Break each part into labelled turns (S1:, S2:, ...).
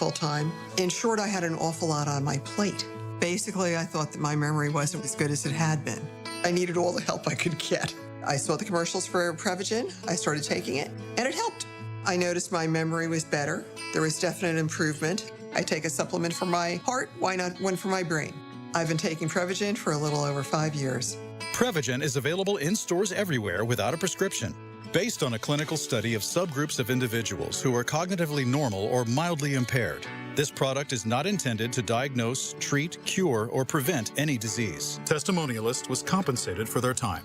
S1: full-time. In short, I had an awful lot on my plate. Basically, I thought that my memory wasn't as good as it had been. I needed all the help I could get. I saw the commercials for Prevagen. I started taking it, and it helped. I noticed my memory was better. There was definite improvement. I take a supplement for my heart. Why not one for my brain? I've been taking Prevagen for a little over 5 years.
S2: Prevagen is available in stores everywhere without a prescription. Based on a clinical study of subgroups of individuals who are cognitively normal or mildly impaired, this product is not intended to diagnose, treat, cure, or prevent any disease. Testimonialist was compensated for their time.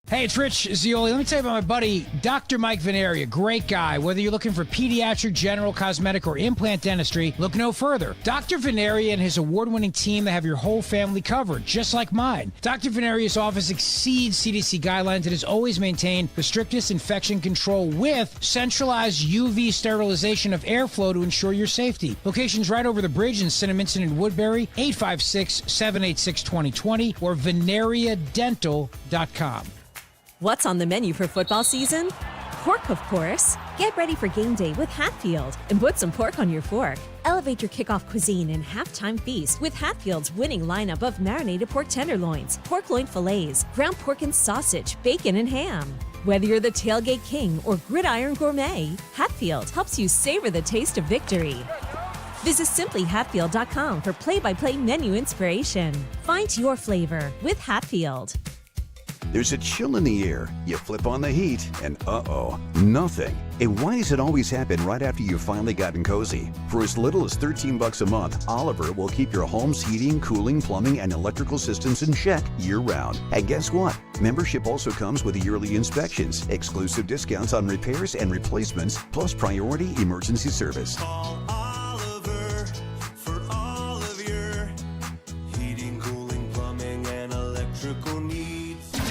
S3: Hey, it's Rich Zioli. Let me tell you about my buddy, Dr. Mike Veneri, a great guy. Whether you're looking for pediatric, general, cosmetic, or implant dentistry, look no further. Dr. Veneri and his award-winning team, they have your whole family covered, just like mine. Dr. Veneri's office exceeds CDC guidelines and has always maintained the strictest infection control with centralized UV sterilization of airflow to ensure your safety. Locations right over the bridge in Cinnaminson and Woodbury, 856-786-2020 or veneriadental.com.
S4: What's on the menu for football season? Pork, of course. Get ready for game day with Hatfield and put some pork on your fork. Elevate your kickoff cuisine and halftime feast with Hatfield's winning lineup of marinated pork tenderloins, pork loin fillets, ground pork and sausage, bacon and ham. Whether you're the tailgate king or gridiron gourmet, Hatfield helps you savor the taste of victory. Visit simplyhatfield.com for play-by-play menu inspiration. Find your flavor with Hatfield.
S5: There's a chill in the air. You flip on the heat, and nothing. And why does it always happen right after you've finally gotten cozy? For as little as $13 a month, Oliver will keep your home's heating, cooling, plumbing, and electrical systems in check year-round. And guess what? Membership also comes with yearly inspections, exclusive discounts on repairs and replacements, plus priority emergency service.
S6: Call Oliver for all of your heating, cooling, plumbing, and electrical needs.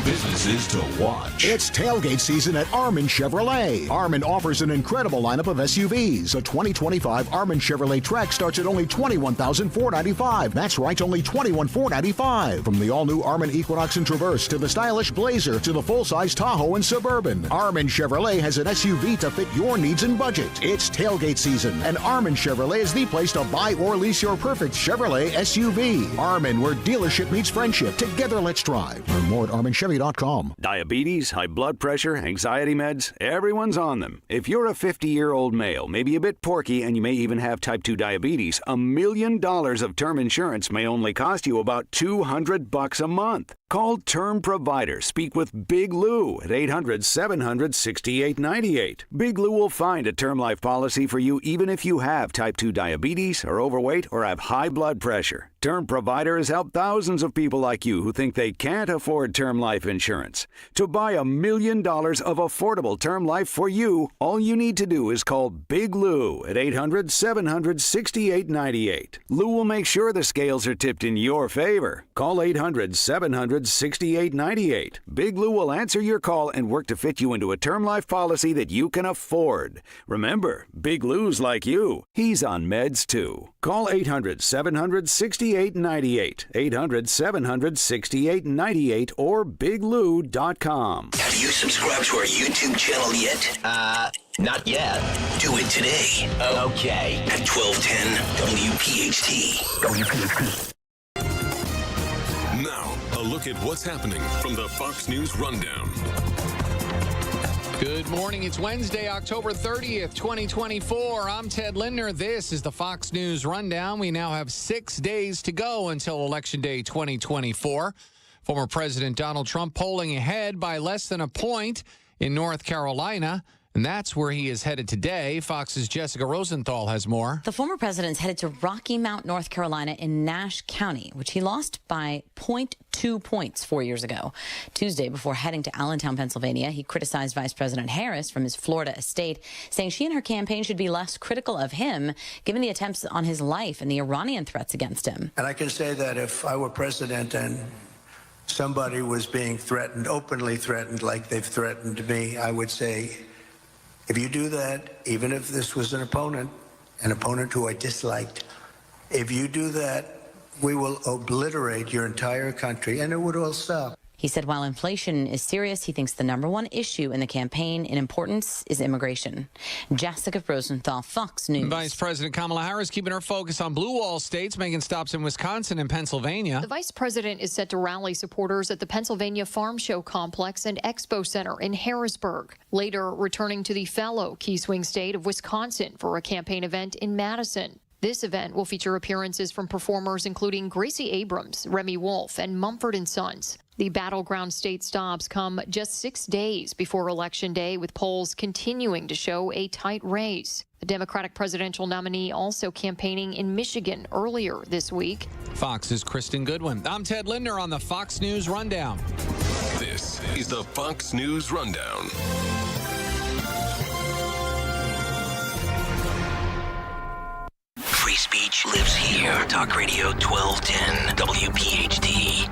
S7: Businesses to watch.
S8: It's tailgate season at Armen Chevrolet. Armen offers an incredible lineup of SUVs. A 2025 Armen Chevrolet Track starts at only $21,495. That's right, only $21,495. From the all-new Armen Equinox and Traverse to the stylish Blazer to the full-size Tahoe and Suburban, Armen Chevrolet has an SUV to fit your needs and budget. It's tailgate season, and Armen Chevrolet is the place to buy or lease your perfect Chevrolet SUV. Armen, where dealership meets friendship. Together, let's drive. Learn more at ArmenChevy.com.
S9: Diabetes, high blood pressure, anxiety meds, everyone's on them. If you're a 50-year-old male, maybe a bit porky, and you may even have type 2 diabetes, $1 million of term insurance may only cost you about $200 a month. Call Term Provider. Speak with Big Lou at 800-700-6898. Big Lou will find a term life policy for you even if you have type 2 diabetes, are overweight, or have high blood pressure. Term Provider has helped thousands of people like you who think they can't afford term life insurance. To buy $1 million of affordable term life for you, all you need to do is call Big Lou at 800-700-6898. Lou will make sure the scales are tipped in your favor. Call 800-700-6898. Big Lou will answer your call and work to fit you into a term life policy that you can afford. Remember, Big Lou's like you. He's on meds too. Call 800-700-6898. 800-700-6898 or biglou.com.
S10: Have you subscribed to our YouTube channel yet?
S11: Not yet.
S10: Do it today.
S11: Okay.
S10: At 1210 WPHT.
S7: Now, a look at what's happening from the Fox News Rundown.
S12: Good morning. It's Wednesday, October 30th, 2024. I'm Ted Lindner. This is the Fox News Rundown. We now have 6 days to go until Election Day 2024. Former President Donald Trump polling ahead by less than a point in North Carolina. And that's where he is headed today. Fox's Jessica Rosenthal has more.
S13: The former president's headed to Rocky Mount, North Carolina in Nash County, which he lost by 0.2 points 4 years ago. Tuesday, before heading to Allentown, Pennsylvania, he criticized Vice President Harris from his Florida estate, saying she and her campaign should be less critical of him, given the attempts on his life and the Iranian threats against him.
S14: And I can say that if I were president and somebody was being threatened, openly threatened, like they've threatened me, I would say, if you do that, even if this was an opponent who I disliked, if you do that, we will obliterate your entire country, and it would all stop.
S13: He said while inflation is serious, he thinks the number one issue in the campaign in importance is immigration. Jessica Rosenthal, Fox News.
S12: Vice President Kamala Harris keeping her focus on blue wall states, making stops in Wisconsin and Pennsylvania.
S15: The vice president is set to rally supporters at the Pennsylvania Farm Show Complex and Expo Center in Harrisburg. Later, returning to the Philo, key swing state of Wisconsin for a campaign event in Madison. This event will feature appearances from performers including Gracie Abrams, Remy Wolf, and Mumford & Sons. The battleground state stops come just 6 days before Election Day, with polls continuing to show a tight race. The Democratic presidential nominee also campaigning in Michigan earlier this week.
S12: Fox's Kristen Goodwin. I'm Ted Lindner on the Fox News Rundown.
S7: This is the Fox News Rundown.
S10: Free speech lives here. Talk Radio 1210 WPHT.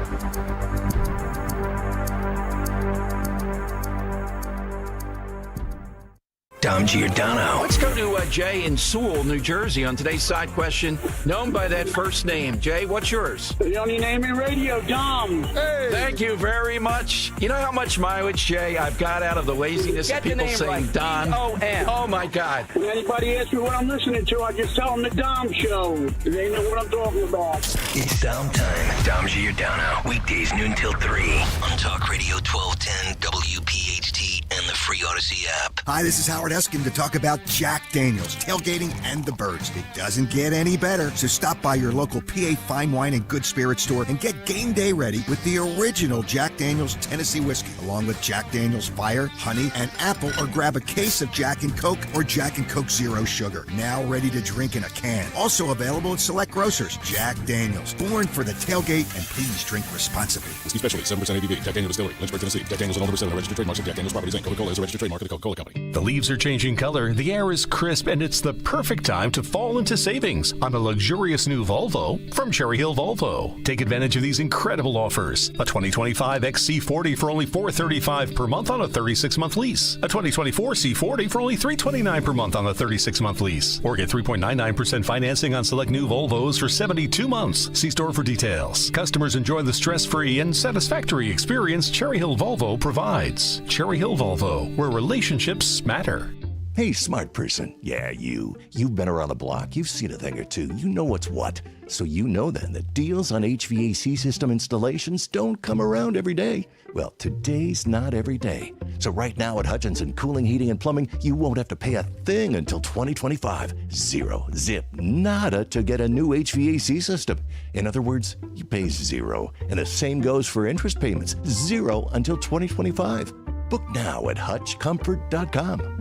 S10: Dom Giordano.
S16: Let's go to Jay in Sewell, New Jersey on today's side question, known by that first name. Jay, what's yours?
S17: The only name in radio, Dom.
S16: Hey. Thank you very much. You know how much mileage, Jay, I've got out of the laziness of people saying right. Don? D-O-N. Oh, my God.
S17: When anybody asks me what I'm listening to, I just tell them the Dom Show. They know what I'm talking about.
S10: It's Dom time. Dom Giordano. Weekdays noon till 3 on Talk Radio 1210 WPHT and the free Odyssey app.
S18: Hi, this is Howard Eskin to talk about Jack Daniels, tailgating, and the birds. It doesn't get any better, so stop by your local PA Fine Wine and Good Spirit store and get game day ready with the original Jack Daniels Tennessee whiskey, along with Jack Daniels Fire, Honey, and Apple, or grab a case of Jack and Coke or Jack and Coke Zero Sugar. Now ready to drink in a can. Also available at select grocers. Jack Daniels, born for the tailgate, and please drink responsibly.
S19: Whiskey Specialty, 7% ABV, Jack Daniels Distillery, Lynchburg, Tennessee. Jack Daniels and all number 7 are registered trademarks of Jack Daniels Properties, Inc. Coca-Cola is a registered trademark of the Coca-Cola Company.
S20: The leaves are changing color, the air is crisp, and it's the perfect time to fall into savings on a luxurious new Volvo from Cherry Hill Volvo. Take advantage of these incredible offers. A 2025 XC40 for only $435 per month on a 36-month lease. A 2024 C40 for only $329 per month on a 36-month lease. Or get 3.99% financing on select new Volvos for 72 months. See store for details. Customers enjoy the stress-free and satisfactory experience Cherry Hill Volvo provides. Cherry Hill Volvo, where relationships matter.
S21: Hey, smart person. Yeah, you. You've been around the block. You've seen a thing or two. You know what's what. So you know then that deals on HVAC system installations don't come around every day. Well, today's not every day. So right now at Hutchinson Cooling, Heating, and Plumbing, you won't have to pay a thing until 2025. Zero, zip, nada to get a new HVAC system. In other words, you pay zero. And the same goes for interest payments. Zero until 2025. Book now at hutchcomfort.com.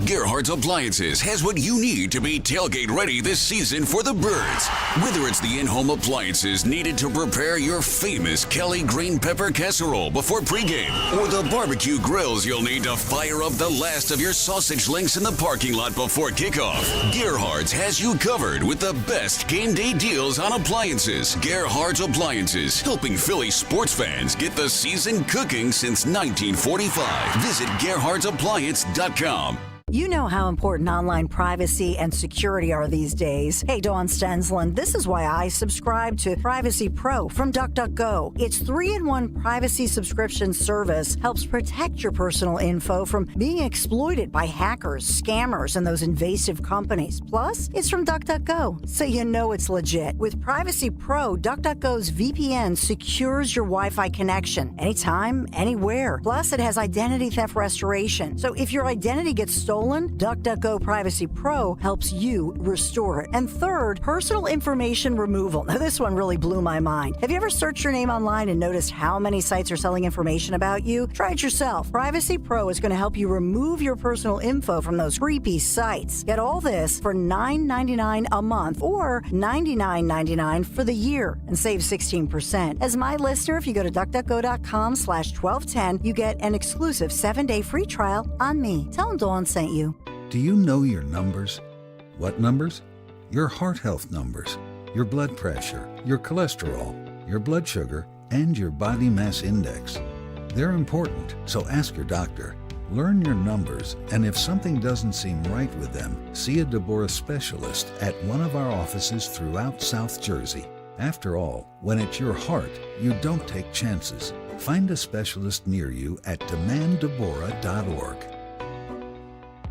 S22: Gerhardt's Appliances has what you need to be tailgate ready this season for the birds. Whether it's the in-home appliances needed to prepare your famous Kelly green pepper casserole before pregame, or the barbecue grills you'll need to fire up the last of your sausage links in the parking lot before kickoff, Gerhardt's has you covered with the best game day deals on appliances. Gerhardt's Appliances, helping Philly sports fans get the season cooking since 1945. Visit Gerhardt'sAppliance.com.
S23: You know how important online privacy and security are these days. Hey, Dawn Stensland, this is why I subscribe to Privacy Pro from DuckDuckGo. Its 3-in-1 privacy subscription service helps protect your personal info from being exploited by hackers, scammers, and those invasive companies. Plus, it's from DuckDuckGo, so you know it's legit. With Privacy Pro, DuckDuckGo's VPN secures your Wi-Fi connection anytime, anywhere. Plus, it has identity theft restoration. So if your identity gets stolen, DuckDuckGo Privacy Pro helps you restore it. And third, personal information removal. Now, this one really blew my mind. Have you ever searched your name online and noticed how many sites are selling information about you? Try it yourself. Privacy Pro is going to help you remove your personal info from those creepy sites. Get all this for $9.99 a month or $99.99 for the year and save 16%. As my listener, if you go to DuckDuckGo.com/1210, you get an exclusive 7-day free trial on me. Tell them Dawn sent you.
S24: Do you know your numbers? What numbers? Your heart health numbers, your blood pressure, your cholesterol, your blood sugar, and your body mass index. They're important, so ask your doctor. Learn your numbers, and if something doesn't seem right with them, see a Deborah specialist at one of our offices throughout South Jersey. After all, when it's your heart, you don't take chances. Find a specialist near you at demanddeborah.org.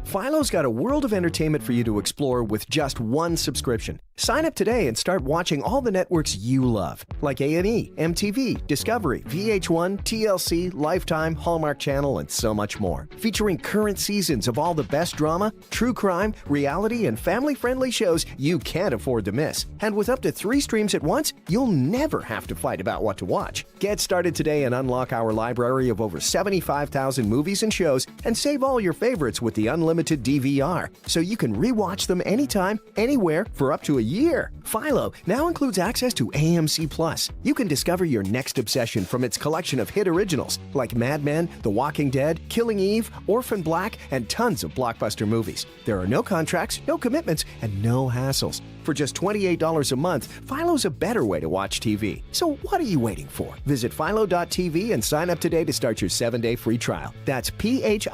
S1: Philo's got a world of entertainment for you to explore with just one subscription. Sign up today and start watching all the networks you love, like A&E, MTV, Discovery, VH1, TLC, Lifetime, Hallmark Channel, and so much more. Featuring current seasons of all the best drama, true crime, reality, and family-friendly shows you can't afford to miss. And with up to 3 streams at once, you'll never have to fight about what to watch. Get started today and unlock our library of over 75,000 movies and shows, and save all your favorites with the unlimited DVR, so you can rewatch them anytime, anywhere, for up to a year. Philo now includes access to AMC Plus. You can discover your next obsession from its collection of hit originals like Mad Men, The Walking Dead, Killing Eve, Orphan Black, and tons of blockbuster movies. There are no contracts, no commitments, and no hassles. For just $28 a month, Philo's a better way to watch TV. So what are you waiting for? Visit philo.tv and sign up today to start your 7-day free trial. That's philo.tv.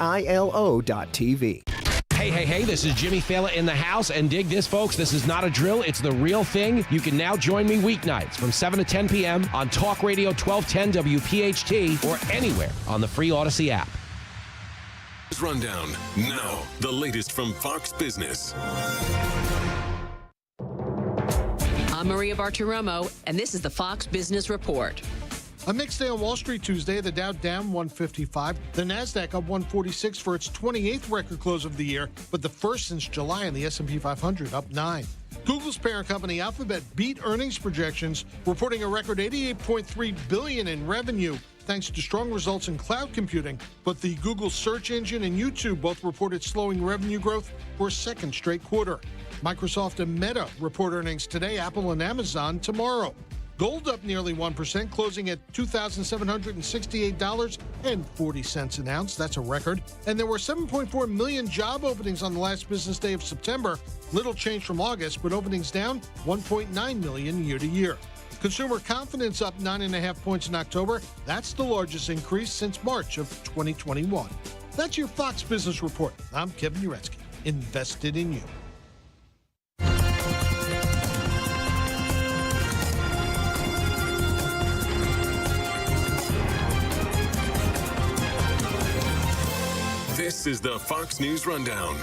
S2: Hey, this is Jimmy Fallon in the house, and dig this, folks. This is not a drill. It's the real thing. You can now join me weeknights from 7 to 10 p.m. on Talk Radio 1210 WPHT or anywhere on the free Odyssey app.
S7: Rundown. Now, the latest from Fox Business.
S3: I'm Maria Bartiromo, and this is the Fox Business Report.
S4: A mixed day on Wall Street Tuesday. The Dow down 155. The Nasdaq up 146 for its 28th record close of the year, but the first since July, and the S&P 500 up 9. Google's parent company Alphabet beat earnings projections, reporting a record $88.3 billion in revenue, thanks to strong results in cloud computing. But the Google search engine and YouTube both reported slowing revenue growth for a second straight quarter. Microsoft and Meta report earnings today, Apple and Amazon tomorrow. Gold up nearly 1%, closing at $2,768.40 an ounce. That's a record. And there were 7.4 million job openings on the last business day of September. Little change from August, but openings down 1.9 million year to year. Consumer confidence up 9.5 points in October. That's the largest increase since March of 2021. That's your Fox Business Report. I'm Kevin Uretsky, invested in you.
S7: This is the Fox News Rundown.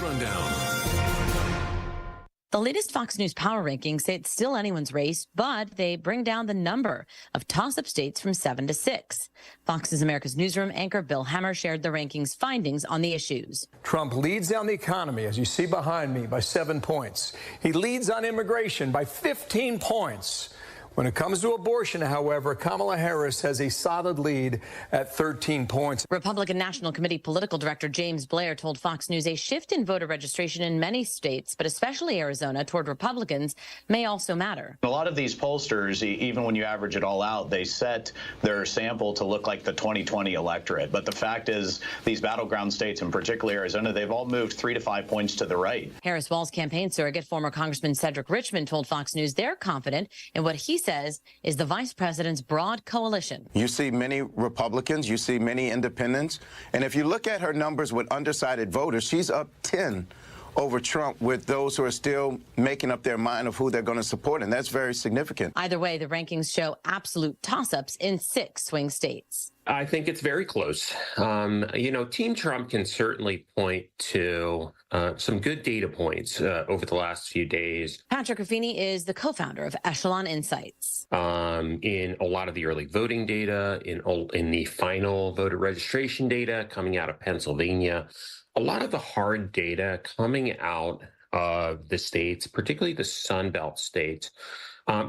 S13: The latest Fox News Power Rankings say it's still anyone's race, but they bring down the number of toss-up states from 7 to 6. Fox's America's Newsroom anchor Bill Hammer shared the rankings' findings on the issues.
S25: Trump leads on the economy, as you see behind me, by 7 points. He leads on immigration by 15 points. When it comes to abortion, however, Kamala Harris has a solid lead at 13 points.
S13: Republican National Committee Political Director James Blair told Fox News a shift in voter registration in many states, but especially Arizona, toward Republicans may also matter.
S26: A lot of these pollsters, even when you average it all out, they set their sample to look like the 2020 electorate. But the fact is, these battleground states, and particularly Arizona, they've all moved 3 to 5 points to the right.
S13: Harris Wall's campaign surrogate, former Congressman Cedric Richmond, told Fox News they're confident in what he says is the vice president's broad coalition.
S27: You see many Republicans, you see many independents, and if you look at her numbers with undecided voters, she's up 10 over Trump with those who are still making up their mind of who they're going to support, and that's very significant.
S13: Either way, the rankings show absolute toss-ups in 6 swing states.
S28: I think it's very close. Team Trump can certainly point to some good data points over the last few days.
S13: Patrick Ruffini is the co-founder of Echelon Insights.
S28: In a lot of the early voting data, in the final voter registration data coming out of Pennsylvania, a lot of the hard data coming out of the states, particularly the Sun Belt states,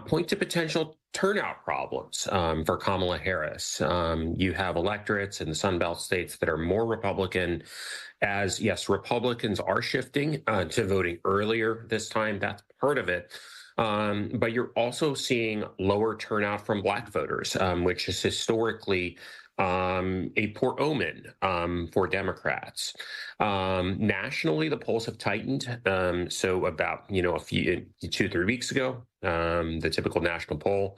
S28: point to potential turnout problems for Kamala Harris. You have electorates in the Sun Belt states that are more Republican, as yes, Republicans are shifting to voting earlier this time. That's part of it. But you're also seeing lower turnout from Black voters, which is historically a poor omen for Democrats. Nationally, the polls have tightened. So about 2-3 weeks ago, the typical national poll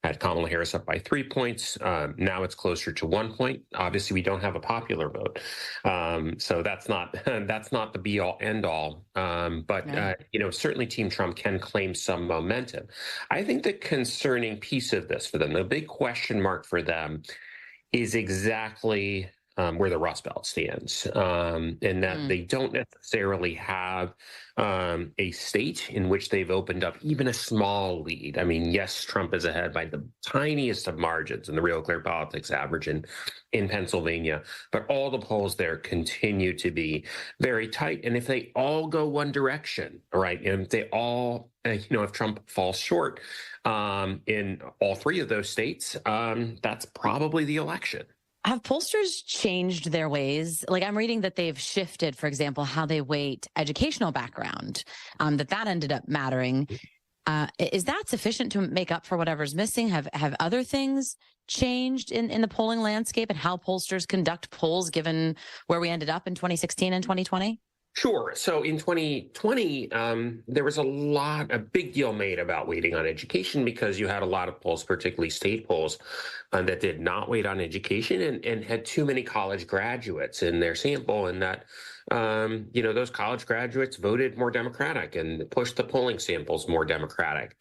S28: had Kamala Harris up by 3 points. Now it's closer to 1 point. Obviously, we don't have a popular vote, so that's not the be all end all. But certainly, Team Trump can claim some momentum. I think the concerning piece of this for them, the big question mark for them, is exactly where the Rust Belt stands, and that they don't necessarily have a state in which they've opened up even a small lead. I mean, yes, Trump is ahead by the tiniest of margins in the Real Clear Politics average in Pennsylvania, but all the polls there continue to be very tight. And if they all go one direction, right, and if they all, if Trump falls short in all three of those states, that's probably the election.
S13: Have pollsters changed their ways? Like, I'm reading that they've shifted, for example, how they weight educational background, that ended up mattering. Is that sufficient to make up for whatever's missing? Have other things changed in the polling landscape and how pollsters conduct polls, given where we ended up in 2016 and 2020?
S28: Sure. So in 2020, there was a big deal made about weighting on education because you had a lot of polls, particularly state polls, that did not weight on education and had too many college graduates in their sample, and that those college graduates voted more Democratic and pushed the polling samples more Democratic.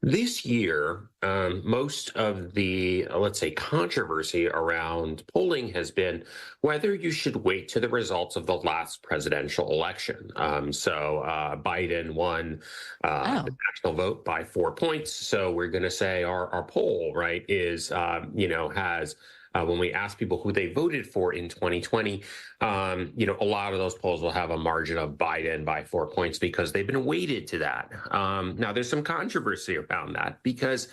S28: This year, most of the, let's say, controversy around polling has been whether you should wait to the results of the last presidential election. So Biden won the national vote by 4 points. So we're going to say our poll, right, is, has when we ask people who they voted for in 2020, a lot of those polls will have a margin of Biden by 4 points because they've been weighted to that. Now, there's some controversy around that because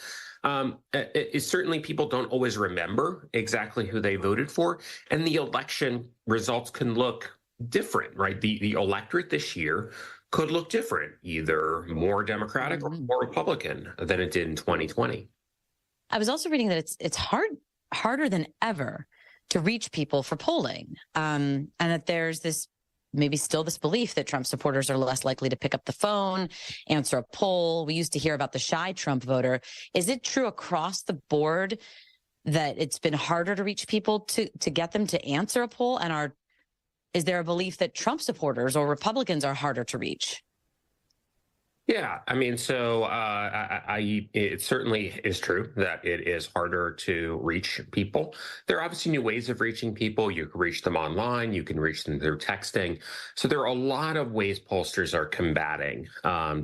S28: certainly people don't always remember exactly who they voted for, and the election results can look different, right? The electorate this year could look different, either more Democratic or more Republican than it did in 2020.
S13: I was also reading that it's harder than ever to reach people for polling, and that there's this belief that Trump supporters are less likely to pick up the phone, answer a poll. We used to hear about the shy Trump voter. Is it true across the board that it's been harder to reach people to get them to answer a poll? And is there a belief that Trump supporters or Republicans are harder to reach?
S28: Yeah, I mean, so it certainly is true that it is harder to reach people. There are obviously new ways of reaching people. You can reach them online. You can reach them through texting. So there are a lot of ways pollsters are combating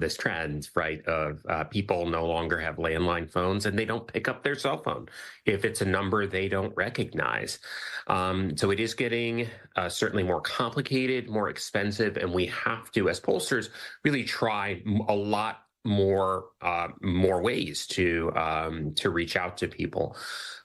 S28: this trend, right, of people no longer have landline phones and they don't pick up their cell phone if it's a number they don't recognize. So it is getting certainly more complicated, more expensive, and we have to, as pollsters, really try a lot more ways to reach out to people.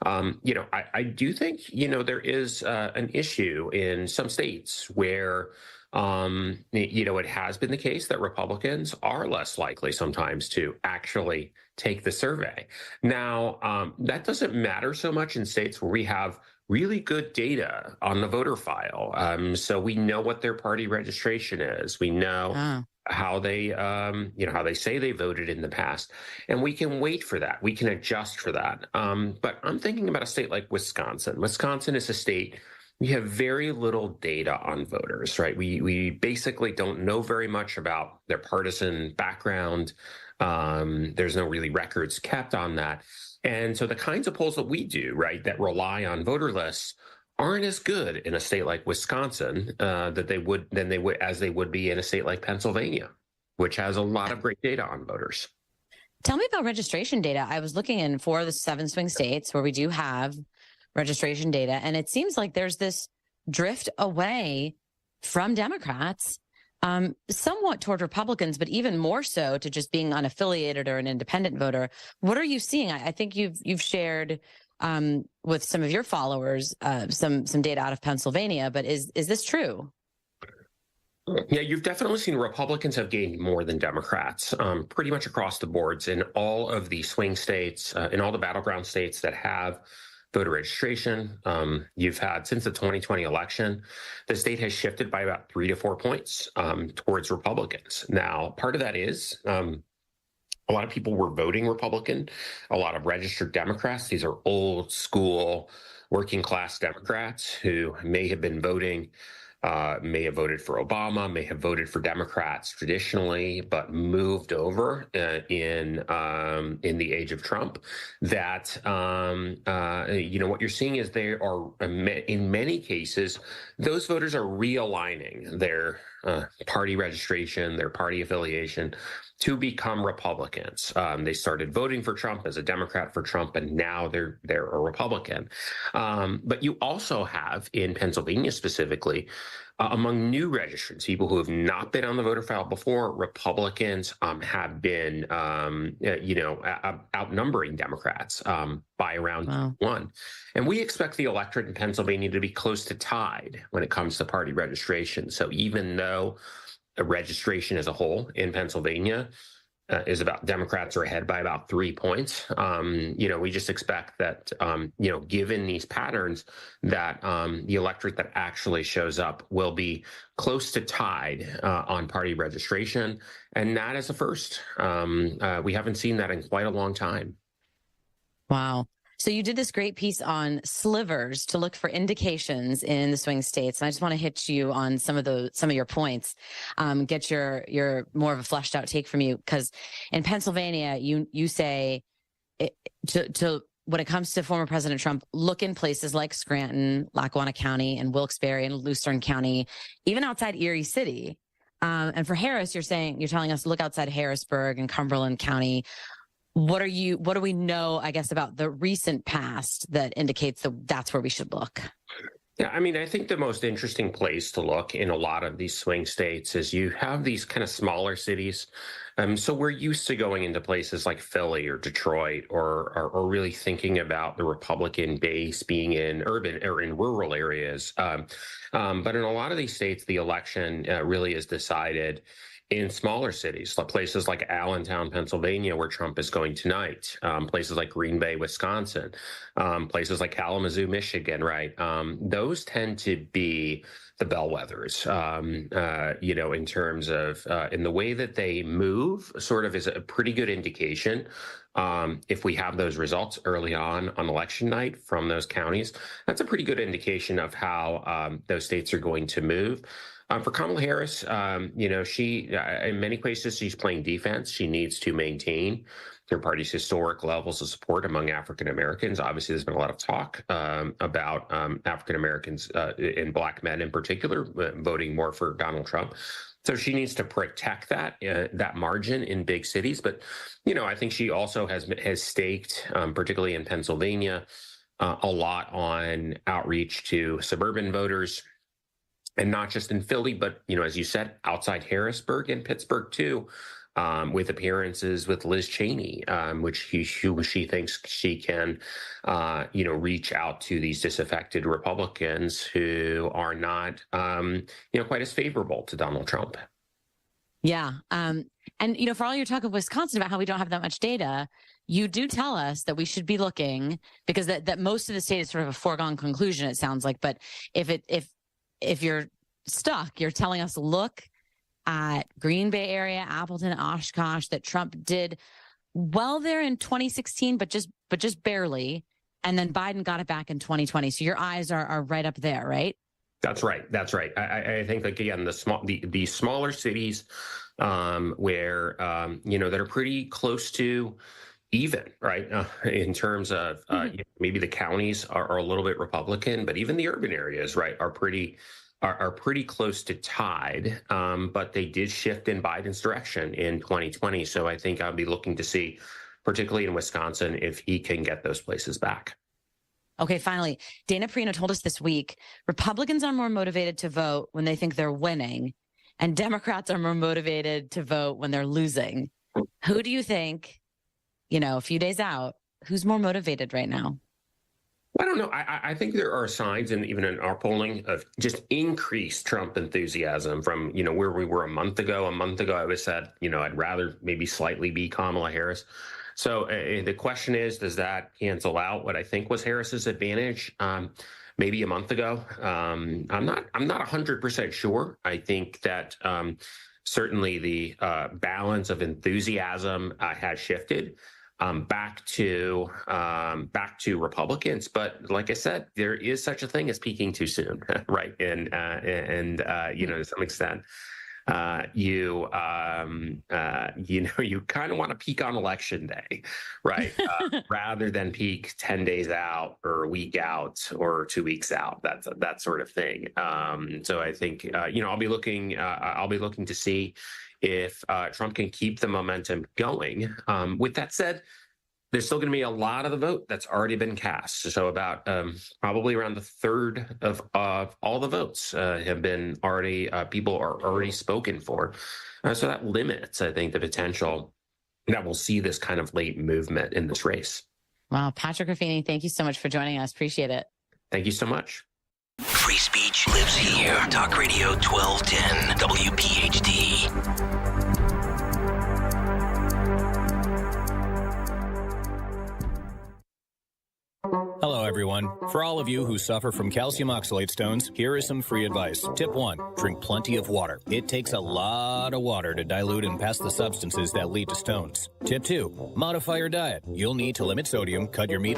S28: I do think there is an issue in some states where it has been the case that Republicans are less likely sometimes to actually take the survey. Now, that doesn't matter so much in states where we have really good data on the voter file. So we know what their party registration is. We know how they, how they say they voted in the past, and we can wait for that. We can adjust for that. But I'm thinking about a state like Wisconsin. Wisconsin is a state we have very little data on voters, right? We basically don't know very much about their partisan background. There's no really records kept on that. And so the kinds of polls that we do, right, that rely on voter lists aren't as good in a state like Wisconsin as they would be in a state like Pennsylvania, which has a lot of great data on voters.
S13: Tell me about registration data. I was looking in 4 of the 7 swing states where we do have registration data, and it seems like there's this drift away from Democrats, somewhat toward Republicans, but even more so to just being unaffiliated or an independent voter. What are you seeing? I think you've shared with some of your followers some data out of Pennsylvania, but is this true?
S28: Yeah, you've definitely seen Republicans have gained more than Democrats pretty much across the boards in all of the swing states, in all the battleground states that have voter registration. You've had, since the 2020 election, the state has shifted by about 3 to 4 points towards Republicans. Now, part of that is a lot of people were voting Republican, a lot of registered Democrats. These are old school working class Democrats who may have been voting may have voted for Obama, may have voted for Democrats traditionally, but moved over in the age of Trump. That what you're seeing is they are in many cases those voters are realigning their party registration, their party affiliation to become Republicans. They started voting for Trump as a Democrat for Trump, and now they're a Republican. But you also have in Pennsylvania specifically, among new registrants, people who have not been on the voter file before, Republicans have been, outnumbering Democrats by around one. And we expect the electorate in Pennsylvania to be close to tied when it comes to party registration. So even though a registration as a whole in Pennsylvania is about Democrats are ahead by about 3 points. We just expect that, given these patterns, that the electorate that actually shows up will be close to tied on party registration. And that is a first. We haven't seen that in quite a long time.
S13: Wow. So you did this great piece on slivers to look for indications in the swing states. And I just want to hit you on some of your points, get your more of a fleshed out take from you. Because in Pennsylvania, you say to when it comes to former President Trump, look in places like Scranton, Lackawanna County, and Wilkes-Barre and Lucerne County, even outside Erie City. And for Harris, you're telling us look outside Harrisburg and Cumberland County. What do we know, I guess, about the recent past that indicates that's where we should look?
S28: Yeah, I mean, I think the most interesting place to look in a lot of these swing states is you have these kind of smaller cities. So we're used to going into places like Philly or Detroit or really thinking about the Republican base being in urban or in rural areas. But in a lot of these states, the election really is decided in smaller cities, places like Allentown, Pennsylvania, where Trump is going tonight, places like Green Bay, Wisconsin, places like Kalamazoo, Michigan, right? Those tend to be the bellwethers, in terms of in the way that they move, sort of is a pretty good indication. If we have those results early on election night from those counties, that's a pretty good indication of how those states are going to move. For Kamala Harris, she, in many places, she's playing defense. She needs to maintain her party's historic levels of support among African Americans. Obviously, there's been a lot of talk about African Americans and Black men in particular voting more for Donald Trump. So she needs to protect that margin in big cities. But, I think she also has staked, particularly in Pennsylvania, a lot on outreach to suburban voters. And not just in Philly, but, as you said, outside Harrisburg and Pittsburgh, too, with appearances with Liz Cheney, which she thinks she can, reach out to these disaffected Republicans who are not, quite as favorable to Donald Trump.
S13: Yeah. And, for all your talk of Wisconsin about how we don't have that much data, you do tell us that we should be looking because that most of the state is sort of a foregone conclusion, it sounds like. But if you're stuck, you're telling us look at Green Bay area, Appleton, Oshkosh, that Trump did well there in 2016, but just barely. And then Biden got it back in 2020. So your eyes are right up there, right?
S28: That's right. I think, like, again, the smaller cities where, that are pretty close to even, right, in terms of maybe the counties are a little bit Republican, but even the urban areas, right, are pretty close to tied. But they did shift in Biden's direction in 2020. So I think I'll be looking to see, particularly in Wisconsin, if he can get those places back.
S13: Okay, finally, Dana Perino told us this week, Republicans are more motivated to vote when they think they're winning, and Democrats are more motivated to vote when they're losing. Who do you think, a few days out, who's more motivated right now?
S28: I don't know. I think there are signs, and even in our polling, of just increased Trump enthusiasm from, where we were a month ago. A month ago, I was said, I'd rather maybe slightly be Kamala Harris. So the question is, does that cancel out what I think was Harris's advantage maybe a month ago? I'm not 100% sure. I think that certainly the balance of enthusiasm has shifted. back to Republicans. But like I said, there is such a thing as peaking too soon, right? And to some extent, you kind of want to peak on election day, right? Rather than peak 10 days out or a week out or 2 weeks out. That's that sort of thing. So I think I'll be looking to see if Trump can keep the momentum going. With that said, there's still going to be a lot of the vote that's already been cast. So about probably around a third of all the votes have been already, people are already spoken for. So that limits, I think, the potential that we'll see this kind of late movement in this race.
S13: Wow. Patrick Ruffini, thank you so much for joining us. Appreciate it.
S28: Thank you so much.
S10: Free speech lives here. Talk Radio 1210 WPHT.
S5: Hello, everyone. For all of you who suffer from calcium oxalate stones, here is some free advice. Tip 1, drink plenty of water. It takes a lot of water to dilute and pass the substances that lead to stones. Tip 2, modify your diet. You'll need to limit sodium, cut your meat.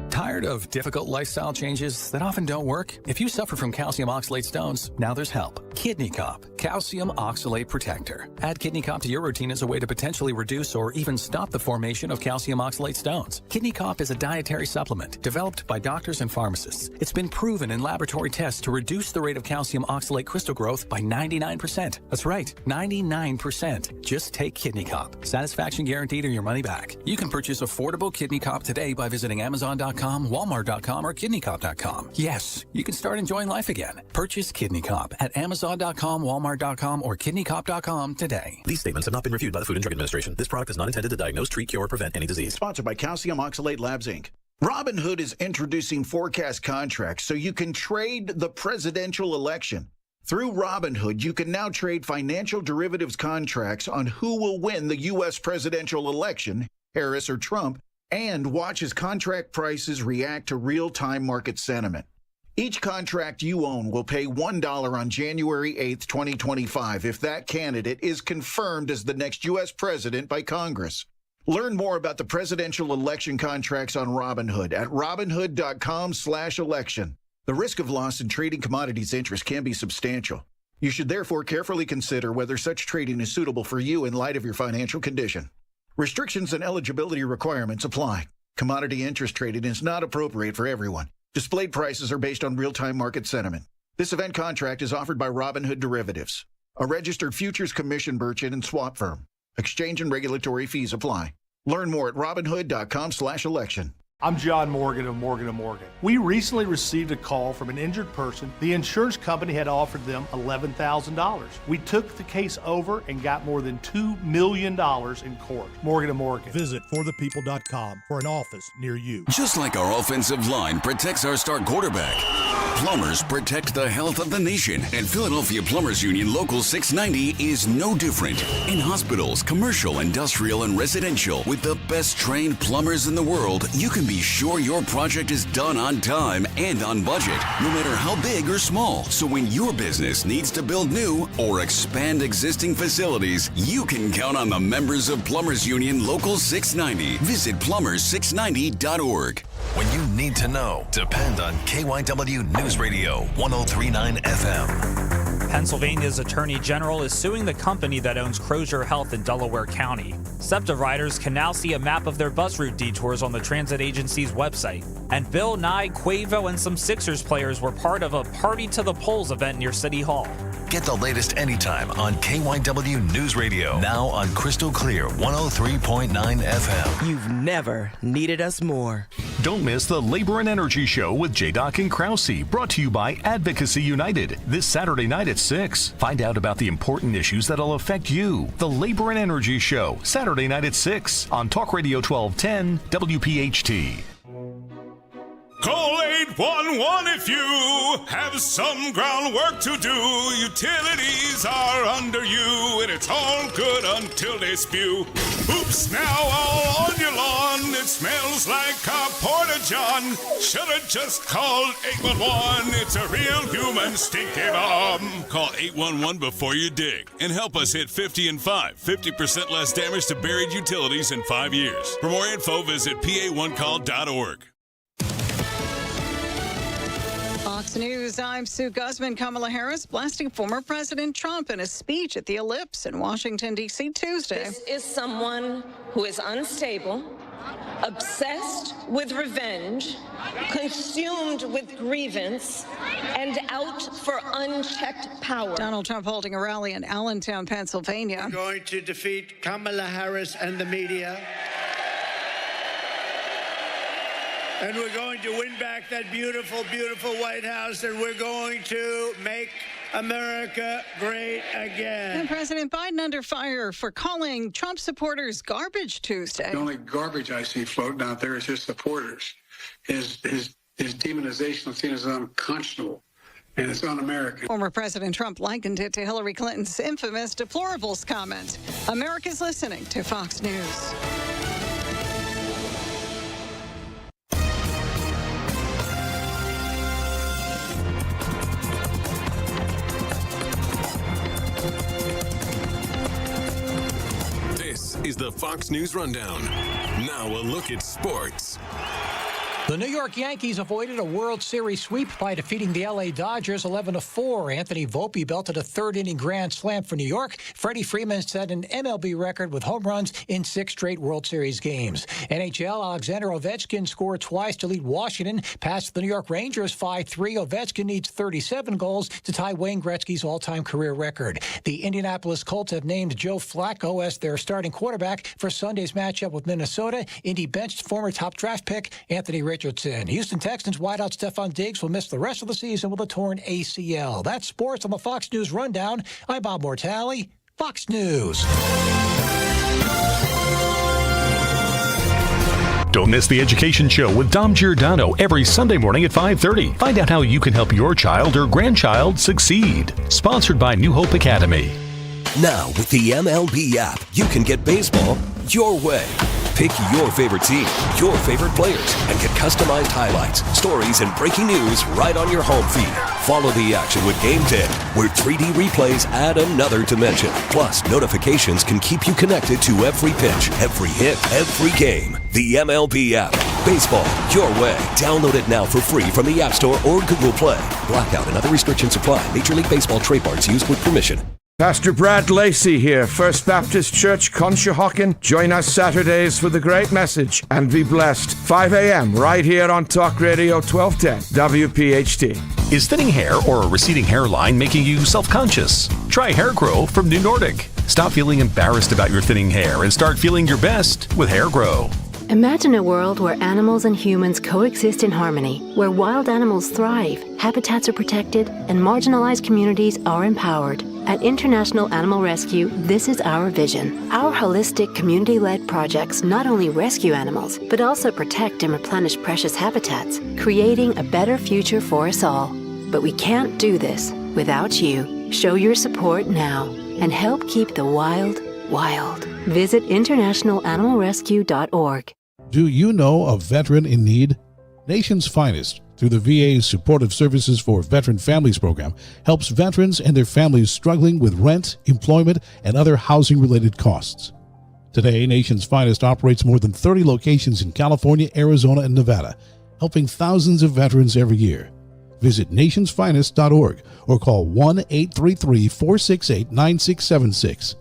S5: Tired of difficult lifestyle changes that often don't work? If you suffer from calcium oxalate stones, now there's help. Kidney Cop, Calcium Oxalate Protector. Add Kidney Cop to your routine as a way to potentially reduce or even stop the formation of calcium oxalate stones. Kidney Cop is a dietary supplement developed by doctors and pharmacists. It's been proven in laboratory tests to reduce the rate of calcium oxalate crystal growth by 99%. That's right, 99%. Just take Kidney Cop. Satisfaction guaranteed or your money back. You can purchase affordable Kidney Cop today by visiting Amazon.com, Walmart.com, or KidneyCop.com. Yes, you can start enjoying life again. Purchase Kidney Cop at Amazon.com, Walmart.com, or KidneyCop.com today.
S6: These statements have not been reviewed by the Food and Drug Administration. This product is not intended to diagnose, treat, cure, or prevent any disease.
S8: Sponsored by Calcium Oxalate Labs, Inc. Robinhood is introducing forecast contracts so you can trade the presidential election. Through Robinhood, you can now trade financial derivatives contracts on who will win the U.S. presidential election, Harris or Trump, and watch as contract prices react to real-time market sentiment. Each contract you own will pay $1 on January 8th, 2025 if that candidate is confirmed as the next U.S. president by Congress. Learn more about the presidential election contracts on Robinhood at Robinhood.com/election. The risk of loss in trading commodities interest can be substantial. You should therefore carefully consider whether such trading is suitable for you in light of your financial condition. Restrictions and eligibility requirements apply. Commodity interest trading is not appropriate for everyone. Displayed prices are based on real-time market sentiment. This event contract is offered by Robinhood Derivatives, a registered futures commission merchant and swap firm. Exchange and regulatory fees apply. Learn more at Robinhood.com/election.
S9: I'm John Morgan of Morgan & Morgan. We recently received a call from an injured person. The insurance company had offered them $11,000. We took the case over and got more than $2 million in court. Morgan & Morgan.
S11: Visit forthepeople.com for an office near you.
S22: Just like our offensive line protects our star quarterback, Plumbers protect the health of the nation. And Philadelphia Plumbers Union Local 690 is no different. In hospitals, commercial, industrial, and residential, with the best trained plumbers in the world, you can be sure your project is done on time and on budget, no matter how big or small. So when your business needs to build new or expand existing facilities, you can count on the members of Plumbers Union Local 690. Visit plumbers690.org.
S6: When you need to know, depend on KYW News Radio 103.9 FM.
S12: Pennsylvania's Attorney General is suing the company that owns Crozier Health in Delaware County. SEPTA riders can now see a map of their bus route detours on the transit agency's website. And Bill Nye, Quavo, and some Sixers players were part of a Party to the Polls event near City Hall.
S6: Get the latest anytime on KYW News Radio. Now on Crystal Clear 103.9 FM.
S14: You've never needed us more.
S20: Don't miss the Labor and Energy Show with J-Doc and Krause, brought to you by Advocacy United, this Saturday night at 6. Find out about the important issues that'll affect you. The Labor and Energy Show, Saturday night at 6 on Talk Radio 1210 WPHT.
S15: Call 811 if you have some groundwork to do. Utilities are under you, and it's all good until they spew. Oops, now all on your lawn. It smells smells like a porta-john. Should've just called 811. It's a real human stinky bomb.
S7: Call 811 before you dig and help us hit 50 and 5. 50% less damage to buried utilities in 5 years. For more info, visit pa1call.org.
S1: Fox News, I'm Sue Guzman. Kamala Harris blasting former President Trump in a speech at the Ellipse in Washington, D.C. Tuesday.
S16: This is someone who is unstable, obsessed with revenge, consumed with grievance, and out for unchecked power.
S1: Donald Trump holding a rally in Allentown, Pennsylvania.
S17: We're going to defeat Kamala Harris and the media. And we're going to win back that beautiful, beautiful White House, and we're going to make America great again.
S1: And President Biden under fire for calling Trump supporters garbage Tuesday.
S18: The only garbage I see floating out there is his supporters. His demonization is seen as unconscionable, and it's un-American.
S1: Former President Trump likened it to Hillary Clinton's infamous deplorables comment. America's listening to Fox News.
S7: This is the Fox News Rundown. Now a look at sports.
S19: The New York Yankees avoided a World Series sweep by defeating the L.A. Dodgers 11-4. Anthony Volpe belted a third-inning grand slam for New York. Freddie Freeman set an MLB record with home runs in 6 straight World Series games. NHL, Alexander Ovechkin scored twice to lead Washington past the New York Rangers 5-3. Ovechkin needs 37 goals to tie Wayne Gretzky's all-time career record. The Indianapolis Colts have named Joe Flacco as their starting quarterback for Sunday's matchup with Minnesota. Indy benched former top draft pick Anthony Richardson. Houston Texans wideout Stephon Diggs will miss the rest of the season with a torn ACL. That's sports on the Fox News Rundown. I'm Bob Mortale, Fox News.
S20: Don't miss the Education Show with Dom Giordano every Sunday morning at 5:30. Find out how you can help your child or grandchild succeed. Sponsored by New Hope Academy.
S21: Now, with the MLB app, you can get baseball your way. Pick your favorite team, your favorite players, and get customized highlights, stories, and breaking news right on your home feed. Follow the action with Game Day, where 3D replays add another dimension. Plus, notifications can keep you connected to every pitch, every hit, every game. The MLB app. Baseball your way. Download it now for free from the App Store or Google Play. Blackout and other restrictions apply. Major League Baseball trademarks used with permission.
S23: Pastor Brad Lacey here, First Baptist Church, Conshohocken. Join us Saturdays for the great message and be blessed. 5 a.m. right here on Talk Radio 1210 WPHT.
S20: Is thinning hair or a receding hairline making you self-conscious? Try Hair Grow from New Nordic. Stop feeling embarrassed about your thinning hair and start feeling your best with Hair Grow.
S24: Imagine a world where animals and humans coexist in harmony, where wild animals thrive, habitats are protected, and marginalized communities are empowered. At International Animal Rescue, this is our vision. Our holistic, community-led projects not only rescue animals, but also protect and replenish precious habitats, creating a better future for us all. But we can't do this without you. Show your support now and help keep the wild, wild. Visit internationalanimalrescue.org.
S11: Do you know a veteran in need? Nation's Finest, through the VA's Supportive Services for Veteran Families program, helps veterans and their families struggling with rent, employment, and other housing-related costs. Today, Nation's Finest operates more than 30 locations in California, Arizona, and Nevada, helping thousands of veterans every year. Visit nationsfinest.org or call 1-833-468-9676.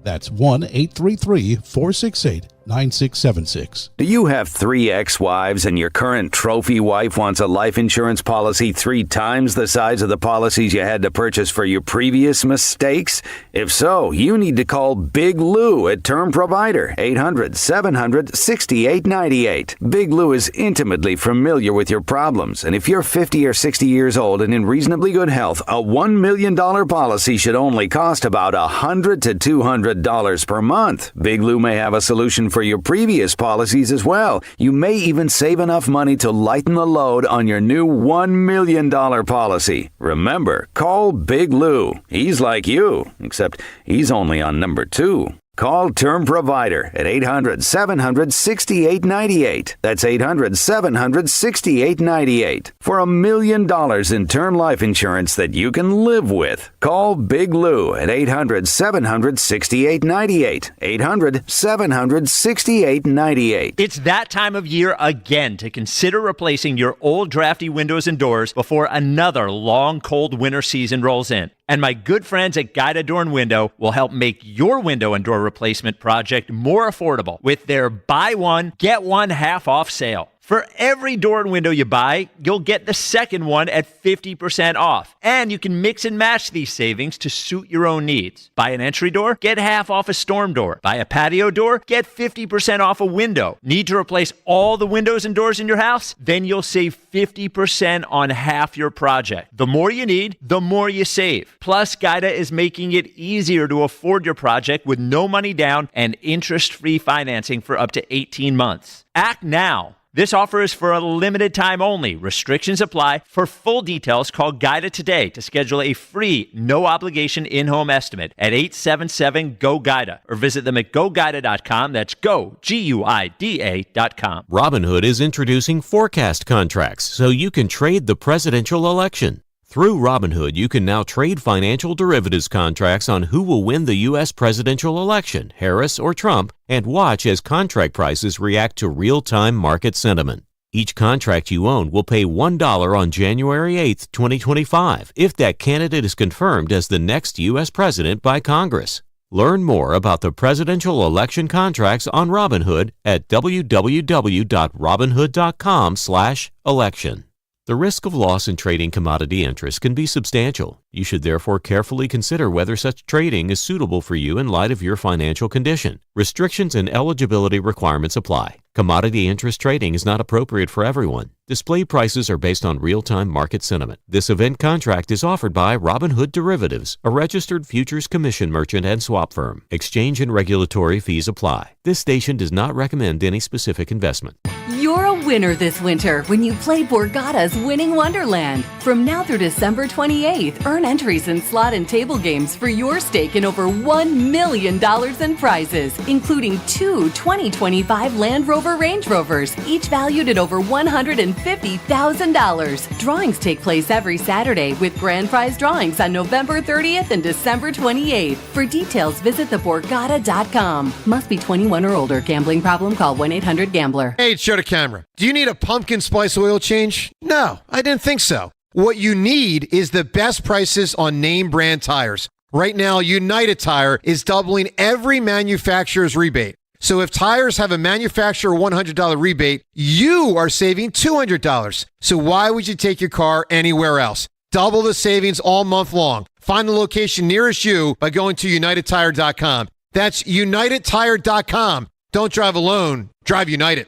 S11: That's 1-833-468-9676.
S29: Do you have 3 ex-wives and your current trophy wife wants a life insurance policy 3 times the size of the policies you had to purchase for your previous mistakes? If so, you need to call Big Lou at Term Provider, 800-700-6898. Big Lou is intimately familiar with your problems, and if you're 50 or 60 years old and in reasonably good health, a $1 million policy should only cost about $100 to $200 per month. Big Lou may have a solution for your previous policies as well. You may even save enough money to lighten the load on your new $1 million policy. Remember, call Big Lou. He's like you, except he's only on number 2. Call Term Provider at 800-700-6898. That's 800-700-6898 for $1 million in term life insurance that you can live with. Call Big Lou at 800-700-6898. 800-700-6898.
S2: It's that time of year again to consider replacing your old drafty windows and doors before another long, cold winter season rolls in. And my good friends at Gador Window will help make your window and door replacement project more affordable with their buy one, get one half off sale. For every door and window you buy, you'll get the second one at 50% off. And you can mix and match these savings to suit your own needs. Buy an entry door, get half off a storm door. Buy a patio door, get 50% off a window. Need to replace all the windows and doors in your house? Then you'll save 50% on half your project. The more you need, the more you save. Plus, Gaida is making it easier to afford your project with no money down and interest-free financing for up to 18 months. Act now. This offer is for a limited time only. Restrictions apply. For full details, call Gaida today to schedule a free, no-obligation in-home estimate at 877-GO-GAIDA or visit them at GoGaida.com. That's go, G-U-I-D-A.com.
S3: Robinhood is introducing forecast contracts so you can trade the presidential election. Through Robinhood, you can now trade financial derivatives contracts on who will win the U.S. presidential election, Harris or Trump, and watch as contract prices react to real-time market sentiment. Each contract you own will pay $1 on January 8, 2025, if that candidate is confirmed as the next U.S. president by Congress. Learn more about the presidential election contracts on Robinhood at www.robinhood.com/election. The risk of loss in trading commodity interests can be substantial. You should therefore carefully consider whether such trading is suitable for you in light of your financial condition. Restrictions and eligibility requirements apply. Commodity interest trading is not appropriate for everyone. Display prices are based on real-time market sentiment. This event contract is offered by Robinhood Derivatives, a registered futures commission merchant and swap firm. Exchange and regulatory fees apply. This station does not recommend any specific investment.
S4: You're a winner this winter when you play Borgata's Winning Wonderland. From now through December 28th, earn entries in slot and table games for your stake in over $1 million in prizes, including 2 2025 Land Rover Range Rovers, each valued at over $150,000. Drawings take place every Saturday with grand prize drawings on November 30th and December 28th. For details, visit theborgata.com. Must be 21 or older. Gambling problem? Call 1-800-GAMBLER.
S10: Hey, show the camera. Do you need a pumpkin spice oil change? No, I didn't think so. What you need is the best prices on name brand tires. Right now, United Tire is doubling every manufacturer's rebate. So if tires have a manufacturer $100 rebate, you are saving $200. So why would you take your car anywhere else? Double the savings all month long. Find the location nearest you by going to UnitedTire.com. That's UnitedTire.com. Don't drive alone. Drive United.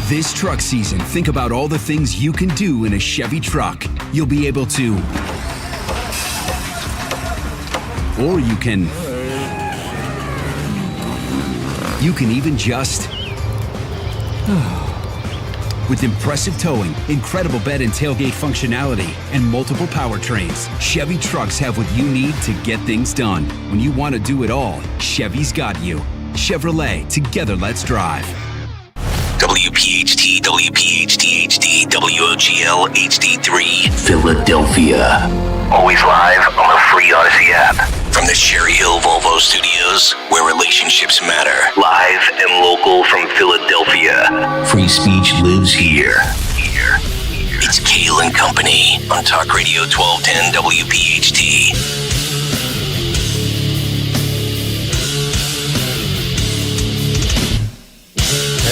S13: This truck season, think about all the things you can do in a Chevy truck. You'll be able to... Or you can even just... With impressive towing, incredible bed and tailgate functionality, and multiple powertrains, Chevy trucks have what you need to get things done. When you want to do it all, Chevy's got you. Chevrolet, together let's drive.
S21: WPHT, WPHT HD, WOGL HD3, Philadelphia. Always live on the free Odyssey app. From the Hill Volvo studios, where relationships matter. Live and local from Philadelphia. Free speech lives here. It's Kayal and Company on Talk Radio 1210 WPHT.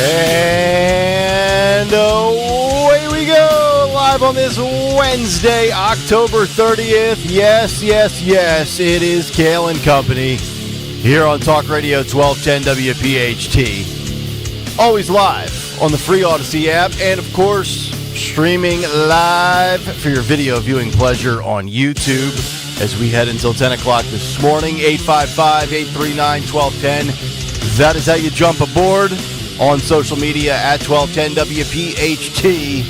S25: And away we go, live on this Wednesday, October 30th. Yes, it is Kayal and Company here on Talk Radio 1210 WPHT. Always live on the free Odyssey app, and of course, streaming live for your video viewing pleasure on YouTube as we head until 10 o'clock this morning. 855-839-1210. That is how you jump aboard. On social media at 1210 WPHT.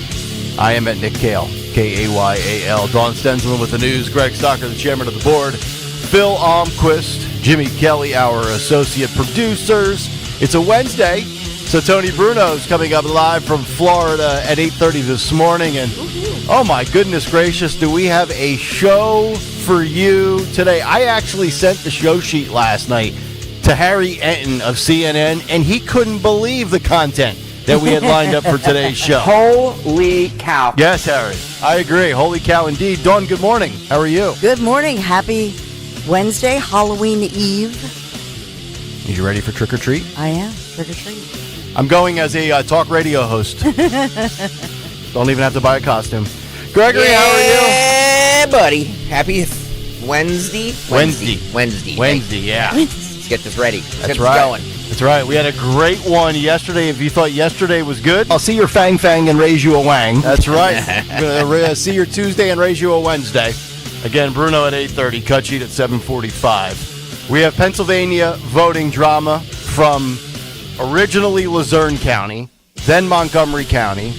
S25: I am at Nick Kayal, Kayal. Dawn Stenzelman with the news. Greg Stocker, the chairman of the board. Phil Almquist Jimmy Kelly, our associate producers. It's a Wednesday, so Tony Bruno's coming up live from Florida at 8:30 this morning. And oh my goodness gracious, do we have a show for you today? I actually sent the show sheet last night to Harry Enton of CNN, and he couldn't believe the content that we had lined up for today's show.
S5: Holy cow.
S25: Yes, Harry. I agree. Holy cow indeed. Dawn, good morning. How are you?
S6: Good morning. Happy Wednesday, Halloween Eve.
S25: Are you ready for trick or treat?
S6: I am. Trick or treat.
S25: I'm going as a talk radio host. Don't even have to buy a costume. Gregory, how are you?
S8: Yeah, buddy. Happy Wednesday.
S25: Wednesday, yeah.
S8: Let's get this ready. Let's
S25: That's
S8: get
S25: right.
S8: this going.
S25: That's right. We had a great one yesterday. If you thought yesterday was good, I'll see your fang and raise you a wang. That's right. I'm going to see your Tuesday and raise you a Wednesday. Again, Bruno at 8:30, cut sheet at 7:45. We have Pennsylvania voting drama from originally Luzerne County, then Montgomery County.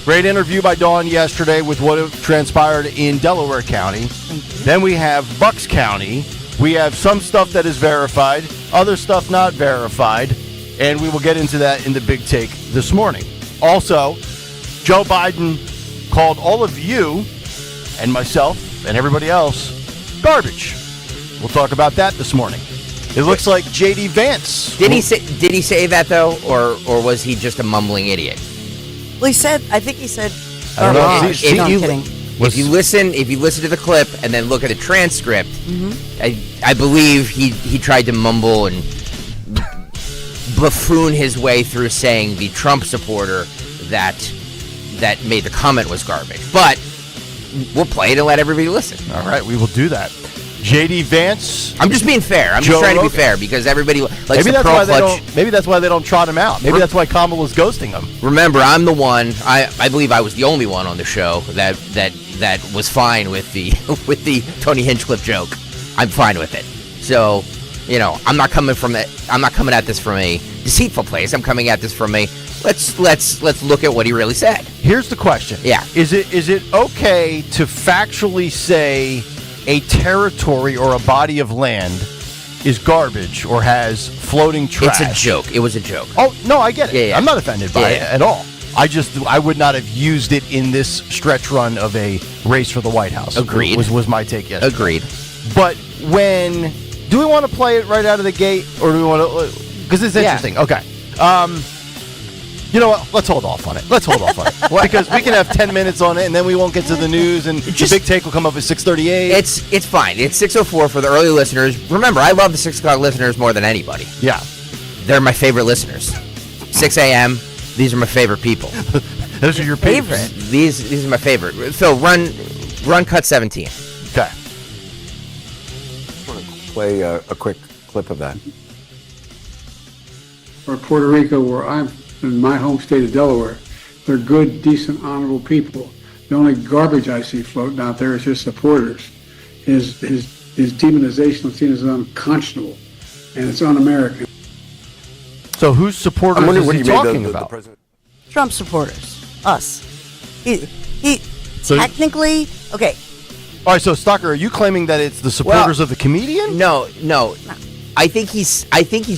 S25: Great interview by Dawn yesterday with what transpired in Delaware County. Then we have Bucks County. We have some stuff that is verified, other stuff not verified, and we will get into that in the big take this morning. Also, Joe Biden called all of you and myself and everybody else garbage. We'll talk about that this morning. It looks like J.D. Vance.
S8: Did he say that though, or was he just a mumbling idiot?
S6: Well, I think he said,
S8: I don't know.
S6: I'm kidding.
S8: If you listen to the clip and then look at the transcript, I believe he tried to mumble and buffoon his way through saying the Trump supporter that made the comment was garbage. But we'll play it and let everybody listen.
S25: All right, we will do that. J.D. Vance.
S8: I'm just being fair. I'm
S25: Joe
S8: just trying to be
S25: Rogan.
S8: fair because everybody likes
S25: Maybe
S8: the
S25: that's
S8: pro clutch.
S25: maybe that's why they don't trot him out. Maybe that's why Kamala's ghosting him.
S8: Remember, I'm the one. I believe I was the only one on the show that was fine with the Tony Hinchcliffe joke. I'm fine with it. So, I'm not coming at this from a deceitful place. I'm coming at this from a let's look at what he really said.
S25: Here's the question.
S8: Yeah.
S25: Is it okay to factually say a territory or a body of land is garbage or has floating trash?
S8: It's a joke. It was a joke.
S25: Oh, no, I get it.
S8: Yeah.
S25: I'm not offended by it at all. I would not have used it in this stretch run of a race for the White House.
S8: Agreed.
S25: Was my take yesterday.
S8: Agreed.
S25: But do we want to play it right out of the gate, or do we want to? Because it's interesting. Yeah. Okay. You know what? Let's hold off on it. Because we can have 10 minutes on it, and then we won't get to the news, and the big take will come up at 6:38.
S8: It's fine. It's 6:04 for the early listeners. Remember, I love the 6 o'clock listeners more than anybody.
S25: Yeah.
S8: They're my favorite listeners. 6 a.m., these are my favorite people.
S25: Those are your favorite.
S8: These are my favorite. So run cut 17.
S25: Okay.
S9: I want to play a quick clip of that.
S18: Or Puerto Rico, where I'm in my home state of Delaware, they're good, decent, honorable people. The only garbage I see floating out there is his supporters. His demonization is seen as unconscionable, and it's un-American.
S25: So whose supporters is he talking about?
S6: Trump supporters. Us. He technically, okay.
S25: All right, so Stocker, are you claiming that it's the supporters of the comedian?
S8: No. I think he's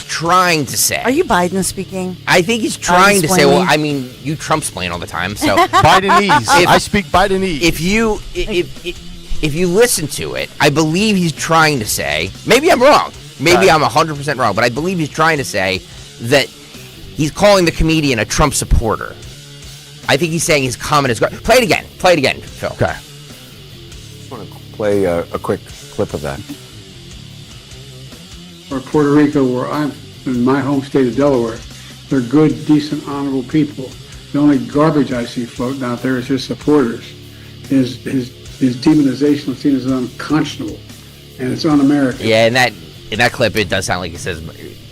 S8: trying to say.
S6: Are you Biden speaking?
S8: I think he's trying to say. Well, I mean, you Trump-splain all the time, so
S25: Bidenese. I speak Bidenese.
S8: If you listen to it, I believe he's trying to say. Maybe I'm wrong. Maybe I'm 100% wrong, but I believe he's trying to say that he's calling the comedian a Trump supporter. I think he's saying his comment is. Play it again, Phil.
S25: Okay.
S9: I want to play a quick clip of that.
S18: Or Puerto Rico, where I'm in my home state of Delaware, they're good, decent, honorable people. The only garbage I see floating out there is his supporters. His demonization is seen as unconscionable, and it's un-American.
S8: Yeah, in that clip, it does sound like he says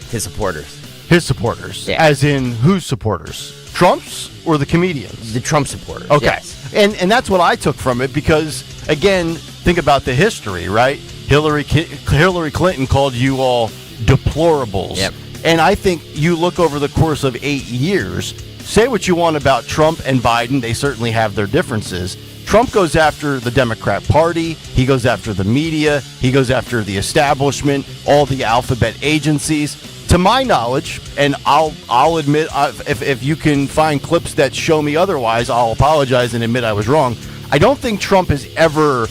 S8: his supporters.
S25: His supporters,
S8: yeah.
S25: As in whose supporters? Trump's or the comedians?
S8: The Trump supporters.
S25: Okay,
S8: yes.
S25: And that's what I took from it because again, think about the history, right? Hillary Clinton called you all deplorables.
S8: Yep.
S25: And I think you look over the course of 8 years, say what you want about Trump and Biden, they certainly have their differences. Trump goes after the Democrat Party. He goes after the media. He goes after the establishment, all the alphabet agencies. To my knowledge, and I'll admit, if you can find clips that show me otherwise, I'll apologize and admit I was wrong. I don't think Trump has ever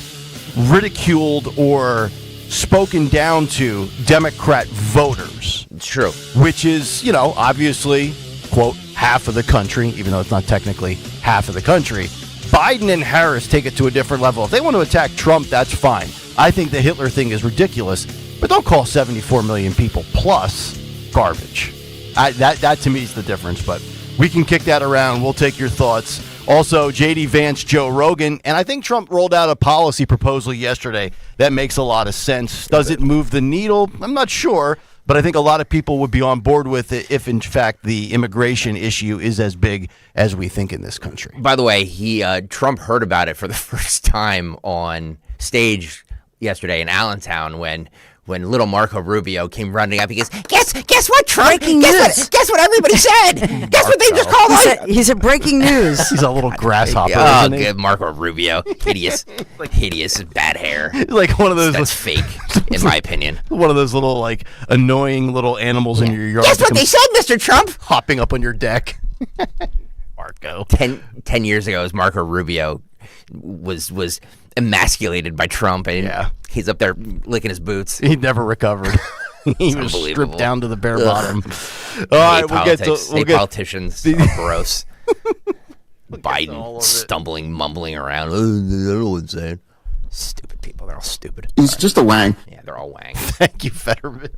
S25: ridiculed or spoken down to Democrat voters.
S8: True.
S25: Which is, obviously, quote, half of the country, even though it's not technically half of the country. Biden and Harris take it to a different level. If they want to attack Trump, that's fine. I think the Hitler thing is ridiculous, but don't call 74 million people plus garbage. That to me is the difference, but we can kick that around. We'll take your thoughts. Also, J.D. Vance, Joe Rogan, and I think Trump rolled out a policy proposal yesterday that makes a lot of sense. Does it move the needle? I'm not sure, but I think a lot of people would be on board with it if, in fact, the immigration issue is as big as we think in this country.
S8: By the way, Trump heard about it for the first time on stage yesterday in Allentown when little Marco Rubio came running up. He goes, guess what, Trump?
S6: Breaking news.
S8: Guess what everybody said? Guess what they just called us?
S6: He said breaking news.
S25: He's a little grasshopper,
S8: Oh,
S25: isn't he?
S8: good Marco Rubio. Hideous, bad hair.
S25: Like one of those.
S8: That's fake, in my opinion.
S25: One of those little, annoying little animals in your yard.
S8: Guess what they said, Mr. Trump?
S25: Hopping up on your deck. Marco.
S8: 10 years ago, as Marco Rubio was emasculated by Trump, and he's up there licking his boots.
S25: He never recovered. He was stripped down to the bare bottom. All right, we'll get to
S8: politicians are gross. Biden stumbling, mumbling around. I don't know what I'm saying. Stupid people. They're all stupid.
S12: He's just a wang.
S8: Yeah, they're all wang.
S25: Thank you, Fetterman.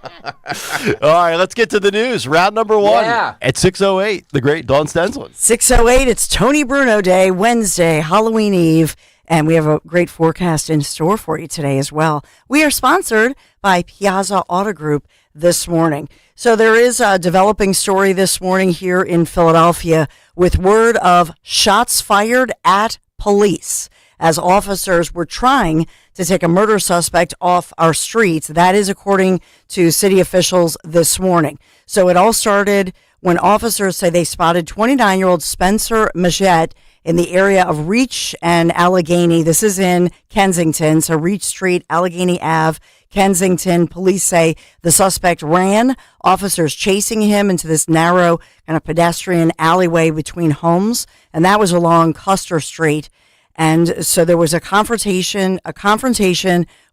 S25: All right, let's get to the news. Round number one at 6:08. The great Dawn Stensland.
S6: 6:08. It's Tony Bruno Day, Wednesday, Halloween Eve. And we have a great forecast in store for you today as well. We are sponsored by Piazza Auto Group this morning. So there is a developing story this morning here in Philadelphia with word of shots fired at police as officers were trying to take a murder suspect off our streets. That is according to city officials this morning. So it all started when officers say they spotted 29-year-old Spencer Majette in the area of Reach and Allegheny. This is in Kensington. So Reach Street, Allegheny Ave, Kensington. Police say the suspect ran, officers chasing him into this narrow kind of pedestrian alleyway between homes. And that was along Custer Street. And so there was a confrontation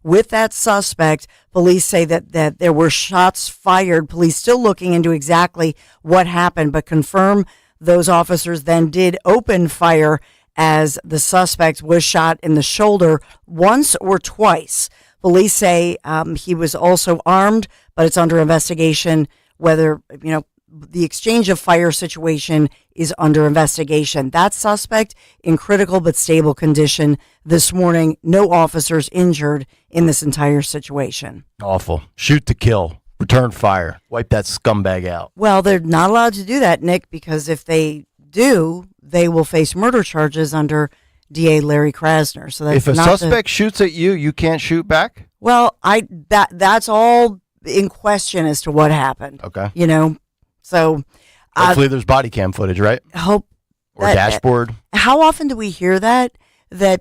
S6: with that suspect. Police say that there were shots fired. Police still looking into exactly what happened, but confirm those officers then did open fire as the suspect was shot in the shoulder once or twice. Police say he was also armed, but it's under investigation whether, the exchange of fire situation is under investigation. That suspect in critical but stable condition this morning. No officers injured in this entire situation.
S25: Awful. Shoot to kill. Return fire. Wipe that scumbag out.
S6: Well, they're not allowed to do that, Nick, because if they do, they will face murder charges under DA Larry Krasner. So that's
S25: if a suspect shoots at you, you can't shoot back?
S6: Well, that's all in question as to what happened.
S25: Okay.
S6: So
S25: hopefully there's body cam footage, right?
S6: Hope
S25: or dashboard.
S6: How often do we hear that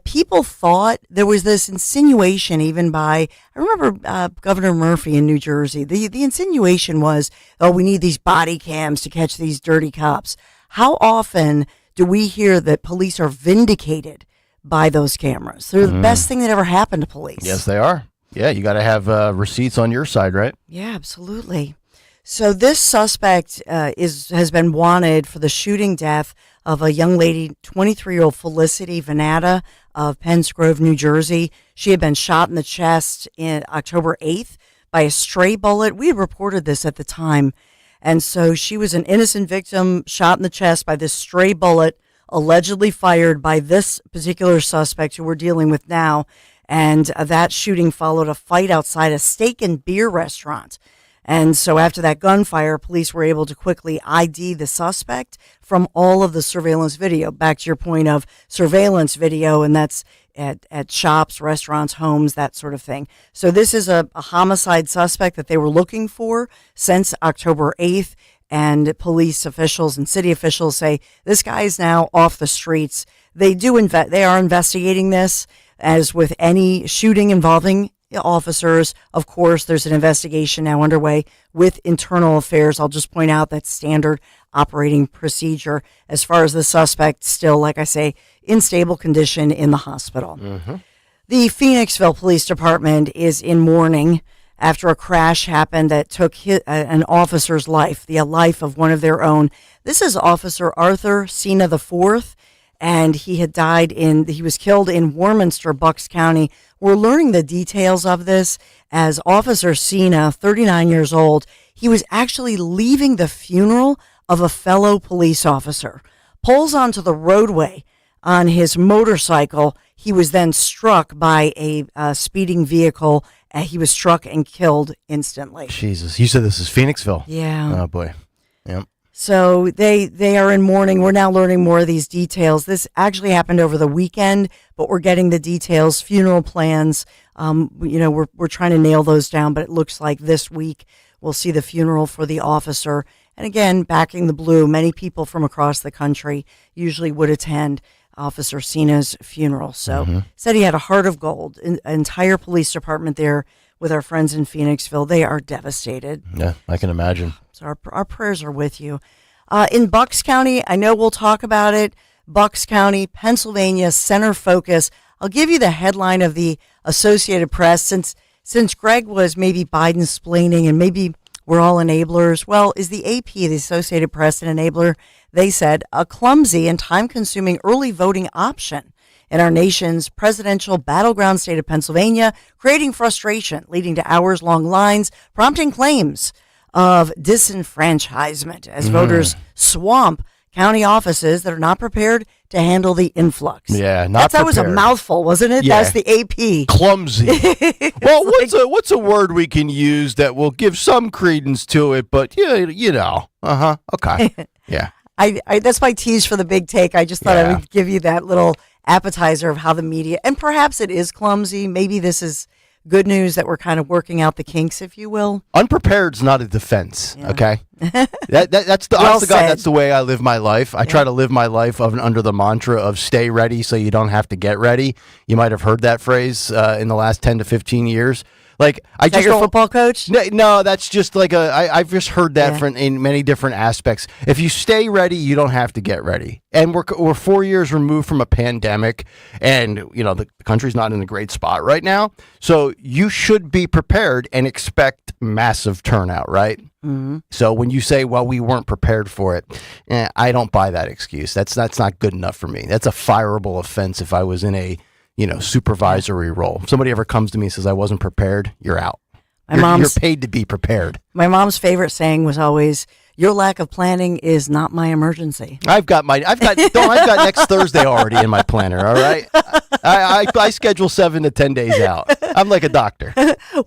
S6: people thought there was this insinuation even by, I remember Governor Murphy in New Jersey, the insinuation was, we need these body cams to catch these dirty cops. How often do we hear that police are vindicated by those cameras? They're the best thing that ever happened to police.
S25: Yes, they are. Yeah, you got to have receipts on your side, right?
S6: Yeah, absolutely. So this suspect has been wanted for the shooting death of a young lady, 23-year-old Felicity Venata of Penns Grove, New Jersey. She had been shot in the chest in October 8th by a stray bullet. We had reported this at the time. And so she was an innocent victim shot in the chest by this stray bullet allegedly fired by this particular suspect who we're dealing with now. And that shooting followed a fight outside a steak and beer restaurant. And so after that gunfire, police were able to quickly ID the suspect from all of the surveillance video. Back to your point of surveillance video, and that's at shops, restaurants, homes, that sort of thing. So this is a homicide suspect that they were looking for since October 8th. And police officials and city officials say this guy is now off the streets. they are investigating this, as with any shooting involving officers. Of course, there's an investigation now underway with internal affairs. I'll just point out that standard operating procedure. As far as the suspect, still, like I say, in stable condition in the hospital.
S25: Mm-hmm.
S6: The Phoenixville Police Department is in mourning after a crash happened that took an officer's life, the life of one of their own. This is Officer Arthur Cena IV, and he was killed in Warminster, Bucks County. We're learning the details of this as Officer Cena, 39 years old, he was actually leaving the funeral of a fellow police officer, pulls onto the roadway on his motorcycle. He was then struck by a speeding vehicle. He was struck and killed instantly.
S25: Jesus. You said this is Phoenixville?
S6: Yeah.
S25: Oh, boy. Yep.
S6: So they are in mourning. We're now learning more of these details. This actually happened over the weekend, but we're getting the details, funeral plans. We're trying to nail those down, but it looks like this week we'll see the funeral for the officer. And again, backing the blue, many people from across the country usually would attend Officer Cena's funeral. So said he had a heart of gold. An entire police department there with our friends in Phoenixville. They are devastated.
S25: Yeah, I can imagine.
S6: So our prayers are with you. In Bucks County, I know we'll talk about it. Bucks County, Pennsylvania, center focus. I'll give you the headline of the Associated Press. Since Greg was maybe Biden-splaining and maybe we're all enablers. Well, is the AP, the Associated Press, an enabler? They said a clumsy and time-consuming early voting option in our nation's presidential battleground state of Pennsylvania, creating frustration, leading to hours-long lines, prompting claims of disenfranchisement as voters swamp county offices that are not prepared to handle the influx.
S25: Yeah, not
S6: That was a mouthful, wasn't it?
S25: Yeah.
S6: That's the AP.
S25: Clumsy. Well, what's a word we can use that will give some credence to it, but okay. Yeah.
S6: I that's my tease for the big take. I just thought I would give you that little appetizer of how the media, and perhaps it is clumsy. Maybe this is good news that we're kind of working out the kinks, if you will.
S25: Unprepared's not a defense, okay? That's the way I live my life. I try to live my life under the mantra of stay ready so you don't have to get ready. You might have heard that phrase in the last 10 to 15 years. Like,
S6: Is that your football coach?
S25: No, that's just like I've just heard that in many different aspects. If you stay ready, you don't have to get ready. And we're 4 years removed from a pandemic, and the country's not in a great spot right now. So you should be prepared and expect massive turnout, right? Mm-hmm. So when you say, well, we weren't prepared for it, I don't buy that excuse. That's not good enough for me. That's a fireable offense if I was in a supervisory role. If somebody ever comes to me and says I wasn't prepared, you're out. You're paid to be prepared.
S6: My mom's favorite saying was always, "Your lack of planning is not my emergency."
S25: I've got next Thursday already in my planner. All right, I schedule 7 to 10 days out. I'm like a doctor.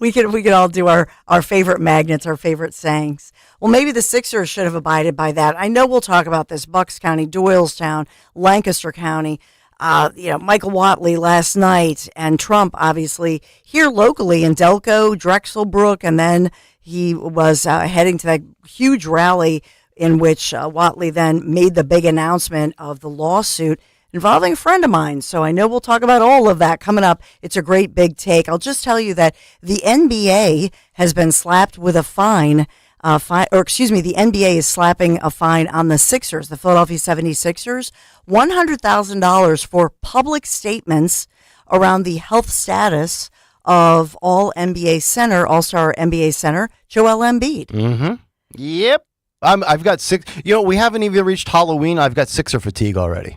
S6: we could all do our favorite magnets, our favorite sayings. Well, maybe the Sixers should have abided by that. I know we'll talk about this. Bucks County, Doylestown, Lancaster County. Michael Whatley last night, and Trump, obviously, here locally in Delco, Drexelbrook, and then he was heading to that huge rally in which Whatley then made the big announcement of the lawsuit involving a friend of mine. So I know we'll talk about all of that coming up. It's a great big take. I'll just tell you that the NBA has been slapped with a fine. The NBA is slapping a fine on the Sixers, the Philadelphia 76ers, $100,000 for public statements around the health status of All-Star NBA center, Joel Embiid.
S25: Mm-hmm. Yep. I've got 6. We haven't even reached Halloween. I've got Sixer fatigue already.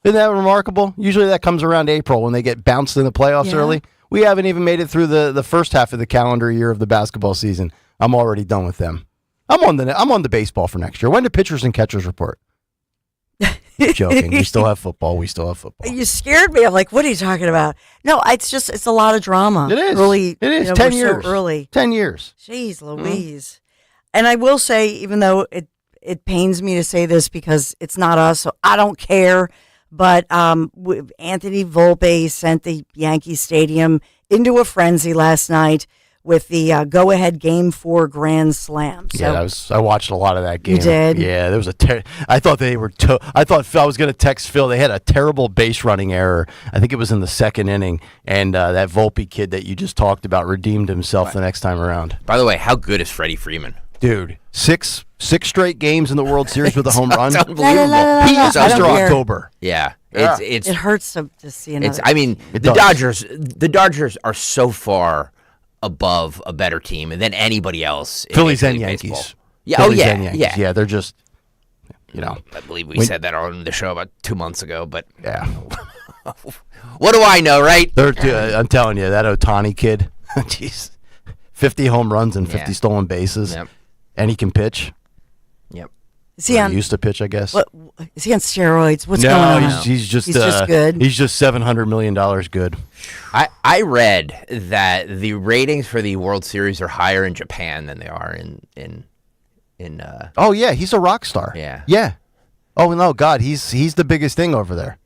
S25: Isn't that remarkable? Usually that comes around April when they get bounced in the playoffs early. We haven't even made it through the first half of the calendar year of the basketball season. I'm already done with them. I'm on the baseball for next year. When do pitchers and catchers report? Joking. We still have football.
S6: You scared me. I'm like, what are you talking about? No, it's a lot of drama.
S25: It is.
S6: Early,
S25: it is. 10 years.
S6: So early.
S25: 10 years.
S6: Jeez Louise. And I will say, even though it pains me to say this because it's not us, so I don't care, but Anthony Volpe sent the Yankee Stadium into a frenzy last night with the go-ahead Game 4 Grand Slam. So,
S25: yeah, I watched a lot of that game.
S6: You did?
S25: Yeah, there was I thought they were. I thought I was going to text Phil. They had a terrible base running error. I think it was in the second inning, and that Volpe kid that you just talked about redeemed himself the next time around.
S8: By the way, how good is Freddie Freeman?
S25: Dude, six straight games in the World Series with a home run.
S8: It's unbelievable.
S25: He is Mr. October.
S8: Yeah,
S6: it hurts to see another.
S8: The Dodgers are so far above a better team than anybody else.
S25: Phillies and Yankees.
S8: Baseball. Yeah.
S25: Phillies and Yankees. Yeah, they're just,
S8: I believe we said that on the show about 2 months ago, but yeah. What do I know, right?
S25: I'm telling you, that Ohtani kid, jeez, 50 home runs and 50 stolen bases, and he can pitch.
S8: Yep.
S6: Is he
S25: used to pitch, I guess.
S6: Is he on steroids? What's going on?
S25: He's just
S6: good.
S25: He's just $700 million good.
S8: I read that the ratings for the World Series are higher in Japan than they are in
S25: Oh yeah, he's a rock star.
S8: Yeah.
S25: Yeah. Oh no, God, he's the biggest thing over there.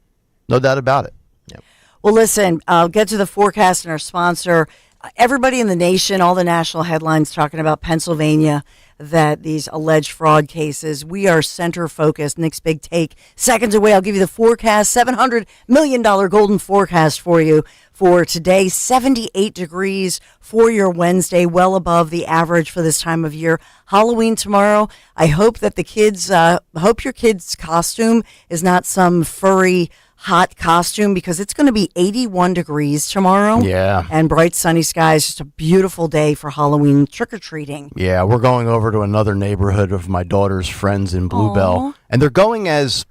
S25: No doubt about it.
S8: Yep.
S6: Well, listen, I'll get to the forecast and our sponsor. Everybody in the nation, all the national headlines talking about Pennsylvania, that these alleged fraud cases. We are center focused. Nick's big take. Seconds away, I'll give you the forecast. $700 million golden forecast for you for today. 78 degrees for your Wednesday, well above the average for this time of year. Halloween tomorrow. I hope that the kids, hope your kid's costume is not some furry hot costume, because it's going to be 81 degrees tomorrow.
S25: Yeah.
S6: And bright sunny skies. Just a beautiful day for Halloween trick-or-treating.
S25: Yeah, we're going over to another neighborhood of my daughter's friends in Bluebell, and they're going as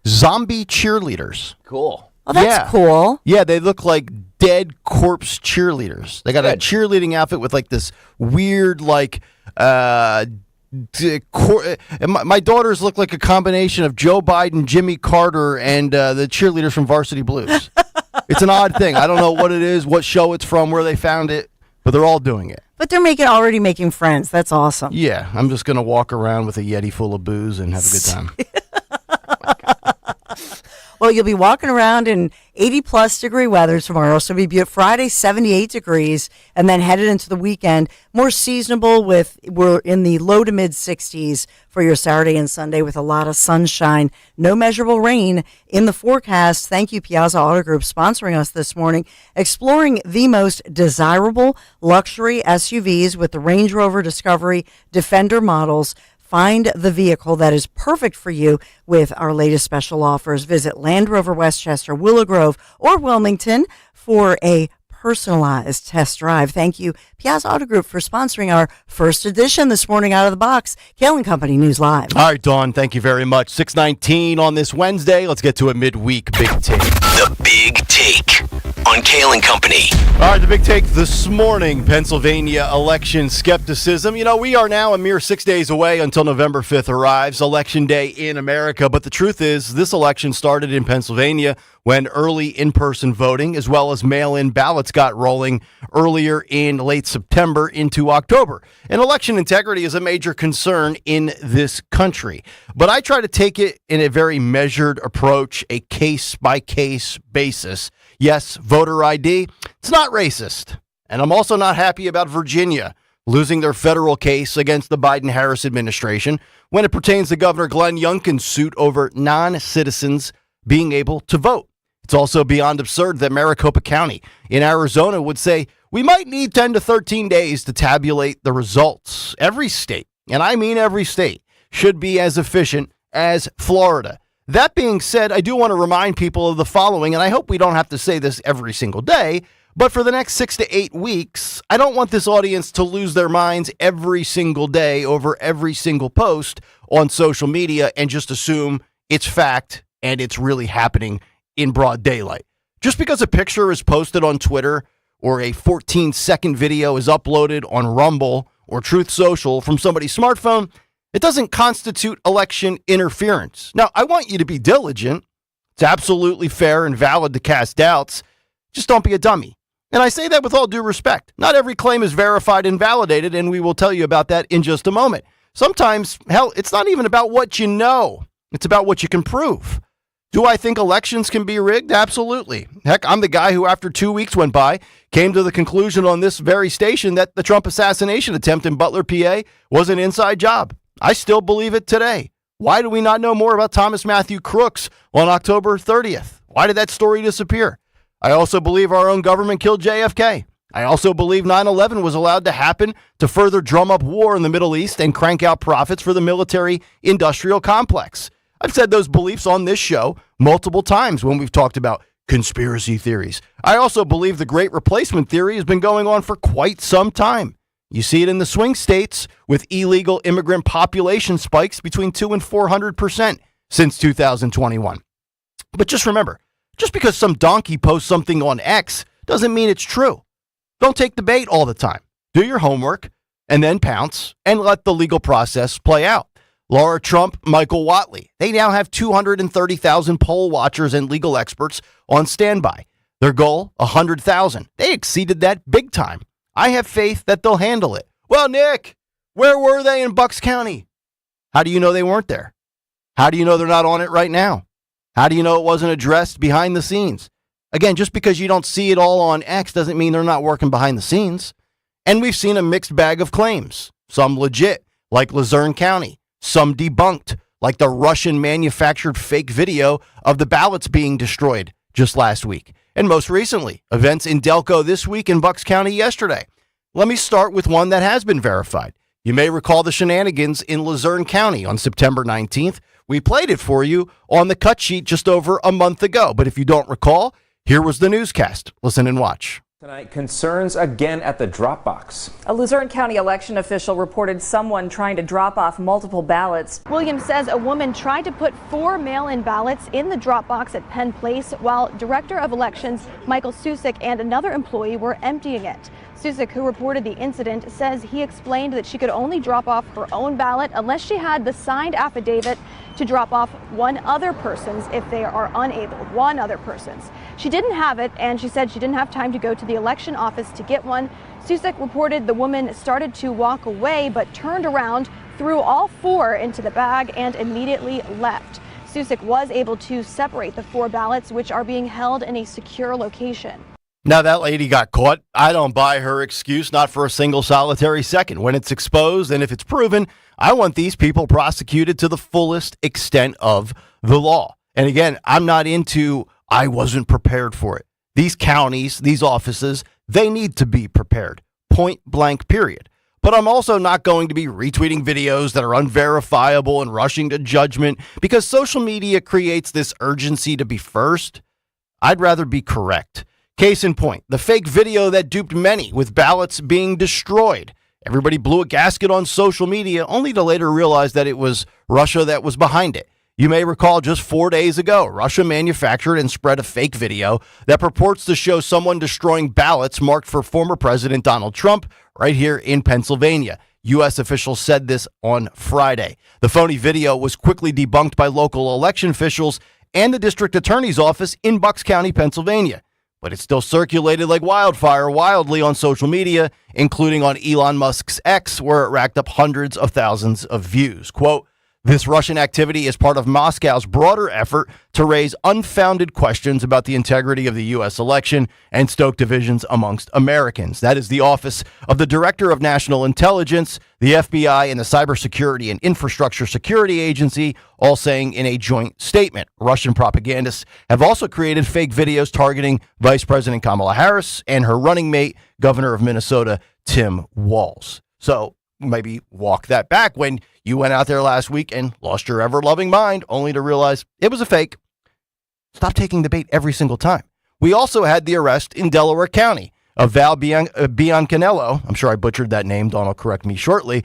S25: zombie cheerleaders.
S8: Cool.
S6: Oh, that's cool.
S25: Yeah, they look like dead corpse cheerleaders. They got a cheerleading outfit with like this weird my daughters look like a combination of Joe Biden, Jimmy Carter, and the cheerleaders from Varsity Blues. It's an odd thing. I don't know what it is, what show it's from, where they found it, but they're all doing it.
S6: But they're already making friends. That's awesome.
S25: Yeah, I'm just going to walk around with a Yeti full of booze and have a good time.
S6: Well, you'll be walking around in 80-plus degree weather tomorrow. So it'll be Friday, 78 degrees, and then headed into the weekend. More seasonable we're in the low to mid-60s for your Saturday and Sunday with a lot of sunshine. No measurable rain in the forecast. Thank you, Piazza Auto Group, sponsoring us this morning. Exploring the most desirable luxury SUVs with the Range Rover Discovery Defender models. Find the vehicle that is perfect for you with our latest special offers. Visit Land Rover Westchester, Willow Grove, or Wilmington for a personalized test drive. Thank you, Piazza Auto Group, for sponsoring our first edition this morning out of the box. Kayal & Company News Live.
S25: All right, Dawn, thank you very much. 6:19 on this Wednesday. Let's get to a midweek Big Take.
S21: The Big Take on Kayal & Company.
S25: All right, the Big Take this morning, Pennsylvania election skepticism. You know, we are now a mere 6 days away until November 5th arrives, Election Day in America. But the truth is, this election started in Pennsylvania when early in-person voting as well as mail-in ballots got rolling earlier in late September into October. And election integrity is a major concern in this country. But I try to take it in a very measured approach, a case-by-case basis. Yes, voter ID, it's not racist. And I'm also not happy about Virginia losing their federal case against the Biden-Harris administration when it pertains to Governor Glenn Youngkin's suit over non-citizens being able to vote. It's also beyond absurd that Maricopa County in Arizona would say we might need 10 to 13 days to tabulate the results. Every state, and I mean every state, should be as efficient as Florida. That being said, I do want to remind people of the following, and I hope we don't have to say this every single day, but for the next 6 to 8 weeks, I don't want this audience to lose their minds every single day over every single post on social media and just assume it's fact and it's really happening in broad daylight. Just because a picture is posted on Twitter or a 14-second video is uploaded on Rumble or Truth Social from somebody's smartphone, it doesn't constitute election interference. Now, I want you to be diligent. It's absolutely fair and valid to cast doubts. Just don't be a dummy. And I say that with all due respect. Not every claim is verified and validated, and we will tell you about that in just a moment. Sometimes, hell, it's not even about what you know. It's about what you can prove. Do I think elections can be rigged? Absolutely. Heck, I'm the guy who, after 2 weeks went by, came to the conclusion on this very station that the Trump assassination attempt in Butler, PA was an inside job. I still believe it today. Why do we not know more about Thomas Matthew Crooks on October 30th? Why did that story disappear? I also believe our own government killed JFK. I also believe 9/11 was allowed to happen to further drum up war in the Middle East and crank out profits for the military-industrial complex. I've said those beliefs on this show multiple times when we've talked about conspiracy theories. I also believe the Great Replacement theory has been going on for quite some time. You see it in the swing states with illegal immigrant population spikes between 200% and 400% since 2021. But just remember, just because some donkey posts something on X doesn't mean it's true. Don't take the bait all the time. Do your homework and then pounce and let the legal process play out. Laura Trump, Michael Whatley. They now have 230,000 poll watchers and legal experts on standby. Their goal, 100,000. They exceeded that big time. I have faith that they'll handle it. Well, Nick, where were they in Bucks County? How do you know they weren't there? How do you know they're not on it right now? How do you know it wasn't addressed behind the scenes? Again, just because you don't see it all on X doesn't mean they're not working behind the scenes. And we've seen a mixed bag of claims. Some legit, like Luzerne County. Some debunked, like the Russian-manufactured fake video of the ballots being destroyed just last week. And most recently, events in Delco this week and Bucks County yesterday. Let me start with one that has been verified. You may recall the shenanigans in Luzerne County on September 19th. We played it for you on the cut sheet just over a month ago. But if you don't recall, here was the newscast. Listen and watch.
S12: Tonight, concerns again at the drop box.
S14: A Luzerne County election official reported someone trying to drop off multiple ballots. Williams says a woman tried to put 4 mail-in ballots in the drop box at Penn Place while Director of Elections Michael Susick and another employee were emptying it. Susick, who reported the incident, says he explained that she could only drop off her own ballot unless she had the signed affidavit to drop off one other person's if they are unable. One other person's. She didn't have it, and she said she didn't have time to go to the election office to get one. Susick reported the woman started to walk away, but turned around, threw all 4 into the bag, and immediately left. Susick was able to separate the 4 ballots, which are being held in a secure location.
S25: Now, that lady got caught. I don't buy her excuse, not for a single solitary second. When it's exposed and if it's proven, I want these people prosecuted to the fullest extent of the law. And again, I'm not into I wasn't prepared for it. These counties, these offices, they need to be prepared. Point blank, period. But I'm also not going to be retweeting videos that are unverifiable and rushing to judgment because social media creates this urgency to be first. I'd rather be correct. Case in point, the fake video that duped many with ballots being destroyed. Everybody blew a gasket on social media only to later realize that it was Russia that was behind it. You may recall just 4 days ago, Russia manufactured and spread a fake video that purports to show someone destroying ballots marked for former President Donald Trump right here in Pennsylvania. U.S. officials said this on Friday. The phony video was quickly debunked by local election officials and the district attorney's office in Bucks County, Pennsylvania. But it still circulated like wildfire wildly on social media, including on Elon Musk's X, where it racked up hundreds of thousands of views. Quote, this Russian activity is part of Moscow's broader effort to raise unfounded questions about the integrity of the U.S. election and stoke divisions amongst Americans. That is the office of the Director of National Intelligence, the FBI, and the Cybersecurity and Infrastructure Security Agency, all saying in a joint statement. Russian propagandists have also created fake videos targeting Vice President Kamala Harris and her running mate, Governor of Minnesota, Tim Walz. So maybe walk that back when you went out there last week and lost your ever-loving mind, only to realize it was a fake. Stop taking the bait every single time. We also had the arrest in Delaware County of Val Biancanello. I'm sure I butchered that name. Dawn will correct me shortly.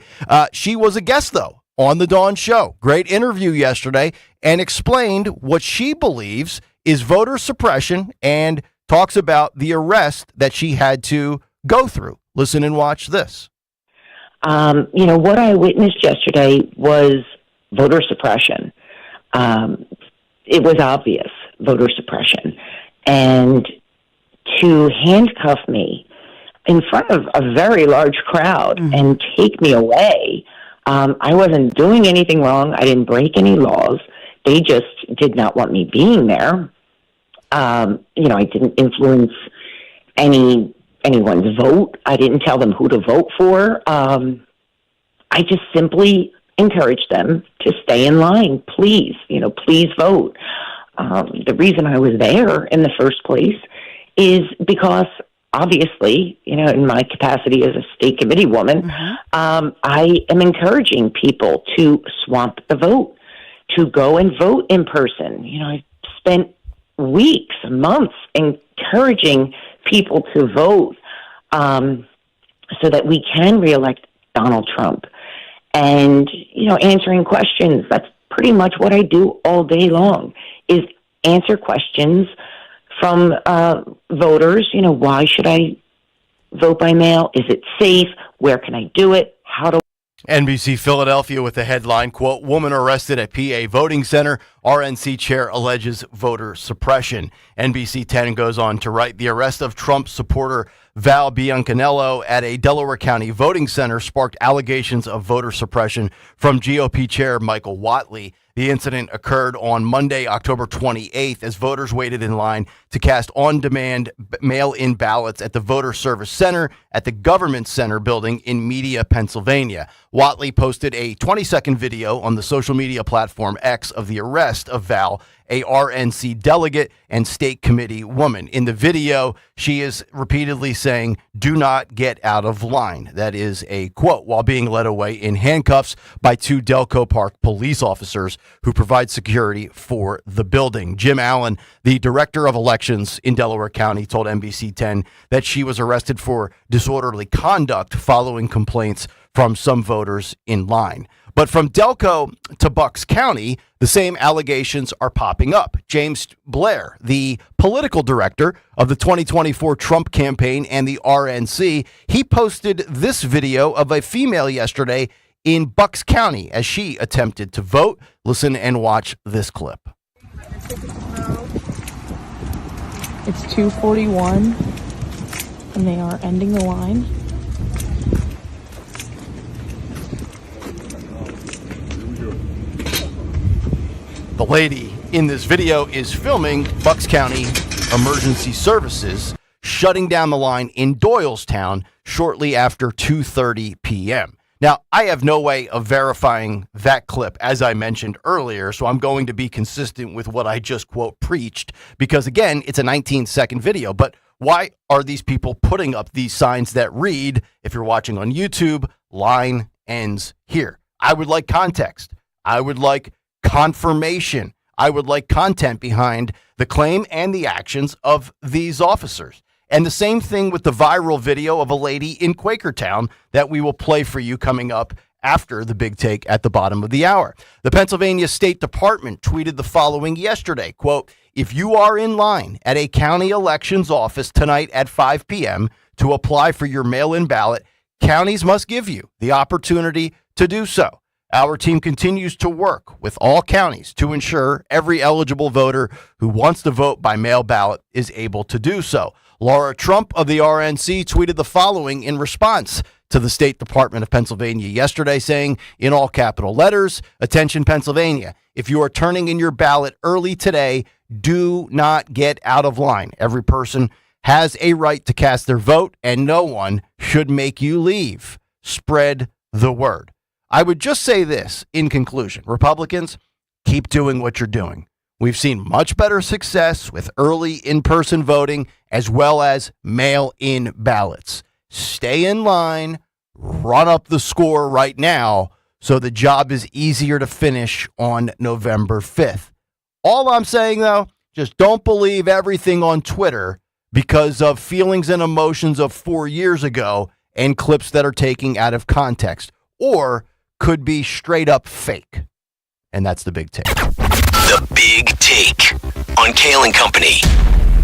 S25: She was a guest, though, on the Dawn Show. Great interview yesterday, and explained what she believes is voter suppression and talks about the arrest that she had to go through. Listen and watch this.
S15: What I witnessed yesterday was voter suppression. It was obvious voter suppression. And to handcuff me in front of a very large crowd and take me away, I wasn't doing anything wrong. I didn't break any laws. They just did not want me being there. I didn't influence anyone's vote. I didn't tell them who to vote for. I just simply encouraged them to stay in line. Please, please vote. The reason I was there in the first place is because, obviously, in my capacity as a state committee woman, I am encouraging people to swamp the vote, to go and vote in person. I spent weeks, months encouraging people to vote so that we can reelect Donald Trump. And, answering questions, that's pretty much what I do all day long, is answer questions from voters. Why should I vote by mail? Is it safe? Where can I do it? How do
S25: NBC Philadelphia with the headline, quote, woman arrested at PA voting center. RNC chair alleges voter suppression. NBC 10 goes on to write, the arrest of Trump supporter Val Biancanello at a Delaware County voting center sparked allegations of voter suppression from GOP chair Michael Whatley. The incident occurred on Monday, October 28th, as voters waited in line to cast on-demand mail-in ballots at the Voter Service Center at the Government Center building in Media, Pennsylvania. Whatley posted a 20-second video on the social media platform X of the arrest of Val, a RNC delegate and state committee woman. In the video, she is repeatedly saying, do not get out of line. That is a quote, while being led away in handcuffs by two Delco Park police officers who provide security for the building. Jim Allen, the director of elections in Delaware County, told NBC 10 that she was arrested for disorderly conduct following complaints from some voters in line. But from Delco to Bucks County, the same allegations are popping up. James Blair, the political director of the 2024 Trump campaign and the RNC, he posted this video of a female yesterday in Bucks County as she attempted to vote. Listen and watch this clip.
S1: It's 2:41 and they are ending the line.
S25: The lady in this video is filming Bucks County Emergency Services shutting down the line in Doylestown shortly after 2:30 p.m. Now, I have no way of verifying that clip, as I mentioned earlier, so I'm going to be consistent with what I just, quote, preached, because, again, it's a 19-second video. But why are these people putting up these signs that read, if you're watching on YouTube, line ends here? I would like context. I would like confirmation. I would like content behind the claim and the actions of these officers. And the same thing with the viral video of a lady in Quakertown that we will play for you coming up after the big take at the bottom of the hour. The Pennsylvania State Department tweeted the following yesterday, quote, if you are in line at a county elections office tonight at 5 p.m. to apply for your mail-in ballot, counties must give you the opportunity to do so. Our team continues to work with all counties to ensure every eligible voter who wants to vote by mail ballot is able to do so. Laura Trump of the RNC tweeted the following in response to the State Department of Pennsylvania yesterday, saying in all capital letters, attention Pennsylvania, if you are turning in your ballot early today, do not get out of line. Every person has a right to cast their vote and no one should make you leave. Spread the word. I would just say this in conclusion. Republicans, keep doing what you're doing. We've seen much better success with early in-person voting as well as mail-in ballots. Stay in line, run up the score right now so the job is easier to finish on November 5th. All I'm saying, though, just don't believe everything on Twitter because of feelings and emotions of 4 years ago and clips that are taken out of context or could be straight up fake. And that's the big take.
S21: The Big Take on Kayal and Company.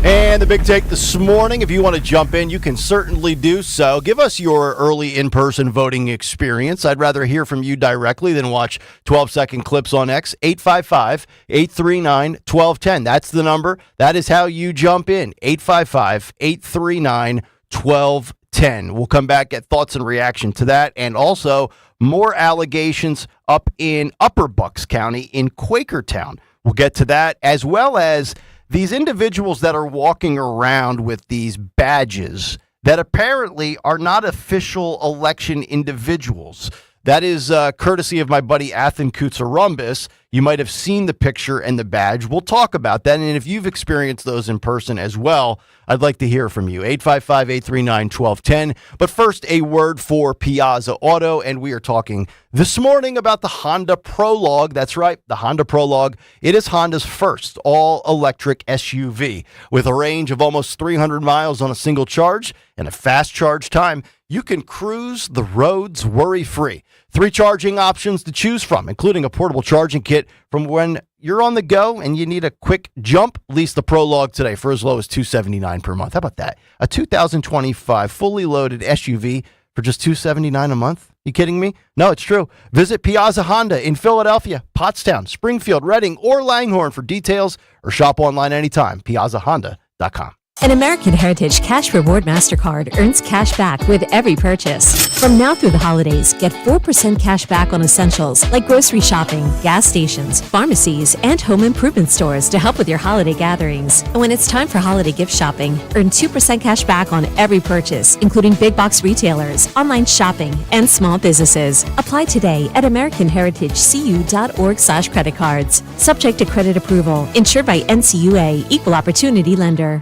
S25: And the big take this morning, if you want to jump in, you can certainly do so. Give us your early in-person voting experience. I'd rather hear from you directly than watch 12-second clips on X. 855-839-1210. That's the number. That is how you jump in. 855-839-1210. 1210. We'll come back, get thoughts and reaction to that, and also more allegations up in Upper Bucks County in Quakertown. We'll get to that, as well as these individuals that are walking around with these badges that apparently are not official election individuals. That is courtesy of my buddy Athen Koutsarumbis. You might have seen the picture and the badge. We'll talk about that. And if you've experienced those in person as well, I'd like to hear from you. 855-839-1210. But first, a word for Piazza Auto. And we are talking this morning about the Honda Prologue. That's right, the Honda Prologue. It is Honda's first all-electric SUV. With a range of almost 300 miles on a single charge and a fast charge time, you can cruise the roads worry-free. 3 charging options to choose from, including a portable charging kit from when you're on the go and you need a quick jump. Lease the Prologue today for as low as $279 per month. How about that? A 2025 fully loaded SUV for just $279 a month? You kidding me? No, it's true. Visit Piazza Honda in Philadelphia, Pottstown, Springfield, Reading, or Langhorne for details, or shop online anytime. PiazzaHonda.com.
S7: An American Heritage Cash Reward MasterCard earns cash back with every purchase. From now through the holidays, get 4% cash back on essentials like grocery shopping, gas stations, pharmacies, and home improvement stores to help with your holiday gatherings. And when it's time for holiday gift shopping, earn 2% cash back on every purchase, including big box retailers, online shopping, and small businesses. Apply today at AmericanHeritageCU.org/credit cards. Subject to credit approval. Insured by NCUA, Equal Opportunity Lender.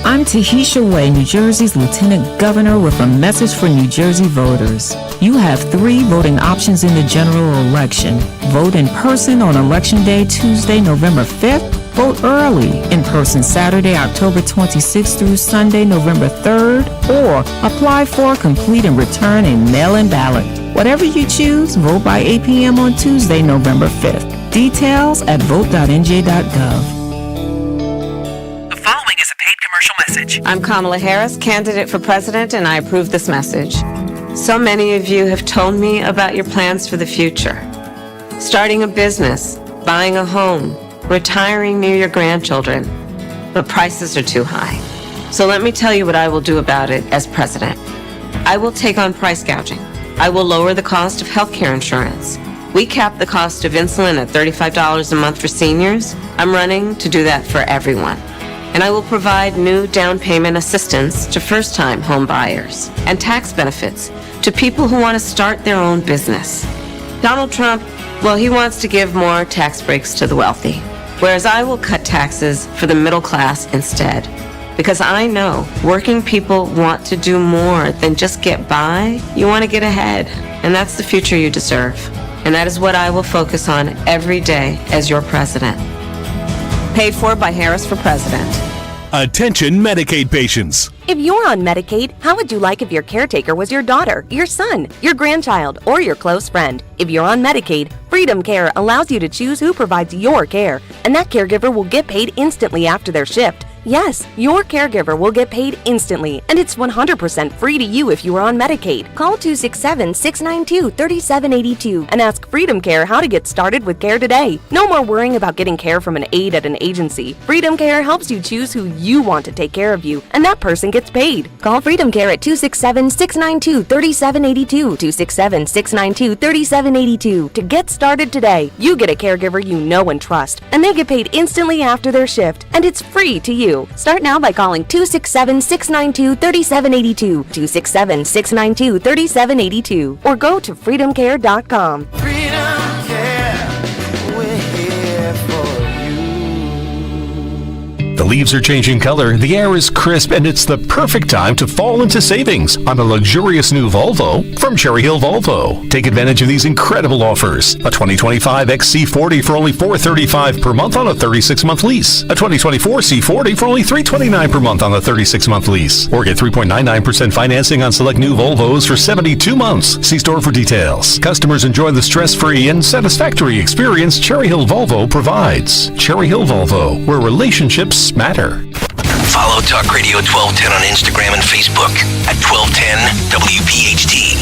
S16: I'm Tahisha Way, New Jersey's Lieutenant Governor, with a message for New Jersey voters. You have 3 voting options in the general election. Vote in person on Election Day, Tuesday, November 5th. Vote early, in person Saturday, October 26th through Sunday, November 3rd. Or apply for, complete, and return a mail-in ballot. Whatever you choose, vote by 8 p.m. on Tuesday, November 5th. Details at vote.nj.gov.
S17: Message. I'm Kamala Harris, candidate for president, and I approve this message. So many of you have told me about your plans for the future. Starting a business, buying a home, retiring near your grandchildren. But prices are too high. So let me tell you what I will do about it as president. I will take on price gouging. I will lower the cost of healthcare insurance. We cap the cost of insulin at $35 a month for seniors. I'm running to do that for everyone. And I will provide new down payment assistance to first-time home buyers and tax benefits to people who want to start their own business. Donald Trump, well, he wants to give more tax breaks to the wealthy, whereas I will cut taxes for the middle class instead. Because I know working people want to do more than just get by. You want to get ahead, and that's the future you deserve. And that is what I will focus on every day as your president. Paid for by Harris for President.
S20: Attention Medicaid patients.
S29: If you're on Medicaid, how would you like if your caretaker was your daughter, your son, your grandchild, or your close friend? If you're on Medicaid, Freedom Care allows you to choose who provides your care, and that caregiver will get paid instantly after their shift. Yes, your caregiver will get paid instantly, and it's 100% free to you if you are on Medicaid. Call 267-692-3782 and ask Freedom Care how to get started with care today. No more worrying about getting care from an aide at an agency. Freedom Care helps you choose who you want to take care of you, and that person gets paid. Call Freedom Care at 267-692-3782, 267-692-3782 to get started today. You get a caregiver you know and trust, and they get paid instantly after their shift, and it's free to you. Start now by calling 267-692-3782, 267-692-3782, or go to freedomcare.com.
S19: Freedom Care, we're here for you.
S20: The leaves are changing color, the air is crisp, and it's the perfect time to fall into savings on a luxurious new Volvo from Cherry Hill Volvo. Take advantage of these incredible offers. A 2025 XC40 for only $435 per month on a 36-month lease. A 2024 C40 for only $329 per month on a 36-month lease. Or get 3.99% financing on select new Volvos for 72 months. See store for details. Customers enjoy the stress-free and satisfactory experience Cherry Hill Volvo provides. Cherry Hill Volvo, where relationships matter.
S22: Follow Talk Radio 1210 on Instagram and Facebook at 1210 WPHT.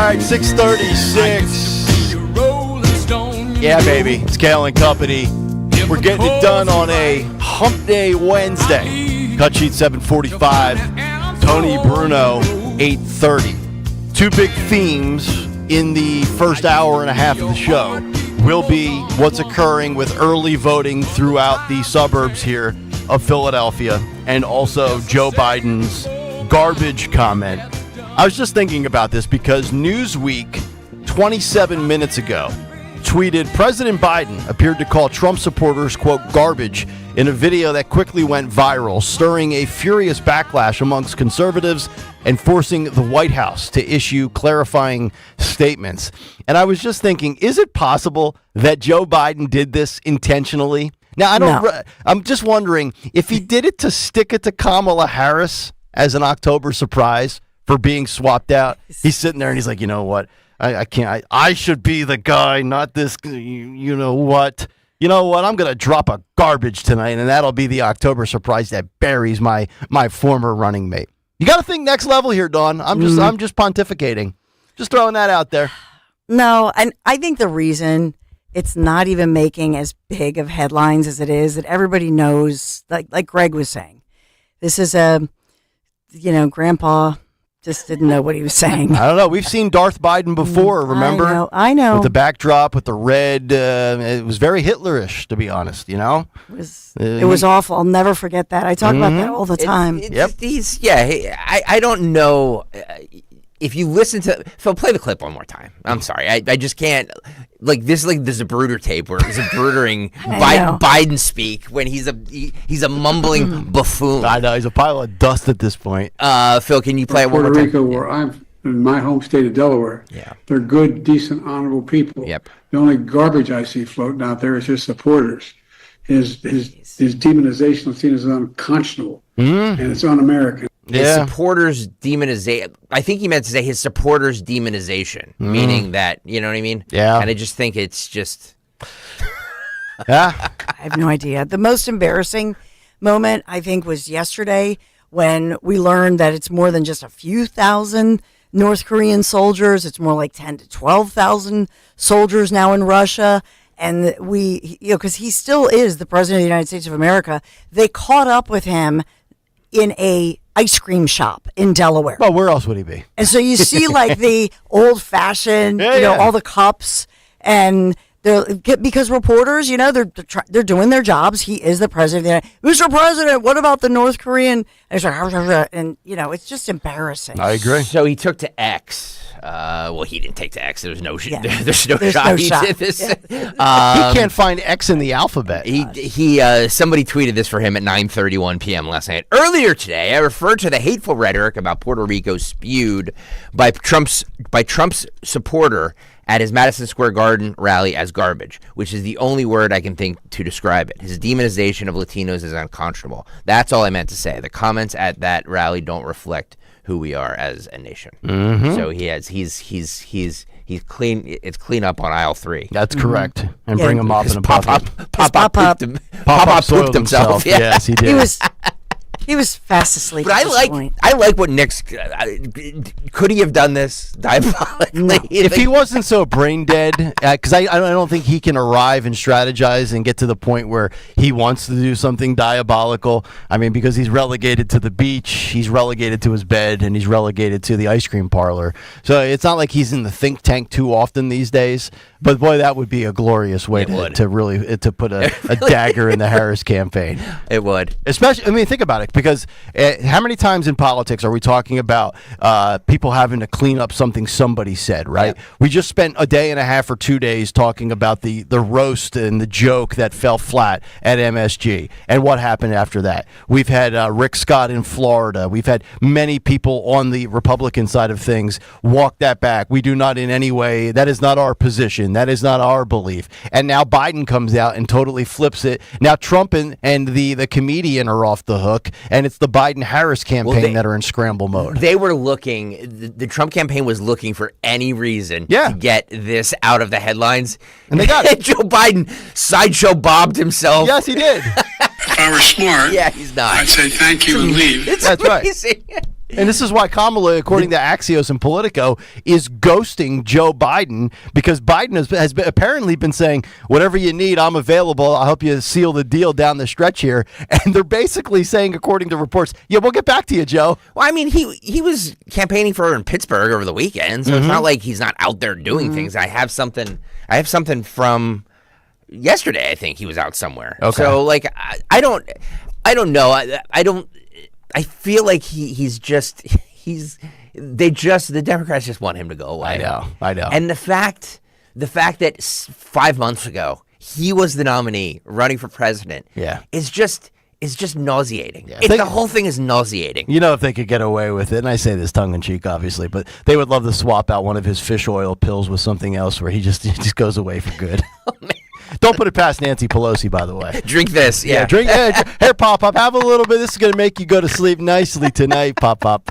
S25: right, 6:36. Yeah, baby. It's Kayal and Company. We're getting it done on a Hump Day Wednesday. Cut sheet 7:45. Tony Bruno 8:30. Two big themes in the first hour and a half of the show will be what's occurring with early voting throughout the suburbs here of Philadelphia, and also Joe Biden's garbage comment. I was just thinking about this because Newsweek 27 minutes ago tweeted President Biden appeared to call Trump supporters, quote, garbage in a video that quickly went viral, stirring a furious backlash amongst conservatives and forcing the White House to issue clarifying statements. And I was just thinking, is it possible that Joe Biden did this intentionally? Now, I'm just wondering if he did it to stick it to Kamala Harris as an October surprise for being swapped out. He's sitting there and he's like, you know what? I can't. I should be the guy, not this. You know what? I'm going to drop a garbage tonight, and that'll be the October surprise that buries my former running mate. You got to think next level here, Dawn. I'm just pontificating, just throwing that out there.
S6: No, and I think the reason it's not even making as big of headlines as it is that everybody knows, like Greg was saying, this is Grandpa just didn't know what he was saying.
S25: I don't know. We've seen Darth Biden before, remember?
S6: I know.
S25: With the backdrop, with the red. It was very Hitlerish, to be honest, It
S6: was awful. I'll never forget that. I talk about that all the time.
S8: I don't know. If you listen to Phil, play the clip one more time. I'm sorry. I just can't. This is like the Zapruder tape where Zaprudering Biden speak when he's a mumbling buffoon.
S25: I know. He's a pile of dust at this point.
S8: Phil, can you play it one more time?
S18: Puerto Rico, where I'm in my home state of Delaware, they're good, decent, honorable people.
S8: Yep.
S18: The only garbage I see floating out there is his supporters. His demonization is seen as unconscionable, and it's un-American.
S8: His supporters demonization. I think he meant to say his supporters demonization, meaning that, you know what I mean?
S25: Yeah.
S8: And I just think it's just.
S6: I have no idea. The most embarrassing moment, I think, was yesterday when we learned that it's more than just a few thousand North Korean soldiers. It's more like 10 to 12,000 soldiers now in Russia. And because he still is the president of the United States of America, they caught up with him in a ice cream shop in Delaware.
S25: Well, where else would he be?
S6: And so you see the old fashioned, all the cups, and because reporters, they're doing their jobs. He is the president. Mr. President, what about the North Korean? And it's just embarrassing.
S25: I agree.
S8: So he took to X. He didn't take to X. There's no shot.
S6: There's
S8: he did this.
S25: He can't find X in the alphabet.
S8: He somebody tweeted this for him at 9:31 p.m. last night. Earlier today, I referred to the hateful rhetoric about Puerto Rico spewed by Trump's supporter at his Madison Square Garden rally as garbage, which is the only word I can think to describe it. His demonization of Latinos is unconscionable. That's all I meant to say. The comments at that rally don't reflect who we are as a nation.
S25: Mm-hmm.
S8: So he's clean. It's clean up on aisle 3.
S25: That's correct. And bring him up in a bucket.
S8: Pop pooped himself.
S25: Yeah. Yes, he did.
S6: He was fast asleep.
S8: But I like what Nick's. Could he have done this diabolically?
S6: No.
S25: If he wasn't so brain dead, because I don't think he can arrive and strategize and get to the point where he wants to do something diabolical. I mean, because he's relegated to the beach, he's relegated to his bed, and he's relegated to the ice cream parlor. So it's not like he's in the think tank too often these days. But boy, that would be a glorious way to really put a dagger in the Harris campaign.
S8: It would.
S25: Especially, think about it, because how many times in politics are we talking about people having to clean up something somebody said, right? Yeah. We just spent a day and a half or 2 days talking about the roast and the joke that fell flat at MSG. And what happened after that? We've had Rick Scott in Florida. We've had many people on the Republican side of things walk that back. We do not in any way, that is not our position. That is not our belief. And now Biden comes out and totally flips it. Now Trump and the comedian are off the hook, and it's the Biden-Harris campaign that are in scramble mode.
S8: They were looking, the Trump campaign was looking for any reason to get this out of the headlines.
S25: And they got it.
S8: Joe Biden sideshow bobbed himself.
S25: Yes, he did.
S18: If I were smart,
S8: yeah, he's not.
S18: I'd say thank you and leave.
S8: That's amazing.
S25: And this is why Kamala, according to Axios and Politico, is ghosting Joe Biden, because Biden has apparently been saying, whatever you need, I'm available. I'll help you seal the deal down the stretch here. And they're basically saying, according to reports, yeah, we'll get back to you, Joe.
S8: Well, I mean, he was campaigning for her in Pittsburgh over the weekend, so it's not like he's not out there doing things. I have something from yesterday. I think he was out somewhere.
S25: Okay.
S8: So, like, I don't know. I feel like the Democrats just want him to go away.
S25: I know.
S8: And the fact that 5 months ago he was the nominee running for president, is just nauseating.
S25: Yeah.
S8: The whole thing is nauseating.
S25: You know, if they could get away with it, and I say this tongue in cheek, obviously, but they would love to swap out one of his fish oil pills with something else where he just goes away for good. Oh, man. Don't put it past Nancy Pelosi, by the way.
S8: Drink this. Yeah.
S25: Drink. Here, Pop-Pop, have a little bit. This is going to make you go to sleep nicely tonight, Pop-Pop.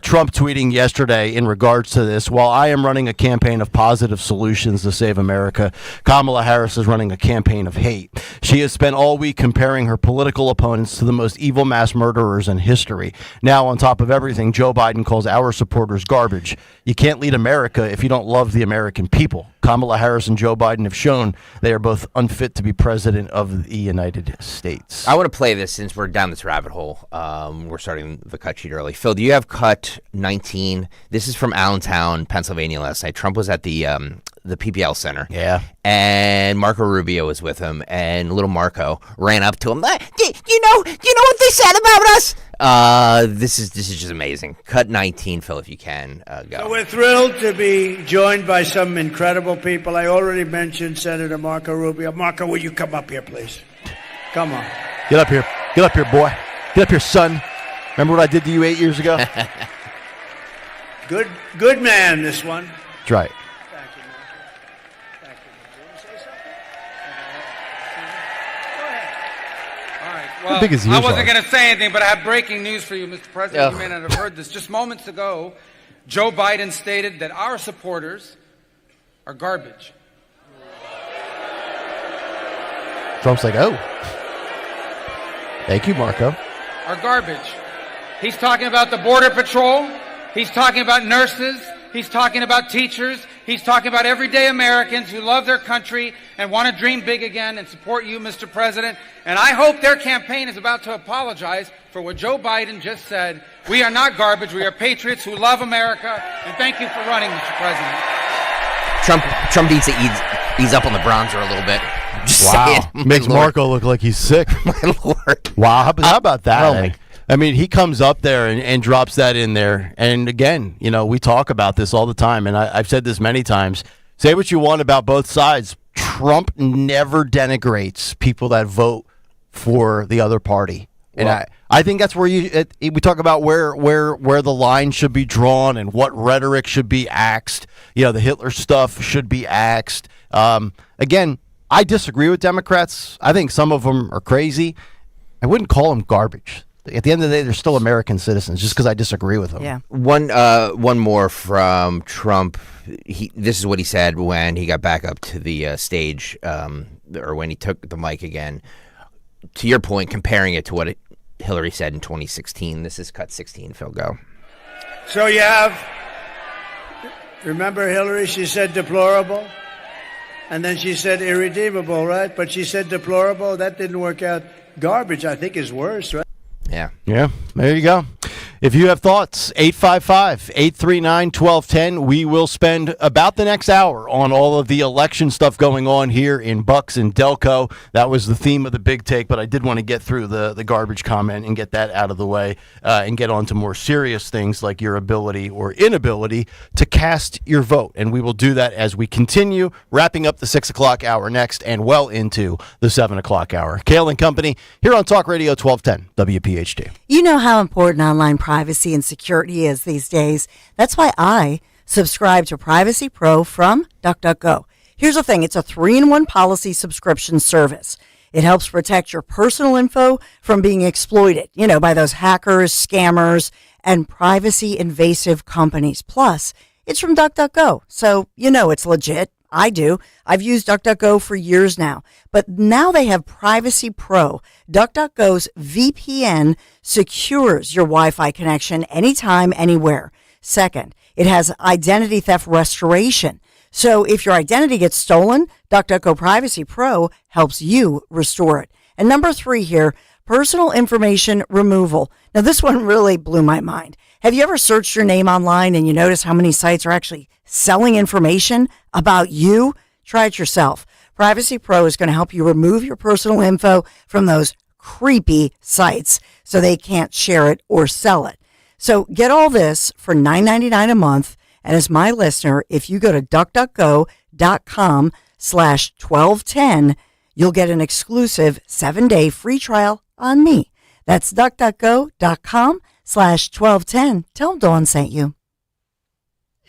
S25: Trump tweeting yesterday in regards to this, while I am running a campaign of positive solutions to save America, Kamala Harris is running a campaign of hate. She has spent all week comparing her political opponents to the most evil mass murderers in history. Now, on top of everything, Joe Biden calls our supporters garbage. You can't lead America if you don't love the American people. Kamala Harris and Joe Biden have shown they are both unfit to be president of the United States.
S8: I want to play this since we're down this rabbit hole. We're starting the cut sheet early. Phil, do you have cut 19? This is from Allentown, Pennsylvania last night. Trump was at the PPL Center.
S25: Yeah.
S8: And Marco Rubio was with him, and little Marco ran up to him. Do you know what they said about us? This is just amazing. Cut 19, Phil, if you can, go.
S2: So we're thrilled to be joined by some incredible people. I already mentioned Senator Marco Rubio. Marco, will you come up here, please? Come on.
S25: Get up here. Get up here, boy. Get up here, son. Remember what I did to you 8 years ago?
S2: Good man, this one.
S25: That's right.
S3: Well, I wasn't going to say anything, but I have breaking news for you, Mr. President. You may not have heard this. Just moments ago, Joe Biden stated that our supporters are garbage.
S25: Trump's like, oh. Thank you, Marco.
S3: Are garbage. He's talking about the Border Patrol. He's talking about nurses. He's talking about teachers. He's talking about everyday Americans who love their country and want to dream big again and support you, Mr. President. And I hope their campaign is about to apologize for what Joe Biden just said. We are not garbage. We are patriots who love America. And thank you for running, Mr. President.
S8: Trump needs to ease up on the bronzer a little bit. Just
S25: wow.
S8: saying.
S25: Makes Marco look like he's sick.
S8: My Lord.
S25: Wow. How about that?
S8: Oh,
S25: I mean, he comes up there and drops that in there. And again, you know, we talk about this all the time, and I've said this many times. Say what you want about both sides. Trump never denigrates people that vote for the other party. And I think that's where we talk about where the line should be drawn and what rhetoric should be axed. You know, the Hitler stuff should be axed. Again, I disagree with Democrats. I think some of them are crazy. I wouldn't call them garbage. At the end of the day, they're still American citizens, just because I disagree with them.
S6: Yeah.
S8: One more from Trump. This is what he said when he got back up to the stage, or when he took the mic again. To your point, comparing it to what Hillary said in 2016. This is cut 16. Phil, go.
S2: So you have, remember Hillary, she said deplorable, and then she said irredeemable, right? But she said deplorable. That didn't work out. Garbage, I think, is worse, right?
S8: Yeah.
S25: Yeah, there you go. If you have thoughts, 855-839-1210. We will spend about the next hour on all of the election stuff going on here in Bucks and Delco. That was the theme of the big take, but I did want to get through the garbage comment and get that out of the way and get on to more serious things like your ability or inability to cast your vote. And we will do that as we continue wrapping up the 6 o'clock hour next and well into the 7 o'clock hour. Kayal and Company here on Talk Radio 1210 WPHT.
S6: You know how important online privacy and security is these days. That's why I subscribe to Privacy Pro from DuckDuckGo. Here's the thing. It's a 3-in-1 policy subscription service. It helps protect your personal info from being exploited, by those hackers, scammers, and privacy invasive companies. Plus, it's from DuckDuckGo, so it's legit. I do. I've used DuckDuckGo for years now. But now they have Privacy Pro. DuckDuckGo's VPN secures your Wi-Fi connection anytime, anywhere. Second, it has identity theft restoration. So if your identity gets stolen, DuckDuckGo Privacy Pro helps you restore it. And number 3 here, personal information removal. Now, this one really blew my mind. Have you ever searched your name online and you notice how many sites are actually selling information about you? Try it yourself. Privacy Pro is going to help you remove your personal info from those creepy sites so they can't share it or sell it. So get all this for $9.99 a month. And as my listener, if you go to DuckDuckGo.com/1210, you'll get an exclusive 7-day free trial on me. That's DuckDuckGo.com/1210. Tell Dawn sent you.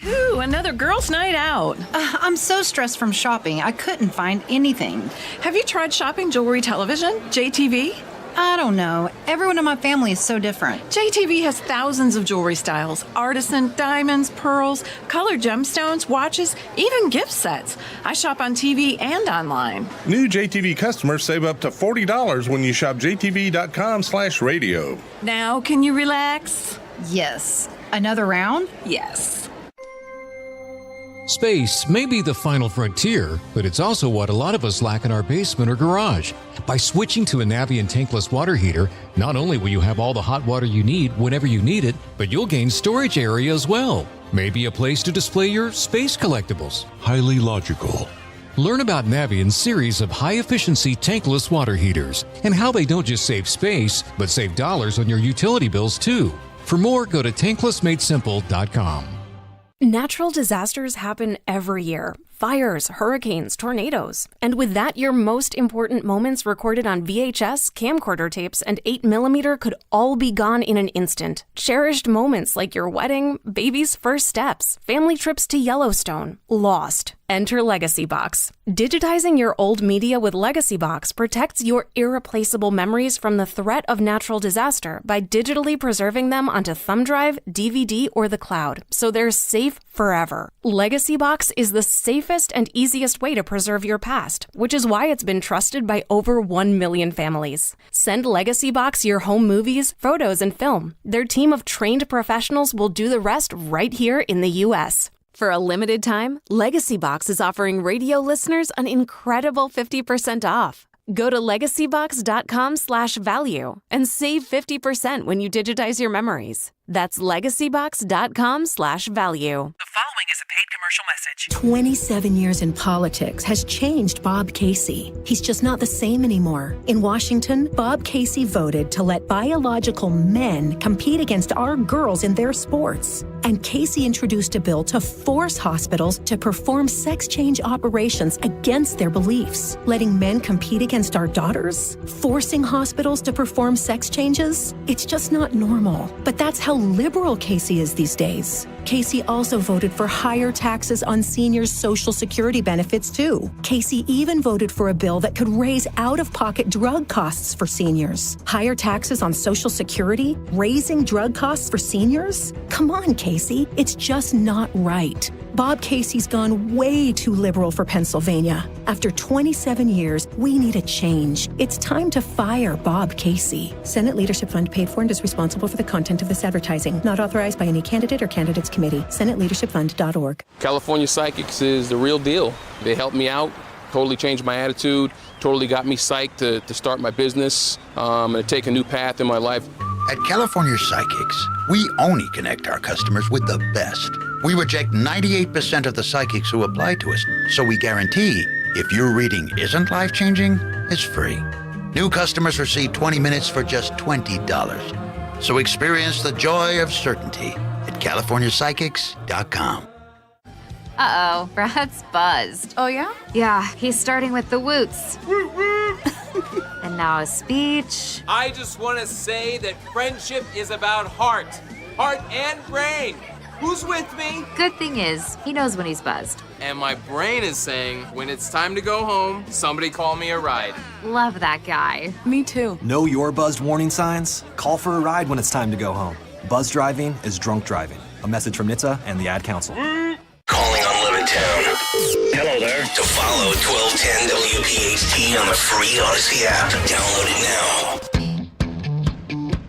S4: Ooh, another girls' night out.
S10: I'm so stressed from shopping, I couldn't find anything.
S4: Have you tried shopping jewelry television, JTV?
S10: I don't know. Everyone in my family is so different.
S4: JTV has thousands of jewelry styles, artisan, diamonds, pearls, colored gemstones, watches, even gift sets. I shop on TV and online.
S11: New JTV customers save up to $40 when you shop jtv.com/radio.
S4: Now, can you relax?
S10: Yes. Another round?
S4: Yes.
S13: Space may be the final frontier, but it's also what a lot of us lack in our basement or garage. By switching to a Navien tankless water heater, not only will you have all the hot water you need whenever you need it, but you'll gain storage area as well. Maybe a place to display your space collectibles. Highly logical. Learn about Navien's series of high-efficiency tankless water heaters and how they don't just save space, but save dollars on your utility bills too. For more, go to tanklessmadesimple.com.
S23: Natural disasters happen every year. Fires, hurricanes, tornadoes. And with that, your most important moments recorded on VHS, camcorder tapes, and 8mm could all be gone in an instant. Cherished moments like your wedding, baby's first steps, family trips to Yellowstone. Lost. Enter Legacy Box. Digitizing your old media with Legacy Box protects your irreplaceable memories from the threat of natural disaster by digitally preserving them onto thumb drive, DVD, or the cloud, so they're safe forever. Legacy Box is the safest and easiest way to preserve your past, which is why it's been trusted by over 1 million families. Send Legacy Box your home movies, photos, and film. Their team of trained professionals will do the rest right here in the U.S. For a limited time, Legacy Box is offering radio listeners an incredible 50% off. Go to legacybox.com/value and save 50% when you digitize your memories. That's legacybox.com/value.
S24: The following is a paid commercial message.
S26: 27 years in politics has changed Bob Casey. He's just not the same anymore. In Washington, Bob Casey voted to let biological men compete against our girls in their sports. And Casey introduced a bill to force hospitals to perform sex change operations against their beliefs. Letting men compete against our daughters? Forcing hospitals to perform sex changes? It's just not normal. But that's how liberal Casey is these days. Casey also voted for higher taxes on seniors' Social Security benefits, too. Casey even voted for a bill that could raise out-of-pocket drug costs for seniors. Higher taxes on Social Security? Raising drug costs for seniors? Come on, Casey. It's just not right. Bob Casey's gone way too liberal for Pennsylvania. After 27 years, we need a change. It's time to fire Bob Casey. Senate Leadership Fund paid for and is responsible for the content of this advertising. Not authorized by any candidate or candidates committee. SenateLeadershipFund.org.
S27: California Psychics is the real deal. They helped me out, totally changed my attitude, totally got me psyched to start my business and to take a new path in my life.
S28: At California Psychics, we only connect our customers with the best. We reject 98% of the psychics who apply to us, so we guarantee if your reading isn't life-changing, it's free. New customers receive 20 minutes for just $20. So experience the joy of certainty at CaliforniaPsychics.com.
S30: Uh-oh, Brad's buzzed.
S10: Oh, yeah?
S30: Yeah, he's starting with the woots. And now a speech.
S31: I just want to say that friendship is about heart and brain. Who's with me?
S30: Good thing is, he knows when he's buzzed.
S31: And my brain is saying, when it's time to go home, somebody call me a ride.
S30: Love that guy.
S4: Me too.
S32: Know your buzzed warning signs? Call for a ride when it's time to go home. Buzz driving is drunk driving. A message from NHTSA and the Ad Council.
S22: Calling on Levittown. Hello, older to follow 1210 WPHT on the free Odyssey app. Download it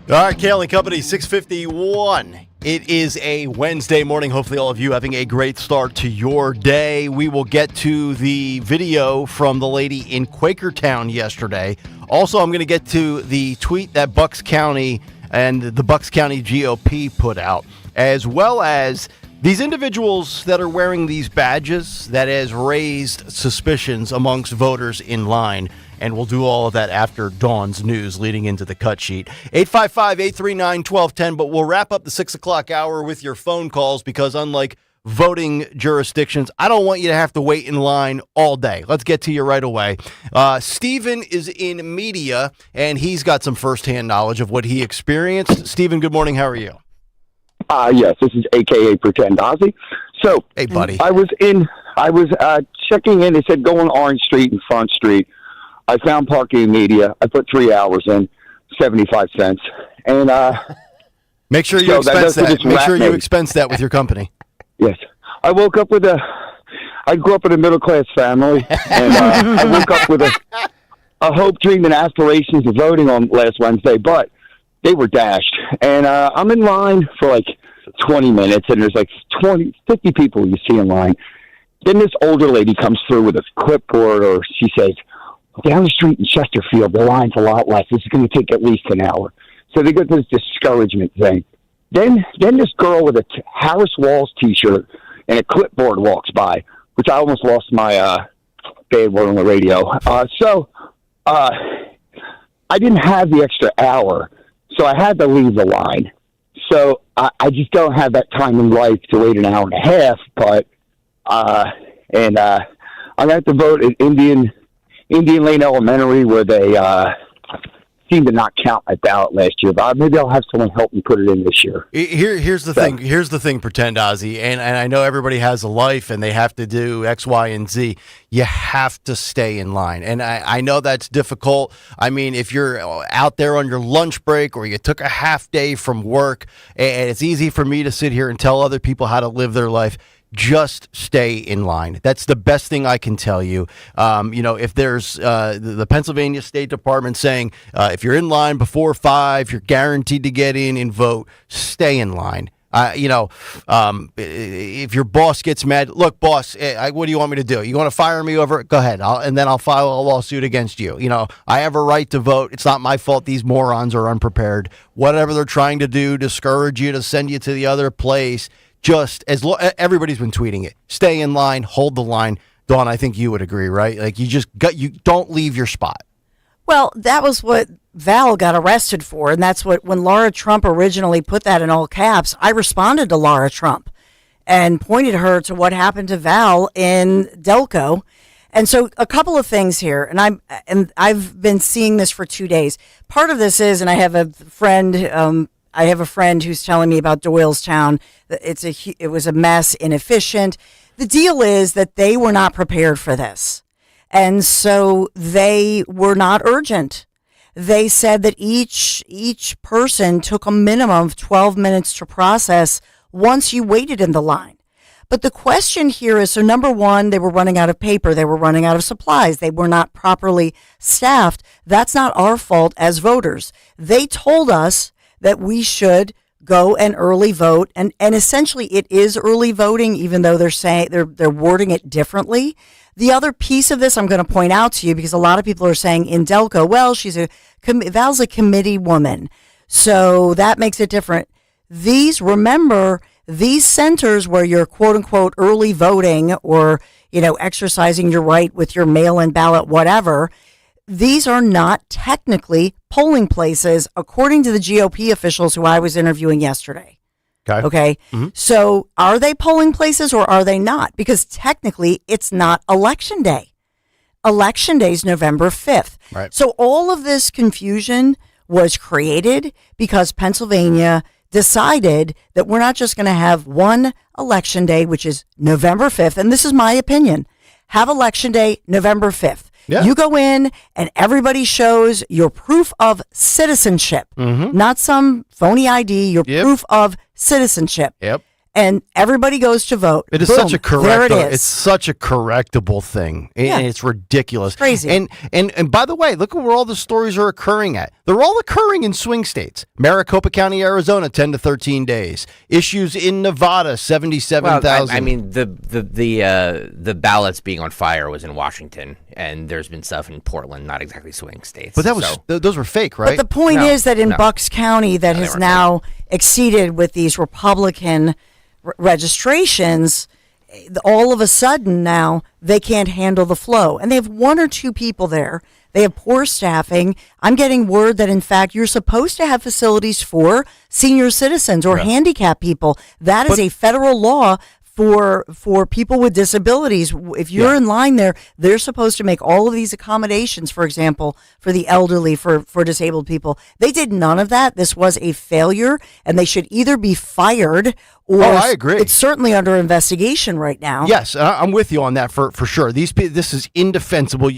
S22: now.
S25: All right, Kayal and Company, 6:51. It is a Wednesday morning. Hopefully all of you having a great start to your day. We will get to the video from the lady in Quakertown yesterday. Also, I'm going to get to the tweet that Bucks County and the Bucks County GOP put out, as well as these individuals that are wearing these badges that has raised suspicions amongst voters in line. And we'll do all of that after Dawn's news leading into the cut sheet. 855-839-1210, but we'll wrap up the 6 o'clock hour with your phone calls because unlike voting jurisdictions, I don't want you to have to wait in line all day. Let's get to you right away. Stephen is in media, and he's got some firsthand knowledge of what he experienced. Stephen, good morning. How are you?
S1: Yes, this is AKA Pretend Ozzy. So,
S25: hey, buddy.
S1: I was checking in. It said go on Orange Street and Front Street. I found parking media. I put 3 hours in, 75 cents. And
S25: make sure you expense that. Make sure you expense that with your company.
S1: Yes. I woke up with I grew up in a middle-class family, and I woke up with a hope, dream, and aspirations of voting on last Wednesday, but they were dashed. And I'm in line for like 20 minutes, and there's like 50 people you see in line. Then this older lady comes through with a clipboard, or she says, down the street in Chesterfield, the line's a lot less. This is going to take at least an hour. So they go to this discouragement thing. Then this girl with a Harris Walls T-shirt and a clipboard walks by, which I almost lost my bad word on the radio. So I didn't have the extra hour, so I had to leave the line. So I just don't have that time in life to wait an hour and a half. But I'm at the vote at Indian Lane Elementary, where they seemed to not count my ballot last year. But maybe I'll have someone help me put it in this year.
S25: Here's the thing. Here's the thing, Pretend Ozzy, and I know everybody has a life and they have to do X, Y, and Z. You have to stay in line, and I know that's difficult. I mean, if you're out there on your lunch break or you took a half day from work, and it's easy for me to sit here and tell other people how to live their life. Just stay in line. That's the best thing I can tell you. If there's the Pennsylvania State Department saying if you're in line before 5, you're guaranteed to get in and vote, stay in line. If your boss gets mad, look, boss, what do you want me to do? You want to fire me over it? Go ahead. And then I'll file a lawsuit against you. I have a right to vote. It's not my fault these morons are unprepared. Whatever they're trying to do, discourage you to send you to the other place. Just everybody's been tweeting it. Stay in line, hold the line. Dawn, I think you would agree, right? Like you don't leave your spot.
S6: Well, that was what Val got arrested for, and that's what when Laura Trump originally put that in all caps, I responded to Laura Trump and pointed her to what happened to Val in Delco. And so a couple of things here, and I've been seeing this for 2 days. Part of this is, and I have a friend who's telling me about Doylestown. It was a mess, inefficient. The deal is that they were not prepared for this. And so they were not urgent. They said that each person took a minimum of 12 minutes to process once you waited in the line. But the question here is, so number one, they were running out of paper. They were running out of supplies. They were not properly staffed. That's not our fault as voters. They told us that we should go and early vote, and essentially it is early voting, even though they're saying they're wording it differently. The other piece of this I'm going to point out to you, because a lot of people are saying in Delco, well, Val's a committee woman, so that makes it different. Remember, these centers where you're quote unquote early voting or exercising your right with your mail-in ballot, whatever. These are not technically polling places, according to the GOP officials who I was interviewing yesterday. Okay. Mm-hmm. So are they polling places or are they not? Because technically it's not election day. Election day is November 5th.
S25: Right.
S6: So all of this confusion was created because Pennsylvania decided that we're not just going to have one election day, which is November 5th. And this is my opinion. Have election day November 5th. Yeah. You go in and everybody shows your proof of citizenship, not some phony ID, your proof of citizenship.
S25: Yep.
S6: and everybody goes to vote.
S25: It is
S6: Boom,
S25: such a
S6: there it is.
S25: It's such a correctable thing. And it's ridiculous.
S6: Crazy.
S25: And by the way, look at where all the stories are occurring at. They're all occurring in swing states. Maricopa County, Arizona, 10 to 13 days. Issues in Nevada, 77,000.
S8: Well, I mean, the ballots being on fire was in Washington, and there's been stuff in Portland, not exactly swing states.
S25: But that was those were fake, right?
S6: But the point is that in Bucks County, that has now exceeded with these Republican registrations, all of a sudden now they can't handle the flow. And they have one or two people there. They have poor staffing. I'm getting word that, in fact, you're supposed to have facilities for senior citizens or handicapped people. That is a federal law for people with disabilities. If you're in line there, they're supposed to make all of these accommodations, for example, for the elderly, for disabled people. They did none of that. This was a failure, and they should either be fired or
S25: I agree.
S6: It's certainly under investigation right now.
S25: Yes, I'm with you on that for sure. This is indefensible.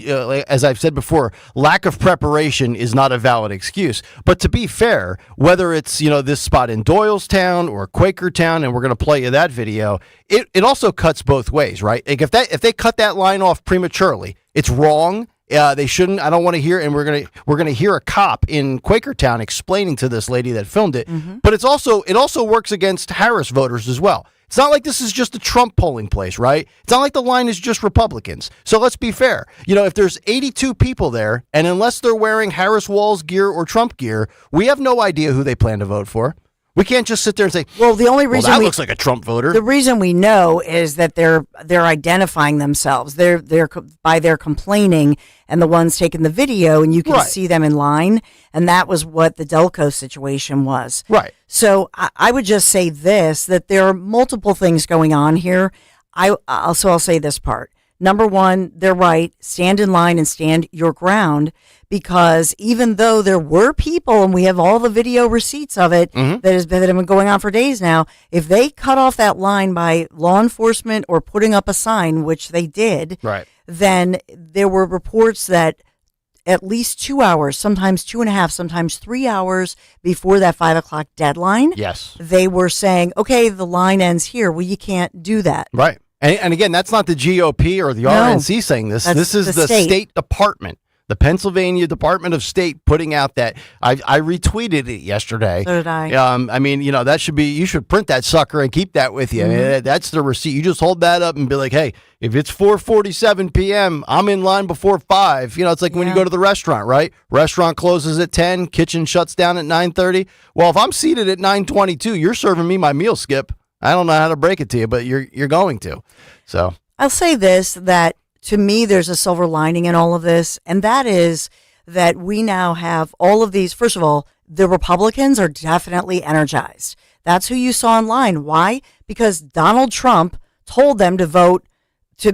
S25: As I've said before, lack of preparation is not a valid excuse. But to be fair, whether it's this spot in Doylestown or Quakertown, and we're going to play you that video, it also cuts both ways, right? Like if they cut that line off prematurely, it's wrong. They shouldn't. I don't want to hear. And we're gonna hear a cop in Quakertown explaining to this lady that filmed it. Mm-hmm. But it also works against Harris voters as well. It's not like this is just a Trump polling place, right? It's not like the line is just Republicans. So let's be fair. If there's 82 people there, and unless they're wearing Harris Walls gear or Trump gear, we have no idea who they plan to vote for. We can't just sit there and say,
S6: well, the only reason
S25: that looks like a Trump voter.
S6: The reason we know is that they're identifying themselves. They're by their complaining, and the ones taking the video, and you can see them in line. And that was what the Delco situation was.
S25: Right.
S6: So I would just say this, that there are multiple things going on here. I'll say this part. Number one, they're right. Stand in line and stand your ground, because even though there were people, and we have all the video receipts of it that have been going on for days now, if they cut off that line by law enforcement or putting up a sign, which they did, then there were reports that at least 2 hours, sometimes 2.5, sometimes 3 hours before that 5 o'clock deadline, they were saying, okay, the line ends here. Well, you can't do that.
S25: Right. And again, that's not the GOP or the RNC saying this. This is the State Department, the Pennsylvania Department of State, putting out that. I retweeted it yesterday.
S6: So did I.
S25: That should be, you should print that sucker and keep that with you. Mm-hmm. That's the receipt. You just hold that up and be like, hey, if it's 4:47 p.m., I'm in line before 5. It's like when you go to the restaurant, right? Restaurant closes at 10, kitchen shuts down at 9:30. Well, if I'm seated at 9:22, you're serving me my meal, Skip. I don't know how to break it to you, but you're going to. So
S6: I'll say this, that to me, there's a silver lining in all of this, and that is that we now have all of these. First of all, the Republicans are definitely energized. That's who you saw online. Why? Because Donald Trump told them to vote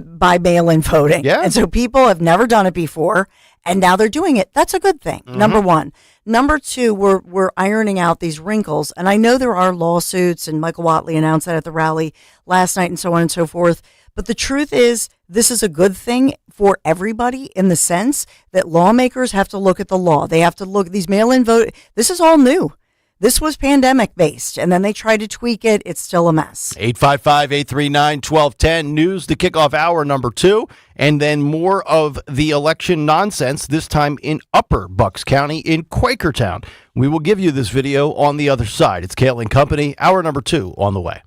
S6: by mail-in voting.
S25: Yeah.
S6: And so people have never done it before, and now they're doing it. That's a good thing, number one. Number two, we're ironing out these wrinkles. And I know there are lawsuits, and Michael Whatley announced that at the rally last night and so on and so forth. But the truth is, this is a good thing for everybody in the sense that lawmakers have to look at the law. They have to look at these mail-in vote. This is all new. This was pandemic based, and then they tried to tweak it. It's still a mess.
S25: 855-839-1210. News, the kickoff hour number 2. And then more of the election nonsense, this time in Upper Bucks County in Quakertown. We will give you this video on the other side. It's Kayal and Company, hour number 2 on the way.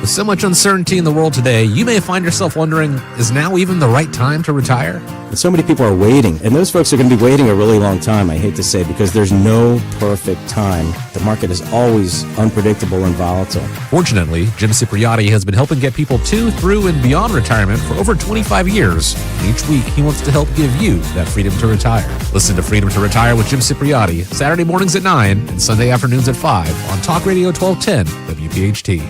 S5: With so much uncertainty in the world today, you may find yourself wondering, is now even the right time to retire?
S7: And so many people are waiting, and those folks are going to be waiting a really long time, I hate to say, because there's no perfect time. The market is always unpredictable and volatile.
S5: Fortunately, Jim Cipriotti has been helping get people to, through, and beyond retirement for over 25 years. And each week, he wants to help give you that freedom to retire. Listen to Freedom to Retire with Jim Cipriotti, Saturday mornings at 9 and Sunday afternoons at 5 on Talk Radio 1210 WPHT.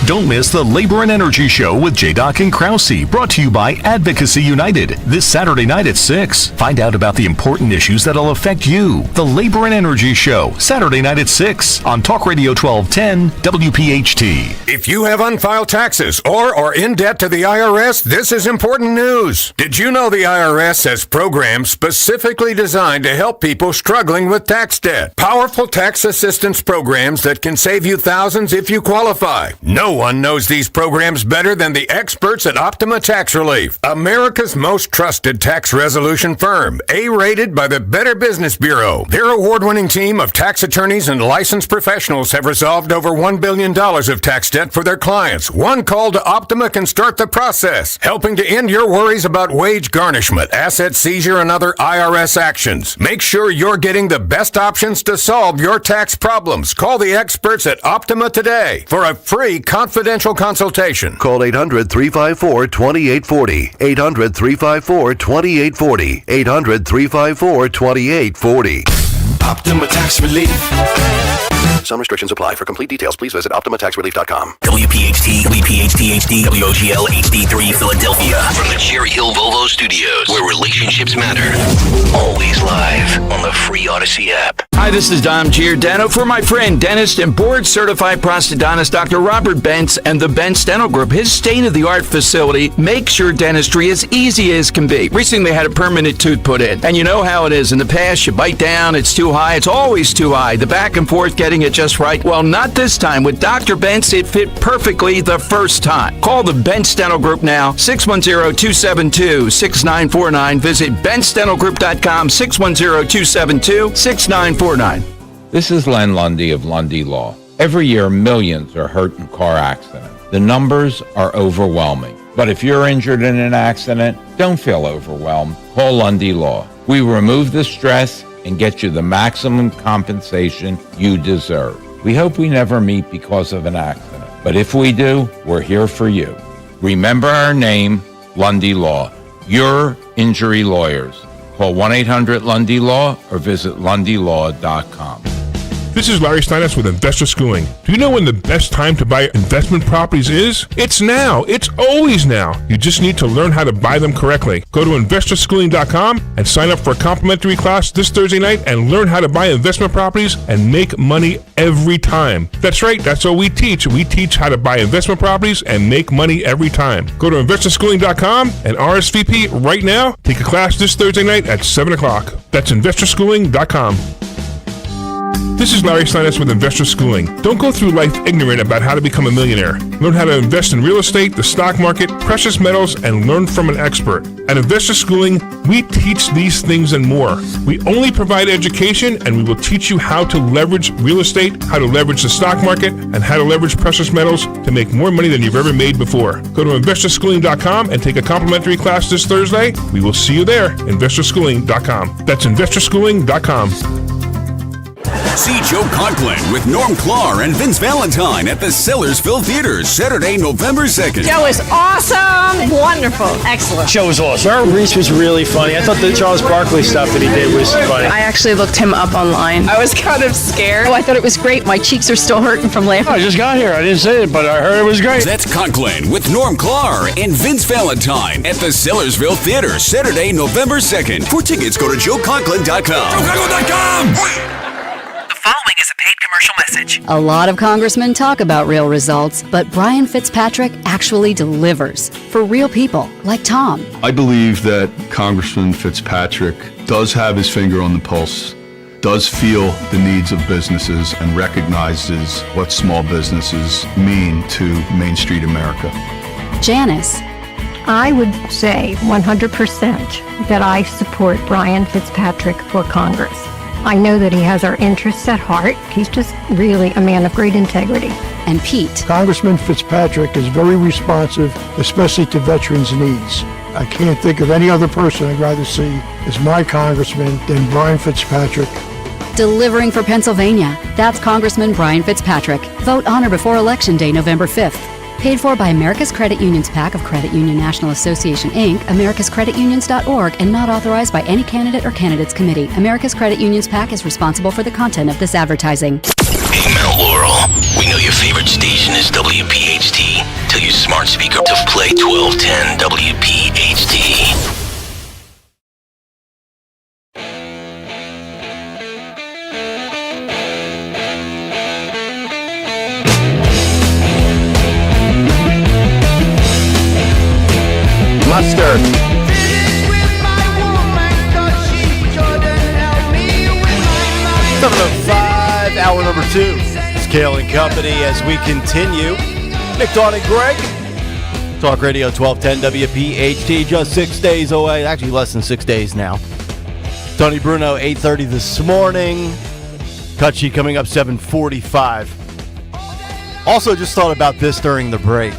S9: Don't miss the Labor and Energy Show with J-Doc and Krause, brought to you by Advocacy United, this Saturday night at 6. Find out about the important issues that'll affect you. The Labor and Energy Show, Saturday night at 6 on Talk Radio 1210 WPHT.
S12: If you have unfiled taxes or are in debt to the IRS, this is important news. Did you know the IRS has programs specifically designed to help people struggling with tax debt? Powerful tax assistance programs that can save you thousands if you qualify. No one knows these programs better than the experts at Optima Tax Relief, America's most trusted tax resolution firm, A-rated by the Better Business Bureau. Their award-winning team of tax attorneys and licensed professionals have resolved over $1 billion of tax debt for their clients. One call to Optima can start the process, helping to end your worries about wage garnishment, asset seizure, and other IRS actions. Make sure you're getting the best options to solve your tax problems. Call the experts at Optima today for a free confidential consultation.
S2: Call 800-354-2840. 800-354-2840. 800-354-2840.
S22: Optima Tax Relief.
S2: Some restrictions apply. For complete details, please visit OptimaTaxRelief.com.
S22: WPHT, WPHT HD, WOGL HD3 Philadelphia. From the Cherry Hill Volvo Studios, where relationships matter. Always live on the free Odyssey app.
S3: Hi, this is Dom Giordano for my friend, dentist and board-certified prosthodontist Dr. Robert Bentz and the Bentz Dental Group. His state-of-the-art facility makes your dentistry as easy as can be. Recently, they had a permanent tooth put in. And you know how it is. In the past, you bite down, it's too high. It's always too high. The back and forth getting it just right. Well, not this time. With Dr. Bentz, it fit perfectly the first time. Call the Bentz Dental Group now, 610-272-6949. Visit BentzDentalGroup.com, 610-272-6949.
S11: This is Len Lundy of Lundy Law. Every year, millions are hurt in car accidents. The numbers are overwhelming. But if you're injured in an accident, don't feel overwhelmed. Call Lundy Law. We remove the stress and get you the maximum compensation you deserve. We hope we never meet because of an accident. But if we do, we're here for you. Remember our name, Lundy Law. Your injury lawyers. Call 1-800-LUNDY-LAW or visit LundyLaw.com.
S14: This is Larry Steinitz with Investor Schooling. Do you know when the best time to buy investment properties is? It's now. It's always now. You just need to learn how to buy them correctly. Go to investorschooling.com and sign up for a complimentary class this Thursday night and learn how to buy investment properties and make money every time. That's right. That's what we teach. We teach how to buy investment properties and make money every time. Go to investorschooling.com and RSVP right now. Take a class this Thursday night at 7 o'clock. That's investorschooling.com. This is Larry Steinitz with Investor Schooling. Don't go through life ignorant about how to become a millionaire. Learn how to invest in real estate, the stock market, precious metals, and learn from an expert. At Investor Schooling, we teach these things and more. We only provide education, and we will teach you how to leverage real estate, how to leverage the stock market, and how to leverage precious metals to make more money than you've ever made before. Go to investorschooling.com and take a complimentary class this Thursday. We will see you there. investorschooling.com. That's investorschooling.com.
S15: See Joe Conklin with Norm Clark and Vince Valentine at the Sellersville Theater, Saturday, November 2nd.
S16: Joe is awesome. Wonderful. Excellent.
S17: Show was awesome. Merrill Reese was really funny. I thought the Charles Barkley stuff that he did was funny.
S16: I actually looked him up online. I was kind of scared. Oh, I thought it was great. My cheeks are still hurting from laughing.
S17: I just got here. I didn't say it, but I heard it was great.
S15: That's Conklin with Norm Clark and Vince Valentine at the Sellersville Theater, Saturday, November 2nd. For tickets, go to joeconklin.com. joeconklin.com!
S24: Following is a paid commercial message.
S18: A lot of congressmen talk about real results, but Brian Fitzpatrick actually delivers for real people like Tom.
S19: I believe that Congressman Fitzpatrick does have his finger on the pulse, does feel the needs of businesses, and recognizes what small businesses mean to Main Street America.
S18: Janice.
S20: I would say 100% that I support Brian Fitzpatrick for Congress. I know that he has our interests at heart. He's just really a man of great integrity.
S18: And Pete.
S21: Congressman Fitzpatrick is very responsive, especially to veterans' needs. I can't think of any other person I'd rather see as my congressman than Brian Fitzpatrick.
S18: Delivering for Pennsylvania. That's Congressman Brian Fitzpatrick. Vote on or before Election Day, November 5th. Paid for by America's Credit Unions PAC of Credit Union National Association, Inc., americascreditunions.org, and not authorized by any candidate or candidates committee. America's Credit Unions PAC is responsible for the content of this advertising.
S22: Hey, Mount Laurel. We know your favorite station is WPHT. Tell your smart speaker to play 1210 WPHT.
S25: Mustard. 7:05, hour number 2. It's Kayal and Company as we continue. Nick, Dawn, and Greg. Talk Radio 1210 WPHT, just 6 days away. Actually, less than 6 days now. Tony Bruno, 8:30 this morning. Cut sheet coming up 7:45. Also, just thought about this during the break.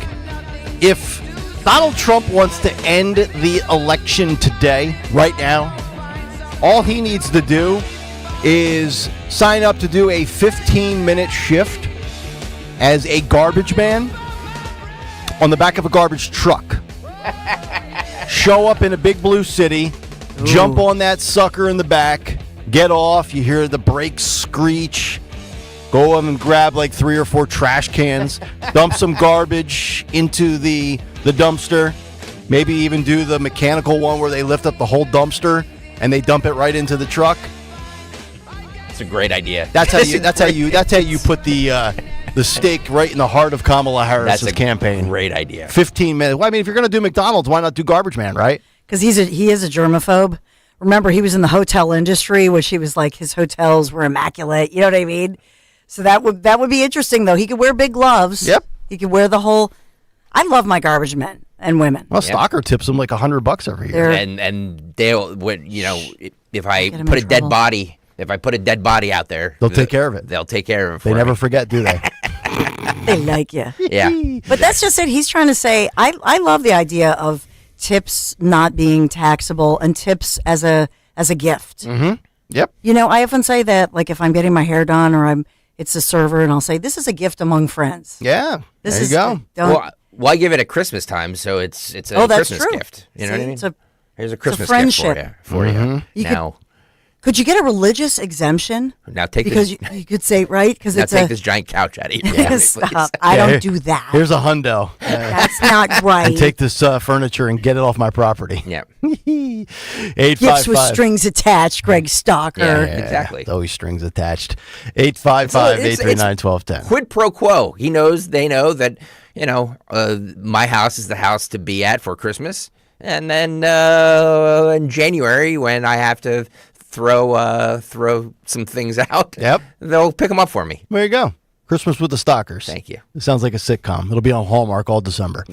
S25: If Donald Trump wants to end the election today, right now, all he needs to do is sign up to do a 15-minute shift as a garbage man on the back of a garbage truck. Show up in a big blue city, jump on that sucker in the back, get off, you hear the brakes screech, go up and grab like 3 or 4 trash cans, dump some garbage into the dumpster, maybe even do the mechanical one where they lift up the whole dumpster and they dump it right into the truck.
S8: It's a great idea.
S25: That's how you put the stake right in the heart of Kamala Harris's campaign.
S8: Great idea.
S25: 15 minutes. Well, I mean, if you're going to do McDonald's, why not do Garbage Man, right?
S6: Because he is a germaphobe. Remember, he was in the hotel industry, which he was like his hotels were immaculate. You know what I mean? So that would be interesting, though. He could wear big gloves.
S25: Yep.
S6: He could wear the whole. I love my garbage men and women.
S25: Well, Stalker tips him like $100 every year.
S8: And they'll, if I put a dead body. If I put a dead body out there,
S25: they'll take care of it.
S8: They'll take care of it.
S25: They never forget, do they?
S6: They like you.
S8: Yeah.
S6: But that's just it. He's trying to say, I love the idea of tips not being taxable and tips as a gift.
S25: Mm-hmm. Yep.
S6: You know, I often say that, like if I'm getting my hair done or it's a server, and I'll say, this is a gift among friends.
S25: Yeah. There you go.
S8: Well, I give it at Christmas time, so it's a Christmas gift. You know what I mean? Here's a Christmas gift for you. Now.
S6: Could you get a religious exemption?
S8: Now take
S6: because
S8: this,
S6: you could say, right? Because
S8: it's take this giant couch out of you.
S6: Stop! I don't do that.
S25: Here's a hundo.
S6: That's not right.
S25: And take this furniture and get it off my property.
S8: Yeah.
S25: 855.
S6: Gifts with strings attached, Greg Stalker.
S25: Yeah,
S8: exactly.
S25: It's always strings attached. 855-839-1210.
S8: Quid pro quo. They know that my house is the house to be at for Christmas, and then in January when I have to throw some things out.
S25: Yep.
S8: They'll pick them up for me.
S25: There you go. Christmas with the Stalkers.
S8: Thank you.
S25: It sounds like a sitcom. It'll be on Hallmark all December.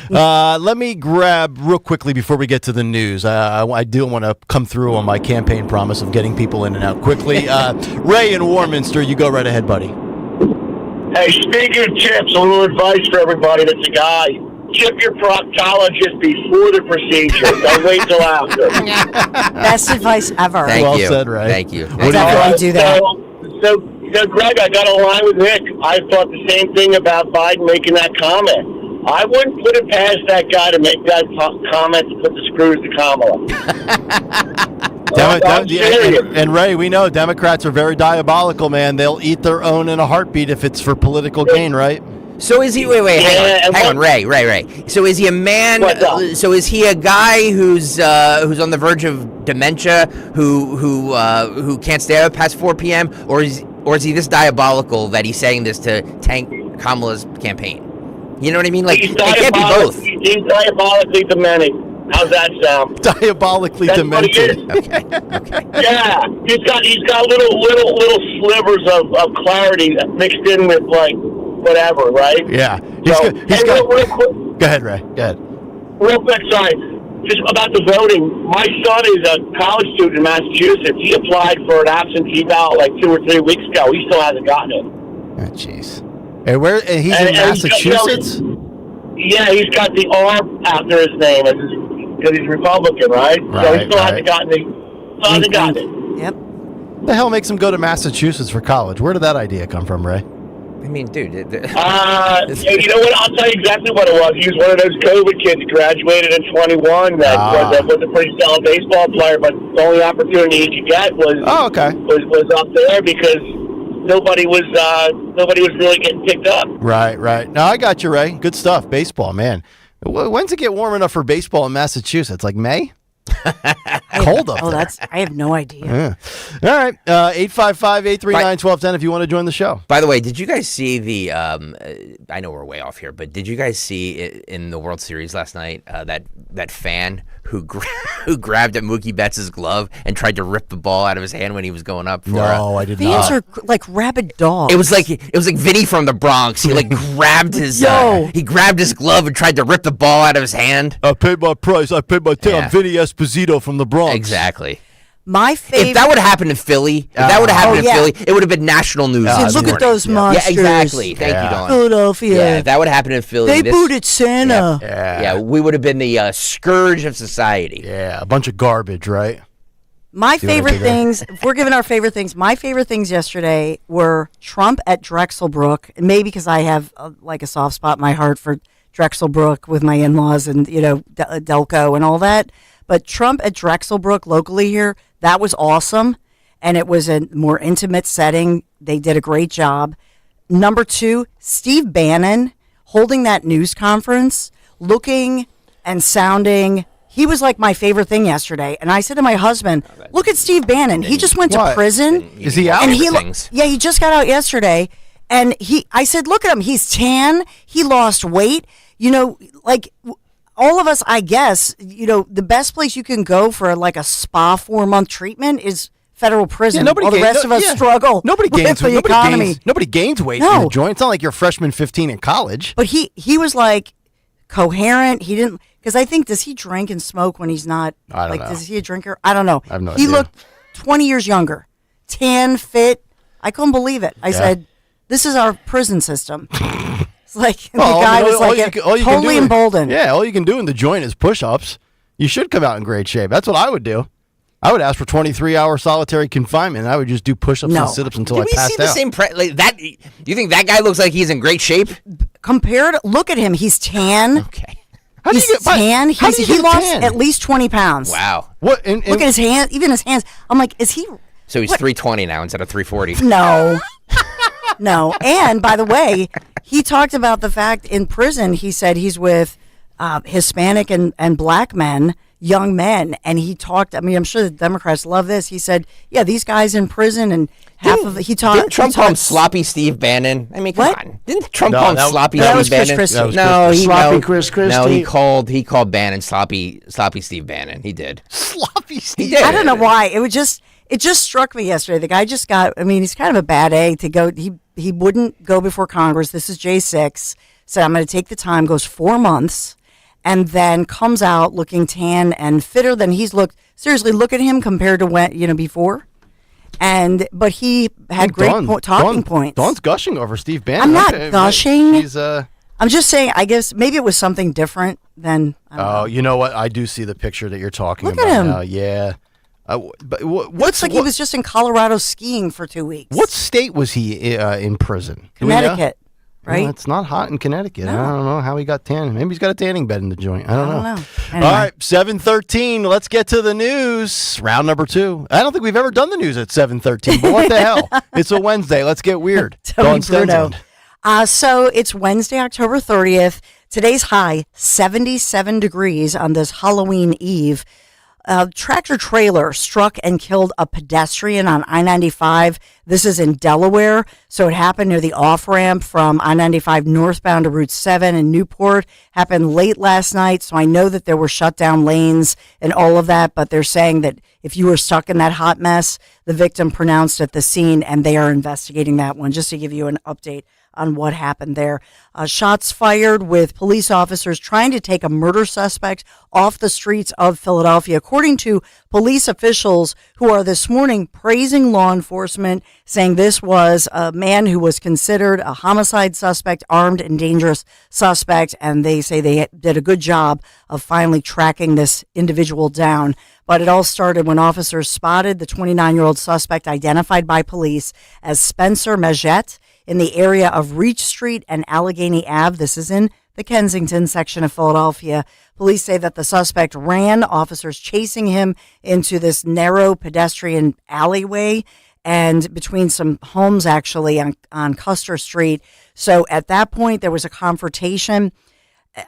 S25: Let me grab real quickly before we get to the news. I do want to come through on my campaign promise of getting people in and out quickly. Ray in Warminster, you go right ahead, buddy.
S1: Hey, speaking of tips, a little advice for everybody that's a guy. Tip your proctologist before the procedure. Don't wait till after.
S6: Best advice ever.
S25: Well said, Ray.
S8: Thank you.
S6: Definitely do that.
S1: So, Greg, I got a line with Nick. I thought the same thing about Biden making that comment. I wouldn't put it past that guy to make that comment to put the screws to Kamala.
S25: And Ray, we know Democrats are very diabolical, man. They'll eat their own in a heartbeat if it's for political gain, right?
S8: So is he? Wait, hang on, Ray. So is he a man? So is he a guy who's on the verge of dementia, who can't stay up past 4 p.m., or is he this diabolical that he's saying this to tank Kamala's campaigin? You know what I mean? Like it can't be both.
S1: He's diabolically demented. How's that sound?
S25: Diabolically demented.
S8: Okay.
S1: Yeah, he's got little slivers of clarity mixed in with like whatever, right?
S25: Yeah.
S1: Real quick.
S25: Go ahead, Ray. Go ahead.
S1: Real quick, sorry. Just about the voting. My son is a college student in Massachusetts. He applied for an absentee ballot like 2 or 3 weeks ago. He still hasn't gotten it.
S25: Oh, jeez. Hey, he's in Massachusetts?
S1: Yeah, he's got the R after his name because he's Republican, right? So he still hasn't gotten it.
S6: Yep.
S25: What the hell makes him go to Massachusetts for college? Where did that idea come from, Ray?
S8: I mean, dude.
S1: You know what? I'll tell you exactly what it was. He was one of those COVID kids who graduated in 21 that was a pretty solid baseball player, but the only opportunity he could get was up there because nobody was really getting picked up.
S25: Right. No, I got you, Ray. Good stuff. Baseball, man. When's it get warm enough for baseball in Massachusetts? Like May? cold up there.
S6: I have no idea.
S25: Yeah. All right. 855-839-1210 if you want to join the show.
S8: By the way, did you guys see the? I know we're way off here, but did you guys see it in the World Series last night? That fan who grabbed at Mookie Betts' glove and tried to rip the ball out of his hand when he was going up.
S25: I did not.
S6: Fans are like rabid dogs.
S8: It was like Vinny from the Bronx. He grabbed his glove and tried to rip the ball out of his hand.
S25: I paid my price. I paid my time. I'm Vinny Esposito from the Bronx.
S8: Exactly.
S6: My favorite.
S8: If that would have happened in Philly, Philly, it would have been national news.
S6: Look at those monsters.
S8: Yeah, exactly. Thank you, Dawn.
S6: Philadelphia.
S8: Yeah, if that would have happened in Philly.
S6: They booted Santa.
S8: Yeah, we would have been the scourge of society.
S25: Yeah, a bunch of garbage, right?
S6: My favorite things, if we're giving our favorite things, my favorite things yesterday were Trump at Drexelbrook. Maybe because I have a soft spot in my heart for Drexelbrook with my in-laws and, Delco and all that. But Trump at Drexelbrook locally here, that was awesome. And it was a more intimate setting. They did a great job. Number 2, Steve Bannon holding that news conference, looking and sounding. He was like my favorite thing yesterday. And I said to my husband, look at Steve Bannon. He just went to prison.
S25: Is he out?
S6: And he just got out yesterday. And I said, look at him. He's tan. He lost weight. All of us, I guess, the best place you can go for a spa 4-month treatment is federal prison.
S25: Yeah,
S6: the rest of us struggle.
S25: Nobody gains
S6: with the economy.
S25: Nobody gains weight in the joint. It's not like you're freshman 15 in college.
S6: But he was coherent. He didn't, because I think, does he drink and smoke when he's not?
S25: I don't know.
S6: Is he a drinker? I don't know.
S25: I have no
S6: He
S25: idea.
S6: looked 20 years younger, tan, fit. I couldn't believe it. I said, this is our prison system. It's the guy was totally emboldened.
S25: Yeah, all you can do in the joint is push-ups. You should come out in great shape. That's what I would do. I would ask for 23-hour solitary confinement. I would just do push-ups and sit-ups until I passed out.
S8: Do we see the same that? You think that guy looks like he's in great shape?
S6: Look at him. He's tan.
S8: Okay.
S6: He's tan. He lost at least 20 pounds.
S8: Wow.
S25: What?
S6: Look at his hands. Even his hands. I'm like, is he?
S8: So he's 320 now instead of 340.
S6: No. No. And by the way, he talked about the fact in prison, he said he's with Hispanic and black men, young men. And he talked, I'm sure the Democrats love this. He said, these guys in prison and
S8: Didn't Trump call him Sloppy Steve Bannon? I mean, come on. Didn't Trump call him Sloppy Steve Bannon?
S21: Sloppy Chris Christie.
S8: No, he called Bannon Sloppy Steve Bannon. He did.
S25: Sloppy Steve.
S8: He did.
S6: I don't know why. It just struck me yesterday. The guy just got, he's kind of a bad egg to go. He wouldn't go before Congress. This is J6. Said, I'm going to take the time, goes 4 months, and then comes out looking tan and fitter than he's looked. Seriously, look at him compared to when, before. But he had great talking points.
S25: Dawn's gushing over Steve Bannon.
S6: I'm not gushing.
S25: She's,
S6: I'm just saying, I guess maybe it was something different than.
S25: You know what? I do see the picture that you're talking about.
S6: Look at him.
S25: Now. Yeah. But
S6: looks like he was just in Colorado skiing for 2 weeks.
S25: What state was he in prison?
S6: Connecticut, right?
S25: Well, it's not hot in Connecticut.
S6: No.
S25: I don't know how he got tan. Maybe he's got a tanning bed in the joint. I don't know.
S6: Anyway.
S25: All right, 7:13. Let's get to the news. Round number 2. I don't think we've ever done the news at 7:13, but what the hell? It's a Wednesday. Let's get weird.
S6: Tony Bruno. So it's Wednesday, October 30th. Today's high, 77 degrees on this Halloween Eve. A tractor trailer struck and killed a pedestrian on I-95. This is in Delaware. So it happened near the off-ramp from I-95 northbound to Route 7 in Newport. Happened late last night. So I know that there were shut down lanes and all of that. But they're saying that if you were stuck in that hot mess, the victim pronounced at the scene, and they are investigating that one. Just to give you an update on what happened there. Shots fired with police officers trying to take a murder suspect off the streets of Philadelphia, according to police officials who are this morning praising law enforcement, saying this was a man who was considered a homicide suspect, armed and dangerous suspect, and they say they did a good job of finally tracking this individual down. But it all started when officers spotted the 29-year-old suspect identified by police as Spencer Majette in the area of Reach Street and Allegheny Ave. This is in the Kensington section of Philadelphia. Police say that the suspect ran, officers chasing him into this narrow pedestrian alleyway and between some homes actually on Custer Street. So at that point, there was a confrontation.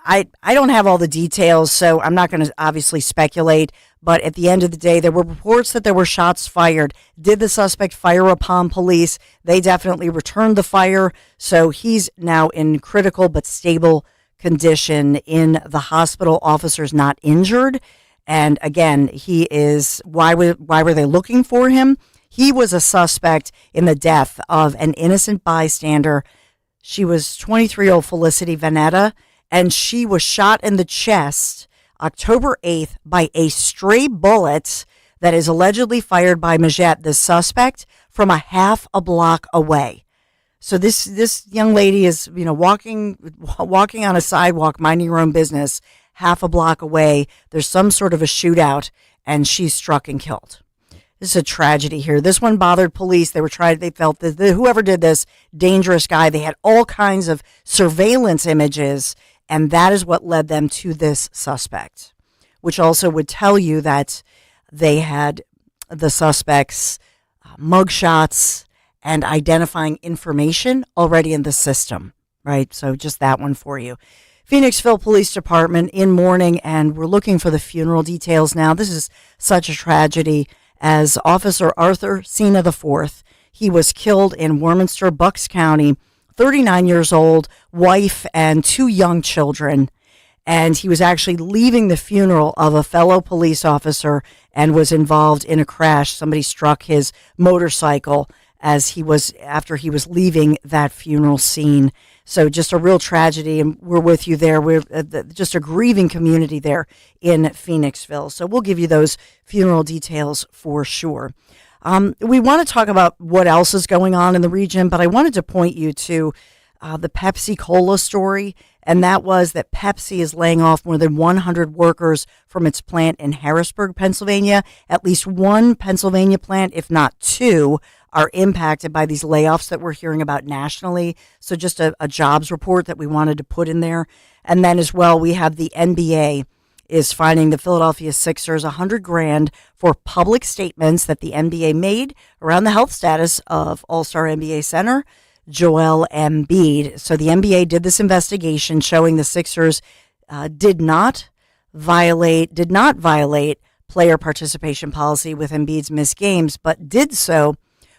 S6: I don't have all the details, so I'm not going to obviously speculate, But at the end of the day, there were reports that there were shots fired. Did the suspect fire upon police? They definitely returned the fire. So he's now in critical but stable condition in the hospital. Officers not injured. And again, he is, why were they looking for him? He was a suspect in the death of an innocent bystander. She was 23-year-old Felicity Vanetta, and she was shot in the chest October 8th by a stray bullet that is allegedly fired by Majette, the suspect, from a half a block away. So this young lady is, walking on a sidewalk, minding her own business, half a block away. There's some sort of a shootout, and she's struck and killed. This is a tragedy here. This one bothered police. They felt that whoever did this, dangerous guy. They had all kinds of surveillance images, and that is what led them to this suspect, which also would tell you that they had the suspect's mugshots and identifying information already in the system, right? So just that one for you. Phoenixville Police Department in mourning, and we're looking for the funeral details now. This is such a tragedy. As Officer Arthur Cena IV, he was killed in Warminster, Bucks County, 39 years old, wife and 2 young children. And he was actually leaving the funeral of a fellow police officer and was involved in a crash. Somebody struck his motorcycle after he was leaving that funeral scene. So just a real tragedy, and we're with you there. We're just a grieving community there in Phoenixville. So we'll give you those funeral details for sure. We want to talk about what else is going on in the region, but I wanted to point you to the Pepsi Cola story, and that was that Pepsi is laying off more than 100 workers from its plant in Harrisburg, Pennsylvania. At least one Pennsylvania plant, if not 2, are impacted by these layoffs that we're hearing about nationally. So just a jobs report that we wanted to put in there. And then as well, we have the NBA is fining the Philadelphia Sixers $100,000 for public statements that the NBA made around the health status of All-Star NBA center Joel Embiid. So the NBA did this investigation showing the Sixers did not violate player participation policy with Embiid's missed games, but did so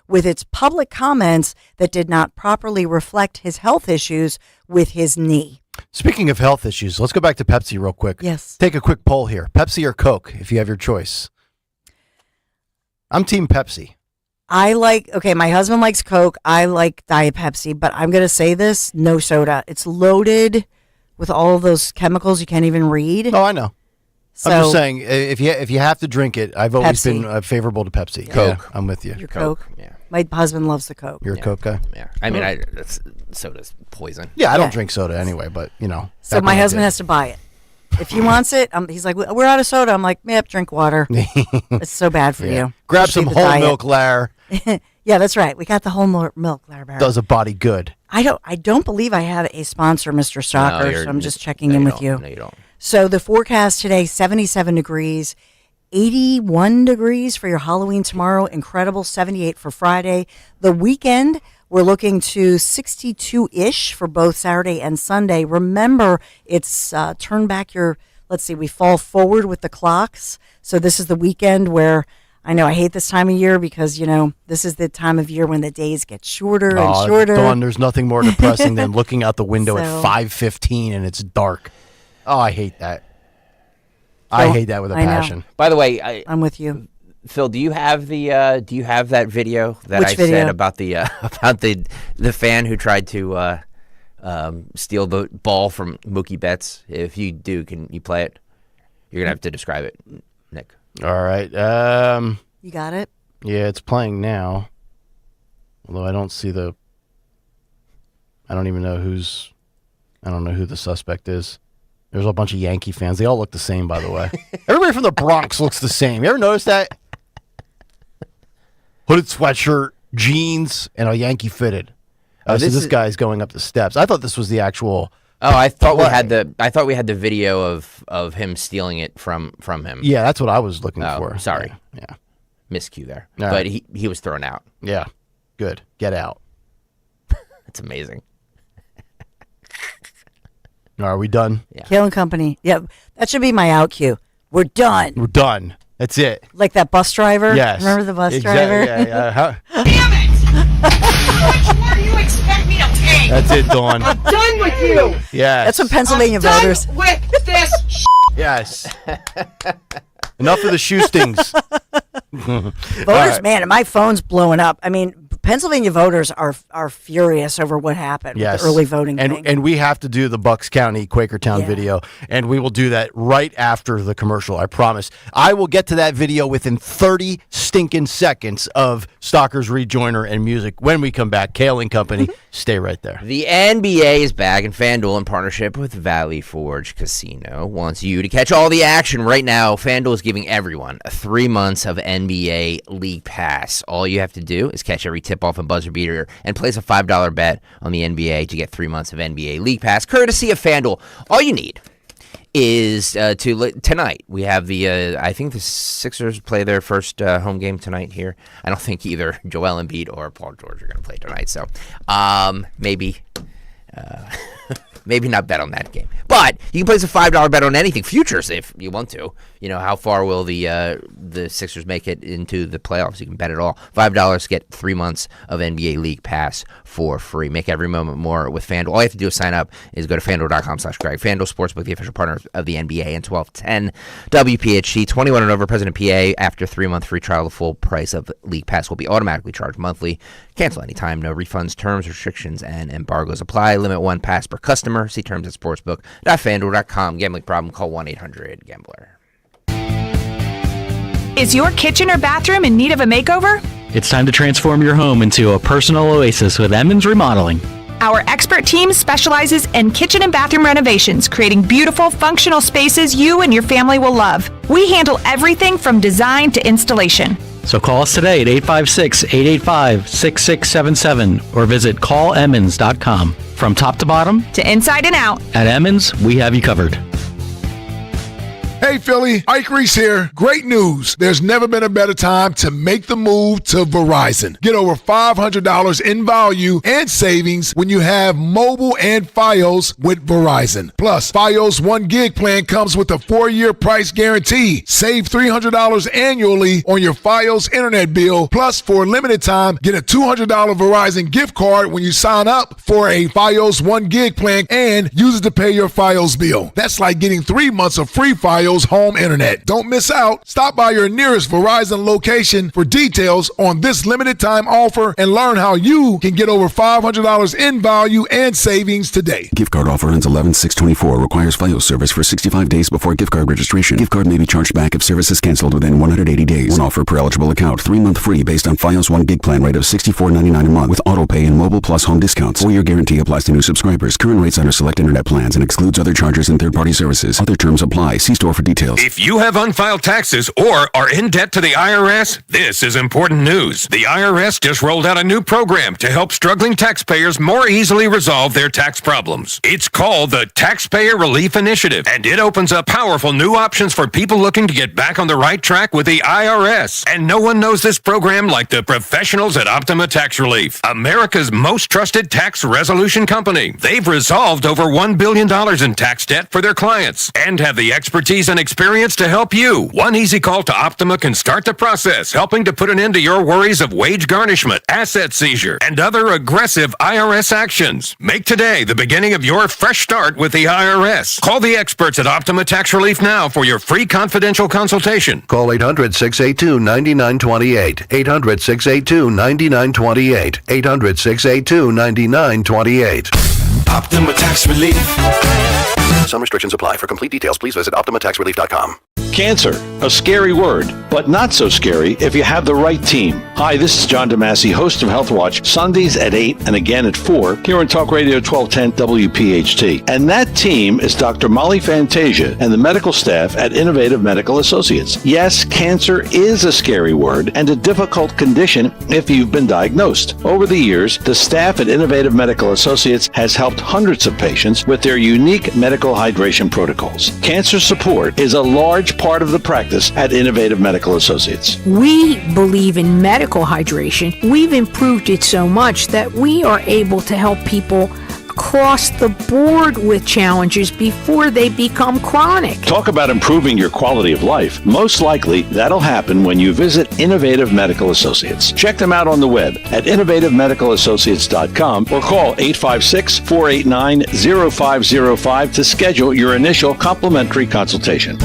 S6: with its public comments that did not properly reflect his health issues with his knee.
S25: Speaking of health issues, let's go back to Pepsi real quick.
S6: Yes.
S25: Take a quick poll here. Pepsi or Coke, if you have your choice. I'm Team Pepsi.
S6: My husband likes Coke. I like Diet Pepsi, but I'm going to say this, no soda. It's loaded with all of those chemicals you can't even read.
S25: Oh, I know.
S6: So,
S25: I'm just saying, if you have to drink it, I've always been favorable to Pepsi.
S6: Yeah.
S25: Coke. Yeah, I'm with you.
S6: Your Coke. Yeah. My husband loves the Coke.
S25: You're a Coke guy?
S8: Yeah. I mean, soda's poison.
S25: Yeah, I don't drink soda anyway, but,
S6: So my husband has to buy it. If he wants it, he's like, we're out of soda. I'm like, yep, drink water. It's so bad for you.
S25: Grab some whole milk, Lair.
S6: Yeah, that's right. We got the whole milk, Lair Bear.
S25: Does a body good.
S6: I don't believe I have a sponsor, Mr. Stalker, so I'm just checking in with you.
S8: No, you don't.
S6: So the forecast today, 77 degrees, 81 degrees for your Halloween tomorrow. Incredible, 78 for Friday. The weekend, we're looking to 62-ish for both Saturday and Sunday. Remember, it's turn back we fall forward with the clocks. So this is the weekend where, I know I hate this time of year because, this is the time of year when the days get shorter and shorter.
S25: Dawn, there's nothing more depressing than looking out the window at 5:15 and it's dark. Oh, I hate that. I hate that with a passion.
S8: By the way,
S6: I'm with you.
S8: Phil, do you have that video that
S6: Which video?
S8: said about the fan who tried to steal the ball from Mookie Betts? If you do, can you play it? You're gonna have to describe it, Nick.
S25: All right.
S6: You got it?
S25: Yeah, it's playing now. Although I don't see I don't know who the suspect is. There's a bunch of Yankee fans. They all look the same, by the way. Everybody from the Bronx looks the same. You ever notice that? Hooded sweatshirt, jeans, and a Yankee fitted. So this guy's going up the steps. I thought this was the actual.
S8: Oh, I thought we had the video of him stealing it from him.
S25: Yeah, that's what I was looking for.
S8: Sorry.
S25: Yeah.
S8: Miscue there.
S25: All
S8: but
S25: right.
S8: he was thrown out.
S25: Yeah. Good. Get out.
S8: That's amazing.
S25: Are we done?
S8: Yeah.
S6: Kayal and Company. Yeah, that should be my out cue. We're done.
S25: We're done. That's it.
S6: Like that bus driver?
S25: Yes.
S6: Remember the bus driver?
S25: Yeah.
S4: Damn it! How much more do you expect me to pay?
S25: That's it, Dawn.
S4: I'm done with you.
S25: Yes.
S6: That's what Pennsylvania
S4: I'm
S6: voters.
S4: done with this.
S25: Yes. Enough of the shoe stings.
S6: Voters, man, and my phone's blowing up. I mean, Pennsylvania voters are furious over what happened with the early voting thing.
S25: And we have to do the Bucks County Quakertown video, and we will do that right after the commercial, I promise. I will get to that video within 30 stinking seconds of Stalker's Rejoiner and music when we come back. Kayal and Company, stay right there.
S8: The NBA is back, and FanDuel, in partnership with Valley Forge Casino, wants you to catch all the action right now. FanDuel is giving everyone 3 months of NBA League Pass. All you have to do is catch every tip-off and buzzer beater and place a $5 bet on the NBA to get 3 months of NBA League Pass, courtesy of FanDuel. All you need is tonight. We have I think the Sixers play their first home game tonight here. I don't think either Joel Embiid or Paul George are going to play tonight, so maybe not bet on that game. But you can place a $5 bet on anything, futures, if you want to. You know, how far will the Sixers make it into the playoffs? You can bet it all. $5 get 3 months of NBA League Pass for free. Make every moment more with FanDuel. All you have to do is sign up, is go to FanDuel.com/Greg. FanDuel Sportsbook, the official partner of the NBA, and 1210 WPHT. 21 and over, President PA. After 3 month free trial, the full price of League Pass will be automatically charged monthly. Cancel anytime. No refunds. Terms, restrictions, and embargoes apply. Limit 1 pass per customer. See terms at sportsbook.fanduel.com. Gambling problem? Call 1-800-GAMBLER.
S24: Is your kitchen or bathroom in need of a makeover?
S7: It's time to transform your home into a personal oasis with Emmons Remodeling.
S24: Our expert team specializes in kitchen and bathroom renovations, creating beautiful, functional spaces you and your family will love. We handle everything from design to installation.
S7: So call us today at 856-885-6677 or visit callemmons.com. From top to bottom,
S24: to inside and out,
S7: at Emmons, we have you covered.
S10: Hey Philly, Ike Reese here. Great news. There's never been a better time to make the move to Verizon. Get over $500 in value and savings when you have mobile and Fios with Verizon. Plus, Fios 1 gig plan comes with a 4-year price guarantee. Save $300 annually on your Fios internet bill. Plus, for a limited time, get a $200 Verizon gift card when you sign up for a Fios 1 gig plan and use it to pay your Fios bill. That's like getting 3 months of free Fios home internet. Don't miss out. Stop by your nearest Verizon location for details on this limited time offer and learn how you can get over $500 in value and savings today.
S13: Gift card offer ends 11/6/24. Requires Fios service for 65 days before gift card registration. Gift card may be charged back if service is canceled within 180 days. One offer per eligible account. 3-month free based on Fios 1 gig plan rate of $64.99 a month with auto pay and mobile plus home discounts. 4-year guarantee applies to new subscribers. Current rates under select internet plans and excludes other charges and third-party services. Other terms apply. See store for details.
S12: If you have unfiled taxes or are in debt to the IRS, this is important news. The IRS just rolled out a new program to help struggling taxpayers more easily resolve their tax problems. It's called the Taxpayer Relief Initiative, and it opens up powerful new options for people looking to get back on the right track with the IRS. And no one knows this program like the professionals at Optima Tax Relief, America's most trusted tax resolution company. They've resolved over $1 billion in tax debt for their clients and have the expertise and experience to help you. One easy call to Optima can start the process, helping to put an end to your worries of wage garnishment, asset seizure, and other aggressive IRS actions. Make today the beginning of your fresh start with the IRS. Call the experts at Optima Tax Relief now for your free confidential consultation.
S2: Call 800-682-9928. 800-682-9928. 800-682-9928.
S22: Optima Tax Relief.
S2: Some restrictions apply. For complete details, please visit OptimaTaxRelief.com.
S23: Cancer, a scary word, but not so scary if you have the right team. Hi, this is John DeMasi, host of Health Watch, Sundays at 8 and again at 4 here on Talk Radio 1210 WPHT. And that team is Dr. Molly Fantasia and the medical staff at Innovative Medical Associates. Yes, cancer is a scary word and a difficult condition if you've been diagnosed. Over the years, the staff at Innovative Medical Associates has helped hundreds of patients with their unique medical hydration protocols. Cancer support is a large part of the practice at Innovative Medical Associates.
S26: We believe in medical hydration. We've improved it so much that we are able to help people
S3: across the board with challenges before they become chronic.
S23: Talk about improving your quality of life. Most likely, that'll happen when you visit Innovative Medical Associates. Check them out on the web at innovativemedicalassociates.com or call 856-489-0505 to schedule your initial complimentary consultation.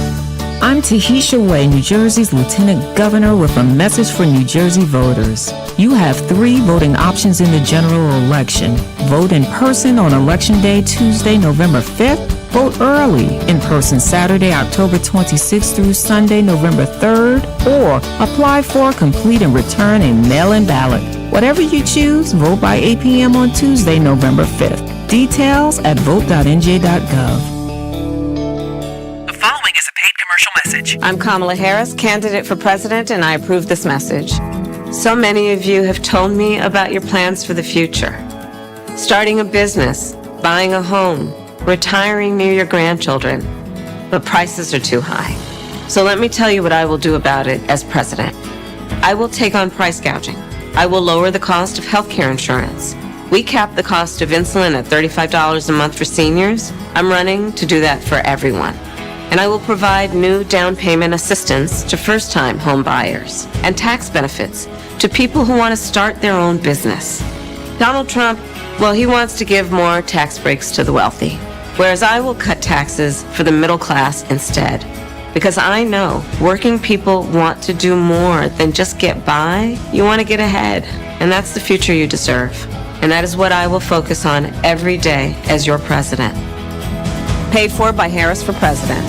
S5: I'm Tahisha Way, New Jersey's Lieutenant Governor, with a message for New Jersey voters. You have 3 voting options in the general election. Vote in person on Election Day, Tuesday, November 5th. Vote early in person Saturday, October 26th through Sunday, November 3rd. Or apply for, complete, and return a mail-in ballot. Whatever you choose, vote by 8 p.m. on Tuesday, November 5th. Details at vote.nj.gov.
S9: Message. I'm Kamala Harris, candidate for president, and I approve this message. So many of you have told me about your plans for the future. Starting a business, buying a home, retiring near your grandchildren. But prices are too high. So let me tell you what I will do about it as president. I will take on price gouging. I will lower the cost of healthcare insurance. We cap the cost of insulin at $35 a month for seniors. I'm running to do that for everyone. And I will provide new down payment assistance to first-time home buyers and tax benefits to people who want to start their own business. Donald Trump, well, he wants to give more tax breaks to the wealthy, whereas I will cut taxes for the middle class instead. Because I know working people want to do more than just get by. You want to get ahead, and that's the future you deserve. And that is what I will focus on every day as your president. Paid for by Harris for President.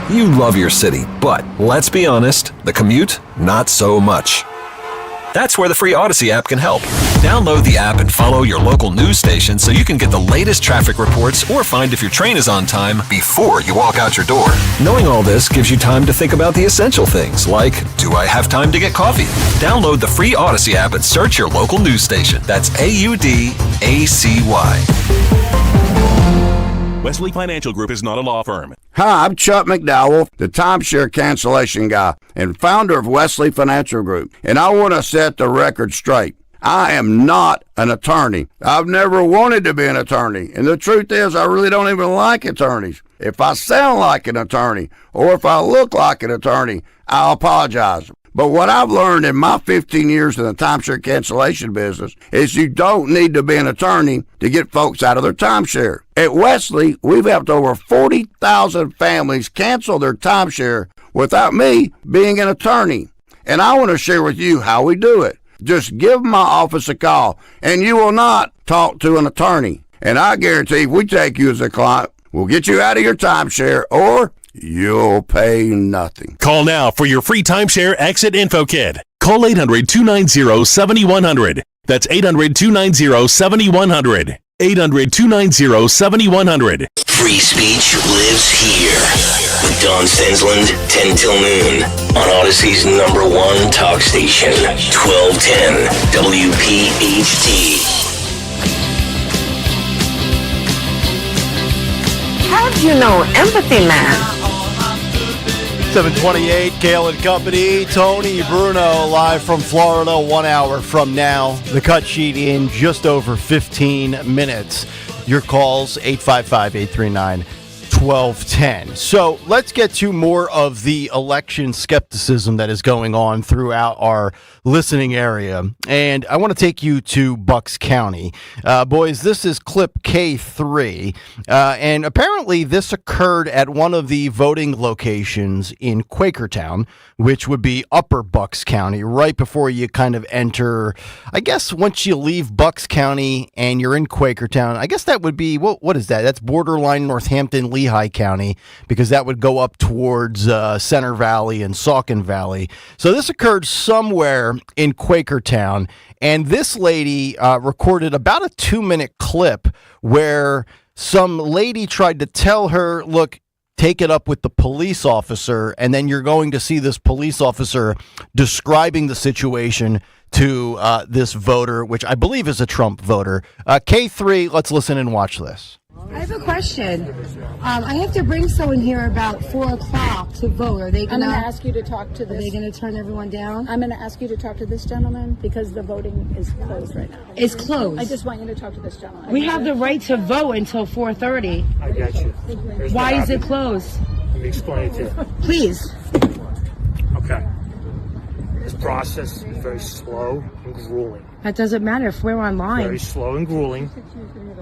S11: You love your city, but let's be honest, the commute, not so much. That's where the free Odyssey app can help. Download the app and follow your local news station so you can get the latest traffic reports or find if your train is on time before you walk out your door. Knowing all this gives you time to think about the essential things like, do I have time to get coffee? Download the free Odyssey app and search your local news station. That's AUDACY.
S14: Wesley Financial Group is not a law firm.
S26: Hi, I'm Chuck McDowell, the timeshare cancellation guy and founder of Wesley Financial Group, and I want to set the record straight. I am not an attorney. I've never wanted to be an attorney, and the truth is I really don't even like attorneys. If I sound like an attorney or if I look like an attorney, I'll apologize. But what I've learned in my 15 years in the timeshare cancellation business is you don't need to be an attorney to get folks out of their timeshare. At Wesley, we've helped over 40,000 families cancel their timeshare without me being an attorney. And I want to share with you how we do it. Just give my office a call, and you will not talk to an attorney. And I guarantee if we take you as a client, we'll get you out of your timeshare, or you'll pay nothing.
S14: Call now for your free timeshare exit info kit. Call 800-290-7100. That's 800-290-7100. 800-290-7100.
S22: Free speech lives here. With Don Stensland, 10 till noon. On Odyssey's #1 talk station, 1210 WPHT.
S9: How'd you know Empathy Man?
S25: 728, Kayal and Company, Tony Bruno, live from Florida, 1 hour from now. The cut sheet in just over 15 minutes. Your calls, 855-839-1210. So let's get to more of the election skepticism that is going on throughout our listening area. And I want to take you to Bucks County. Boys, this is clip K3. And apparently this occurred at one of the voting locations in Quakertown, which would be Upper Bucks County, right before you kind of enter. I guess once you leave Bucks County and you're in Quakertown, I guess that would be, what is that? That's borderline Northampton, Lehigh County, because that would go up towards Center Valley and Saucon Valley. So this occurred somewhere in Quakertown, and this lady recorded about a 2-minute clip where some lady tried to tell her, look, take it up with the police officer, and then you're going to see this police officer describing the situation to this voter, which I believe is a Trump voter. K3, let's listen and watch this.
S15: I have a question. I have to bring someone here about 4 o'clock to vote. Are they going to
S16: ask you to talk to this?
S15: Are they going to turn everyone down?
S16: I'm going to ask you to talk to this gentleman because the voting is closed right now.
S15: It's closed.
S16: I just want you to talk to this gentleman.
S15: We have the right to vote until 4:30.
S17: I got you.
S15: Why is it closed?
S17: Let me explain it to you.
S15: Please.
S17: Okay. This process is very slow and grueling.
S15: That doesn't matter if we're online.
S17: Very slow and grueling.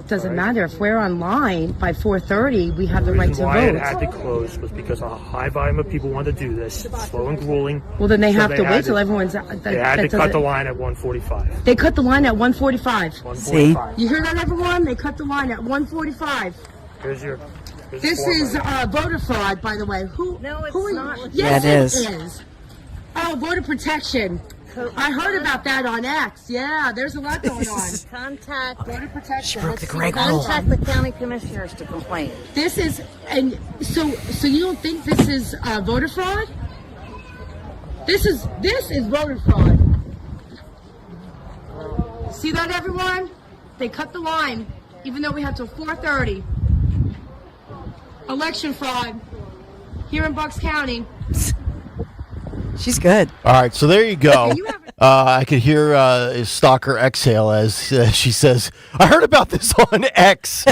S15: Doesn't matter if we're online by 4:30. We have the right to
S17: why
S15: vote.
S17: it had to close was because a high volume of people wanted to do this. Slow and grueling.
S15: Well, then they
S17: So
S15: have to wait
S17: had
S15: till everyone's.
S17: They had to cut the line at 1:45.
S15: They cut the line at 1:45.
S17: See?
S15: You hear that, everyone? They cut the line at 1:45.
S17: Here's your.
S15: This is voter fraud, by the way. No, it's not.
S6: Yeah,
S15: Yes,
S6: it
S15: it is. Oh, voter protection. I heard about that on X. Yeah, there's a lot going on.
S18: Contact
S15: voter protection.
S6: broke the Greg rule.
S18: Contact the county commissioners to complain.
S15: This is, and so you don't think this is voter fraud? This is voter fraud. See that, everyone? They cut the line, even though we have till 4:30. Election fraud here in Bucks County.
S6: She's good.
S25: All right, so there you go. I could hear Stalker exhale as she says, I heard about this on X.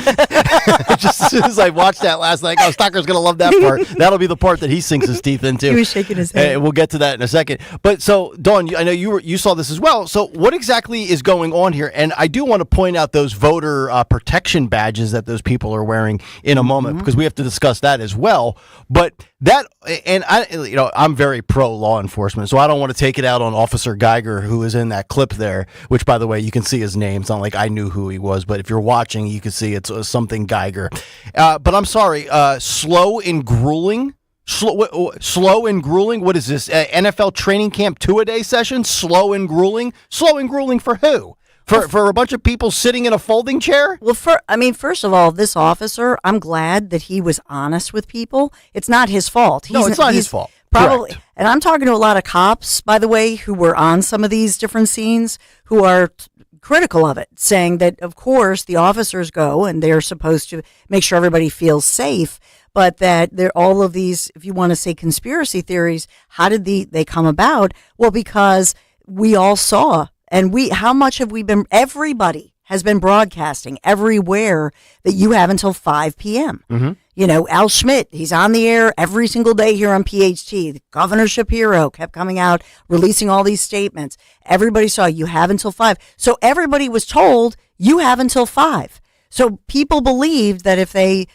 S25: Just as soon as I watched that last night, Stalker's going to love that part. That'll be the part that he sinks his teeth into.
S6: He was shaking his head.
S25: And we'll get to that in a second. But so, Dawn, I know you saw this as well. So what exactly is going on here? And I do want to point out those voter protection badges that those people are wearing in a moment, because we have to discuss that as well. But that, and I'm very pro law enforcement, so I don't want to take it out on Officer Geiger, who is in that clip there, which, by the way, you can see his name. It's not like I knew who he was, but if you're watching, you can see it's something Geiger. But I'm sorry, slow and grueling? Slow and grueling? What is this? NFL training camp 2-a-day session? Slow and grueling? Slow and grueling for who? For a bunch of people sitting in a folding chair?
S6: Well, first of all, this officer, I'm glad that he was honest with people. It's not his fault.
S25: It's not his fault.
S6: Probably.
S25: Correct.
S6: And I'm talking to a lot of cops, by the way, who were on some of these different scenes, who are critical of it, saying that, of course, the officers go and they're supposed to make sure everybody feels safe, but that all of these, if you want to say conspiracy theories, how did they come about? Well, because we all saw. And how much have we been, everybody has been broadcasting everywhere that you have until 5 p.m.
S25: Mm-hmm.
S6: You know, Al Schmidt, he's on the air every single day here on PHT. Governor Shapiro kept coming out, releasing all these statements. Everybody saw you have until 5. So everybody was told you have until 5. So people believed that if they,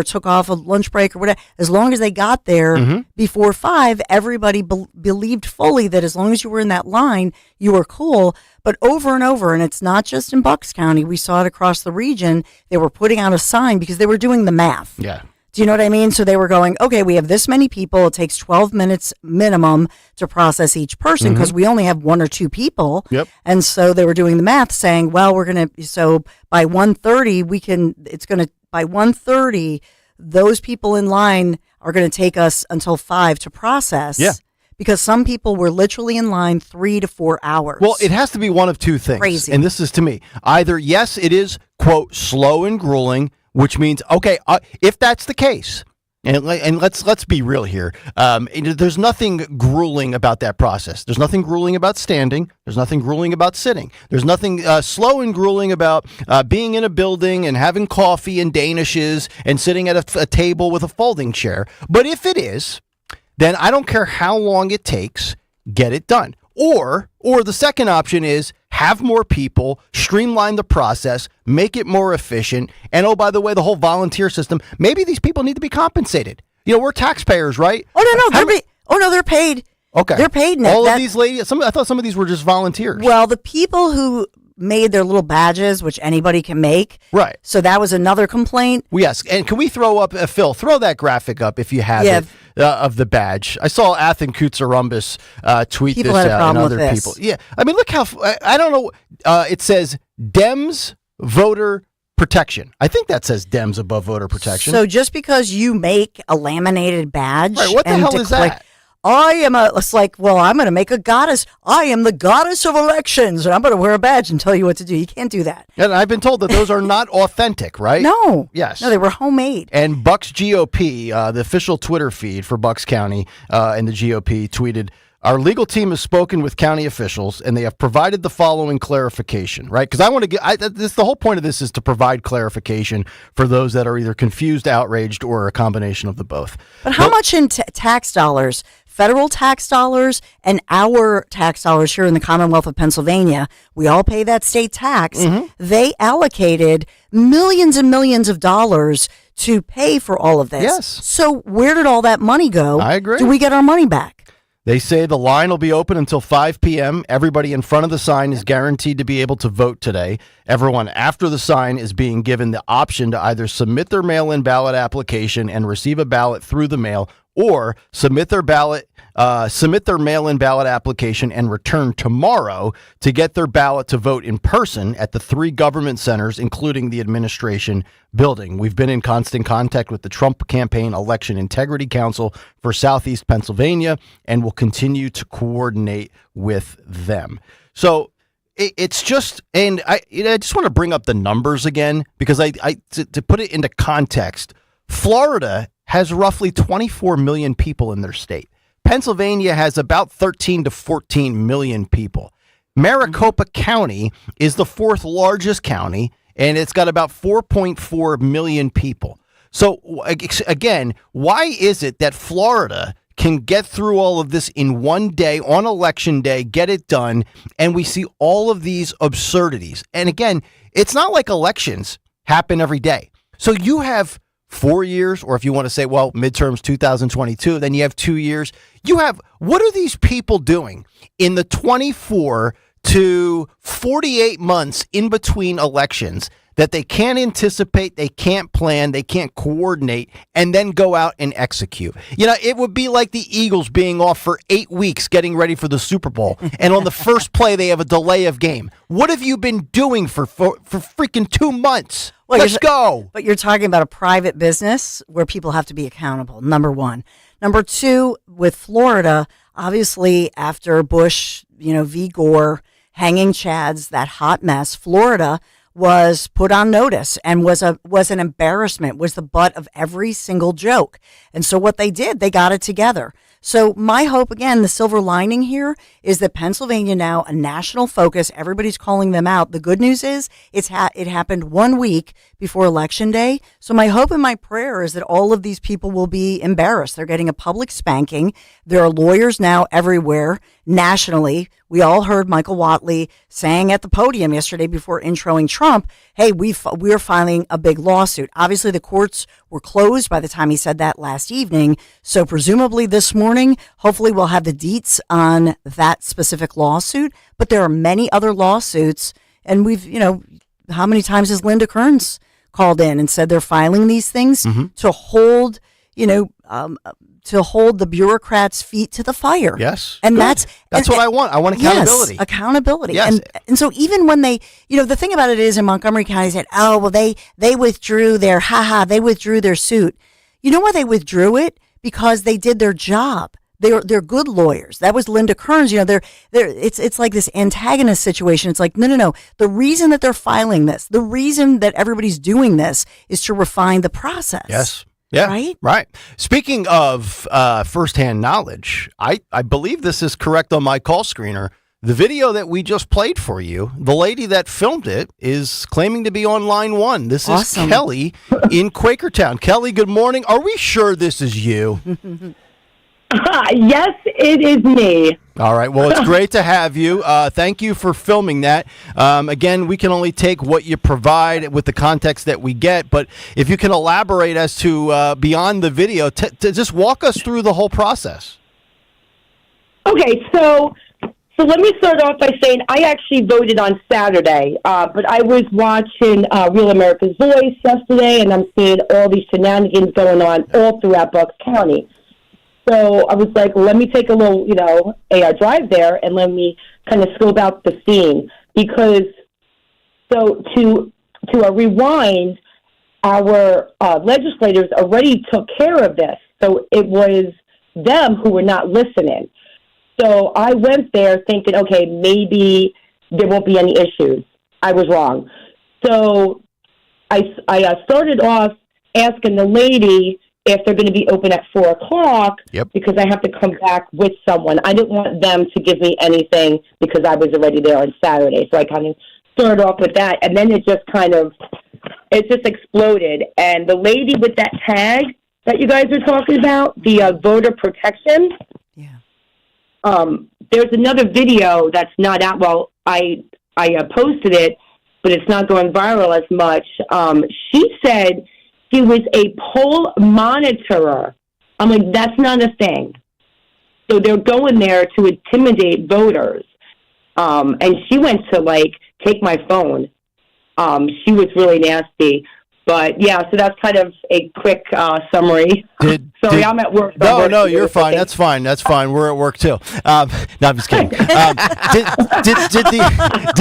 S6: took off a lunch break or whatever, as long as they got there before 5, everybody believed fully that as long as you were in that line, you were cool. But over and over, and it's not just in Bucks County, we saw it across the region, they were putting out a sign because they were doing the math.
S25: Yeah.
S6: Do you know what I mean? So they were going, okay, we have this many people. It takes 12 minutes minimum to process each person because we only have 1 or 2 people.
S25: Yep.
S6: And so they were doing the math saying, well, so by 1:30, by 1:30, those people in line are going to take us until 5 to process.
S25: Yeah.
S6: Because some people were literally in line 3 to 4 hours.
S25: Well, it has to be one of two things.
S6: Crazy.
S25: And this is to me. Either, yes, it is, quote, slow and grueling, which means, okay, if that's the case, and let's be real here, there's nothing grueling about that process. There's nothing grueling about standing. There's nothing grueling about sitting. There's nothing slow and grueling about being in a building and having coffee and Danishes and sitting at a table with a folding chair. But if it is, then I don't care how long it takes, get it done. Or the second option is have more people, streamline the process, make it more efficient. And oh, by the way, the whole volunteer system, maybe these people need to be compensated. You know, we're taxpayers, right?
S6: Oh, no, they're paid.
S25: Okay.
S6: They're paid now.
S25: All of these ladies, I thought some of these were just volunteers.
S6: Well, the people who made their little badges, which anybody can make.
S25: Right.
S6: So that was another complaint.
S25: Yes. And can we throw up, Phil, throw that graphic up if you have it, of the badge. I saw Athen Kutsarumbis tweet
S6: people
S25: this
S6: had a
S25: out
S6: problem
S25: and other
S6: with this.
S25: people. Yeah. I mean, look how, I don't know. It says Dems voter protection. I think that says Dems above voter protection.
S6: So just because you make a laminated badge.
S25: Right, what the hell is that?
S6: it's like, well, I'm going to make a goddess. I am the goddess of elections, and I'm going to wear a badge and tell you what to do. You can't do that.
S25: And I've been told that those are not authentic, right?
S6: No.
S25: Yes.
S6: No, they were homemade.
S25: And Bucks GOP, the official Twitter feed for Bucks County and the GOP, tweeted, "Our legal team has spoken with county officials, and they have provided the following clarification," right? Because I want to get the whole point of this is to provide clarification for those that are either confused, outraged, or a combination of the both.
S6: But how much in tax dollars, federal tax dollars, and our tax dollars here in the Commonwealth of Pennsylvania, we all pay that state tax.
S25: Mm-hmm.
S6: They allocated millions and millions of dollars to pay for all of this.
S25: Yes.
S6: So where did all that money go?
S25: I agree.
S6: Do we get our money back?
S25: They say the line will be open until 5 p.m. Everybody in front of the sign is guaranteed to be able to vote today. Everyone after the sign is being given the option to either submit their mail-in ballot application and receive a ballot through the mail, or submit their mail-in ballot application and return tomorrow to get their ballot to vote in person at the 3 government centers, including the administration building. We've been in constant contact with the Trump Campaign Election Integrity Council for Southeast Pennsylvania and will continue to coordinate with them. So it's just, and I just want to bring up the numbers again, because to put it into context, Florida has roughly 24 million people in their state. Pennsylvania has about 13 to 14 million people. Maricopa County is the 4th largest county, and it's got about 4.4 million people. So again, why is it that Florida can get through all of this in one day on election day, get it done, and we see all of these absurdities? And again, it's not like elections happen every day. So you have 4 years, or if you want to say, well, midterms 2022, then you have 2 years. What are these people doing in the 24 to 48 months in between elections that they can't anticipate, they can't plan, they can't coordinate, and then go out and execute? It would be like the Eagles being off for 8 weeks getting ready for the Super Bowl, and on the first play they have a delay of game. What have you been doing for freaking 2 months?
S6: Well,
S25: Let's go.
S6: But you're talking about a private business where people have to be accountable, number one. Number two, with Florida, obviously after Bush, v. Gore, hanging chads, that hot mess, Florida was put on notice and was an embarrassment, was the butt of every single joke. And so what they did, they got it together. So my hope, again, the silver lining here is that Pennsylvania now, a national focus, everybody's calling them out. The good news is it happened 1 week before Election Day. So my hope and my prayer is that all of these people will be embarrassed. They're getting a public spanking. There are lawyers now everywhere nationally. We all heard Michael Whatley saying at the podium yesterday before introing Trump, hey, we're filing a big lawsuit. Obviously, the courts were closed by the time he said that last evening. So presumably this morning, hopefully we'll have the deets on that specific lawsuit. But there are many other lawsuits. And how many times has Linda Kearns called in and said they're filing these things to hold, to hold the bureaucrats' feet to the fire.
S25: Yes.
S6: And that's
S25: what I want. I want accountability.
S6: Yes, accountability.
S25: Yes.
S6: And so even when they, the thing about it is in Montgomery County, they said, oh, well, they withdrew they withdrew their suit. You know why they withdrew it? Because they did their job. They're good lawyers. That was Linda Kearns. It's like this antagonist situation. It's like, no. The reason that they're filing this, the reason that everybody's doing this is to refine the process.
S25: Yes. Yeah. Right. Speaking of firsthand knowledge, I believe this is correct on my call screener. The video that we just played for you, the lady that filmed it is claiming to be on line 1. This is Kelly in Quakertown. Kelly, good morning. Are we sure this is you?
S1: Yes, it is me.
S25: All right. Well, it's great to have you. Thank you for filming that. Again, we can only take what you provide with the context that we get. But if you can elaborate as to beyond the video, to just walk us through the whole process.
S1: Okay. So let me start off by saying I actually voted on Saturday, but I was watching Real America's Voice yesterday, and I'm seeing all these shenanigans going on all throughout Bucks County. So I was like, let me take a little, a drive there and let me kind of scope out the scene. Because, so to rewind, our legislators already took care of this. So it was them who were not listening. So I went there thinking, okay, maybe there won't be any issues. I was wrong. So I started off asking the lady if they're going to be open at 4 o'clock because I have to come back with someone. I didn't want them to give me anything because I was already there on Saturday. So I kind of started off with that. And then it just exploded. And the lady with that tag that you guys are talking about, the voter protection, there's another video that's not out. Well, I posted it, but it's not going viral as much. She said she was a poll monitorer. I'm like, that's not a thing. So they're going there to intimidate voters. And she went to, take my phone. She was really nasty. But, yeah, so that's kind of a quick summary. Sorry, I'm at work.
S25: No, you're fine. That's fine. We're at work, too. No, I'm just kidding. Did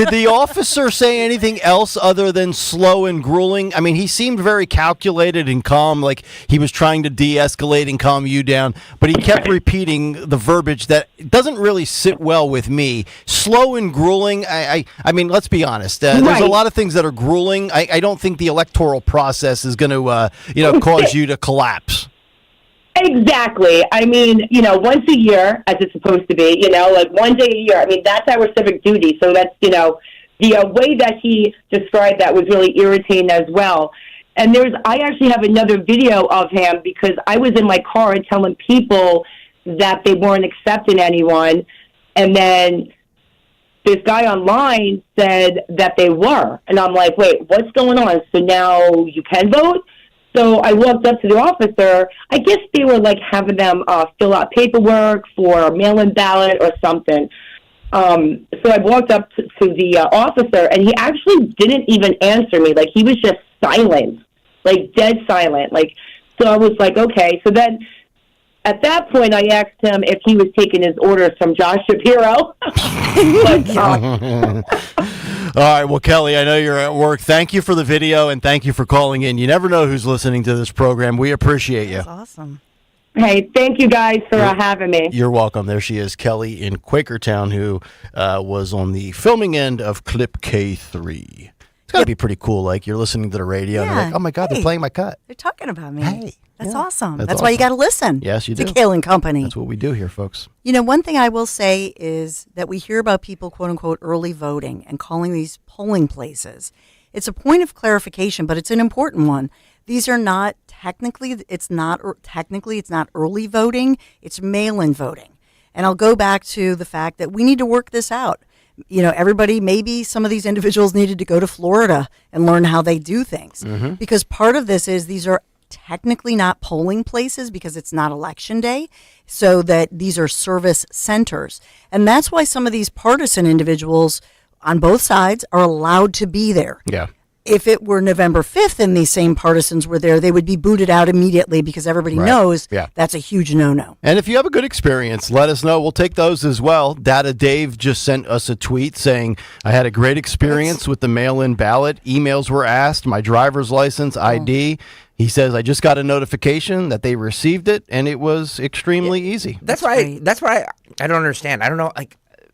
S25: the officer say anything else other than slow and grueling? I mean, he seemed very calculated and calm, like he was trying to de-escalate and calm you down, but he kept repeating the verbiage that doesn't really sit well with me. Slow and grueling, I mean, let's be honest. There's a lot of things that are grueling. I don't think the electoral process is going to, cause you to collapse.
S1: Exactly. I mean, once a year, as it's supposed to be, one day a year. I mean, that's our civic duty. So that's, the way that he described that was really irritating as well. And I actually have another video of him because I was in my car telling people that they weren't accepting anyone. And then this guy online said that they were. And I'm like, wait, what's going on? So now you can vote? So I walked up to the officer. I guess they were having them fill out paperwork for a mail-in ballot or something. So I walked up to the officer, and he actually didn't even answer me. He was just silent, dead silent. So I was like, okay. So then at that point, I asked him if he was taking his orders from Josh Shapiro.
S25: All right, well, Kelly, I know you're at work. Thank you for the video, and thank you for calling in. You never know who's listening to this program. We appreciate you.
S6: That's awesome.
S1: Hey, thank you guys for having me.
S25: You're welcome. There she is, Kelly in Quakertown, who was on the filming end of Clip K3. It's got to be pretty cool. You're listening to the radio, and you're like, oh, my God, they're playing my cut.
S6: They're talking about me.
S25: Hey.
S6: That's awesome.
S25: That's
S6: That's
S25: awesome.
S6: why you got to listen.
S25: Yes, you do.
S6: To Kayal and Company.
S25: That's what we do here, folks.
S6: One thing I will say is that we hear about people, quote unquote, early voting and calling these polling places. It's a point of clarification, but it's an important one. These are not it's not early voting. It's mail-in voting. And I'll go back to the fact that we need to work this out. Everybody, maybe some of these individuals needed to go to Florida and learn how they do things. Mm-hmm. Because part of this is these are technically not polling places because it's not election day, so that these are service centers. And that's why some of these partisan individuals on both sides are allowed to be there.
S25: Yeah.
S6: If it were November 5th and these same partisans were there, they would be booted out immediately because everybody knows that's a huge no-no.
S25: And if you have a good experience, let us know. We'll take those as well. Data Dave just sent us a tweet saying, I had a great experience with the mail-in ballot. Emails were asked, my driver's license, ID. He says, I just got a notification that they received it, and it was extremely easy.
S4: That's why I don't understand. I don't know.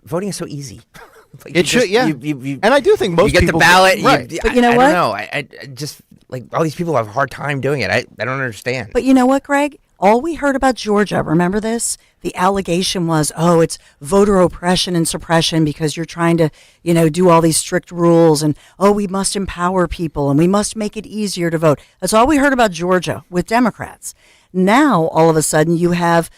S4: Voting is so easy.
S25: It should, and I do think most
S4: people... You get the ballot,
S6: right. But you know what?
S4: I don't know. I just, all these people have a hard time doing it. I don't understand.
S6: But you know what, Greg? All we heard about Georgia, remember this? The allegation was, it's voter oppression and suppression because you're trying to, do all these strict rules and, we must empower people and we must make it easier to vote. That's all we heard about Georgia with Democrats. Now, all of a sudden, you have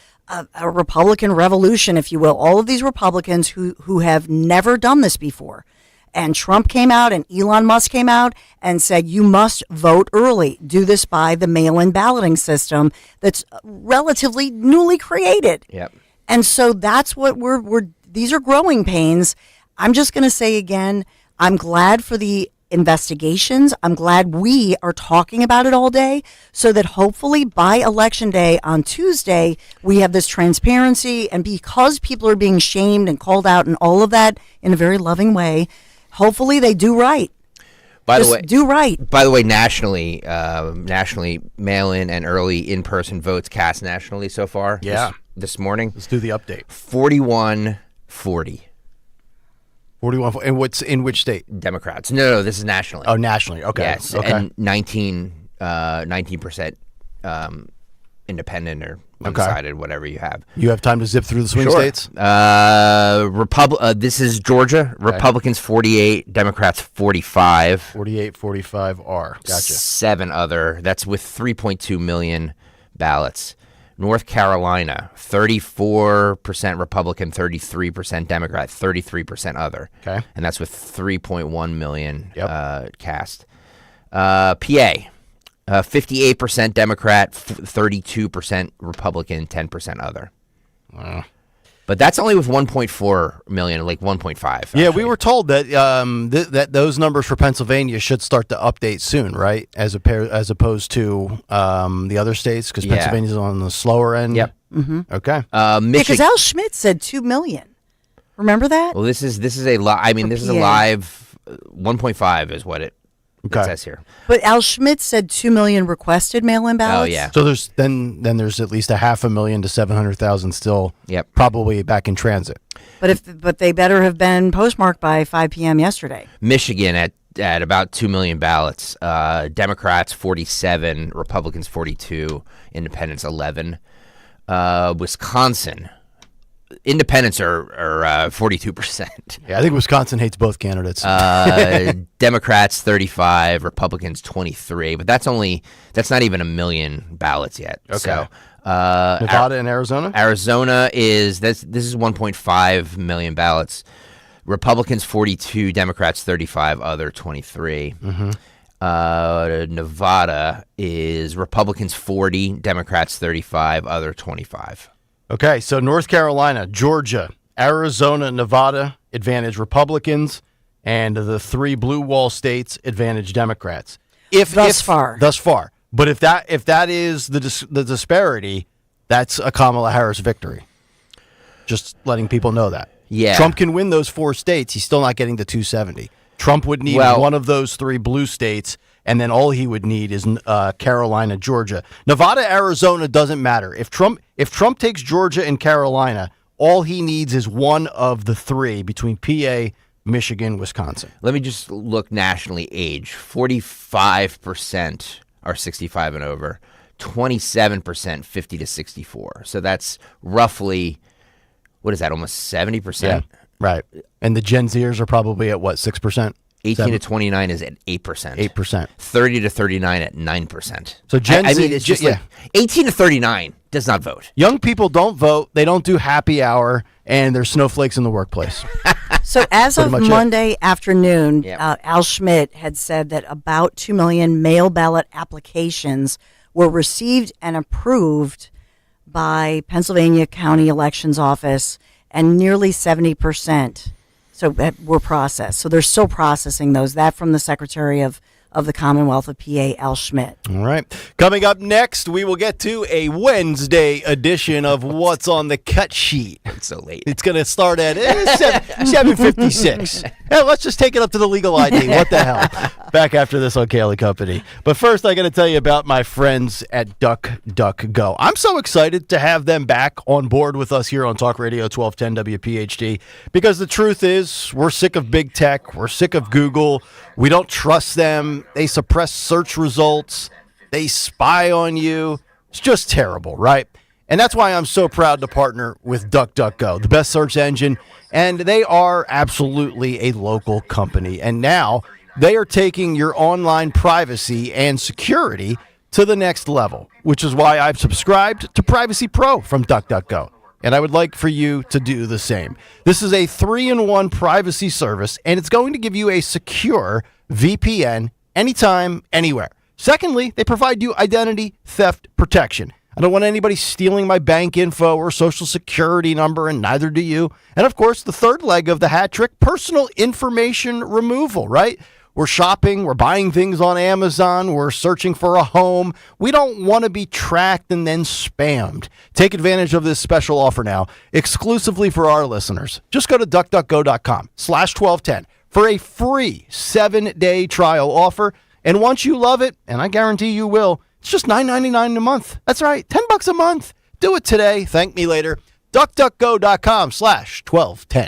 S6: a Republican revolution, if you will. All of these Republicans who have never done this before. And Trump came out and Elon Musk came out and said, you must vote early. Do this by the mail-in balloting system that's relatively newly created.
S4: Yep.
S6: And so that's what these are growing pains. I'm just going to say again, I'm glad for the investigations. I'm glad we are talking about it all day so that hopefully by Election Day on Tuesday, we have this transparency. And because people are being shamed and called out and all of that in a very loving way, hopefully they do right.
S4: By the way,
S6: do right.
S4: By the way, nationally, mail-in and early in-person votes cast nationally so far.
S25: Yeah.
S4: this morning.
S25: Let's do the update.
S4: 41-40.
S25: 41. And what's in which state?
S4: Democrats. No, this is nationally.
S25: Oh, nationally. Okay.
S4: Yes,
S25: Okay.
S4: and 19% independent or undecided, whatever you have.
S25: You have time to zip through the swing
S4: Sure.
S25: states?
S4: This is Georgia.
S25: Okay.
S4: Republicans 48, Democrats 45.
S25: 48-45R. Gotcha.
S4: 7 other. That's with 3.2 million ballots. North Carolina, 34% Republican, 33% Democrat, 33% other.
S25: Okay.
S4: And that's with 3.1 million cast. PA, 58% Democrat, 32% Republican, 10% other.
S25: Wow.
S4: But that's only with 1.4 million, like 1.5.
S25: Yeah, we were told that that those numbers for Pennsylvania should start to update soon, right? As opposed to the other states, because
S4: Yeah.
S25: Pennsylvania's on the slower end.
S4: Yep.
S6: Mm-hmm.
S25: Okay.
S6: Because Al Schmidt said 2 million. Remember that?
S4: Well, this is a this is a
S6: PA.
S4: live 1.5 is what it says here.
S6: But Al Schmidt said 2 million requested mail-in ballots.
S4: Oh, yeah.
S25: So there's there's at least 500,000 to 700,000 still.
S4: Yep.
S25: Probably back in transit.
S6: But they better have been postmarked by 5 p.m. yesterday.
S4: Michigan at about 2 million ballots. Democrats 47, Republicans 42, Independents 11. Wisconsin, Independents are 42%.
S25: Yeah, I think Wisconsin hates both candidates.
S4: Democrats 35, Republicans 23, but that's not even a million ballots yet.
S25: Okay.
S4: So,
S25: Nevada and Arizona?
S4: Arizona is this is 1.5 million ballots. Republicans 42, Democrats 35, other 23.
S25: Mm-hmm.
S4: Nevada is Republicans 40, Democrats 35, other 25.
S25: Okay, so North Carolina, Georgia, Arizona, Nevada advantage Republicans, and the 3 blue wall states advantage Democrats.
S6: Thus far.
S25: But if that is the disparity, that's a Kamala Harris victory. Just letting people know that.
S4: Yeah.
S25: Trump can win those 4 states. He's still not getting to 270. Trump would need one of those 3 blue states, and then all he would need is Carolina, Georgia. Nevada, Arizona doesn't matter. If Trump takes Georgia and Carolina, all he needs is one of the 3 between PA, Michigan, Wisconsin.
S4: Let me just look nationally. Age 45% are 65 and over, 27% 50 to 64. So that's roughly, what is that? Almost 70%.
S25: Yeah, right. And the Gen Zers are probably at what, 6%?
S4: 18 to 29 is at 8%.
S25: 8%.
S4: 30 to 39 at 9%.
S25: So Gen Z,
S4: I mean, it's just like 18 to 39 does not vote.
S25: Young people don't vote. They don't do happy hour, and there's snowflakes in the workplace.
S6: So as of Monday afternoon,
S4: Yep.
S6: Al Schmidt had said that about 2 million mail ballot applications were received and approved by Pennsylvania County Elections Office, and nearly 70% were processed. So they're still processing those. That from the Secretary of the Commonwealth of PA, Al Schmidt.
S25: All right. Coming up next, we will get to a Wednesday edition of What's on the Cut Sheet.
S4: It's so late.
S25: It's going to start at 7:56. Hey, let's just take it up to the legal ID. What the hell? Back after this on Kayal Company. But first, I got to tell you about my friends at DuckDuckGo. I'm so excited to have them back on board with us here on Talk Radio 1210 WPHT, because the truth is we're sick of big tech. We're sick of Google. We don't trust them. They suppress search results. They spy on you. It's just terrible, right? And that's why I'm so proud to partner with DuckDuckGo, the best search engine. And they are absolutely a local company. And now they are taking your online privacy and security to the next level, which is why I've subscribed to Privacy Pro from DuckDuckGo. And I would like for you to do the same. This is a 3-in-1 privacy service, and it's going to give you a secure VPN anytime, anywhere. Secondly, they provide you identity theft protection. I don't want anybody stealing my bank info or social security number, and neither do you. And of course, the third leg of the hat trick, personal information removal, right? We're shopping, we're buying things on Amazon, we're searching for a home. We don't want to be tracked and then spammed. Take advantage of this special offer now, exclusively for our listeners. Just go to duckduckgo.com/1210 for a free 7-day trial offer. And once you love it, and I guarantee you will, it's just $9.99 a month. That's right, $10 a month. Do it today. Thank me later. DuckDuckGo.com/1210.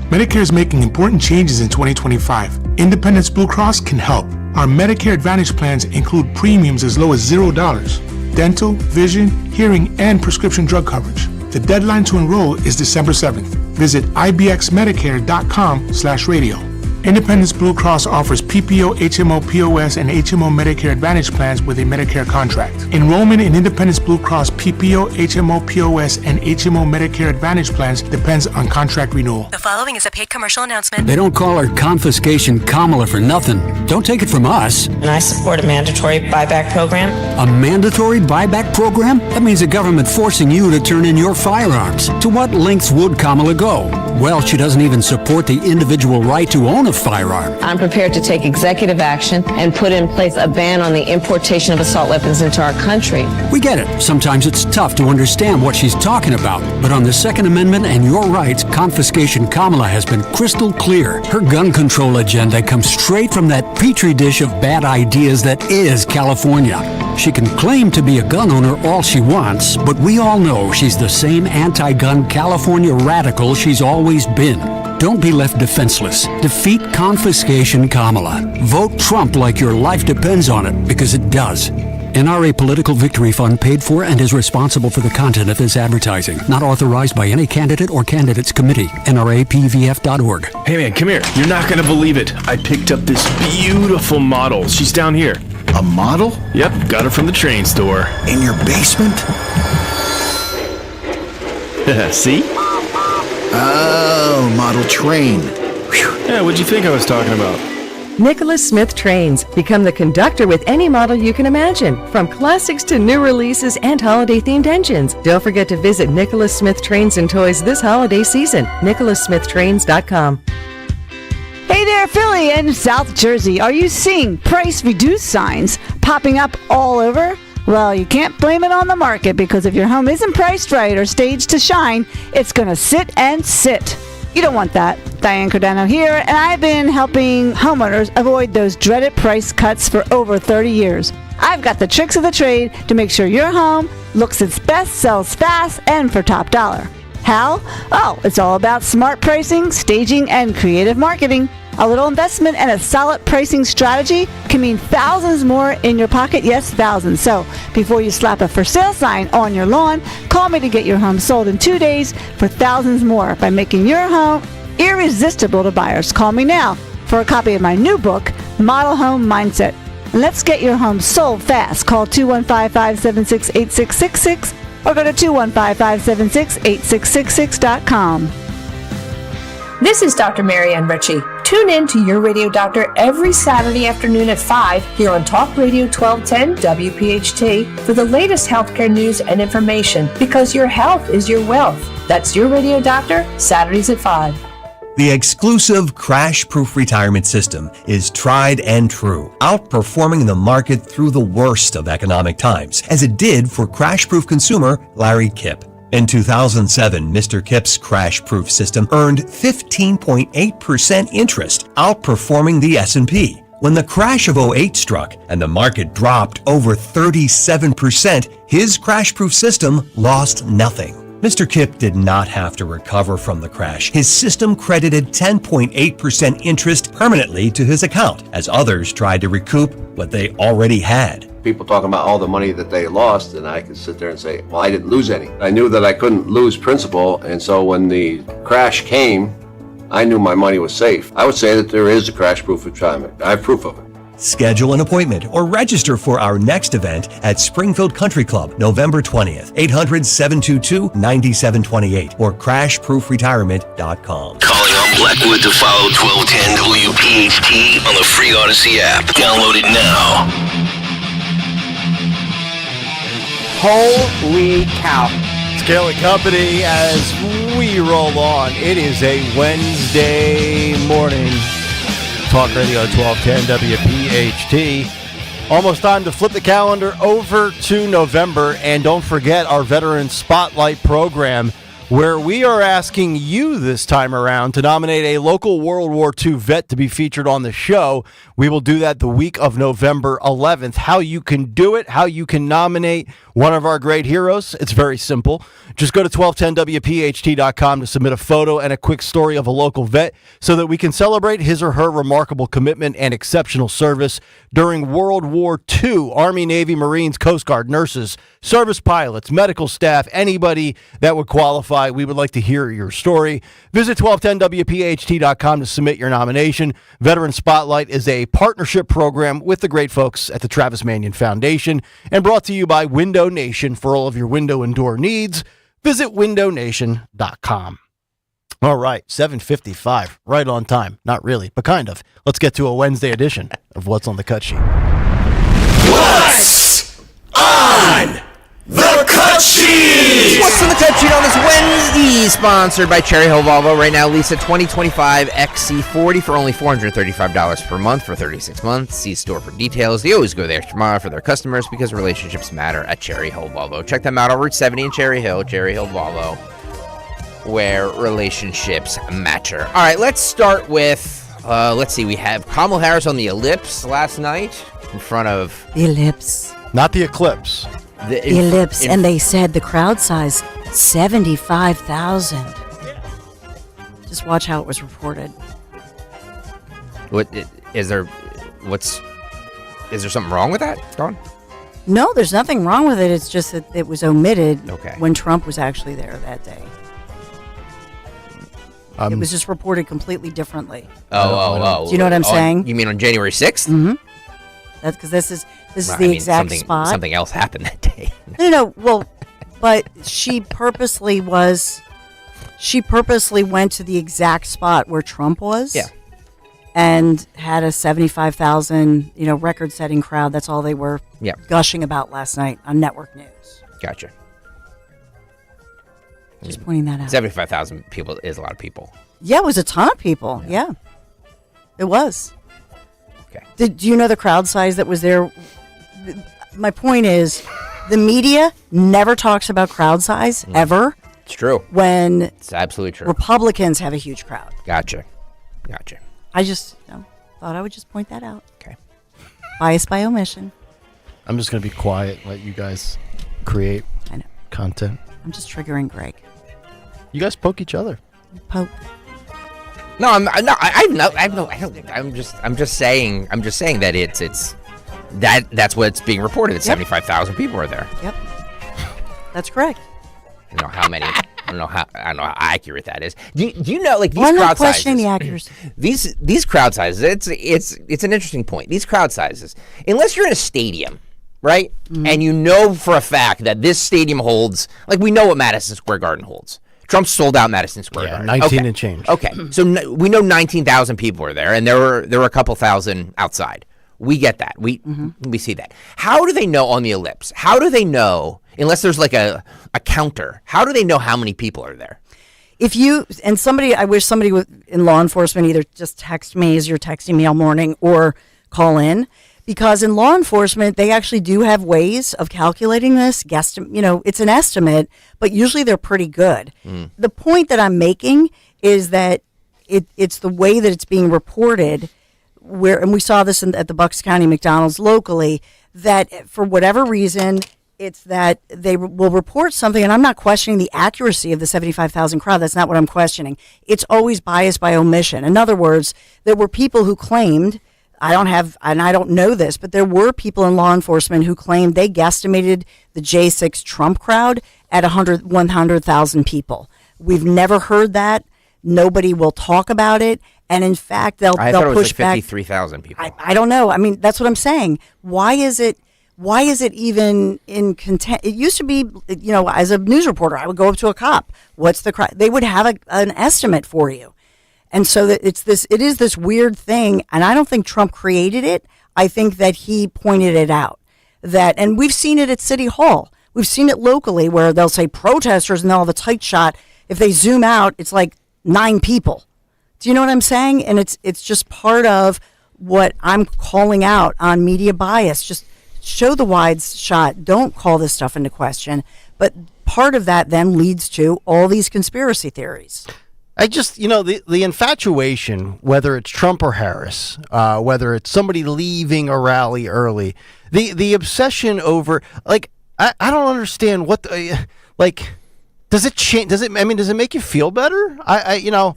S7: Medicare is making important changes in 2025. Independence Blue Cross can help. Our Medicare Advantage plans include premiums as low as $0, dental, vision, hearing, and prescription drug coverage. The deadline to enroll is December 7th. Visit ibxmedicare.com/radio. Independence Blue Cross offers PPO, HMO, POS, and HMO Medicare Advantage plans with a Medicare contract. Enrollment in Independence Blue Cross PPO, HMO, POS, and HMO Medicare Advantage plans depends on contract renewal.
S8: The following is a paid commercial announcement.
S19: They don't call her Confiscation Kamala for nothing. Don't take it from us.
S20: And I support a mandatory buyback program.
S19: A mandatory buyback program? That means the government forcing you to turn in your firearms. To what lengths would Kamala go? Well, she doesn't even support the individual right to own a firearm.
S9: I'm prepared to take executive action and put in place a ban on the importation of assault weapons into our country.
S19: We get it. Sometimes it's tough to understand what she's talking about. But on the Second Amendment and your rights, Confiscation Kamala has been crystal clear. Her gun control agenda comes straight from that petri dish of bad ideas that is California. She can claim to be a gun owner all she wants, but we all know she's the same anti-gun California radical she's always been. Don't be left defenseless. Defeat Confiscation Kamala. Vote Trump like your life depends on it, because it does. NRA Political Victory Fund paid for and is responsible for the content of this advertising. Not authorized by any candidate or candidates committee. NRAPVF.org.
S21: Hey man, come here. You're not going to believe it. I picked up this beautiful model. She's down here.
S24: A model?
S21: Yep, got her from the train store.
S24: In your basement?
S21: See?
S24: Oh, model train.
S21: Whew. Yeah, what'd you think I was talking about?
S27: Nicholas Smith Trains. Become the conductor with any model you can imagine, from classics to new releases and holiday-themed engines. Don't forget to visit Nicholas Smith Trains and Toys this holiday season. NicholasSmithTrains.com.
S28: Hey there, Philly and South Jersey. Are you seeing price reduced signs popping up all over? Well, you can't blame it on the market, because if your home isn't priced right or staged to shine, it's going to sit and sit. You don't want that. Diane Cordano here, and I've been helping homeowners avoid those dreaded price cuts for over 30 years. I've got the tricks of the trade to make sure your home looks its best, sells fast, and for top dollar. How? Oh, it's all about smart pricing, staging, and creative marketing. A little investment and a solid pricing strategy can mean thousands more in your pocket. Yes, thousands. So before you slap a for sale sign on your lawn, call me to get your home sold in 2 days for thousands more by making your home irresistible to buyers. Call me now for a copy of my new book, Model Home Mindset. Let's get your home sold fast. Call 215-576-8666 or go to 215-576-8666.com.
S3: This is Dr. Marianne Ritchie. Tune in to Your Radio Doctor every Saturday afternoon at 5 here on Talk Radio 1210 WPHT for the latest healthcare news and information, because your health is your wealth. That's Your Radio Doctor, Saturdays at 5.
S29: The exclusive crash-proof retirement system is tried and true, outperforming the market through the worst of economic times, as it did for crash-proof consumer Larry Kipp. In 2007, Mr. Kipp's crash-proof system earned 15.8% interest, outperforming the S&P. When the crash of 2008 struck and the market dropped over 37%, his crash-proof system lost nothing. Mr. Kipp did not have to recover from the crash. His system credited 10.8% interest permanently to his account, as others tried to recoup what they already had.
S30: People talking about all the money that they lost, and I could sit there and say, well, I didn't lose any. I knew that I couldn't lose principal, and so when the crash came, I knew my money was safe. I would say that there is a crash-proof retirement. I have proof of it.
S29: Schedule an appointment or register for our next event at Springfield Country Club, November 20th, 800-722-9728 or crashproofretirement.com.
S22: Calling on Blackwood to follow 1210 WPHT on the free Odyssey app. Download it now.
S25: Holy cow. It's Kayal and Company as we roll on. It is a Wednesday morning. Talk Radio 1210 WPHT. Almost time to flip the calendar over to November. And don't forget our Veteran Spotlight program where we are asking you this time around to nominate a local World War II vet to be featured on the show. We will do that the week of November 11th. How you can do it, how you can nominate one of our great heroes, it's very simple. Just go to 1210WPHT.com to submit a photo and a quick story of a local vet so that we can celebrate his or her remarkable commitment and exceptional service during World War II. Army, Navy, Marines, Coast Guard, nurses, service pilots, medical staff, anybody that would qualify. We would like to hear your story. Visit 1210WPHT.com to submit your nomination. Veteran Spotlight is a partnership program with the great folks at the Travis Manion Foundation and brought to you by Window Nation for all of your window and door needs. Visit windownation.com. All right, 7:55, right on time. Not really, but kind of. Let's get to a Wednesday edition of What's on the Cut Sheet.
S22: What's on the cut sheet?
S4: What's on the cut sheet on this Wednesday? Sponsored by Cherry Hill Volvo. Right now, lease a 2025 XC40 for only $435 per month for 36 months. See store for details. They always go the extra mile for their customers because relationships matter at Cherry Hill Volvo. Check them out on Route 70 in Cherry Hill Volvo, where relationships matter. All right, let's start with, let's see, we have Kamala Harris on the ellipse last night in front of...
S6: The ellipse.
S25: Not the eclipse.
S6: The ellipse, and they said the crowd size, 75,000. Just watch how it was reported.
S4: Is there something wrong with that, Dawn?
S6: No, there's nothing wrong with it. It's just that it was omitted
S4: Okay.
S6: when Trump was actually there that day. It was just reported completely differently.
S4: Oh.
S6: Do you know what I'm saying?
S4: You mean on January 6th?
S6: Mm-hmm. That's because this is the exact spot.
S4: Something else happened that day.
S6: No. Well, but she purposely went to the exact spot where Trump was.
S4: Yeah.
S6: And had a 75,000, record-setting crowd. That's all they were gushing about last night on network news.
S4: Gotcha.
S6: Just pointing that out.
S4: 75,000 people is a lot of people.
S6: Yeah, it was a ton of people. Yeah. It was.
S4: Okay.
S6: Do you know the crowd size that was there? My point is, the media never talks about crowd size, ever.
S4: It's true.
S6: When
S4: it's absolutely true.
S6: Republicans have a huge crowd.
S4: Gotcha.
S6: I just thought I would just point that out.
S4: Okay.
S6: Bias by omission.
S25: I'm just going to be quiet, let you guys create content.
S6: I'm just triggering Greg.
S25: You guys poke each other.
S6: Poke.
S4: No, I'm just saying that that's what's being reported. That 75,000 people are there.
S6: Yep. That's correct.
S4: I don't know how many. I don't know how accurate that is. Do you know, like, these
S6: I'm
S4: crowd
S6: not questioning
S4: sizes?
S6: the accuracy.
S4: These crowd sizes. It's an interesting point. These crowd sizes, unless you're in a stadium, right, and you know for a fact that this stadium holds, like, we know what Madison Square Garden holds. Trump sold out Madison Square Garden.
S25: 19 and change.
S4: Okay, so we know 19,000 people are there, and there were a couple thousand outside. We get that. We see that. How do they know on the ellipse? How do they know, unless there's like a counter, how do they know how many people are there?
S6: I wish somebody in law enforcement either just text me as you're texting me all morning or call in, because in law enforcement, they actually do have ways of calculating this. It's an estimate, but usually they're pretty good. The point that I'm making is that it's the way that it's being reported, and we saw this at the Bucks County McDonald's locally, that for whatever reason, it's that they will report something, and I'm not questioning the accuracy of the 75,000 crowd. That's not what I'm questioning. It's always biased by omission. In other words, there were people who claimed, I don't know this, but there were people in law enforcement who claimed they guesstimated the J6 Trump crowd at 100,000 people. We've never heard that. Nobody will talk about it. And in fact, they'll
S4: thought it was
S6: push
S4: like
S6: back.
S4: 53,000 people.
S6: I don't know. I mean, that's what I'm saying. Why is it even in content? It used to be, as a news reporter, I would go up to a cop. What's the crowd? They would have an estimate for you. And so that it is this weird thing. And I don't think Trump created it. I think that he pointed it out. And we've seen it at City Hall. We've seen it locally where they'll say protesters and they'll have a tight shot. If they zoom out, it's like 9 people. Do you know what I'm saying? And it's just part of what I'm calling out on media bias. Just show the wide shot. Don't call this stuff into question. But part of that then leads to all these conspiracy theories.
S2: I just, the infatuation, whether it's Trump or Harris, whether it's somebody leaving a rally early, the obsession over, like, I don't understand what, does it change? Does it make you feel better?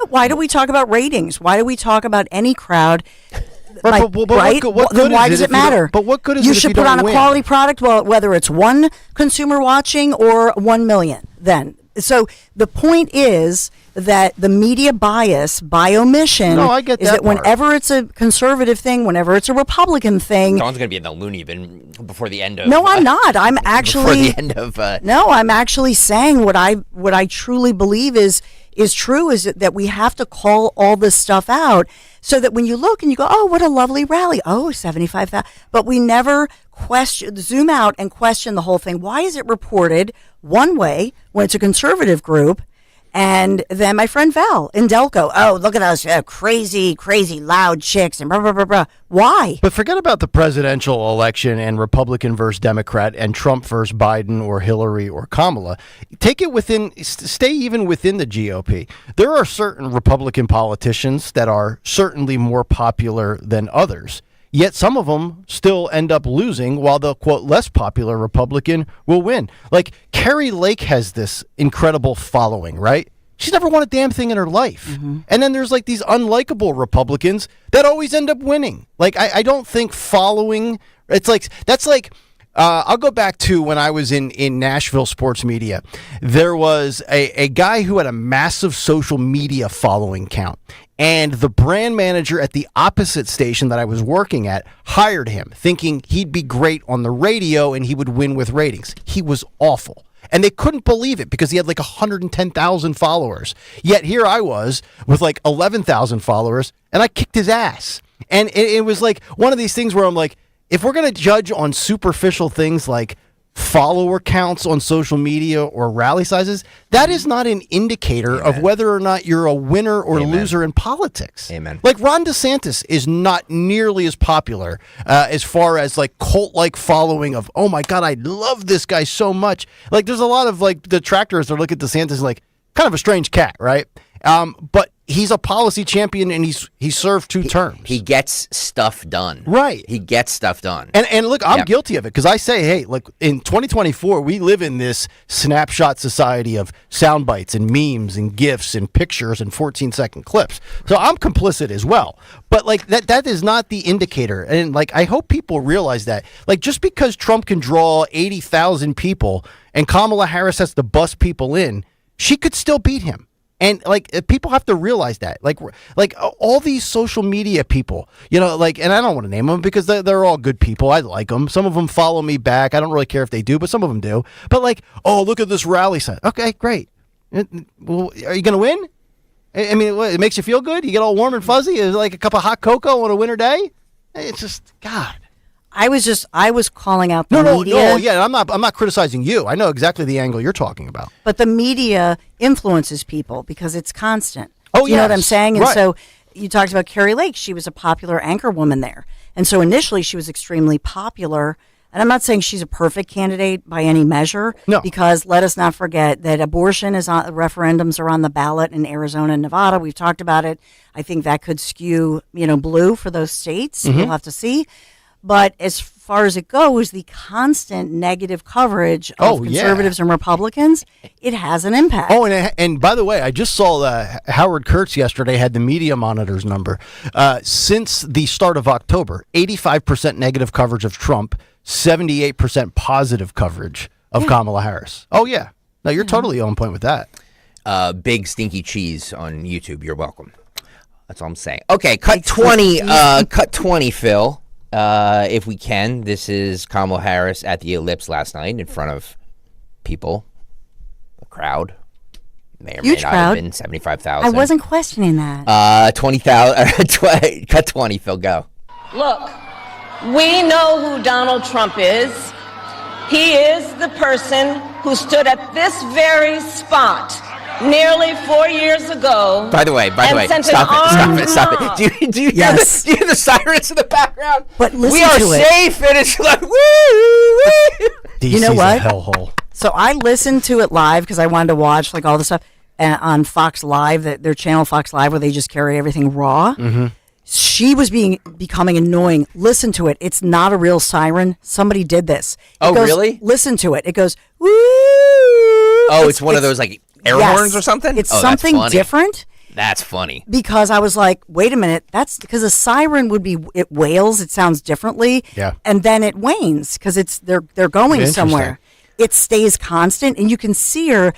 S6: Why do we talk about ratings? Why do we talk about any crowd?
S2: Right? What
S6: Then why does it matter?
S2: But what good is
S6: you
S2: it if
S6: should
S2: you
S6: put
S2: don't
S6: on
S2: win?
S6: a quality product, well, whether it's one consumer watching or 1 million then. So the point is that the media bias by omission is that whenever it's a conservative thing, whenever it's a Republican thing.
S4: Dawn's going to be in the loony bin before the end of.
S6: No, I'm not. I'm actually.
S4: Before the end of.
S6: No, I'm actually saying what I truly believe is true, is that we have to call all this stuff out so that when you look and you go, oh, what a lovely rally. Oh, 75,000. But we never zoom out and question the whole thing. Why is it reported one way when it's a conservative group? And then my friend Val in Delco, oh, look at those crazy, loud chicks and blah, blah, blah, blah. Why?
S2: But forget about the presidential election and Republican versus Democrat and Trump versus Biden or Hillary or Kamala. Take it stay even within the GOP. There are certain Republican politicians that are certainly more popular than others. Yet some of them still end up losing while the, quote, less popular Republican will win. Like, Carrie Lake has this incredible following, right? She's never won a damn thing in her life. Mm-hmm. And then there's like these unlikable Republicans that always end up winning. Like, I don't think following, I'll go back to when I was in Nashville sports media. There was a guy who had a massive social media following count. And the brand manager at the opposite station that I was working at hired him, thinking he'd be great on the radio and he would win with ratings. He was awful. And they couldn't believe it because he had like 110,000 followers. Yet here I was with like 11,000 followers and I kicked his ass. And it was like one of these things where I'm like, if we're going to judge on superficial things like follower counts on social media or rally sizes, that is not an indicator of whether or not you're a winner or loser in politics.
S4: Amen.
S2: Like Ron DeSantis is not nearly as popular as far as like cult-like following of, oh my God, I love this guy so much. Like there's a lot of like detractors that look at DeSantis like kind of a strange cat, right? But he's a policy champion and he served 2 terms.
S4: He gets stuff done.
S2: Right.
S4: He gets stuff done.
S2: And look, I'm guilty of it because I say, hey, look, in 2024, we live in this snapshot society of sound bites and memes and GIFs and pictures and 14-second clips. So I'm complicit as well. But like that is not the indicator. And like I hope people realize that. Like just because Trump can draw 80,000 people and Kamala Harris has to bust people in, she could still beat him. And like people have to realize that, like all these social media people, and I don't want to name them because they're all good people. I like them. Some of them follow me back. I don't really care if they do, but some of them do. But like, oh, look at this rally sign. Okay, great. Well, are you going to win? I mean, it makes you feel good. You get all warm and fuzzy. Is like a cup of hot cocoa on a winter day. It's just God.
S6: I was calling out the media.
S2: No, yeah, I'm not criticizing you. I know exactly the angle you're talking about.
S6: But the media influences people because it's constant.
S2: Oh,
S6: you know what I'm saying? And
S2: right.
S6: so you talked about Carrie Lake. She was a popular anchor woman there. And so initially she was extremely popular. And I'm not saying she's a perfect candidate by any measure.
S2: No.
S6: Because let us not forget that abortion referendums are on the ballot in Arizona and Nevada. We've talked about it. I think that could skew, blue for those states.
S2: Mm-hmm.
S6: We'll have to see. But as far as it goes, the constant negative coverage of conservatives and Republicans, it has an impact.
S2: Oh, and by the way, I just saw Howard Kurtz yesterday had the media monitors number. Since the start of October, 85% negative coverage of Trump, 78% positive coverage of Kamala Harris. Oh, yeah. No, you're totally on point with that.
S4: Big Stinky Cheese on YouTube. You're welcome. That's all I'm saying. Okay, cut 20. Cut 20, Phil. If we can, this is Kamala Harris at the Ellipse last night in front of people, a crowd. May or
S6: Huge
S4: may not
S6: crowd.
S4: have been 75,000.
S6: I wasn't questioning that.
S4: 20,000. Cut 20, Phil, go.
S5: Look, we know who Donald Trump is. He is the person who stood at this very spot nearly 4 years ago.
S4: By the way, stop it. Do you hear the sirens in the background?
S6: But listen
S4: we are
S6: to it.
S4: safe, and it's like, woo.
S6: You know what?
S2: A hellhole.
S6: So I listened to it live because I wanted to watch like all the stuff on Fox Live, their channel Fox Live, where they just carry everything raw.
S2: Mm-hmm.
S6: She was becoming annoying. Listen to it. It's not a real siren. Somebody did this.
S4: Oh, really?
S6: Listen to it. It goes, woo.
S4: Oh, it's one of those like air horns or something?
S6: It's
S4: Oh, that's
S6: something
S4: funny.
S6: different.
S4: That's funny.
S6: Because I was like, wait a minute. That's because a siren would be, it wails. It sounds differently.
S2: Yeah.
S6: And then it wanes because they're going somewhere. It stays constant, and you can see her.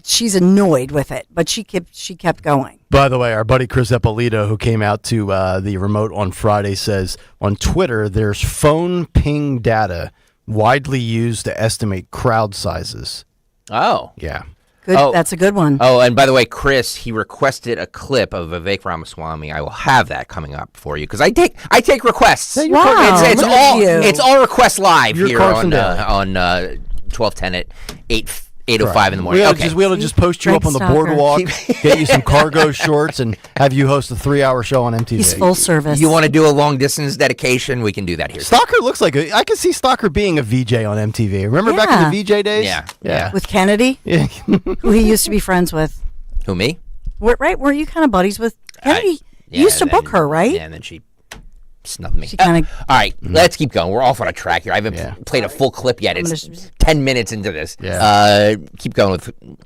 S6: She's annoyed with it, but she kept going.
S2: By the way, our buddy Chris Eppolito, who came out to the remote on Friday, says on Twitter there's phone ping data widely used to estimate crowd sizes.
S4: Oh.
S2: Yeah.
S6: Good. That's a good one.
S4: Oh, and by the way, Chris, he requested a clip of Vivek Ramaswamy. I will have that coming up for you because I take requests.
S6: Wow,
S4: It's all requests live
S2: You're
S4: here
S2: Carson
S4: on 1210 at 8:05 in the morning.
S2: We ought to just post you up on the boardwalk, get you some cargo shorts, and have you host a 3-hour show on MTV.
S6: He's full service.
S4: You want to do a long distance dedication? We can do that here.
S2: Stalker looks like I can see Stalker being a VJ on MTV. Remember back in the VJ days?
S4: Yeah.
S6: With Kennedy,
S2: Yeah.
S6: who he used to be friends with.
S4: Who, me?
S6: Right? Were you kind of buddies with Kennedy? You used to book her, right?
S4: Yeah, and then she snubbed me.
S6: She kind of.
S4: All right, let's keep going. We're off on a track here. I haven't played a full clip yet. It's 10 minutes into this.
S2: Yeah.
S4: Keep going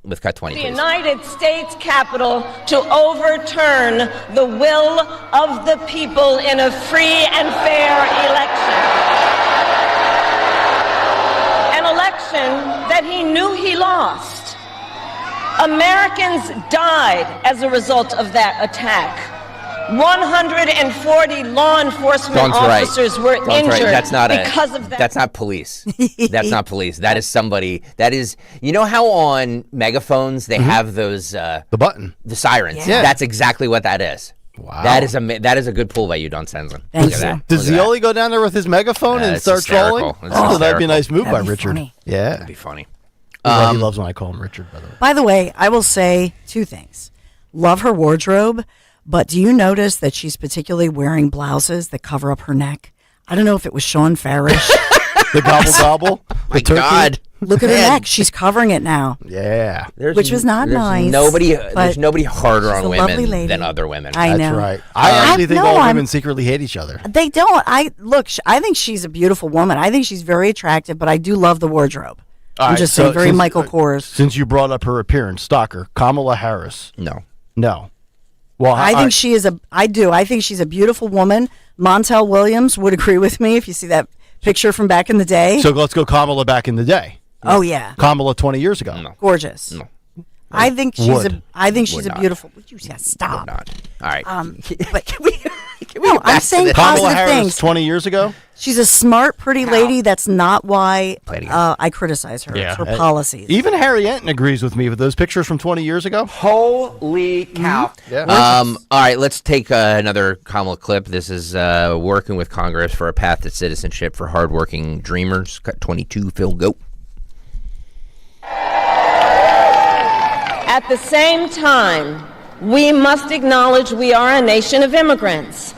S4: with cut 20,
S5: The
S4: please.
S5: United States Capitol to overturn the will of the people in a free and fair election. An election that he knew he lost. Americans died as a result of that attack. 140 law enforcement officers were injured because of that.
S4: That's not police. That's not police. That is somebody. That is. You know how on megaphones they have those
S2: the button,
S4: the sirens.
S2: Yeah.
S4: That's exactly what that is.
S2: Wow.
S4: That is a good pull by you, Don Senslin.
S6: Thank
S4: Look at
S6: you.
S4: that.
S2: Does
S4: Look at
S2: Zioli go down there with his megaphone and
S4: it's
S2: start
S4: hysterical.
S2: trolling?
S4: It's
S2: That'd be a nice move
S6: That'd
S2: by
S6: be
S2: Richard.
S6: funny.
S2: Yeah.
S4: That'd be funny.
S2: He loves when I call him Richard, by the way.
S6: By the way, I will say two things. Love her wardrobe, but do you notice that she's particularly wearing blouses that cover up her neck? I don't know if it was Sean Farish.
S2: The gobble.
S4: My God.
S6: Look at her neck. She's covering it now.
S2: Yeah.
S6: Which was not nice.
S4: There's nobody harder
S6: she's
S4: on
S6: a lovely
S4: women
S6: lady.
S4: than other women.
S6: I know.
S2: That's right. I actually think all women secretly hate each other.
S6: They don't. I think she's a beautiful woman. I think she's very attractive, but I do love the wardrobe.
S2: All
S6: I'm
S2: right,
S6: just
S2: so
S6: saying, very
S2: since-
S6: Michael Kors.
S2: Since you brought up her appearance, Stalker, Kamala Harris.
S4: No.
S2: Well,
S6: I think she is I think she's a beautiful woman. Montel Williams would agree with me if you see that picture from back in the day.
S2: So let's go Kamala back in the day.
S6: Oh yeah.
S2: Kamala 20 years ago.
S4: No.
S6: Gorgeous.
S4: No.
S6: I think she's
S2: Would.
S6: a beautiful. Would you stop?
S4: Not. All right.
S6: But no, I'm saying
S2: Kamala
S6: positive
S2: Harris
S6: things.
S2: 20 years ago?
S6: She's a smart, pretty lady. That's not why I criticize her. It's her policies.
S2: Even Harry Enton agrees with me with those pictures from 20 years ago.
S4: Holy cow.
S2: Yeah.
S4: All right, let's take another Kamala clip. This is working with Congress for a path to citizenship for hardworking dreamers. Cut 22, Phil, go.
S5: At the same time, we must acknowledge we are a nation of immigrants.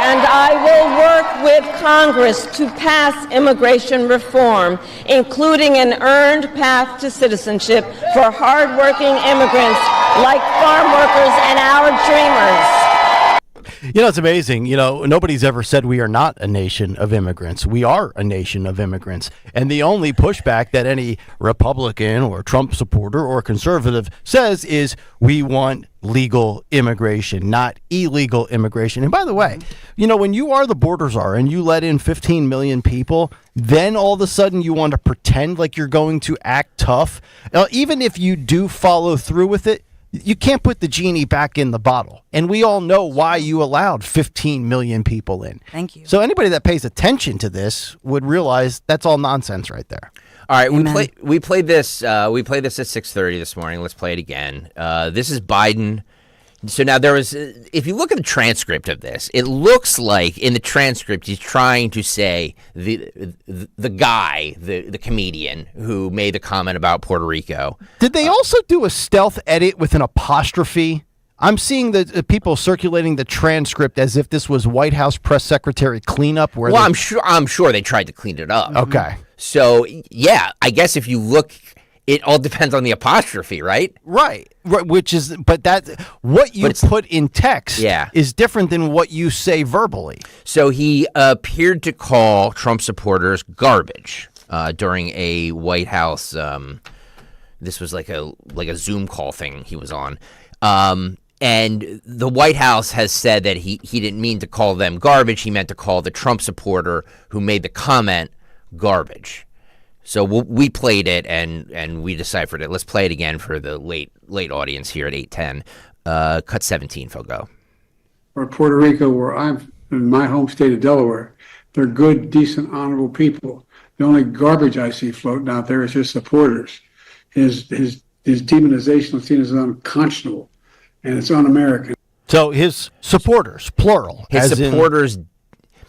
S5: And I will work with Congress to pass immigration reform, including an earned path to citizenship for hardworking immigrants like farm workers and our dreamers.
S2: You know, it's amazing. You know, nobody's ever said we are not a nation of immigrants. We are a nation of immigrants. And the only pushback that any Republican or Trump supporter or conservative says is we want legal immigration, not illegal immigration. And by the way, you know, when you are the border czar and you let in 15 million people, then all of a sudden you want to pretend like you're going to act tough. Now, even if you do follow through with it, you can't put the genie back in the bottle. And we all know why you allowed 15 million people in.
S6: Thank you.
S2: So anybody that pays attention to this would realize that's all nonsense right there.
S4: All right, we played this at 6:30 this morning. Let's play it again. This is Biden. So now there was, if you look at the transcript of this, it looks like in the transcript he's trying to say the guy, the comedian who made the comment about Puerto Rico.
S2: Did they also do a stealth edit with an apostrophe? I'm seeing the people circulating the transcript as if this was White House press secretary cleanup. Where
S4: I'm sure they tried to clean it up.
S2: Okay.
S4: So yeah, I guess if you look, it all depends on the apostrophe, right?
S2: Right. Which is, but what you put in text is different than what you say verbally.
S4: So he appeared to call Trump supporters garbage during a White House. This was like a Zoom call thing he was on. And the White House has said that he didn't mean to call them garbage. He meant to call the Trump supporter who made the comment garbage. So we played it and we deciphered it. Let's play it again for the late audience here at 8:10. Cut 17, Phil, go.
S10: Or Puerto Rico, where I'm in my home state of Delaware, they're good, decent, honorable people. The only garbage I see floating out there is his supporters. His demonization is seen as unconscionable, and it's un-American.
S2: So his supporters, plural.
S4: His supporters.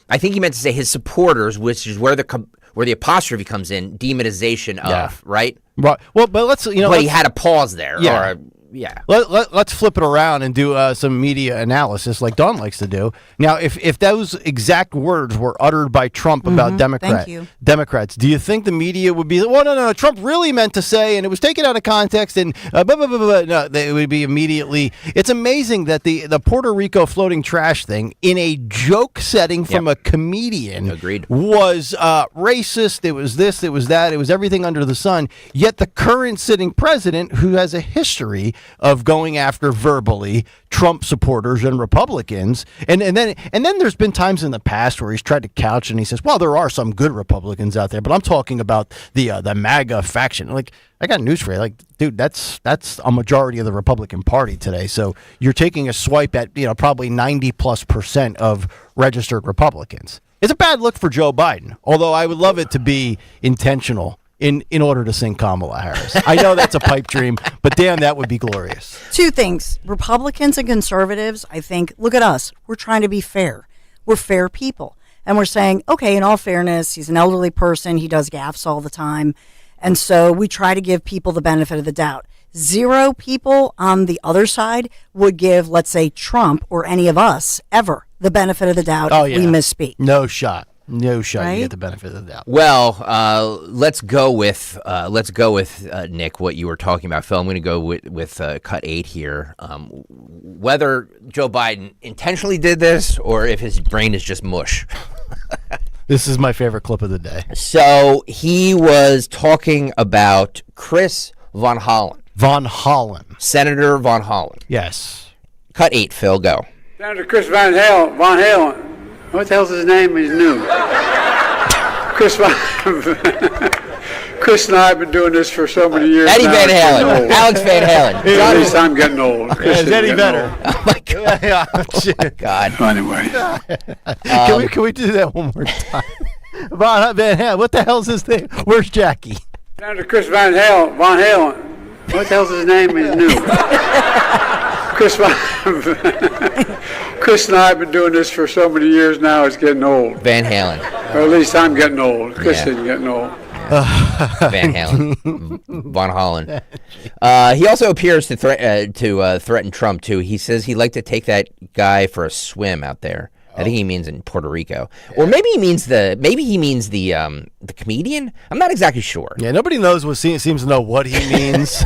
S4: I think he meant to say his supporters, which is where the apostrophe comes in. Demonization of, right?
S2: Right. Well, but let's
S4: But he had a pause there.
S2: Yeah.
S4: Yeah.
S2: Let's flip it around and do some media analysis like Dawn likes to do. Now, if those exact words were uttered by Trump about Democrats, do you think the media would be, well, no, Trump really meant to say, and it was taken out of context, and no, it would be immediately. It's amazing that the Puerto Rico floating trash thing in a joke setting from a comedian was racist. It was this, it was that, it was everything under the sun. Yet the current sitting president, who has a history of going after verbally Trump supporters and Republicans, and then there's been times in the past where he's tried to couch and he says, well, there are some good Republicans out there, but I'm talking about the MAGA faction. Like, I got news for you. Like, dude, that's a majority of the Republican Party today. So you're taking a swipe at probably 90+% of registered Republicans. It's a bad look for Joe Biden, although I would love it to be intentional. In order to sing Kamala Harris. I know that's a pipe dream, but damn, that would be glorious.
S6: Two things. Republicans and conservatives, I think, look at us. We're trying to be fair. We're fair people. And we're saying, okay, in all fairness, he's an elderly person. He does gaffes all the time. And so we try to give people the benefit of the doubt. Zero people on the other side would give, let's say, Trump or any of us ever the benefit of the doubt if we misspeak.
S2: No shot. No shot. Right? You get the benefit of the doubt.
S4: Well, let's go with Nick. What you were talking about, Phil. I'm going to go with cut 8 here. Whether Joe Biden intentionally did this or if his brain is just mush.
S2: This is my favorite clip of the day.
S4: So he was talking about Chris Von Hollen. Senator Von Hollen.
S2: Yes.
S4: Cut 8, Phil. Go.
S10: Senator Chris Von Hollen. What the hell's his name? He's new. Chris and I have been doing this for so many years.
S4: Eddie Van Halen. Alex Van Halen.
S10: At least I'm getting old.
S2: Is Eddie better? Old.
S4: Oh, my God.
S2: Oh,
S4: God.
S10: Anyway.
S2: Can we do that one more time? Van Halen. What the hell's his name? Where's Jackie?
S10: Senator Chris Von Halen. What the hell's his name? He's new. Chris and I have been doing this for so many years now, it's getting old.
S4: Van Halen.
S10: Or at least I'm getting old. Chris isn't getting old.
S4: Van Halen. Von Hollen. He also appears to threaten Trump, too. He says he'd like to take that guy for a swim out there. I think he means in Puerto Rico, or maybe he means the comedian. I'm not exactly sure.
S2: Yeah, nobody knows seems to know what he means.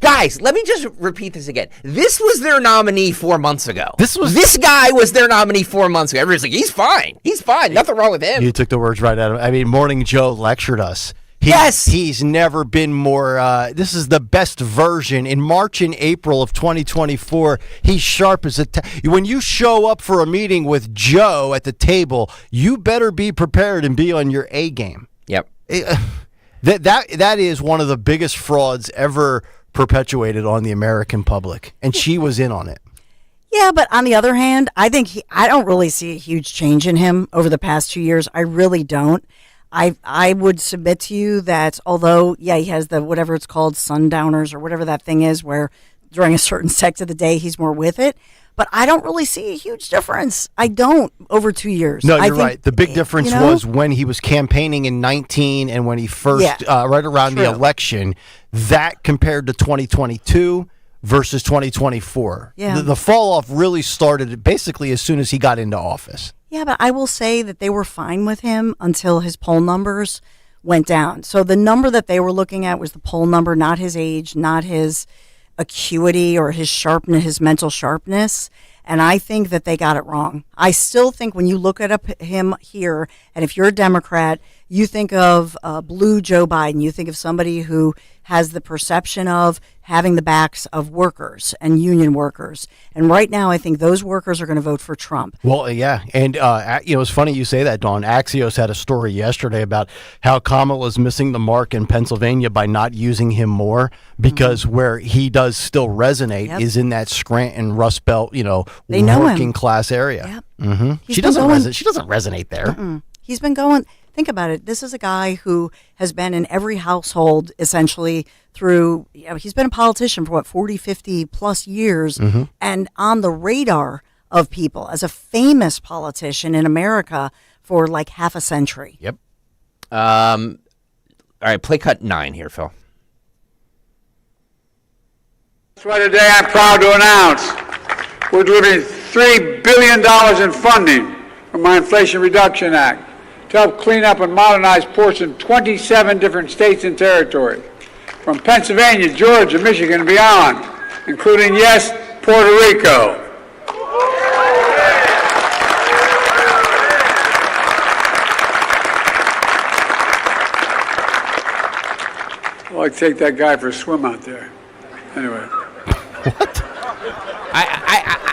S4: Guys, let me just repeat this again. This was their nominee 4 months ago.
S2: This
S4: guy was their nominee 4 months ago. Everybody's like, he's fine, nothing wrong with him.
S2: You took the words right out of him. I mean, Morning Joe lectured us. He's never been more, this is the best version. In March and April of 2024, he's sharp as when you show up for a meeting with Joe at the table, you better be prepared and be on your A game.
S4: Yep.
S2: That is one of the biggest frauds ever perpetuated on the American public, and she was in on it.
S6: Yeah, but on the other hand, I don't really see a huge change in him over the past 2 years. I really don't. I would submit to you that although, he has the whatever it's called, sundowners or whatever that thing is, where during a certain sect of the day he's more with it, but I don't really see a huge difference. I don't over 2 years.
S2: No, you're right. The big difference was when he was campaigning in 19 and when he first, right around the election, that compared to 2022 versus 2024.
S6: Yeah.
S2: The fall off really started basically as soon as he got into office.
S6: Yeah, but I will say that they were fine with him until his poll numbers went down. So the number that they were looking at was the poll number, not his age, not his acuity or his sharpness, his mental sharpness. And I think that they got it wrong. I still think when you look at him here, and if you're a Democrat, you think of blue Joe Biden, you think of somebody who has the perception of having the backs of workers and union workers. And right now, I think those workers are going to vote for Trump.
S2: Well, yeah. And, it's funny you say that, Dawn. Axios had a story yesterday about how Kamala's missing the mark in Pennsylvania by not using him more because where he does still resonate is in that Scranton, Rust Belt,
S6: They know
S2: working
S6: him.
S2: class area.
S6: Yep.
S2: Mm-hmm. She doesn't resonate there.
S6: Mm-mm. He's been going. Think about it. This is a guy who has been in every household essentially through, he's been a politician for 40, 50 plus years and on the radar of people as a famous politician in America for like half a century.
S4: Yep. All right, play cut 9 here, Phil.
S10: That's why today I'm proud to announce we're delivering $3 billion in funding from my Inflation Reduction Act to help clean up and modernize ports in 27 different states and territories, from Pennsylvania, Georgia, Michigan, and beyond, including, yes, Puerto Rico. I'd like to take that guy for a swim out there. Anyway.
S2: What?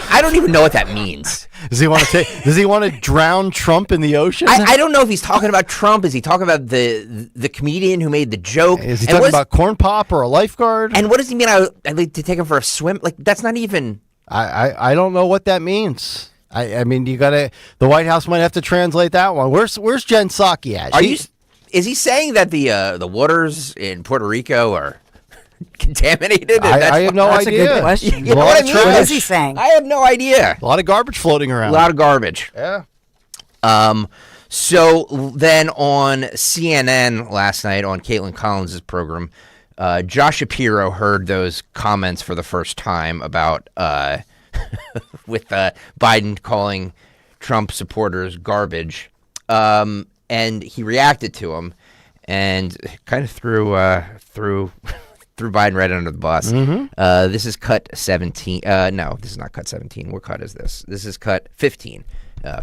S4: I don't even know what that means.
S2: Does he want to drown Trump in the ocean?
S4: I don't know if he's talking about Trump. Is he talking about the comedian who made the joke?
S2: Is he talking about corn pop or a lifeguard?
S4: And what does he mean? I'd like to take him for a swim. Like, that's not even.
S2: I don't know what that means. I mean, the White House might have to translate that one. Where's Jen Psaki at?
S4: Is he saying that the waters in Puerto Rico are contaminated?
S2: I have no idea.
S6: That's a good question.
S4: You know what I mean?
S6: What is he saying?
S4: I have no idea.
S2: A lot of garbage floating around.
S4: A lot of garbage.
S2: Yeah.
S4: So then on CNN last night on Caitlin Collins' program, Josh Shapiro heard those comments for the first time about with Biden calling Trump supporters garbage, and he reacted to him and kind of threw Biden right under the bus. This is cut 17. No, this is not cut 17. What cut is this? This is cut 15.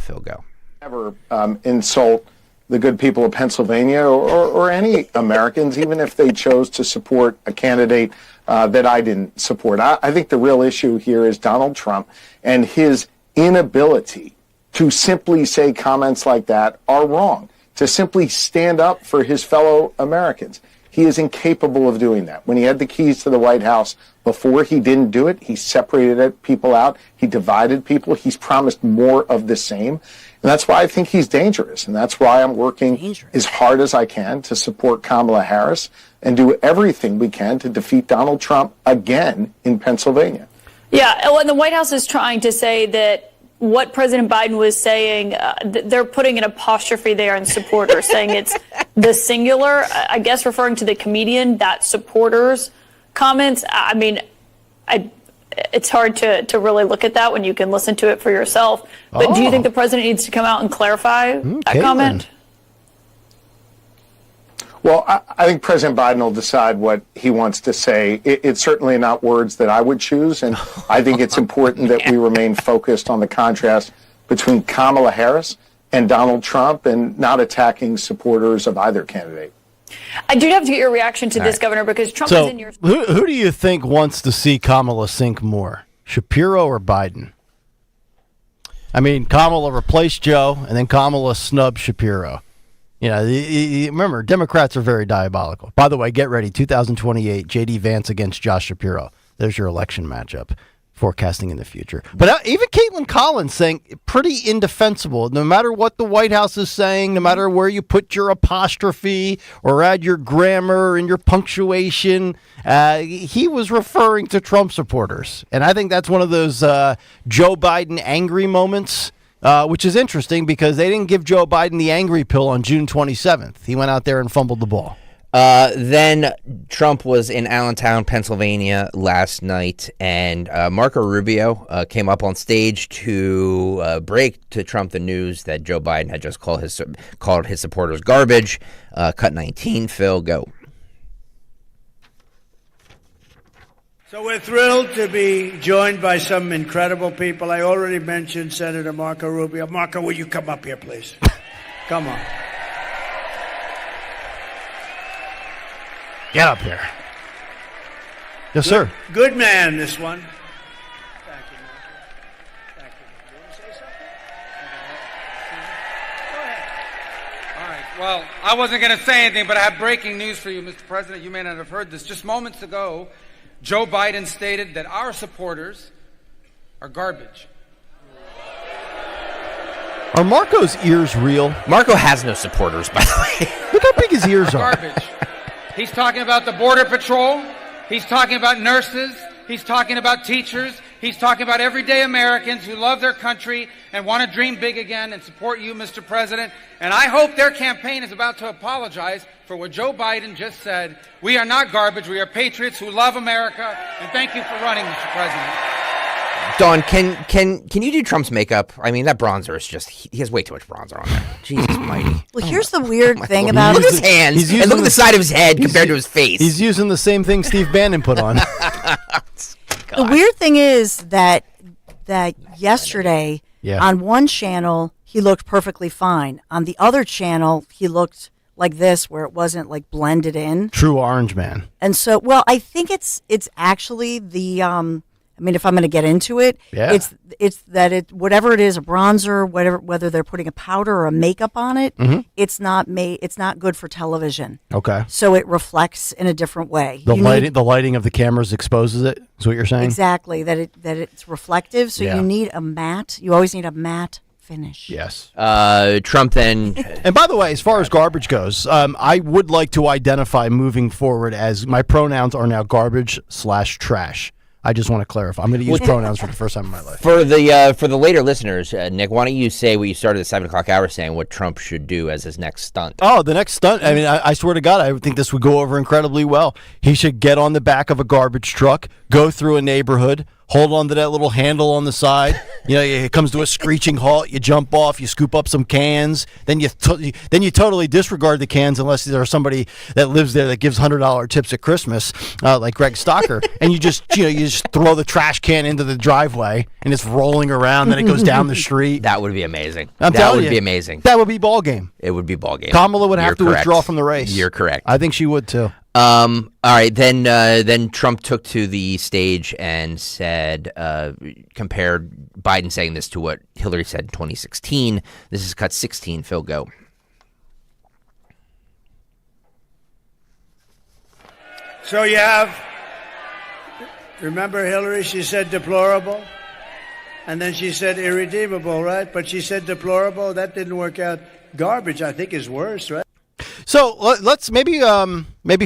S4: Phil, go.
S11: Never insult the good people of Pennsylvania or any Americans, even if they chose to support a candidate that I didn't support. I think the real issue here is Donald Trump and his inability to simply say comments like that are wrong, to simply stand up for his fellow Americans. He is incapable of doing that. When he had the keys to the White House before, he didn't do it. He separated people out. He divided people. He's promised more of the same. And that's why I think he's dangerous. And that's why I'm working as hard as I can to support Kamala Harris and do everything we can to defeat Donald Trump again in Pennsylvania.
S12: Yeah, and the White House is trying to say that what President Biden was saying, they're putting an apostrophe there in supporters, saying it's the singular, I guess referring to the comedian, that supporters comments. I mean, it's hard to really look at that when you can listen to it for yourself. But do you think the president needs to come out and clarify that comment?
S11: Well, I think President Biden will decide what he wants to say. It's certainly not words that I would choose, and I think it's important that we remain focused on the contrast between Kamala Harris and Donald Trump and not attacking supporters of either candidate.
S12: I do have to get your reaction to this, Governor, because Trump is in your...
S2: Who do you think wants to see Kamala sink more, Shapiro or Biden? I mean, Kamala replaced Joe, and then Kamala snubbed Shapiro. Remember, Democrats are very diabolical. By the way, get ready, 2028, J.D. Vance against Josh Shapiro. There's your election matchup, forecasting in the future. But even Caitlin Collins saying pretty indefensible. No matter what the White House is saying, no matter where you put your apostrophe or add your grammar and your punctuation, he was referring to Trump supporters. And I think that's one of those Joe Biden angry moments. Which is interesting because they didn't give Joe Biden the angry pill on June 27th. He went out there and fumbled the ball.
S4: Then Trump was in Allentown, Pennsylvania last night, and Marco Rubio came up on stage to break to Trump the news that Joe Biden had just called his supporters garbage. Cut 19, Phil, go.
S1: So we're thrilled to be joined by some incredible people. I already mentioned Senator Marco Rubio. Marco, will you come up here, please? Come on.
S2: Get up here. Yes, sir.
S1: Good man, this one. Thank you, Marco. Thank you. You want to say something? Go ahead.
S7: All right. Well, I wasn't going to say anything, but I have breaking news for you, Mr. President. You may not have heard this. Just moments ago, Joe Biden stated that our supporters are garbage.
S2: Are Marco's ears real?
S4: Marco has no supporters, by the way.
S2: Look how big his ears are.
S7: Garbage. He's talking about the Border Patrol. He's talking about nurses. He's talking about teachers. He's talking about everyday Americans who love their country and want to dream big again and support you, Mr. President. And I hope their campaign is about to apologize for what Joe Biden just said. We are not garbage. We are patriots who love America. And thank you for running, Mr. President.
S4: Don, can you do Trump's makeup? I mean, that bronzer is just, he has way too much bronzer on there. Jesus mighty.
S6: Well, here's the weird thing about
S4: Look at his hands and look at the side of his head compared to his face.
S2: He's using the same thing Steve Bannon put on.
S6: The weird thing is that yesterday on one channel he looked perfectly fine. On the other channel he looked like this, where it wasn't like blended in.
S2: True orange man.
S6: And so, well, I think it's actually the I mean, if I'm going to get into it, it's that whatever it is, a bronzer, whether they're putting a powder or a makeup on it, it's not good for television.
S2: Okay.
S6: So it reflects in a different way.
S2: The lighting of the cameras exposes it. Is what you're saying?
S6: Exactly. That it's reflective. So you need a matte. You always need a matte finish.
S2: Yes.
S4: Trump then.
S2: And by the way, as far as garbage goes, I would like to identify moving forward as my pronouns are now garbage/trash. I just want to clarify. I'm going to use pronouns for the first time in my life.
S4: For the later listeners, Nick, why don't you say what you started at 7 o'clock hour saying, what Trump should do as his next stunt?
S2: Oh, the next stunt. I mean, I swear to God, I think this would go over incredibly well. He should get on the back of a garbage truck, go through a neighborhood, hold on to that little handle on the side. You know, it comes to a screeching halt. You jump off. You scoop up some cans. Then you totally disregard the cans unless there's somebody that lives there that gives $100 tips at Christmas, like Greg Stocker. And you just throw the trash can into the driveway, and it's rolling around. Then it goes down the street.
S4: That would be amazing.
S2: That would
S4: be amazing.
S2: That would be ball game.
S4: It would be ball game.
S2: Kamala would have to withdraw from the race.
S4: You're correct.
S2: I think she would too.
S4: All right, then Trump took to the stage and said, compared Biden saying this to what Hillary said in 2016. This is cut 16. Phil, go.
S1: So you have, remember Hillary, she said deplorable, and then she said irredeemable, right? But she said deplorable, that didn't work out. Garbage, I think, is worse, right?
S2: So let's maybe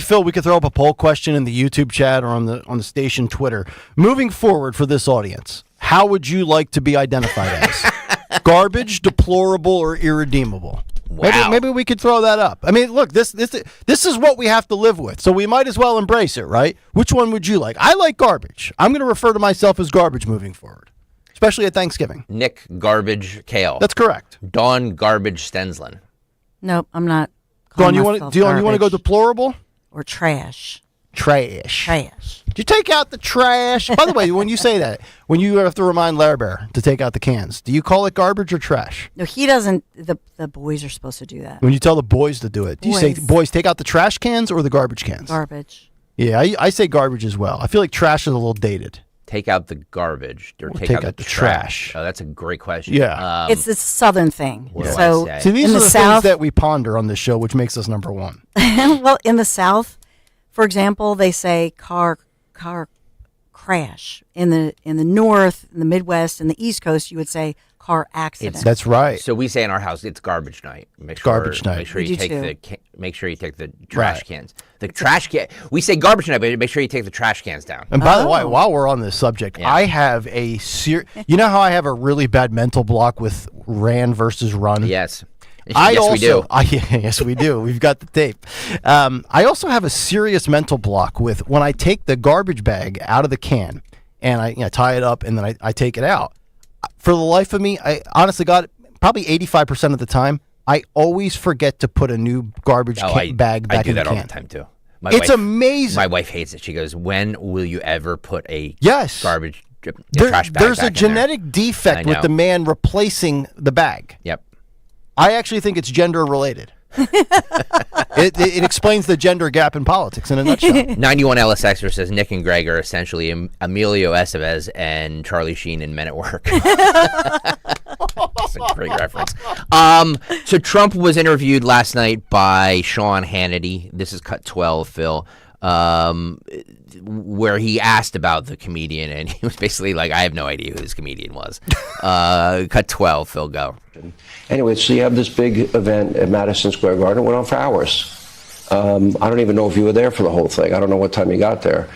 S2: Phil, we could throw up a poll question in the YouTube chat or on the station Twitter. Moving forward for this audience, how would you like to be identified as? Garbage, deplorable, or irredeemable?
S4: Wow.
S2: Maybe we could throw that up. I mean, look, this is what we have to live with, so we might as well embrace it, right? Which one would you like? I like garbage. I'm going to refer to myself as garbage moving forward, especially at Thanksgiving.
S4: Nick Garbage Kayal.
S2: That's correct.
S4: Dawn Garbage Stensland.
S6: Nope, I'm not.
S2: Dawn, you want to go deplorable
S6: or trash?
S2: Trash.
S6: Trash.
S2: Did you take out the trash? By the way, when you say that, when you have to remind Larry Bear to take out the cans, do you call it garbage or trash?
S6: No, he doesn't. The boys are supposed to do that.
S2: When you tell the boys to do it, do you say, boys, take out the trash cans or the garbage cans?
S6: Garbage.
S2: Yeah, I say garbage as well. I feel like trash is a little dated.
S4: Take out the garbage or take out the
S2: trash.
S4: Oh, that's a great question.
S2: Yeah.
S6: It's a Southern thing. So
S2: see, these
S6: in
S2: are
S6: the
S2: the
S6: South,
S2: things that we ponder on this show, which makes us number one.
S6: Well, in the South, for example, they say car crash. In the North, in the Midwest, and the East Coast, you would say car accident.
S2: That's right.
S4: So we say in our house, it's garbage night. Make sure you take the trash cans. The trash can. We say garbage night, but make sure you take the trash cans down.
S2: And by the way, while we're on this subject, I have you know how I have a really bad mental block with ran versus run?
S4: Yes. Yes, we do.
S2: Yes, we do. We've got the tape. I also have a serious mental block with when I take the garbage bag out of the can and I tie it up and then I take it out. For the life of me, I honestly got probably 85% of the time, I always forget to put a new garbage bag back in the can.
S4: I do that all the time too.
S2: It's amazing.
S4: My wife hates it. She goes, "When will you ever put a garbage trash bag
S2: There's
S4: back
S2: a genetic defect with the man replacing the bag.
S4: Yep.
S2: I actually think it's gender related. It explains the gender gap in politics in a nutshell.
S4: 91 LSXer says Nick and Greg are essentially Emilio Estevez and Charlie Sheen in Men at Work. That's a great reference. So Trump was interviewed last night by Sean Hannity. This is cut 12, Phil, where he asked about the comedian, and he was basically like, I have no idea who this comedian was. Cut 12, Phil, go.
S8: Anyway, so you have this big event at Madison Square Garden. It went on for hours. I don't even know if you were there for the whole thing. I don't know what time you got there.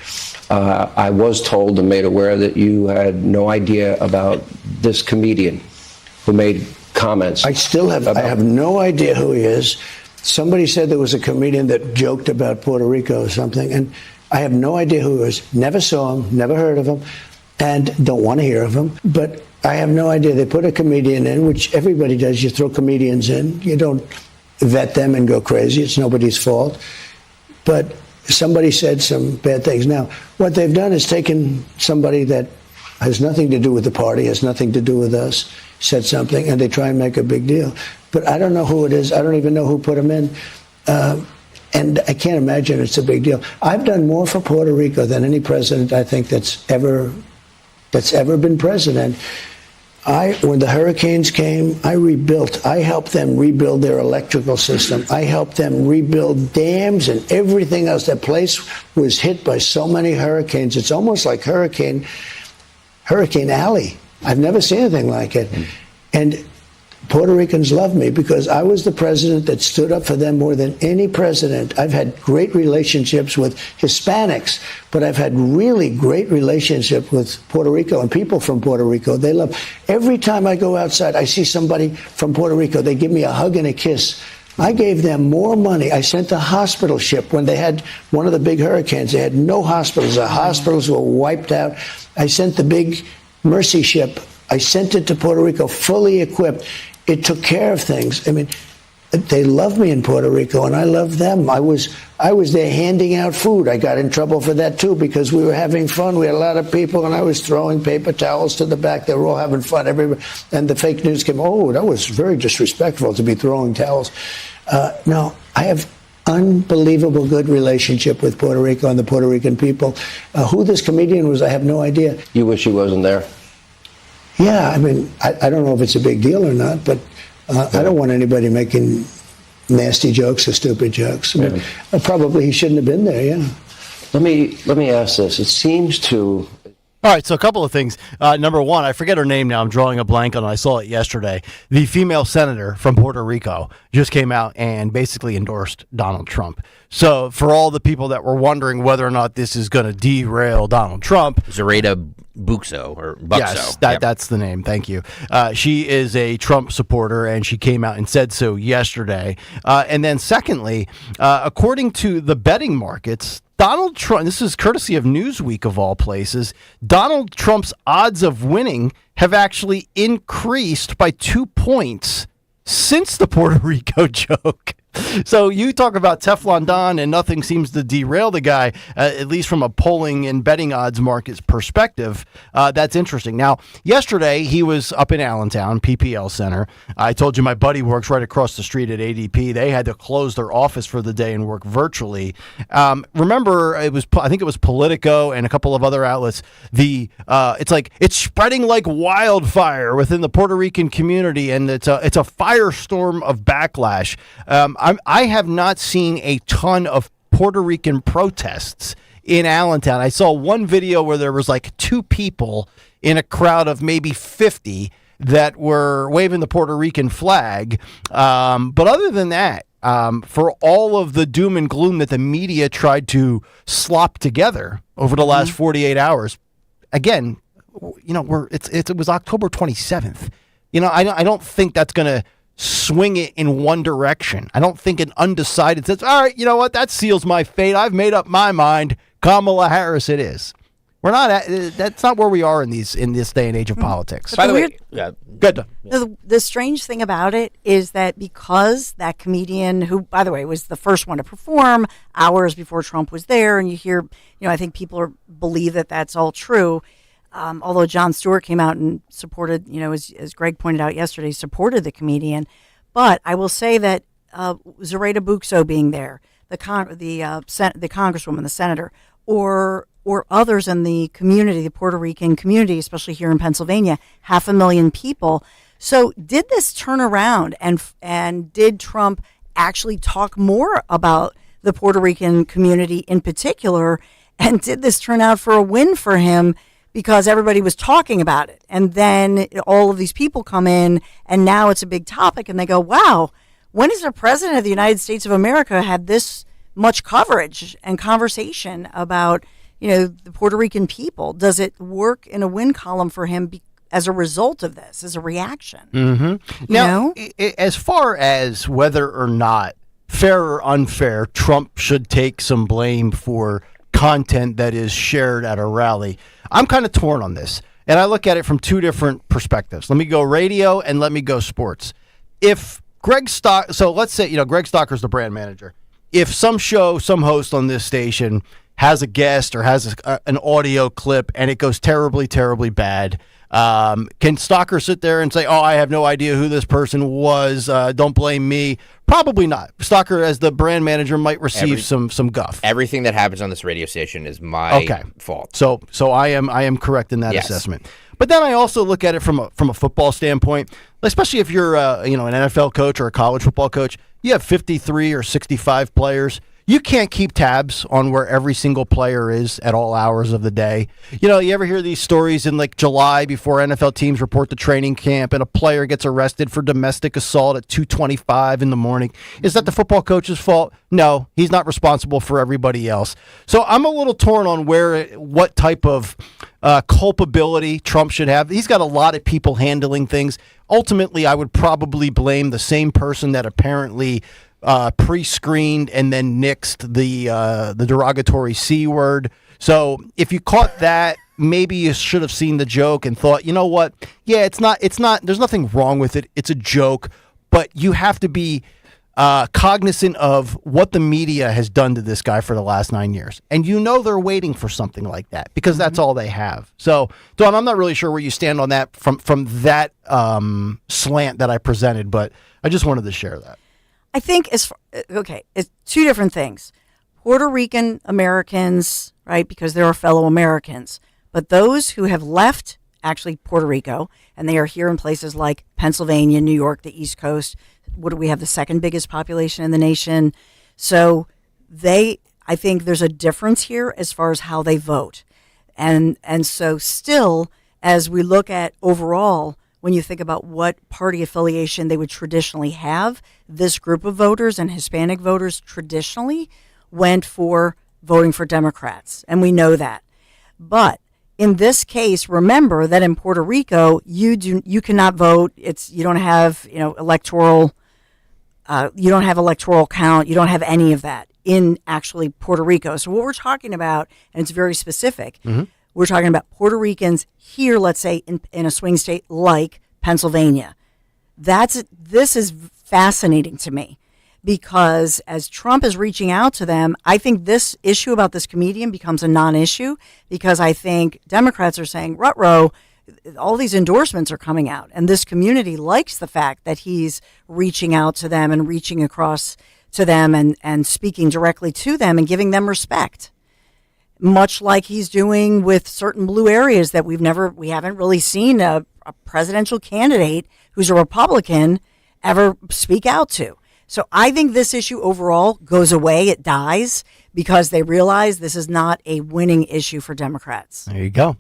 S8: I was told and made aware that you had no idea about this comedian who made comments.
S13: I have no idea who he is. Somebody said there was a comedian that joked about Puerto Rico or something, and I have no idea who he is. Never saw him, never heard of him, and don't want to hear of him. But I have no idea. They put a comedian in, which everybody does. You throw comedians in. You don't vet them and go crazy. It's nobody's fault. But somebody said some bad things. Now, what they've done is taken somebody that has nothing to do with the party, has nothing to do with us, said something, and they try and make a big deal. But I don't know who it is. I don't even know who put him in. And I can't imagine it's a big deal. I've done more for Puerto Rico than any president I think that's ever been president. When the hurricanes came, I rebuilt. I helped them rebuild their electrical system. I helped them rebuild dams and everything else. That place was hit by so many hurricanes. It's almost like Hurricane Alley. I've never seen anything like it. And Puerto Ricans love me because I was the president that stood up for them more than any president. I've had great relationships with Hispanics, but I've had really great relationship with Puerto Rico and people from Puerto Rico. They love. Every time I go outside, I see somebody from Puerto Rico. They give me a hug and a kiss. I gave them more money. I sent a hospital ship when they had one of the big hurricanes. They had no hospitals. The hospitals were wiped out. I sent the big Mercy ship. I sent it to Puerto Rico fully equipped. It took care of things. I mean, they love me in Puerto Rico, and I love them. I was there handing out food. I got in trouble for that, too, because we were having fun. We had a lot of people, and I was throwing paper towels to the back. They were all having fun. And the fake news came, oh, that was very disrespectful to be throwing towels. No, I have unbelievable good relationship with Puerto Rico and the Puerto Rican people. Who this comedian was, I have no idea.
S8: You wish he wasn't there?
S13: Yeah, I mean, I don't know if it's a big deal or not, but I don't want anybody making nasty jokes or stupid jokes. I mean, probably he shouldn't have been there, yeah.
S8: Let me ask this. It seems to...
S2: All right, so a couple of things. Number one, I forget her name now. I'm drawing a blank on it. I saw it yesterday. The female senator from Puerto Rico just came out and basically endorsed Donald Trump. So for all the people that were wondering whether or not this is going to derail Donald Trump...
S4: Zareta Buxo, or Buxo.
S2: Yes, that's the name. Thank you. She is a Trump supporter, and she came out and said so yesterday. And then secondly, according to the betting markets, Donald Trump, this is courtesy of Newsweek of all places, Donald Trump's odds of winning have actually increased by 2 points since the Puerto Rico joke. So you talk about Teflon Don and nothing seems to derail the guy, at least from a polling and betting odds markets perspective. That's interesting. Now, yesterday he was up in Allentown, PPL Center. I told you my buddy works right across the street at ADP. They had to close their office for the day and work virtually. Remember, I think it was Politico and a couple of other outlets. It's spreading like wildfire within the Puerto Rican community, and it's a firestorm of backlash. I have not seen a ton of Puerto Rican protests in Allentown. I saw one video where there was like 2 people in a crowd of maybe 50 that were waving the Puerto Rican flag. But other than that, for all of the doom and gloom that the media tried to slop together over the last 48 hours, again, it was October 27th. I don't think that's going to swing it in one direction. I don't think an undecided says, all right, you know what, that seals my fate. I've made up my mind. Kamala Harris it is. We're not that's not where we are in this day and age of politics.
S4: By the way,
S2: good.
S6: The strange thing about it is that because that comedian, who, by the way, was the first one to perform hours before Trump was there, and you hear, I think people believe that that's all true. Although Jon Stewart came out and supported, as Greg pointed out yesterday, supported the comedian. But I will say that Zoraida Buxo being there, the congresswoman, the senator, or others in the community, the Puerto Rican community, especially here in Pennsylvania, 500,000 people. So did this turn around and did Trump actually talk more about the Puerto Rican community in particular? And did this turn out for a win for him because everybody was talking about it? And then all of these people come in and now it's a big topic and they go, wow, when has the president of the United States of America had this much coverage and conversation about the Puerto Rican people? Does it work in a win column for him as a result of this, as a reaction?
S2: Mm-hmm. Now, as far as whether or not, fair or unfair, Trump should take some blame for content that is shared at a rally, I'm kind of torn on this. And I look at it from two different perspectives. Let me go radio and let me go sports. If so let's say, Greg Stocker's the brand manager. If some host on this station has a guest or has an audio clip and it goes terribly, terribly bad, can Stocker sit there and say, I have no idea who this person was, don't blame me? Probably not. Stocker, as the brand manager, might receive some guff.
S4: Everything that happens on this radio station is my fault.
S2: So I am correct in that assessment. But then I also look at it from a football standpoint, especially if you're an NFL coach or a college football coach. You have 53 or 65 players. You can't keep tabs on where every single player is at all hours of the day. You ever hear these stories in like July before NFL teams report to training camp and a player gets arrested for domestic assault at 2:25 in the morning? Is that the football coach's fault? No, he's not responsible for everybody else. So I'm a little torn on what type of culpability Trump should have. He's got a lot of people handling things. Ultimately, I would probably blame the same person that apparently pre-screened and then nixed the derogatory C word. So if you caught that, maybe you should have seen the joke and thought, you know what? Yeah, it's not, there's nothing wrong with it. It's a joke, but you have to be cognizant of what the media has done to this guy for the last 9 years. And they're waiting for something like that because that's all they have. So, Dawn, I'm not really sure where you stand on that from that slant that I presented, but I just wanted to share that.
S6: I think it's two different things. Puerto Rican Americans, right, because they're our fellow Americans, but those who have left actually Puerto Rico and they are here in places like Pennsylvania, New York, the East Coast. What do we have? The second biggest population in the nation. So I think there's a difference here as far as how they vote. And so still, as we look at overall, when you think about what party affiliation they would traditionally have, this group of voters and Hispanic voters traditionally went for voting for Democrats. And we know that. But in this case, remember that in Puerto Rico, you cannot vote. You don't have electoral count. You don't have any of that in actually Puerto Rico. So what we're talking about, and it's very specific, we're talking about Puerto Ricans here, let's say in a swing state like Pennsylvania. This is fascinating to me because as Trump is reaching out to them, I think this issue about this comedian becomes a non-issue because I think Democrats are saying, ruh-roh, all these endorsements are coming out and this community likes the fact that he's reaching out to them and reaching across to them and speaking directly to them and giving them respect, much like he's doing with certain blue areas that we haven't really seen a presidential candidate who's a Republican ever speak out to. So I think this issue overall goes away. It dies because they realize this is not a winning issue for Democrats.
S2: There you go.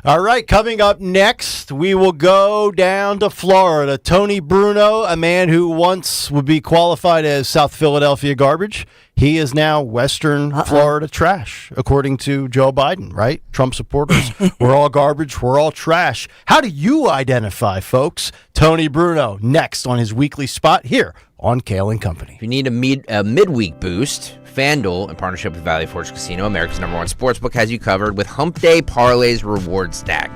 S2: All right, coming up next, we will go down to Florida. Tony Bruno, a man who once would be qualified as South Philadelphia garbage, he is now Western Florida trash, according to Joe Biden, right? Trump supporters, we're all garbage, we're all trash. How do you identify, folks? Tony Bruno, next on his weekly spot here on Kayal and Company.
S4: If you need a midweek boost, FanDuel, in partnership with Valley Forge Casino, America's #1 sportsbook, has you covered with Hump Day Parlays Reward Stack.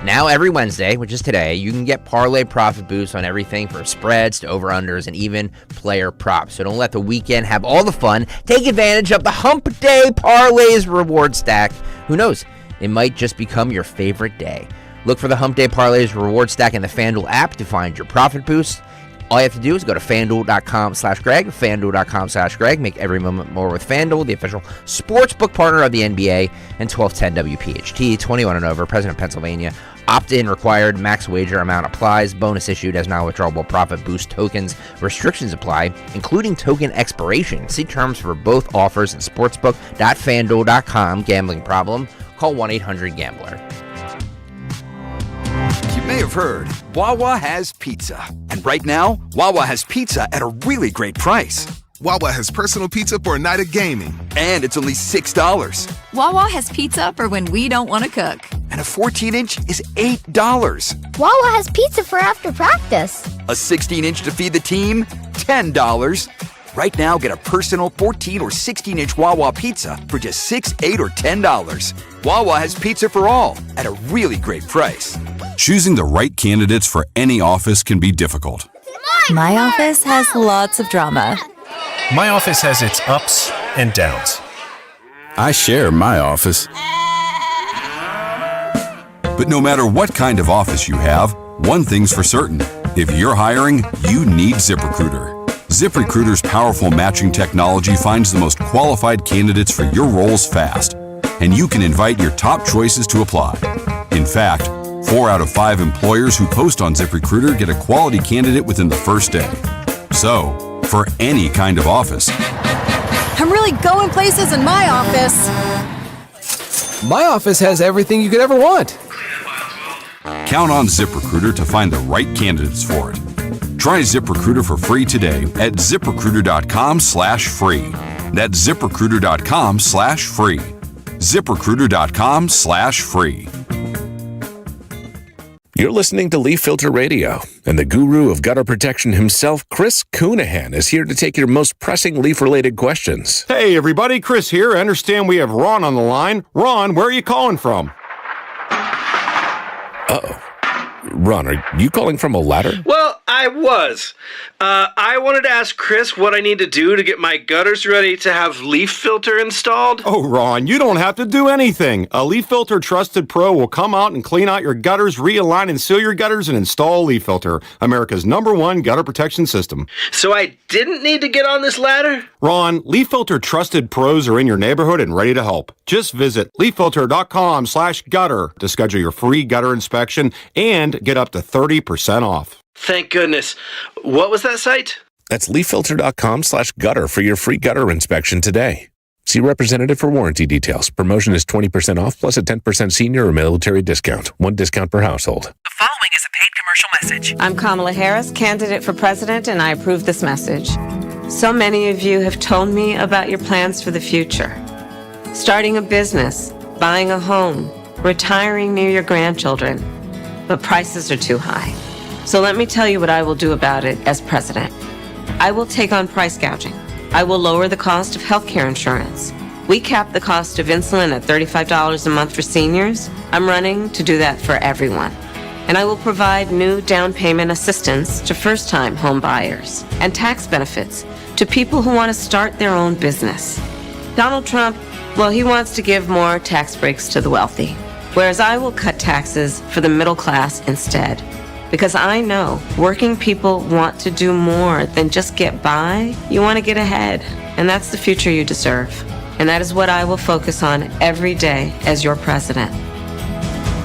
S4: Now, every Wednesday, which is today, you can get parlay profit boosts on everything from spreads to over-unders and even player props. So don't let the weekend have all the fun. Take advantage of the Hump Day Parlays Reward Stack. Who knows? It might just become your favorite day. Look for the Hump Day Parlays Reward Stack in the FanDuel app to find your profit boost. All you have to do is go to FanDuel.com/Greg, FanDuel.com/Greg. Make every moment more with FanDuel, the official sportsbook partner of the NBA, and 1210 WPHT, 21 and over, President of Pennsylvania. Opt-in required, max wager amount applies, bonus issued as non-withdrawable profit boost tokens. Restrictions apply, including token expiration. See terms for both offers at sportsbook.fanduel.com. Gambling problem? Call 1-800-GAMBLER.
S9: You may have heard, Wawa has pizza. And right now, Wawa has pizza at a really great price.
S14: Wawa has personal pizza for a night of gaming.
S9: And it's only $6.
S15: Wawa has pizza for when we don't want to cook.
S9: And a 14-inch is $8.
S16: Wawa has pizza for after practice.
S9: A 16-inch to feed the team, $10. Right now, get a personal 14 or 16-inch Wawa pizza for just $6, $8, or $10. Wawa has pizza for all at a really great price.
S17: Choosing the right candidates for any office can be difficult.
S15: My office has lots of drama.
S18: My office has its ups and downs.
S17: I share my office. But no matter what kind of office you have, one thing's for certain. If you're hiring, you need ZipRecruiter. ZipRecruiter's powerful matching technology finds the most qualified candidates for your roles fast, and you can invite your top choices to apply. In fact, 4 out of 5 employers who post on ZipRecruiter get a quality candidate within the first day. So, for any kind of office.
S15: I'm really going places in my office.
S19: My office has everything you could ever want.
S17: Count on ZipRecruiter to find the right candidates for it. Try ZipRecruiter for free today at ZipRecruiter.com/free. That's ZipRecruiter.com/free. ZipRecruiter.com/free.
S20: You're listening to Leaf Filter Radio, and the guru of gutter protection himself, Chris Coonahan, is here to take your most pressing leaf-related questions.
S23: Hey, everybody, Chris here. I understand we have Ron on the line. Ron, where are you calling from?
S20: Uh-oh. Ron, are you calling from a ladder?
S26: Well, I was. I wanted to ask Chris what I need to do to get my gutters ready to have Leaf Filter installed.
S23: Oh, Ron, you don't have to do anything. A Leaf Filter Trusted Pro will come out and clean out your gutters, realign and seal your gutters, and install Leaf Filter, America's #1 gutter protection system.
S26: So I didn't need to get on this ladder?
S23: Ron, Leaf Filter Trusted Pros are in your neighborhood and ready to help. Just visit leaffilter.com/gutter to schedule your free gutter inspection and get up to 30% off.
S26: Thank goodness. What was that site?
S20: That's leaffilter.com/gutter for your free gutter inspection today. See representative for warranty details. Promotion is 20% off plus a 10% senior or military discount. 1 discount per household.
S31: The following is a paid commercial message.
S5: I'm Kamala Harris, candidate for president, and I approve this message. So many of you have told me about your plans for the future. Starting a business, buying a home, retiring near your grandchildren. But prices are too high. So let me tell you what I will do about it as president. I will take on price gouging. I will lower the cost of healthcare insurance. We cap the cost of insulin at $35 a month for seniors. I'm running to do that for everyone. And I will provide new down payment assistance to first-time home buyers and tax benefits to people who want to start their own business. Donald Trump, well, he wants to give more tax breaks to the wealthy, whereas I will cut taxes for the middle class instead. Because I know working people want to do more than just get by. You want to get ahead, and that's the future you deserve. And that is what I will focus on every day as your president.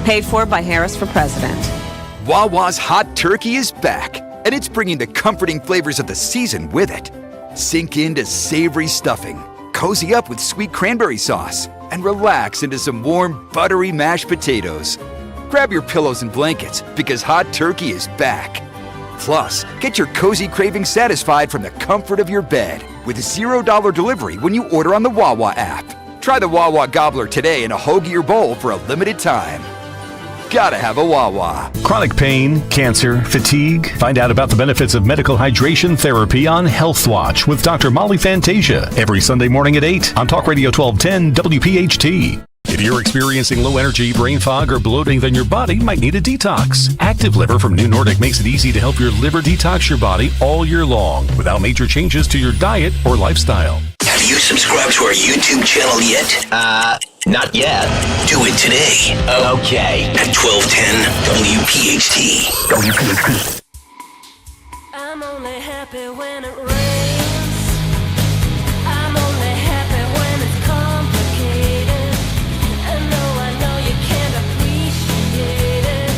S5: Paid for by Harris for President.
S9: Wawa's hot turkey is back, and it's bringing the comforting flavors of the season with it. Sink into savory stuffing, cozy up with sweet cranberry sauce and relax into some warm, buttery mashed potatoes. Grab your pillows and blankets because hot turkey is back. Plus, get your cozy cravings satisfied from the comfort of your bed with $0 delivery when you order on the Wawa app. Try the Wawa Gobbler today in a hoagie or bowl for a limited time. Gotta have a Wawa.
S18: Chronic pain, cancer, fatigue. Find out about the benefits of medical hydration therapy on Health Watch with Dr. Molly Fantasia every Sunday morning at 8 on Talk Radio 1210 WPHT. If you're experiencing low energy, brain fog, or bloating, then your body might need a detox. Active Liver from New Nordic makes it easy to help your liver detox your body all year long without major changes to your diet or lifestyle.
S3: Have you subscribed to our YouTube channel yet? Not yet. Do it today. Okay. At 1210 WPHT. WPHT.
S10: I'm only happy when it rains. I'm only happy when it's complicated. And no, I know you can't appreciate it.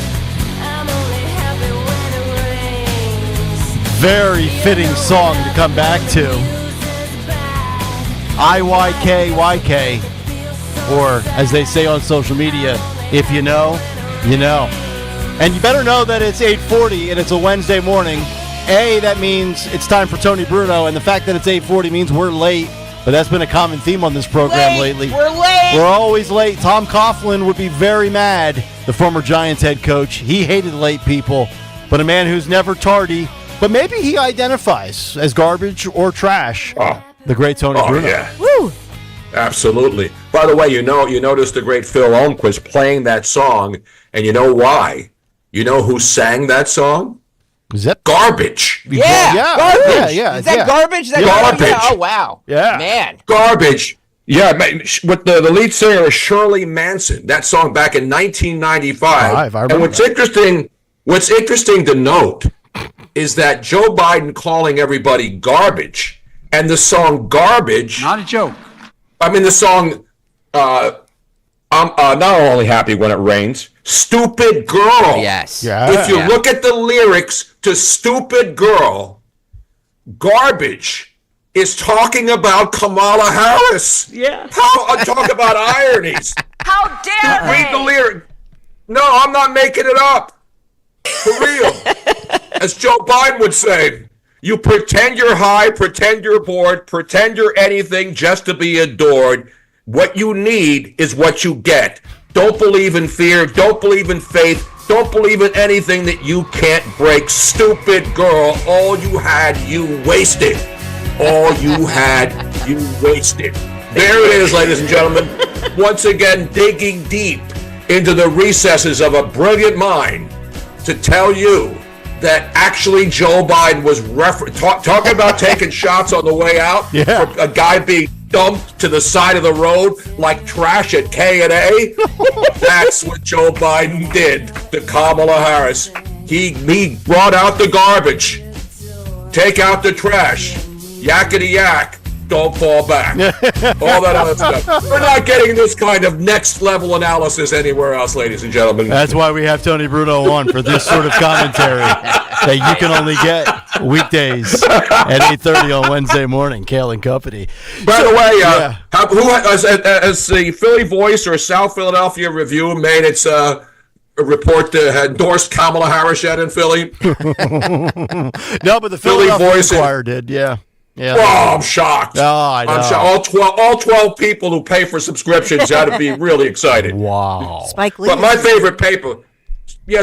S10: I'm only happy when it rains.
S2: Very fitting song to come back to. IYKYK. Or, as they say on social media, if you know, you know. And you better know that it's 8:40 and it's a Wednesday morning. That means it's time for Tony Bruno, and the fact that it's 8:40 means we're late. But that's been a common theme on this program lately.
S4: We're late.
S2: We're always late. Tom Coughlin would be very mad, the former Giants head coach. He hated late people, but a man who's never tardy. But maybe he identifies as garbage or trash. The great Tony Bruno.
S11: Yeah.
S6: Woo!
S11: Absolutely. By the way, you noticed the great Phil Olmquist playing that song, and you know why? You know who sang that song?
S2: Is that
S11: Garbage?
S4: Yeah, garbage.
S2: Yeah.
S4: Is that garbage?
S11: Garbage.
S4: Yeah. Oh, wow.
S2: Yeah.
S4: Man.
S11: Garbage. Yeah, with the lead singer is Shirley Manson. That song back in 1995. And what's interesting to note is that Joe Biden calling everybody garbage, and the song Garbage.
S7: Not a joke.
S11: I mean, the song, I'm not only happy when it rains, Stupid Girl.
S4: Yes.
S2: Yeah.
S11: If you look at the lyrics to Stupid Girl, Garbage is talking about Kamala Harris.
S6: Yeah.
S11: Talk about ironies.
S5: How dare
S11: Read the lyric. No, I'm not making it up. For real. As Joe Biden would say, you pretend you're high, pretend you're bored, pretend you're anything just to be adored. What you need is what you get. Don't believe in fear. Don't believe in faith. Don't believe in anything that you can't break. Stupid girl, all you had, you wasted. All you had, you wasted. There it is, ladies and gentlemen. Once again, digging deep into the recesses of a brilliant mind to tell you that actually Joe Biden was talking about taking shots on the way out.
S2: Yeah.
S11: For a guy being dumped to the side of the road like trash at K&A. That's what Joe Biden did to Kamala Harris. He brought out the garbage. Take out the trash. Yakety yak. Don't fall back. All that other stuff. We're not getting this kind of next level analysis anywhere else, ladies and gentlemen.
S2: That's why we have Tony Bruno on for this sort of commentary that you can only get weekdays at 8:30 on Wednesday morning. Kayal and Company.
S11: By the way, who has the Philly Voice or South Philadelphia Review made its report that endorsed Kamala Harris yet in Philly?
S2: No, but the
S11: Philly
S2: Philadelphia
S11: Voice
S2: Inquirer did. Yeah. Yeah.
S11: Oh, I'm shocked.
S2: Oh, I know.
S11: I'm shocked. All 12 people who pay for subscriptions got to be really excited.
S2: Wow.
S6: Spike Lee.
S11: But my favorite paper,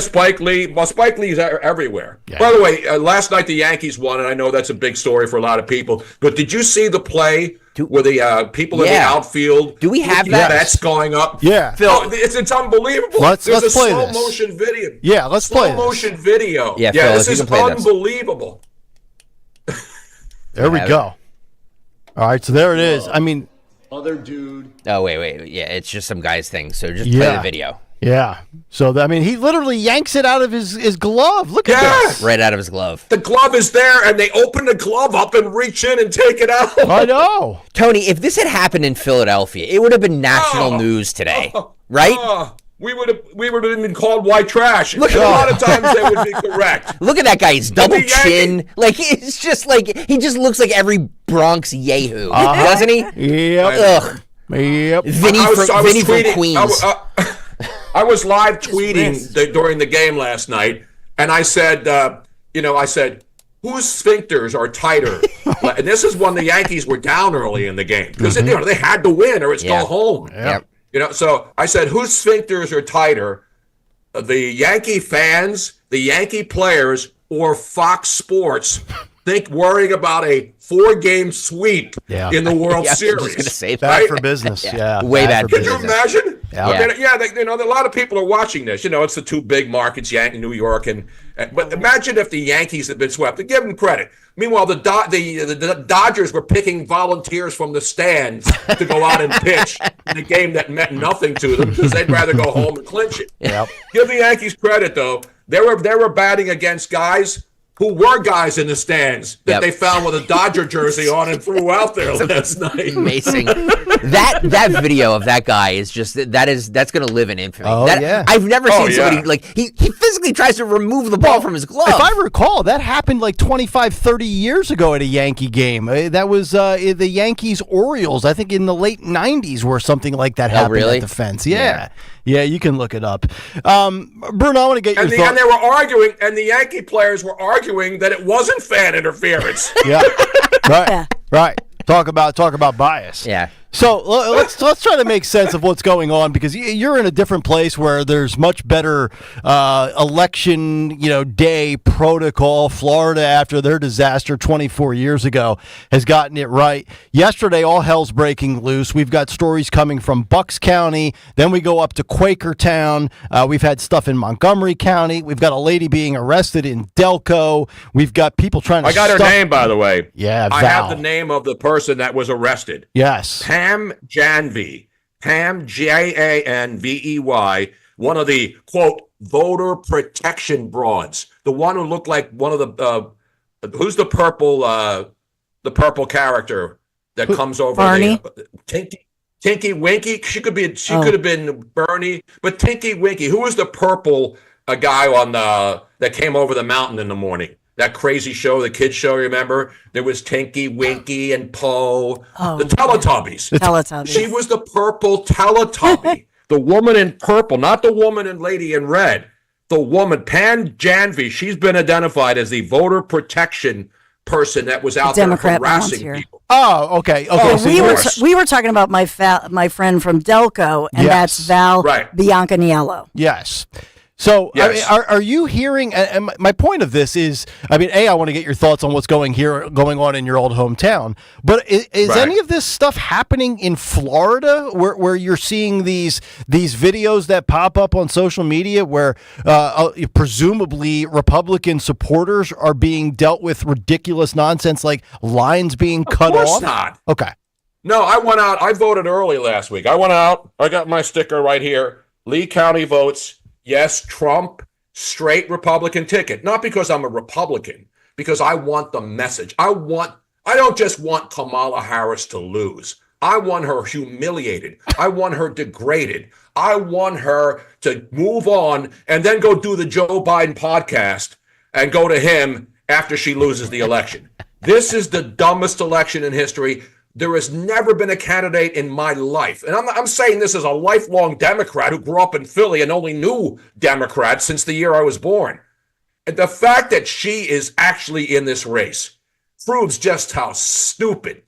S11: Spike Lee. Well, Spike Lee's everywhere.
S2: Yeah.
S11: By the way, last night the Yankees won, and I know that's a big story for a lot of people. But did you see the play where the people in the outfield?
S4: Do we have
S11: that?
S4: that?
S11: Bets going up.
S2: Yeah.
S11: Phil, it's unbelievable.
S2: Let's
S11: There's a
S2: play
S11: slow
S2: this.
S11: motion video.
S2: Yeah, let's play this.
S11: Slow motion video.
S4: Yeah, Phil,
S11: this
S4: if you
S11: is
S4: can play this.
S11: unbelievable.
S2: There we go. All right, so there it is. I mean,
S13: Other dude.
S4: Oh, wait. Yeah, it's just some guy's thing. So just play the video.
S2: Yeah. So, he literally yanks it out of his glove. Look at this.
S4: Right out of his glove.
S11: The glove is there, and they open the glove up and reach in and take it out.
S2: I know.
S4: Tony, if this had happened in Philadelphia, it would have been national news today, right?
S11: we would have been called white trash. A lot of times they would be correct.
S4: Look at that guy. He's double
S11: But the
S4: chin. Like, it's just like, he just looks like every Bronx yahoo, doesn't he?
S2: Yep.
S4: Ugh.
S2: Yep.
S4: Vinny from Queens.
S11: I was live tweeting during the game last night, and I said, whose sphincters are tighter? And this is when the Yankees were down early in the game because they had to win or it's go home.
S4: Yep.
S11: So I said, whose sphincters are tighter? The Yankee fans, the Yankee players, or Fox Sports worrying about a 4-game sweep in the World Series.
S4: I was gonna say
S2: Bad for business.
S4: Way bad for
S11: Could you
S4: business.
S11: imagine?
S4: Yeah.
S11: A lot of people are watching this. It's the two big markets, New York, but imagine if the Yankees had been swept. To give them credit. Meanwhile, the Dodgers were picking volunteers from the stands to go out and pitch in a game that meant nothing to them because they'd rather go home and clinch it.
S2: Yep.
S11: Give the Yankees credit though; they were batting against guys who were guys in the stands that they found with a Dodger jersey on and threw out there last night.
S4: Amazing. That video of that guy is just that's gonna live in infamy. I've never seen somebody like he physically tries to remove the ball from his glove.
S2: If I recall, that happened like 25, 30 years ago at a Yankee game. That was the Yankees-Orioles, I think in the late 90s where something like that happened at the fence. Yeah, you can look it up. Bruno, I want to get your thoughts.
S11: And they were arguing, and the Yankee players were arguing that it wasn't fan interference.
S2: Yeah, right. Talk about bias.
S4: Yeah.
S2: So let's try to make sense of what's going on because you're in a different place where there's much better election day protocol. Florida, after their disaster 24 years ago, has gotten it right. Yesterday, all hell's breaking loose. We've got stories coming from Bucks County. Then we go up to Quakertown. We've had stuff in Montgomery County. We've got a lady being arrested in Delco. We've got people trying to.
S11: I got her name, by the way.
S2: Yeah,
S11: I
S2: Val.
S11: have the name of the person that was arrested.
S2: Yes.
S11: Pam Janvey, Pam Janvey, one of the quote voter protection broads, the one who looked like one of the who's the purple character that comes over
S6: Barney?
S11: Tinky Winky. She could have been Bernie, but Tinky Winky. Who was the purple guy on that came over the mountain in the morning? That crazy show, the kids show, remember? There was Tinky, Winky, and Poe.
S6: The
S11: Teletubbies.
S6: Teletubbies.
S11: She was the purple Teletubby. The woman in purple, not the woman and lady in red. The woman, Pam Janvey, she's been identified as the voter protection person that was out
S6: Democrat
S11: there harassing
S6: volunteer.
S11: people.
S2: Oh, okay.
S6: So we were talking about my friend from Delco, and that's Val Biancaniello.
S2: Yes. So,
S11: yes.
S2: I mean, are you hearing? And my point of this is, I mean, I want to get your thoughts on what's going on in your old hometown. But is any of this stuff happening in Florida, where you're seeing these videos that pop up on social media, where presumably Republican supporters are being dealt with ridiculous nonsense, like lines being cut off?
S11: Of course not.
S2: Okay.
S11: No, I went out. I voted early last week. I went out. I got my sticker right here. Lee County votes. Yes, Trump, straight Republican ticket. Not because I'm a Republican, because I want the message. I don't just want Kamala Harris to lose. I want her humiliated. I want her degraded. I want her to move on and then go do the Joe Biden podcast and go to him after she loses the election. This is the dumbest election in history. There has never been a candidate in my life, and I'm saying this as a lifelong Democrat who grew up in Philly and only knew Democrats since the year I was born. And the fact that she is actually in this race proves just how stupid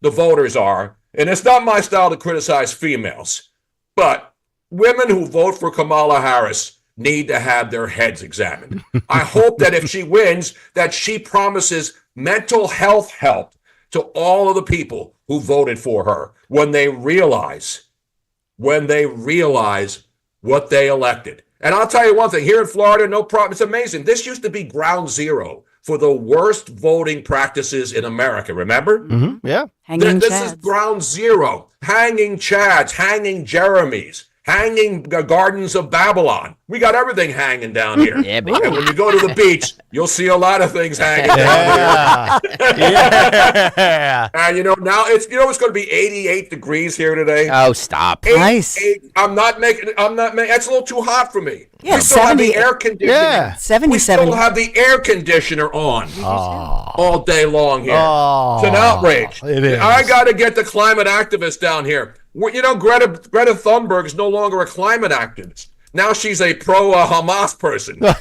S11: the voters are. And it's not my style to criticize females, but women who vote for Kamala Harris need to have their heads examined. I hope that if she wins, that she promises mental health help to all of the people who voted for her when they realize what they elected. And I'll tell you one thing, here in Florida, no problem. It's amazing. This used to be ground zero for the worst voting practices in America, remember?
S2: Mm-hmm. Yeah.
S6: Hanging
S11: This
S6: chads.
S11: is ground zero. Hanging chads, hanging Jeremys, hanging gardens of Babylon. We got everything hanging down here.
S4: Yeah, baby.
S11: And when you go to the beach, you'll see a lot of things hanging down here.
S2: Yeah.
S11: And now it's it's going to be 88 degrees here today.
S4: Oh, stop.
S6: Nice.
S11: I'm not making. That's a little too hot for me.
S6: Yeah,
S11: we still have
S6: 70
S11: the air conditioning.
S2: Yeah.
S6: 70,
S11: We still have the air conditioner on all day long here. It's an outrage.
S2: It is.
S11: I got to get the climate activists down here. Greta Thunberg is no longer a climate activist. Now she's a pro-Hamas person. Or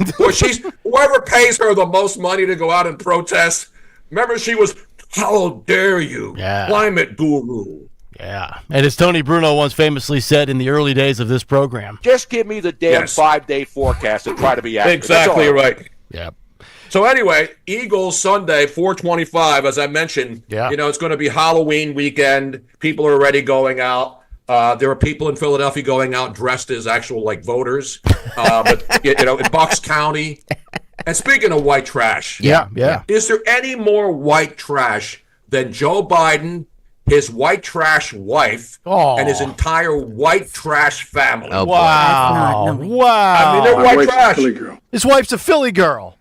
S11: whoever pays her the most money to go out and protest. Remember, she was, how dare you, climate guru.
S2: Yeah. And as Tony Bruno once famously said in the early days of this program.
S1: Just give me the damn 5-day forecast and try to be accurate.
S11: Exactly right.
S2: Yep.
S11: So anyway, Eagles Sunday, 4:25, as I mentioned, it's going to be Halloween weekend. People are already going out. There are people in Philadelphia going out dressed as actual voters. But in Bucks County. And speaking of white trash, is there any more white trash than Joe Biden, his white trash wife, and his entire white trash family?
S4: Oh,
S2: wow. Wow.
S11: I mean, they're white trash.
S2: His wife's a Philly girl.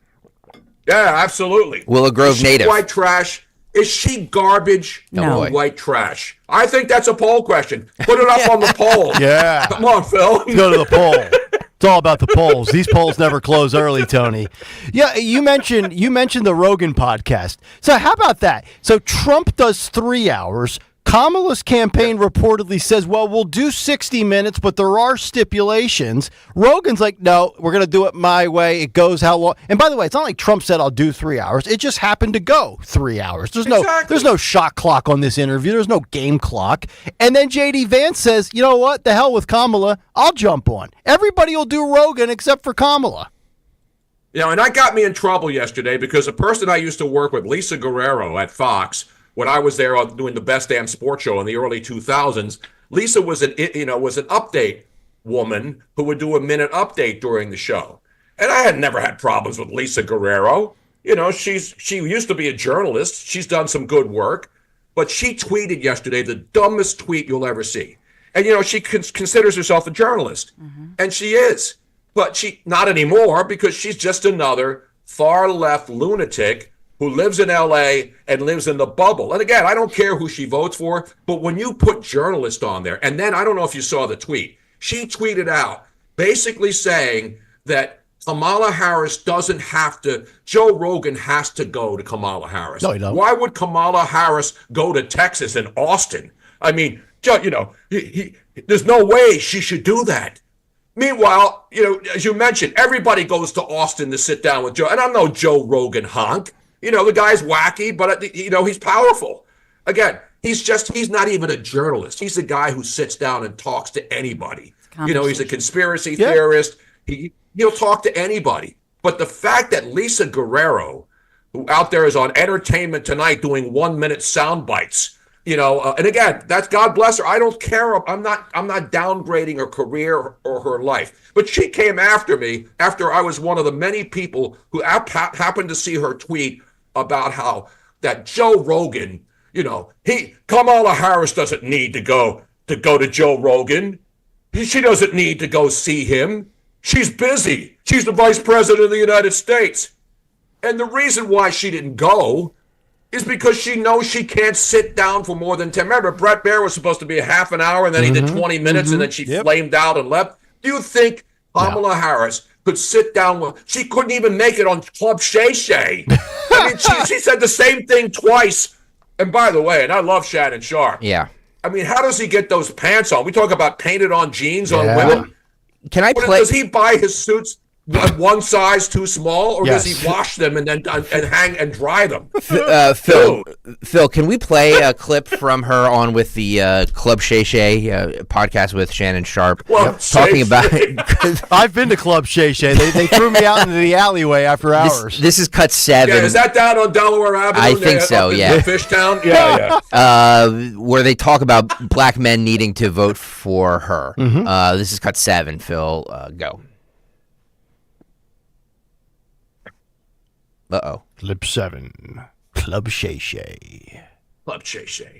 S11: Yeah, absolutely.
S4: Willow Grove
S11: Is she
S4: native.
S11: white trash? Is she garbage
S4: No.
S11: or white trash? I think that's a poll question. Put it up on the poll.
S2: Yeah.
S11: Come on, Phil.
S2: Let's go to the poll. It's all about the polls. These polls never close early, Tony. Yeah, you mentioned the Rogan podcast. So how about that? So Trump does 3 hours. Kamala's campaign reportedly says, well, we'll do 60 minutes, but there are stipulations. Rogan's like, no, we're going to do it my way. It goes how long? And by the way, it's not like Trump said, I'll do 3 hours. It just happened to go 3 hours. There's no shot clock on this interview. There's no game clock. And then J.D. Vance says, you know what? The hell with Kamala. I'll jump on. Everybody will do Rogan except for Kamala.
S11: And that got me in trouble yesterday because a person I used to work with, Lisa Guerrero at Fox, when I was there doing the Best Damn Sports Show in the early 2000s, Lisa was an update woman who would do a minute update during the show. And I had never had problems with Lisa Guerrero. She used to be a journalist. She's done some good work. But she tweeted yesterday the dumbest tweet you'll ever see. And, she considers herself a journalist. And she is. But she not anymore because she's just another far-left lunatic who lives in L.A. and lives in the bubble. And again, I don't care who she votes for, but when you put journalist on there, and then I don't know if you saw the tweet, she tweeted out basically saying that Kamala Harris doesn't have to, Joe Rogan has to go to Kamala Harris.
S2: No, he don't.
S11: Why would Kamala Harris go to Texas and Austin? I mean, there's no way she should do that. Meanwhile, as you mentioned, everybody goes to Austin to sit down with Joe. And I'm no Joe Rogan honk. The guy's wacky, but, he's powerful. Again, he's not even a journalist. He's a guy who sits down and talks to anybody. He's a conspiracy theorist. He'll talk to anybody. But the fact that Lisa Guerrero, who out there is on Entertainment Tonight doing 1-minute sound bites, and again, that's God bless her. I don't care. I'm not downgrading her career or her life. But she came after me after I was one of the many people who happened to see her tweet about how that Joe Rogan, Kamala Harris doesn't need to go to Joe Rogan. She doesn't need to go see him. She's busy. She's the vice president of the United States. And the reason why she didn't go is because she knows she can't sit down for more than 10. Remember, Brett Baer was supposed to be a half an hour, and then he did 20 minutes, and then she flamed out and left. Do you think Kamala Harris could sit down with? She couldn't even make it on Club Shay Shay. I mean, she said the same thing twice. And by the way, and I love Shannon Sharp.
S4: Yeah.
S11: I mean, how does he get those pants on? We talk about painted on jeans on women.
S4: Can I play?
S11: Does he buy his suits one size too small, or does he wash them and then hang and dry them?
S4: Phil, can we play a clip from her on with the Club Shay Shay podcast with Shannon Sharp? Talking about
S2: I've been to Club Shay Shay. They threw me out into the alleyway after hours.
S4: This is cut 7.
S11: Yeah, is that down on Delaware Avenue?
S4: I think so, yeah.
S11: Fishtown? Yeah.
S4: Where they talk about black men needing to vote for her. This is cut 7, Phil. Go.
S2: Clip 7. Club Shay Shay.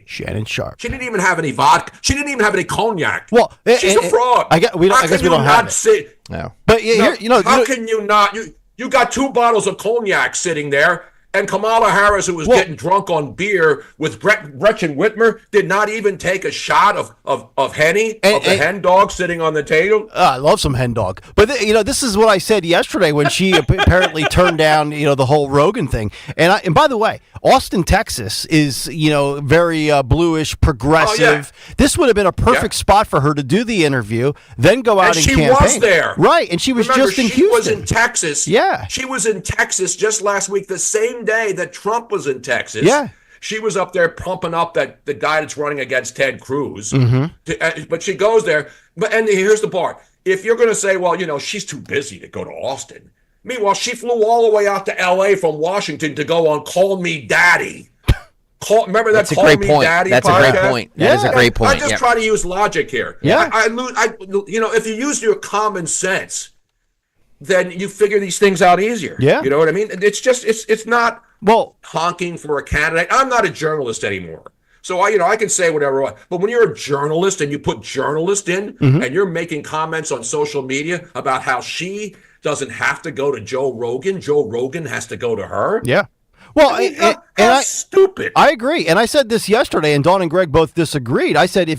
S2: Shannon Sharp.
S11: She didn't even have any vodka. She didn't even have any cognac.
S2: Well,
S11: she's a fraud.
S2: I guess we don't have it.
S4: No.
S2: But
S11: how can you not? You got 2 bottles of cognac sitting there, and Kamala Harris, who was getting drunk on beer with Gretchen Whitmer, did not even take a shot of Henny, of the hen dog sitting on the table.
S2: I love some hen dog. But, this is what I said yesterday when she apparently turned down, the whole Rogan thing. And by the way, Austin, Texas is, very bluish, progressive.
S11: Oh, yeah.
S2: This would have been a perfect spot for her to do the interview, then go out and campaign.
S11: And she was there.
S2: Right, and she was just in Houston.
S11: She was in Texas.
S2: Yeah.
S11: She was in Texas just last week, the same day that Trump was in Texas.
S2: Yeah.
S11: She was up there pumping up the guy that's running against Ted Cruz.
S2: Mm-hmm.
S11: But she goes there. And here's the part. If you're going to say, well, she's too busy to go to Austin. Meanwhile, she flew all the way out to L.A. from Washington to go on Call Me Daddy. Remember that Call Me Daddy
S4: That's
S11: podcast?
S4: a great point. That is a great point.
S11: I just try to use logic here.
S2: Yeah.
S11: If you use your common sense, then you figure these things out easier.
S2: Yeah.
S11: You know what I mean? It's just, it's not honking for a candidate. I'm not a journalist anymore. So I can say whatever I want. But when you're a journalist and you put journalist in and you're making comments on social media about how she doesn't have to go to Joe Rogan has to go to her.
S2: Yeah. Well,
S11: that's stupid.
S2: I agree. And I said this yesterday, and Dawn and Greg both disagreed. I said,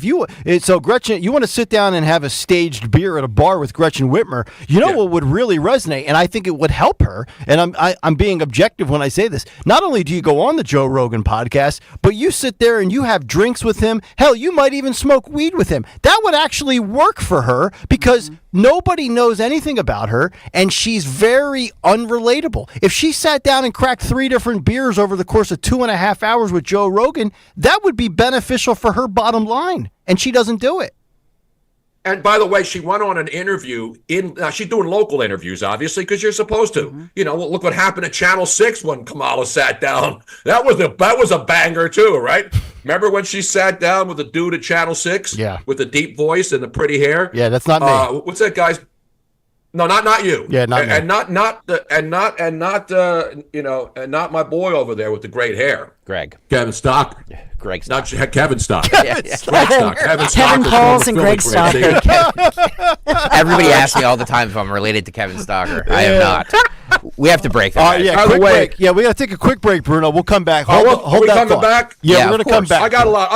S2: Gretchen, you want to sit down and have a staged beer at a bar with Gretchen Whitmer, what would really resonate, and I think it would help her, and I'm being objective when I say this. Not only do you go on the Joe Rogan podcast, but you sit there and you have drinks with him. Hell, you might even smoke weed with him. That would actually work for her because nobody knows anything about her, and she's very unrelatable. If she sat down and cracked 3 different beers over the course of 2.5 hours with Joe Rogan, that would be beneficial for her bottom line, and she doesn't do it.
S11: And by the way, she went on an interview she's doing local interviews, obviously, because you're supposed to. Look what happened at Channel 6 when Kamala sat down. That was a banger too, right? Remember when she sat down with the dude at Channel 6?
S2: Yeah.
S11: With the deep voice and the pretty hair?
S2: Yeah, that's not me.
S11: What's that guy's? No, not you.
S2: Yeah, not me.
S11: And not my boy over there with the great hair.
S4: Greg.
S11: Kevin Stock.
S4: Greg
S11: Stock.
S4: Stock.
S11: Not Kevin Stock.
S4: Greg
S11: Stock.
S6: Kevin Pauls and Greg Stock.
S4: Everybody asks me all the time if I'm related to Kevin Stocker. I am not. We have to break that.
S2: Quick break. Yeah, we got to take a quick break, Bruno. We'll come back.
S11: Are we coming back?
S2: Yeah, we're going to come back.
S11: I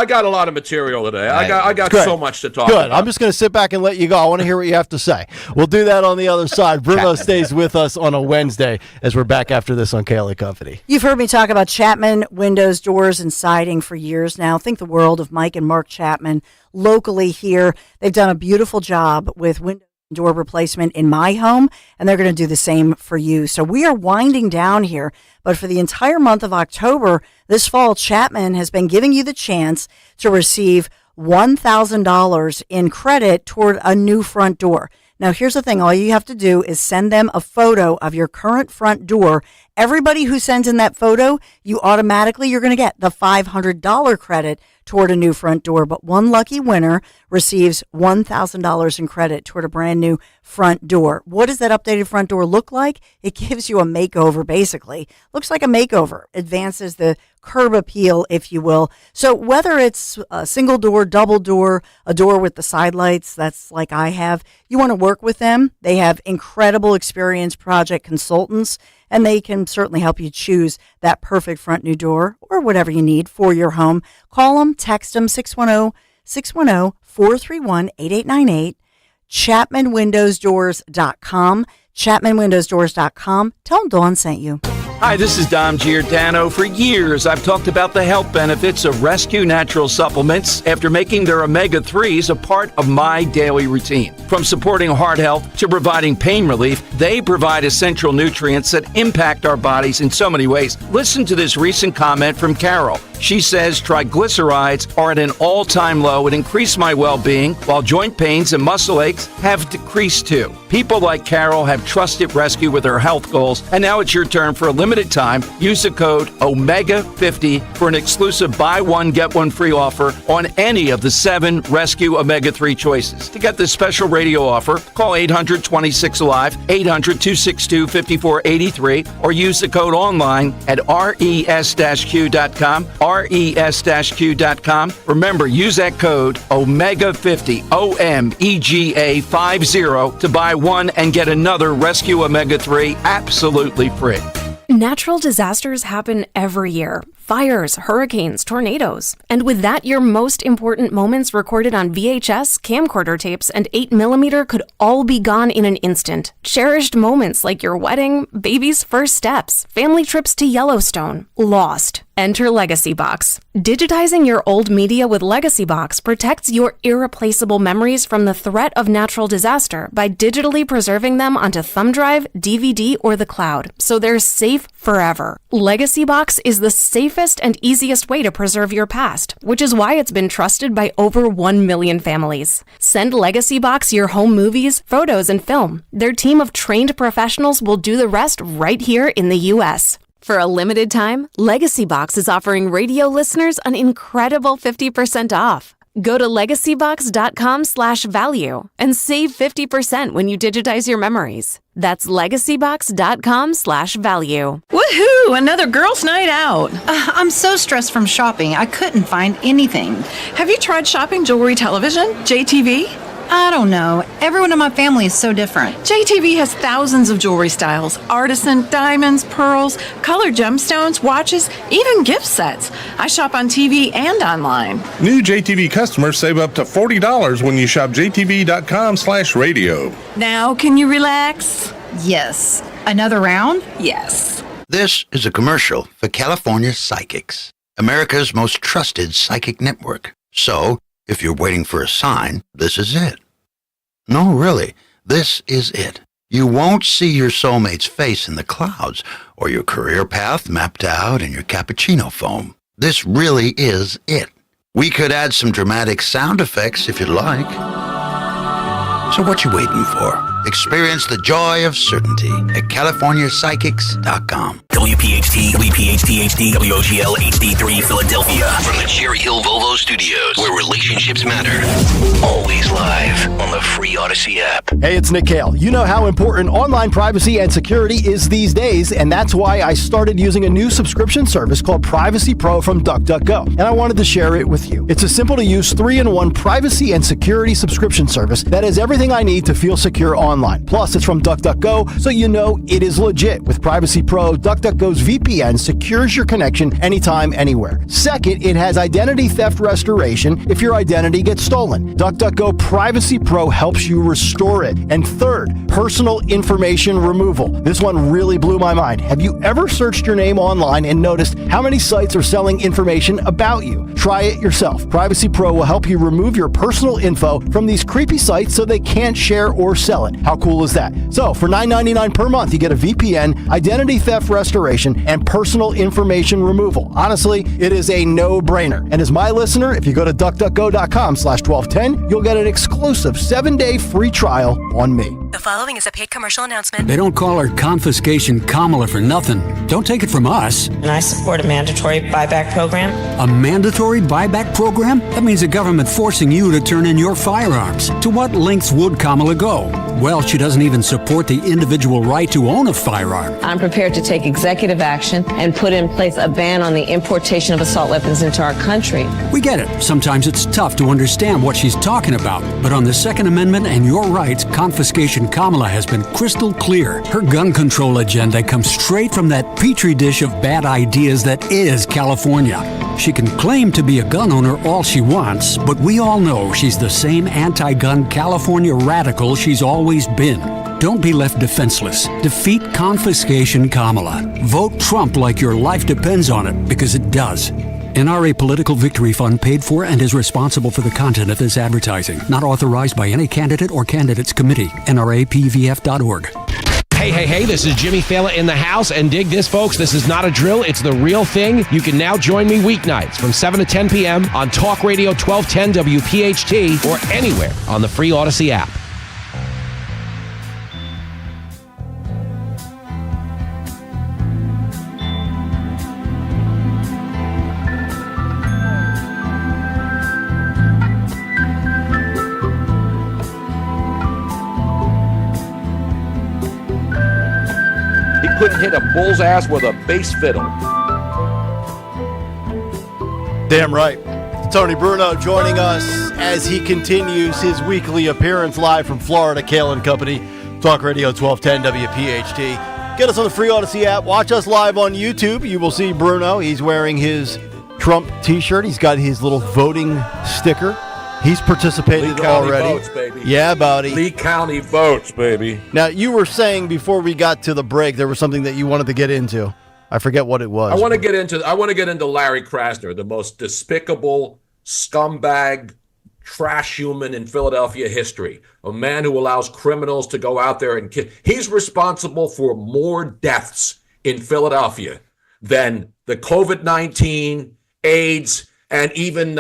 S11: got a lot of material today. I got so much to talk about.
S2: I'm just going to sit back and let you go. I want to hear what you have to say. We'll do that on the other side. Bruno stays with us on a Wednesday as we're back after this on Kayal Company.
S6: You've heard me talk about Chapman windows, doors, and siding for years now. Think the world of Mike and Mark Chapman locally here. They've done a beautiful job with window and door replacement in my home, and they're going to do the same for you. So we are winding down here, but for the entire month of October, this fall, Chapman has been giving you the chance to receive $1,000 in credit toward a new front door. Now, here's the thing. All you have to do is send them a photo of your current front door. Everybody who sends in that photo, you're going to get the $500 credit toward a new front door. But one lucky winner receives $1,000 in credit toward a brand new front door. What does that updated front door look like? It gives you a makeover, basically. Looks like a makeover. Advances the curb appeal, if you will. So whether it's a single door, double door, a door with the side lights, that's like I have, you want to work with them. They have incredible experienced project consultants, and they can certainly help you choose that perfect front new door or whatever you need for your home. Call them, text them, 610-431-8898, ChapmanWindowsDoors.com, ChapmanWindowsDoors.com. Tell them Dawn sent you.
S8: Hi, this is Dom Giordano. For years, I've talked about the health benefits of Rescue Natural Supplements after making their omega-3s a part of my daily routine. From supporting heart health to providing pain relief, they provide essential nutrients that impact our bodies in so many ways. Listen to this recent comment from Carol. She says triglycerides are at an all-time low and increase my well-being, while joint pains and muscle aches have decreased too. People like Carol have trusted Rescue with their health goals, and now it's your turn. For a limited time, use the code OMEGA50 for an exclusive buy one, get one free offer on any of the 7 Rescue Omega-3 choices. To get this special radio offer, call 800-26-ALIVE, 800-262-5483, or use the code online at res-q.com. res-q.com. Remember, use that code OMEGA50, OMEGA50, to buy one and get another Rescue Omega-3 absolutely free.
S12: Natural disasters happen every year. Fires, hurricanes, tornadoes. And with that, your most important moments recorded on VHS, camcorder tapes, and 8mm could all be gone in an instant. Cherished moments like your wedding, baby's first steps, family trips to Yellowstone. Lost. Enter Legacy Box. Digitizing your old media with Legacy Box protects your irreplaceable memories from the threat of natural disaster by digitally preserving them onto thumb drive, DVD, or the cloud, so they're safe forever. Legacy Box is the safest and easiest way to preserve your past, which is why it's been trusted by over 1 million families. Send Legacy Box your home movies, photos, and film. Their team of trained professionals will do the rest right here in the U.S. For a limited time, Legacy Box is offering radio listeners an incredible 50% off. Go to legacybox.com/value and save 50% when you digitize your memories. That's legacybox.com/value.
S14: Woohoo! Another girls' night out. I'm so stressed from shopping, I couldn't find anything. Have you tried shopping jewelry television? JTV? I don't know. Everyone in my family is so different. JTV has thousands of jewelry styles. Artisan, diamonds, pearls, colored gemstones, watches, even gift sets. I shop on TV and online.
S16: New JTV customers save up to $40 when you shop jtv.com/radio.
S14: Now, can you relax? Yes. Another round? Yes.
S21: This is a commercial for California Psychics, America's most trusted psychic network. So, if you're waiting for a sign, this is it. No, really, this is it. You won't see your soulmate's face in the clouds or your career path mapped out in your cappuccino foam. This really is it. We could add some dramatic sound effects if you'd like. So what you waiting for? Experience the joy of certainty at CaliforniaPsychics.com.
S3: WPHT, WPHT-HD, WOGL HD3 Philadelphia. From the Cherry Hill Volvo Studios, where relationships matter. Always live on the free Odyssey app.
S2: Hey, it's Nick Kayal. You know how important online privacy and security is these days, and that's why I started using a new subscription service called Privacy Pro from DuckDuckGo, and I wanted to share it with you. It's a simple-to-use 3-in-1 privacy and security subscription service that has everything I need to feel secure online. Plus, it's from DuckDuckGo, so you know it is legit. With Privacy Pro, DuckDuckGo's VPN secures your connection anytime, anywhere. Second, it has identity theft restoration if your identity gets stolen. DuckDuckGo Privacy Pro helps you restore it. And third, personal information removal. This one really blew my mind. Have you ever searched your name online and noticed how many sites are selling information about you? Try it yourself. Privacy Pro will help you remove your personal info from these creepy sites so they can't share or sell it. How cool is that? So for $9.99 per month, you get a VPN, identity theft restoration, and personal information removal. Honestly, it is a no-brainer. And as my listener, if you go to DuckDuckGo.com/1210, you'll get an exclusive 7-day free trial on me.
S31: The following is a paid commercial announcement.
S22: They don't call her Confiscation Kamala for nothing. Don't take it from us.
S24: And I support a mandatory buyback program.
S22: A mandatory buyback program? That means the government forcing you to turn in your firearms. To what lengths would Kamala go? Well, she doesn't even support the individual right to own a firearm.
S5: I'm prepared to take executive action and put in place a ban on the importation of assault weapons into our country.
S22: We get it. Sometimes it's tough to understand what she's talking about. But on the Second Amendment and your rights, Confiscation Kamala has been crystal clear. Her gun control agenda comes straight from that petri dish of bad ideas that is California. She can claim to be a gun owner all she wants, but we all know she's the same anti-gun California radical she's always been. Don't be left defenseless. Defeat Confiscation Kamala. Vote Trump like your life depends on it, because it does. NRA Political Victory Fund paid for and is responsible for the content of this advertising. Not authorized by any candidate or candidates committee. NRAPVF.org.
S25: Hey, this is Jimmy Fallon in the house, and dig this, folks. This is not a drill. It's the real thing. You can now join me weeknights from 7 to 10 p.m. on Talk Radio 1210 WPHT or anywhere on the free Odyssey app.
S1: Couldn't hit a bull's ass with a bass fiddle.
S2: Damn right. Tony Bruno joining us as he continues his weekly appearance live from Florida. Kayal and Company, Talk Radio 1210 WPHT. Get us on the free Odyssey app. Watch us live on YouTube. You will see Bruno. He's wearing his Trump t-shirt. He's got his little voting sticker. He's participated already.
S11: Votes, baby.
S2: Yeah, buddy.
S11: Lee County votes, baby.
S2: Now, you were saying before we got to the break, there was something that you wanted to get into. I forget what it was.
S11: I want to get into Larry Krasner, the most despicable scumbag, trash human in Philadelphia history. A man who allows criminals to go out there and kill. He's responsible for more deaths in Philadelphia than the COVID-19, AIDS, and even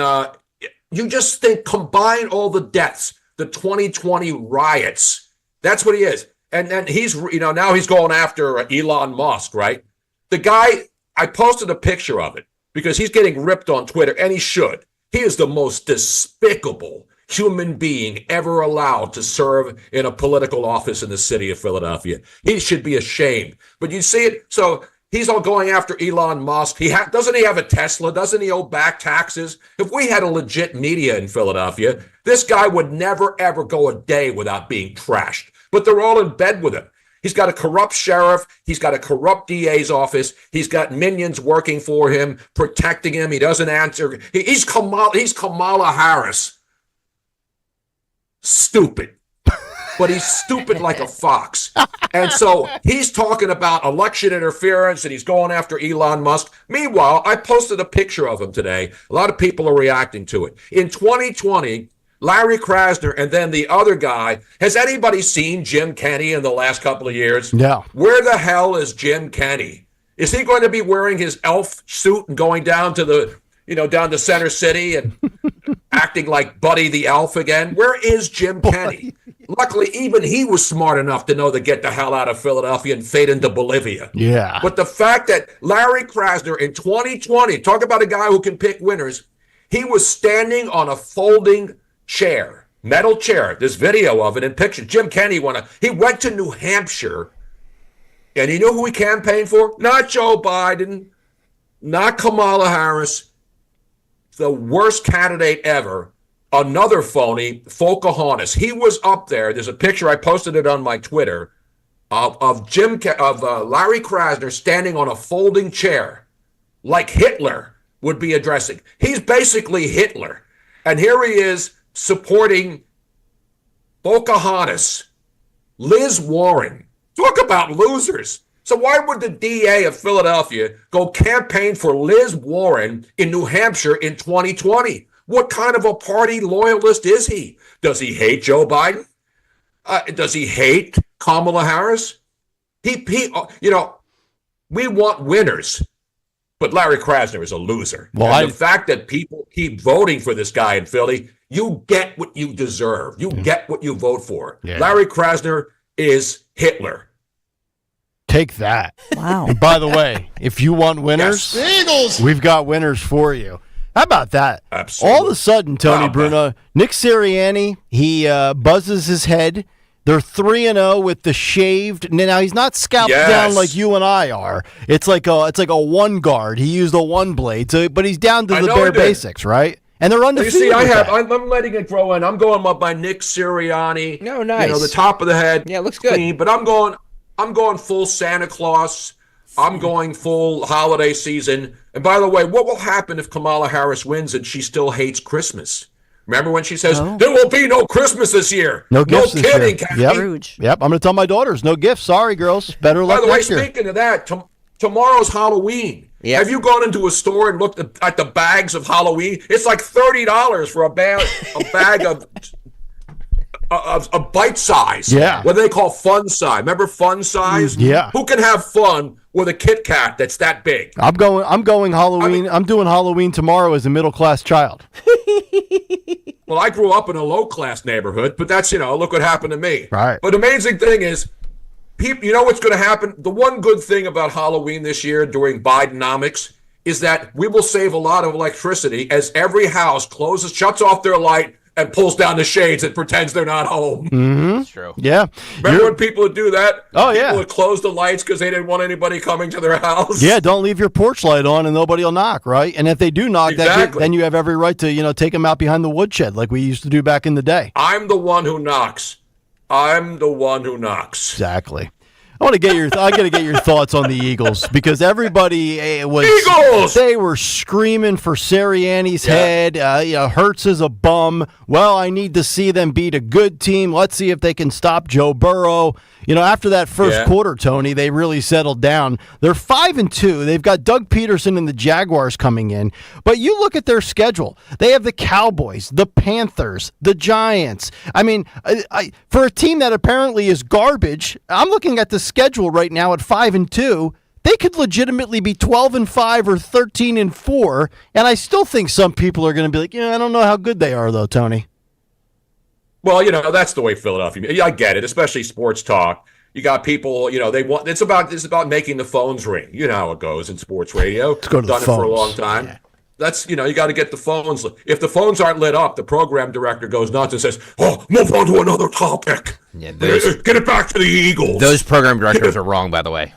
S11: you just think combine all the deaths, the 2020 riots. That's what he is. And then he's, now he's going after Elon Musk, right? The guy, I posted a picture of it because he's getting ripped on Twitter, and he should. He is the most despicable human being ever allowed to serve in a political office in the city of Philadelphia. He should be ashamed. But you see it, so he's all going after Elon Musk. Doesn't he have a Tesla? Doesn't he owe back taxes? If we had a legit media in Philadelphia, this guy would never, ever go a day without being trashed. But they're all in bed with him. He's got a corrupt sheriff. He's got a corrupt DA's office. He's got minions working for him, protecting him. He doesn't answer. He's Kamala Harris. Stupid. But he's stupid like a fox. And so he's talking about election interference and he's going after Elon Musk. Meanwhile, I posted a picture of him today. A lot of people are reacting to it. In 2020, Larry Krasner and then the other guy, has anybody seen Jim Kenney in the last couple of years?
S2: No.
S11: Where the hell is Jim Kenney? Is he going to be wearing his elf suit and going down to down to Center City and acting like Buddy the Elf again? Where is Jim Kenney? Luckily, even he was smart enough to know to get the hell out of Philadelphia and fade into Bolivia.
S2: Yeah.
S11: But the fact that Larry Krasner in 2020, talk about a guy who can pick winners, he was standing on a folding chair, metal chair. There's video of it in picture. Jim Kenney he went to New Hampshire, and you know who he campaigned for? Not Joe Biden, not Kamala Harris, the worst candidate ever, another phony, Pocahontas. He was up there. There's a picture, I posted it on my Twitter, of Larry Krasner standing on a folding chair, like Hitler would be addressing. He's basically Hitler. And here he is, supporting Pocahontas, Liz Warren. Talk about losers. So why would the DA of Philadelphia go campaign for Liz Warren in New Hampshire in 2020? What kind of a party loyalist is he? Does he hate Joe Biden? Does he hate Kamala Harris? We want winners. But Larry Krasner is a loser. The fact that people keep voting for this guy in Philly, you get what you deserve. You get what you vote for. Yeah. Larry Krasner is Hitler.
S2: Take that.
S6: Wow.
S2: And by the way, if you want winners,
S11: yes.
S2: We've got winners for you. How about that?
S11: Absolutely.
S2: All of a sudden, Tony Bruno, Nick Sirianni, he buzzes his head. They're 3-0 with the shaved. Now he's not scalped down like you and I are. It's like a one guard. He used a one blade, but he's down to the bare basics, right? And they're undefeated.
S11: You see, I'm letting it grow in. I'm going up by Nick Sirianni.
S4: No, nice.
S11: The top of the head.
S4: Yeah, it looks good.
S11: Clean, but I'm going full Santa Claus. I'm going full holiday season. And by the way, what will happen if Kamala Harris wins and she still hates Christmas? Remember when she says, there will be no Christmas this year?
S2: No gifts
S11: no
S2: this
S11: kidding,
S2: year. Yep. I'm going to tell my daughters, no gifts. Sorry, girls. Better luck next year.
S11: By the way, speaking of that, tomorrow's Halloween. Yep. Have you gone into a store and looked at the bags of Halloween? It's like $30 for a bag of bite size.
S2: Yeah.
S11: What they call fun size. Remember fun size?
S2: Yeah.
S11: Who can have fun with a Kit Kat that's that big?
S2: I'm going Halloween. I'm doing Halloween tomorrow as a middle-class child.
S11: Well, I grew up in a low-class neighborhood, but that's, look what happened to me.
S2: Right.
S11: But the amazing thing is, people, you know what's going to happen? The one good thing about Halloween this year during Bidenomics is that we will save a lot of electricity as every house shuts off their light, and pulls down the shades and pretends they're not home.
S2: Mm-hmm.
S4: That's true.
S2: Yeah.
S11: Remember when people would do that?
S2: Oh,
S11: People
S2: yeah.
S11: would close the lights because they didn't want anybody coming to their house.
S2: Yeah, don't leave your porch light on and nobody will knock, right? And if they do knock,
S11: Exactly.
S2: then you have every right to, take them out behind the woodshed like we used to do back in the day.
S11: I'm the one who knocks. I'm the one who knocks.
S2: Exactly. I got to get your thoughts on the Eagles because everybody was
S11: Eagles!
S2: They were screaming for Sirianni's head. Hurts is a bum. Well, I need to see them beat a good team. Let's see if they can stop Joe Burrow. After that first quarter, Tony, they really settled down. They're 5-2. They've got Doug Peterson and the Jaguars coming in. But you look at their schedule. They have the Cowboys, the Panthers, the Giants. I mean, for a team that apparently is garbage, I'm looking at the schedule right now at 5-2. They could legitimately be 12-5 or 13-4. And I still think some people are going to be like, I don't know how good they are, though, Tony.
S11: Well, that's the way Philadelphia. I get it, especially sports talk. You got people, they want. It's about making the phones ring. You know how it goes in sports radio.
S2: Let's go to
S11: Done
S2: the
S11: it for a
S2: phones.
S11: long time. Yeah. That's you got to get the phones. If the phones aren't lit up, the program director goes nuts and says, "Oh, move on to another topic.
S4: Yeah,
S11: get it back to the Eagles."
S4: Those program directors are wrong, by the way.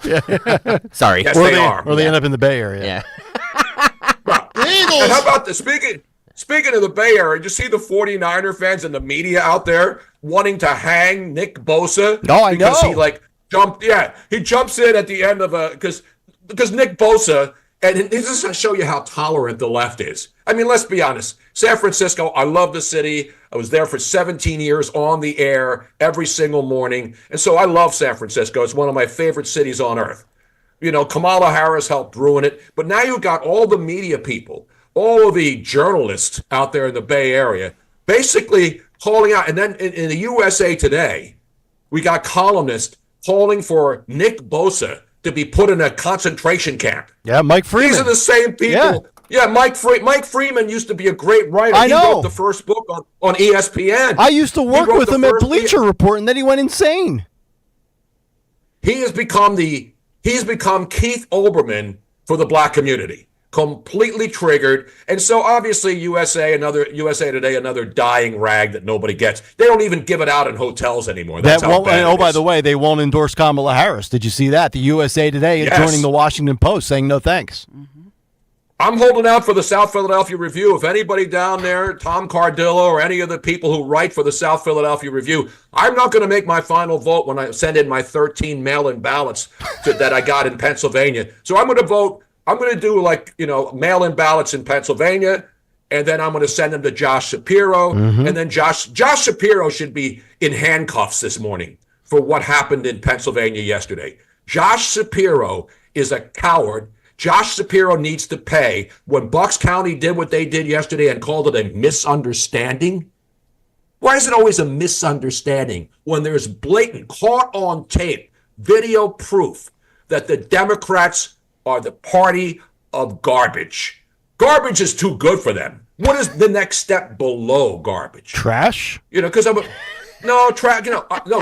S4: Sorry.
S11: Yes, they are.
S2: Or they end up in the Bay Area.
S4: Yeah.
S11: Eagles. And how about the Speaking of the Bay Area, did you see the 49er fans and the media out there wanting to hang Nick Bosa?
S2: No, I
S11: because
S2: know.
S11: He jumps in at the end of because Nick Bosa, and this is to show you how tolerant the left is. I mean, let's be honest. San Francisco, I love the city. I was there for 17 years on the air every single morning. And so I love San Francisco. It's one of my favorite cities on earth. Kamala Harris helped ruin it. But now you've got all the media people, all of the journalists out there in the Bay Area basically calling out. And then in the USA Today, we got columnists calling for Nick Bosa to be put in a concentration camp.
S2: Yeah, Mike Freeman.
S11: These are the same people. Yeah, Mike Freeman used to be a great writer.
S2: I know.
S11: He wrote the first book on ESPN.
S2: I used to work with him at Bleacher Report, and then he went insane.
S11: He's become Keith Olbermann for the black community. Completely triggered. And so obviously USA Today, another dying rag that nobody gets. They don't even give it out in hotels anymore. That's how bad it is.
S2: By the way, they won't endorse Kamala Harris. Did you see that? The USA Today is joining the Washington Post saying no thanks.
S11: I'm holding out for the South Philadelphia Review. If anybody down there, Tom Cardillo or any of the people who write for the South Philadelphia Review, I'm not going to make my final vote when I send in my 13 mail-in ballots that I got in Pennsylvania. So I'm going to vote. I'm going to do mail-in ballots in Pennsylvania, and then I'm going to send them to Josh Shapiro.
S2: Mm-hmm.
S11: And then Josh Shapiro should be in handcuffs this morning for what happened in Pennsylvania yesterday. Josh Shapiro is a coward. Josh Shapiro needs to pay. When Bucks County did what they did yesterday and called it a misunderstanding, why is it always a misunderstanding when there's blatant, caught on tape, video proof that the Democrats are the party of garbage? Garbage is too good for them. What is the next step below garbage?
S2: Trash?
S11: Because no,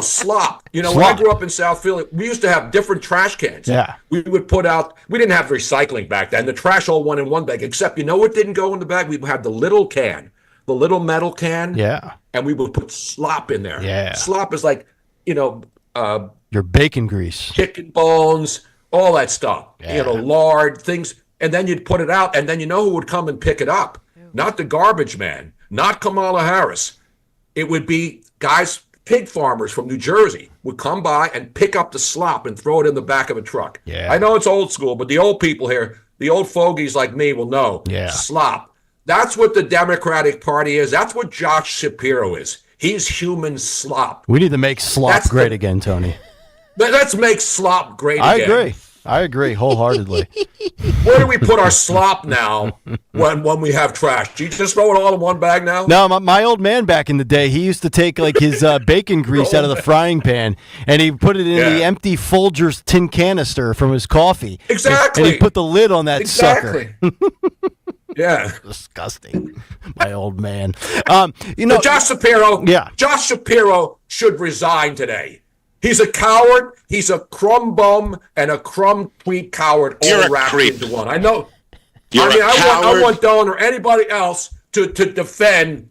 S11: slop. When I grew up in South Philly, we used to have different trash cans.
S2: Yeah.
S11: We would we didn't have recycling back then. The trash all went in one bag, except what didn't go in the bag? We had the little can, the little metal can.
S2: Yeah.
S11: And we would put slop in there.
S2: Yeah.
S11: Slop is like,
S2: your bacon grease.
S11: Chicken bones, all that stuff.
S2: Yeah.
S11: Lard, things. And then you'd put it out, and then who would come and pick it up? Not the garbage man, not Kamala Harris. It would be guys, pig farmers from New Jersey would come by and pick up the slop and throw it in the back of a truck.
S2: Yeah.
S11: I know it's old school, but the old people here, the old fogies like me will know.
S2: Yeah.
S11: Slop. That's what the Democratic Party is. That's what Josh Shapiro is. He's human slop.
S2: We need to make slop great again, Tony.
S11: Let's make slop great again.
S2: I agree wholeheartedly.
S11: Where do we put our slop now when we have trash? Do you just throw it all in one bag now?
S2: No, my old man back in the day, he used to take his bacon grease out of the frying pan, and he put it in the empty Folgers tin canister from his coffee.
S11: Exactly.
S2: And he put the lid on that sucker.
S11: Yeah.
S2: Disgusting. My old man.
S11: Josh Shapiro.
S2: Yeah.
S11: Josh Shapiro should resign today. He's a coward. He's a crumb bum and a crumb tweet coward all wrapped into one. I know. I want Dylan or anybody else to defend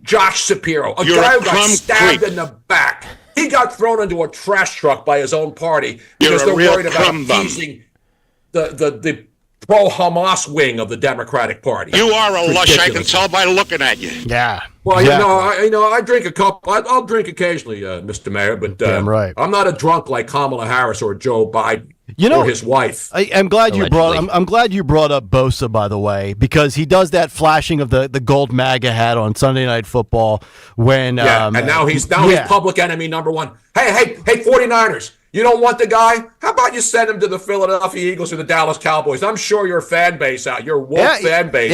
S11: Josh Shapiro, a
S1: You're
S11: guy
S1: a
S11: who got
S1: crumb
S11: stabbed
S1: creep.
S11: in the back. He got thrown into a trash truck by his own party because
S1: You're a
S11: they're
S1: real
S11: worried about
S1: crumb bum.
S11: appeasing the pro-Hamas wing of the Democratic Party.
S1: You are a lush. I can
S11: Ridiculous.
S1: tell by looking at you.
S2: Yeah.
S11: Well,
S2: Exactly.
S11: I drink a cup. I'll drink occasionally, Mr. Mayor, but
S2: Damn right.
S11: I'm not a drunk like Kamala Harris or Joe Biden
S2: or
S11: his wife.
S2: I'm glad you brought. I'm glad you brought up Bosa, by the way, because he does that flashing of the gold MAGA hat on Sunday Night Football when.
S11: And now he's public enemy number one. Hey, 49ers. You don't want the guy? How about you send him to the Philadelphia Eagles or the Dallas Cowboys? I'm sure your fan base out, your woke fan base,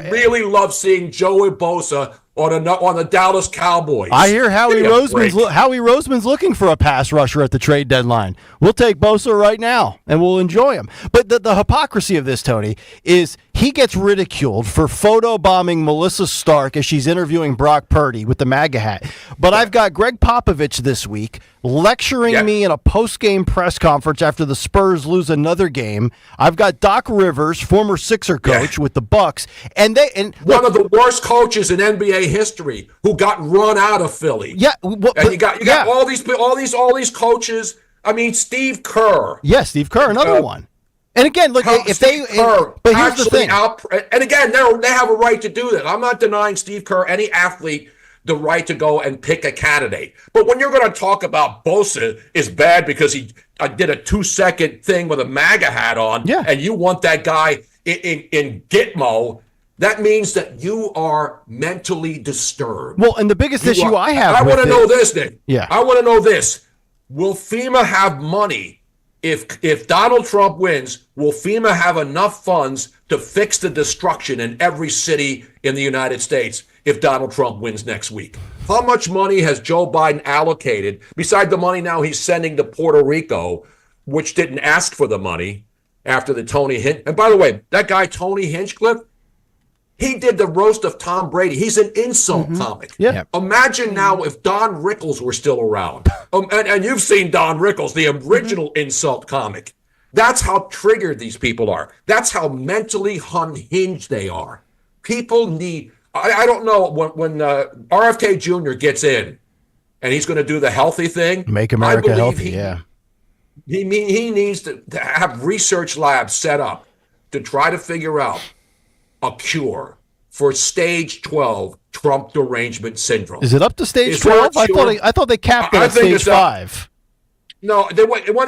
S11: really love seeing Joey Bosa on the Dallas Cowboys.
S2: I hear Howie
S11: Give me a break.
S2: Roseman's looking for a pass rusher at the trade deadline. We'll take Bosa right now, and we'll enjoy him. But the hypocrisy of this, Tony, is he gets ridiculed for photobombing Melissa Stark as she's interviewing Brock Purdy with the MAGA hat. But I've got Greg Popovich this week lecturing me in a post-game press conference after the Spurs lose another game. I've got Doc Rivers, former Sixer coach with the Bucks, and
S11: one of the worst coaches in NBA history who got run out of Philly.
S2: Yeah,
S11: and you got all these coaches. I mean, Steve Kerr.
S2: Yeah, Steve Kerr, another one. And again, look, but here's the thing.
S11: And again, they have a right to do that. I'm not denying Steve Kerr, any athlete, the right to go and pick a candidate. But when you're going to talk about Bosa is bad because he did a 2-second thing with a MAGA hat on, and you want that guy in Gitmo, that means that you are mentally disturbed.
S2: Well, and the biggest issue I have
S11: I
S2: with
S11: want to know this, Nick.
S2: Yeah.
S11: I want to know this. Will FEMA have money if Donald Trump wins? Will FEMA have enough funds to fix the destruction in every city in the United States if Donald Trump wins next week? How much money has Joe Biden allocated, beside the money now he's sending to Puerto Rico, which didn't ask for the money after the Tony Hinch? And by the way, that guy Tony Hinchcliffe, he did the roast of Tom Brady. He's an insult comic.
S2: Yeah.
S11: Imagine now if Don Rickles were still around. And you've seen Don Rickles, the original insult comic. That's how triggered these people are. That's how mentally unhinged they are. People need... I don't know, when RFK Jr. gets in and he's going to do the healthy thing.
S2: Make America healthy,
S11: He needs to have research labs set up to try to figure out a cure for stage 12 Trump derangement syndrome.
S2: Is it up to stage 12? I thought they capped it at stage 5.
S11: No, they're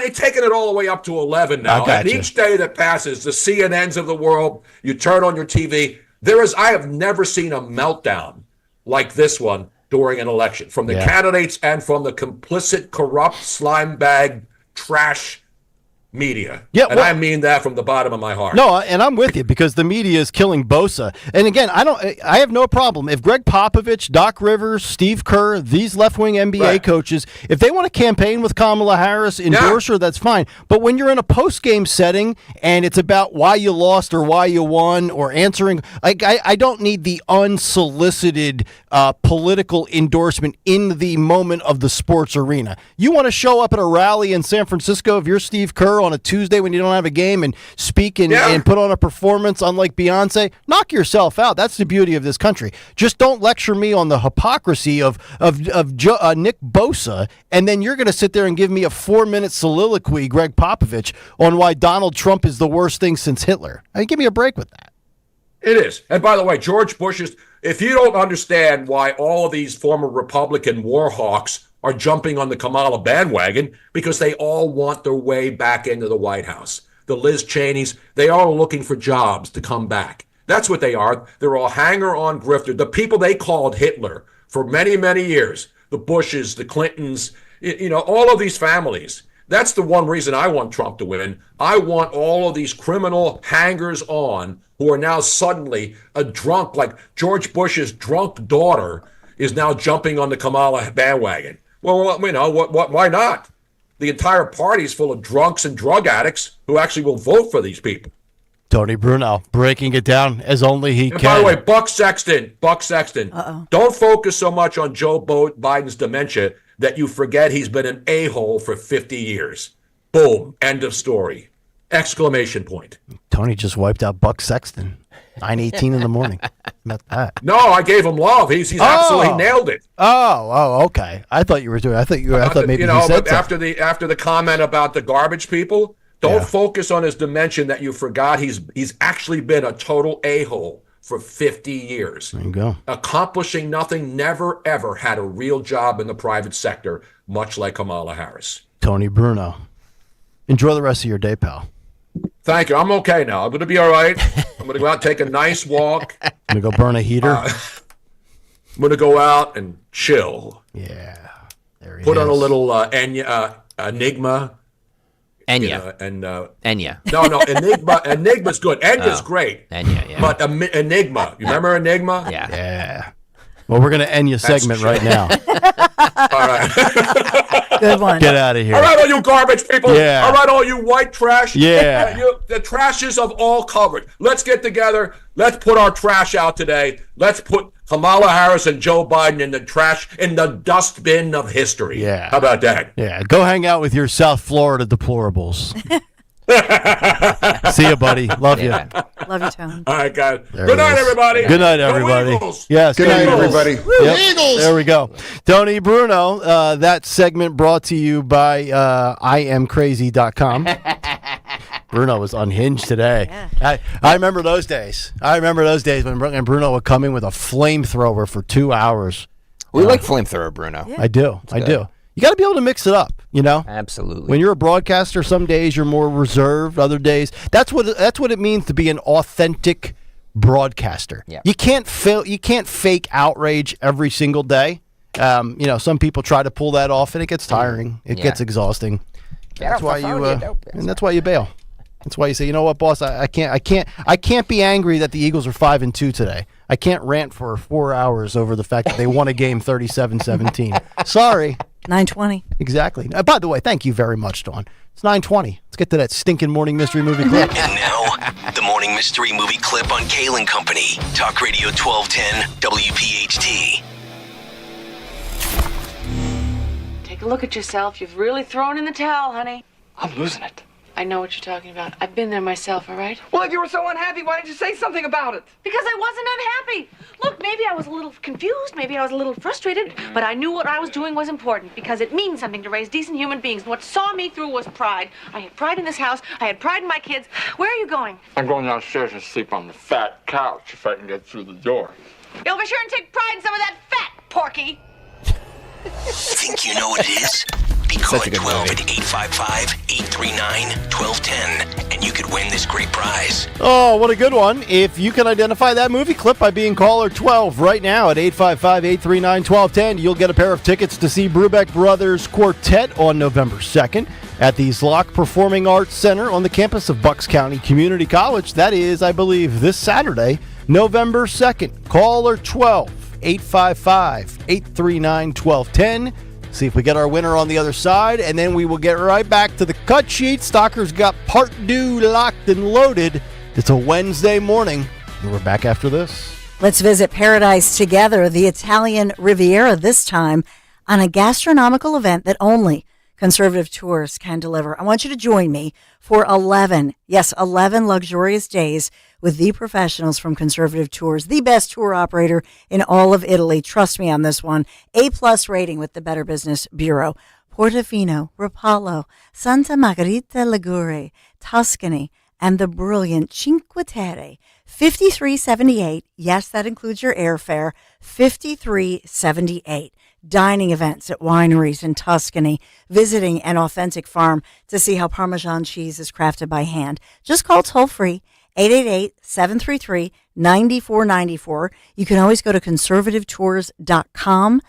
S11: taking it all the way up to 11 now. And each day that passes, the CNNs of the world, you turn on your TV, I have never seen a meltdown like this one during an election from the candidates and from the complicit, corrupt, slime bag, trash media. Yeah, and I mean that from the bottom of my heart.
S2: No, and I'm with you because the media is killing Bosa. And again, I have no problem if Greg Popovich, Doc Rivers, Steve Kerr, these left-wing NBA coaches, if they want to campaign with Kamala Harris, endorse her, that's fine. But when you're in a post-game setting and it's about why you lost or why you won or answering, I don't need the unsolicited political endorsement in the moment of the sports arena. You want to show up at a rally in San Francisco if you're Steve Kerr on a Tuesday when you don't have a game and speak and put on a performance unlike Beyonce, knock yourself out. That's the beauty of this country. Just don't lecture me on the hypocrisy of Nick Bosa, and then you're going to sit there and give me a 4-minute soliloquy, Greg Popovich, on why Donald Trump is the worst thing since Hitler. I mean, give me a break with that.
S11: It is. And by the way, George Bush's, if you don't understand why all of these former Republican war hawks are jumping on the Kamala bandwagon, because they all want their way back into the White House. The Liz Cheneys, they are all looking for jobs to come back. That's what they are. They're all hanger-on grifter. The people they called Hitler for many, many years, the Bushes, the Clintons, all of these families. That's the one reason I want Trump to win. I want all of these criminal hangers-on who are now suddenly a drunk, like George Bush's drunk daughter is now jumping on the Kamala bandwagon. Well, why not? The entire party is full of drunks and drug addicts who actually will vote for these people.
S2: Tony Bruno breaking it down as only he can.
S11: By the way, Buck Sexton, don't focus so much on Joe Biden's dementia that you forget he's been an a-hole for 50 years. Boom, end of story. Exclamation point.
S2: Tony just wiped out Buck Sexton. 9:18 in the morning. About that.
S11: No, I gave him love. He's absolutely nailed it.
S2: Okay. I thought you were doing. I thought maybe
S11: you know.
S2: he said
S11: But after the comment about the garbage people, don't focus on his dimension that you forgot. He's actually been a total a-hole for 50 years.
S2: There you go.
S11: Accomplishing nothing, never ever had a real job in the private sector, much like Kamala Harris.
S2: Tony Bruno. Enjoy the rest of your day, pal.
S11: Thank you. I'm okay now. I'm going to be all right. I'm going to go out and take a nice walk.
S2: I'm going to go burn a heater.
S11: I'm going to go out and chill.
S2: Yeah. There he
S11: Put on a
S2: is.
S11: little Enigma.
S4: Enya.
S11: Enya. No, Enigma. Enigma's good. Enya's great.
S4: Enya, yeah.
S11: But Enigma. You remember Enigma?
S2: Yeah. Well, we're going to end your segment right now.
S11: All right.
S6: Good one.
S2: Get out of here.
S11: All right, all you garbage people.
S2: Yeah.
S11: All right, all you white trash.
S2: Yeah.
S11: The trashes of all covered. Let's get together. Let's put our trash out today. Let's put Kamala Harris and Joe Biden in the trash, in the dustbin of history.
S2: Yeah.
S11: How about that?
S2: Yeah. Go hang out with your South Florida deplorables. See you, buddy. Love you.
S6: Love you, Tone.
S11: All right, guys.
S2: There
S11: Good
S2: it
S11: night,
S2: is.
S11: everybody.
S2: Good night,
S11: Go
S2: everybody.
S11: Eagles.
S2: Yes.
S11: Good night, everybody.
S2: Yep.
S11: Eagles.
S2: There we go. Tony Bruno, that segment brought to you by IamCrazy.com. Bruno was unhinged today. Yeah. I remember those days. I remember those days when Bruno would come in with a flamethrower for 2 hours.
S4: We like flamethrower, Bruno.
S2: I do. I do. You got to be able to mix it up, you know?
S4: Absolutely.
S2: When you're a broadcaster, some days you're more reserved, other days. That's what it means to be an authentic broadcaster.
S4: Yeah.
S2: You can't fake outrage every single day. You know, some people try to pull that off and it gets tiring. It gets exhausting. That's why you bail. That's why you say, you know what, boss, I can't be angry that the Eagles are 5-2 today. I can't rant for 4 hours over the fact that they won a game 37-17. Sorry.
S6: 9:20.
S2: Exactly. By the way, thank you very much, Dawn. It's 9:20. Let's get to that stinking morning mystery movie clip.
S3: And now, the morning mystery movie clip on Kayal and Company. Talk Radio 1210 WPHT.
S9: Take a look at yourself. You've really thrown in the towel, honey.
S15: I'm losing it.
S9: I know what you're talking about. I've been there myself, all right?
S15: Well, if you were so unhappy, why didn't you say something about it?
S9: Because I wasn't unhappy. Look, maybe I was a little confused, maybe I was a little frustrated, but I knew what I was doing was important because it means something to raise decent human beings. And what saw me through was pride. I had pride in this house. I had pride in my kids. Where are you going?
S15: I'm going downstairs and sleep on the fat couch if I can get through the door.
S9: You'll be sure and take pride in some of that fat, Porky.
S3: Think you know what it is? Be calling 12 at 855-839-1210, and you could win this great prize.
S2: Oh, what a good one. If you can identify that movie clip by being caller 12 right now at 855-839-1210, you'll get a pair of tickets to see Brubeck Brothers Quartet on November 2nd at the Zlock Performing Arts Center on the campus of Bucks County Community College. That is, I believe, this Saturday, November 2nd. Caller 12, 855-839-1210. See if we get our winner on the other side, and then we will get right back to the cut sheet. Stalker's got part due locked and loaded. It's a Wednesday morning, and we're back after this.
S6: Let's visit paradise together, the Italian Riviera, this time on a gastronomical event that only Conservative Tours can deliver. I want you to join me for 11 luxurious days with the professionals from Conservative Tours, the best tour operator in all of Italy. Trust me on this one. A+ rating with the Better Business Bureau. Portofino, Rapallo, Santa Margherita Ligure, Tuscany, and the brilliant Cinque Terre. $53.78. Yes, that includes your airfare. $53.78. Dining events at wineries in Tuscany, visiting an authentic farm to see how Parmesan cheese is crafted by hand. Just call toll-free 888-733-9494. You can always go to conservativetours.com.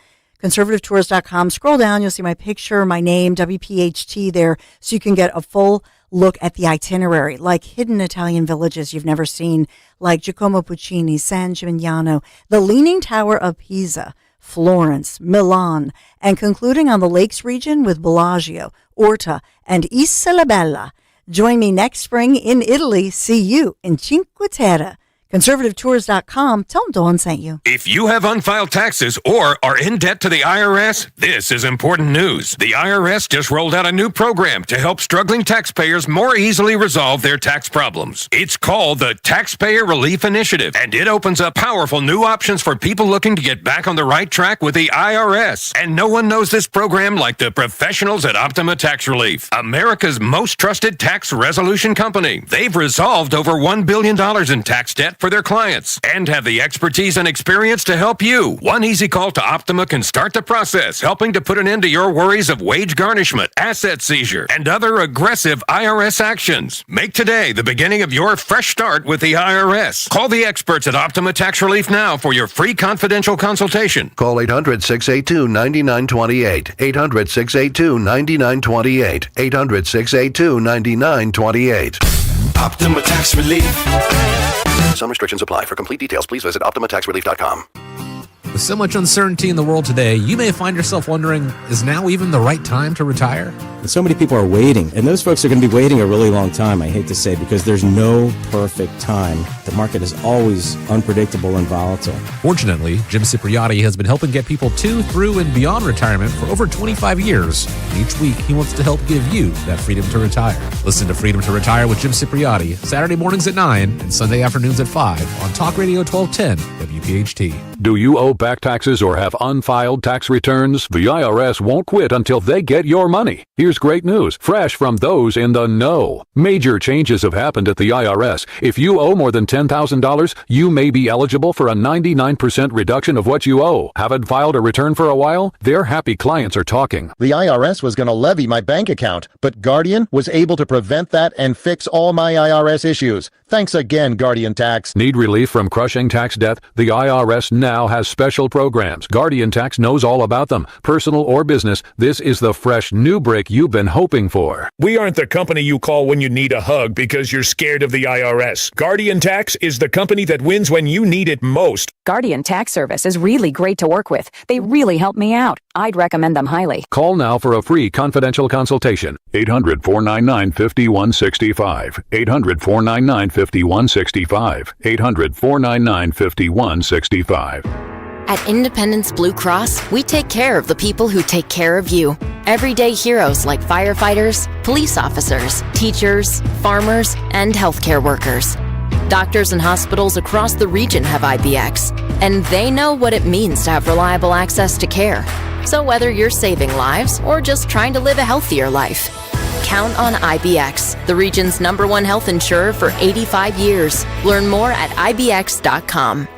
S6: Conservativetours.com. Scroll down, you'll see my picture, my name, WPHT there, so you can get a full look at the itinerary, like hidden Italian villages you've never seen, like Giacomo Puccini, San Gimignano, the Leaning Tower of Pisa, Florence, Milan, and concluding on the Lakes region with Bellagio, Orta, and Isola Bella. Join me next spring in Italy. See you in Cinque Terre. ConservativeTours.com. Tell them Dawn sent you.
S10: If you have unfiled taxes or are in debt to the IRS, this is important news. The IRS just rolled out a new program to help struggling taxpayers more easily resolve their tax problems. It's called the Taxpayer Relief Initiative, and it opens up powerful new options for people looking to get back on the right track with the IRS. And no one knows this program like the professionals at Optima Tax Relief, America's most trusted tax resolution company. They've resolved over $1 billion in tax debt for their clients and have the expertise and experience to help you. One easy call to Optima can start the process, helping to put an end to your worries of wage garnishment, asset seizure, and other aggressive IRS actions. Make today the beginning of your fresh start with the IRS. Call the experts at Optima Tax Relief now for your free confidential consultation.
S17: Call 800-682-9928. 800-682-9928. 800-682-9928.
S18: Optima Tax Relief.
S17: Some restrictions apply. For complete details, please visit OptimaTaxRelief.com.
S19: With so much uncertainty in the world today, you may find yourself wondering, is now even the right time to retire?
S20: So many people are waiting, and those folks are going to be waiting a really long time, I hate to say, because there's no perfect time. The market is always unpredictable and volatile.
S19: Fortunately, Jim Cipriotti has been helping get people to, through, and beyond retirement for over 25 years. Each week, he wants to help give you that freedom to retire. Listen to Freedom to Retire with Jim Cipriotti, Saturday mornings at 9 and Sunday afternoons at 5 on Talk Radio 1210 WPHT.
S23: Do you owe back taxes or have unfiled tax returns? The IRS won't quit until they get your money. Here's great news, fresh from those in the know. Major changes have happened at the IRS. If you owe more than $10,000, you may be eligible for a 99% reduction of what you owe. Haven't filed a return for a while? Their happy clients are talking.
S26: The IRS was going to levy my bank account, but Guardian was able to prevent that and fix all my IRS issues. Thanks again, Guardian Tax.
S23: Need relief from crushing tax debt? The IRS now has special programs. Guardian Tax knows all about them. Personal or business, this is the fresh new break you've been hoping for.
S27: We aren't the company you call when you need a hug because you're scared of the IRS. Guardian Tax is the company that wins when you need it most.
S28: Guardian Tax Service is really great to work with. They really help me out. I'd recommend them highly.
S23: Call now for a free confidential consultation. 800-499-5165. 800-499-5165. 800-499-5165.
S29: At Independence Blue Cross, we take care of the people who take care of you. Everyday heroes like firefighters, police officers, teachers, farmers, and healthcare workers. Doctors and hospitals across the region have IBX, and they know what it means to have reliable access to care. So whether you're saving lives or just trying to live a healthier life, count on IBX, the region's #1 health insurer for 85 years. Learn more at IBX.com.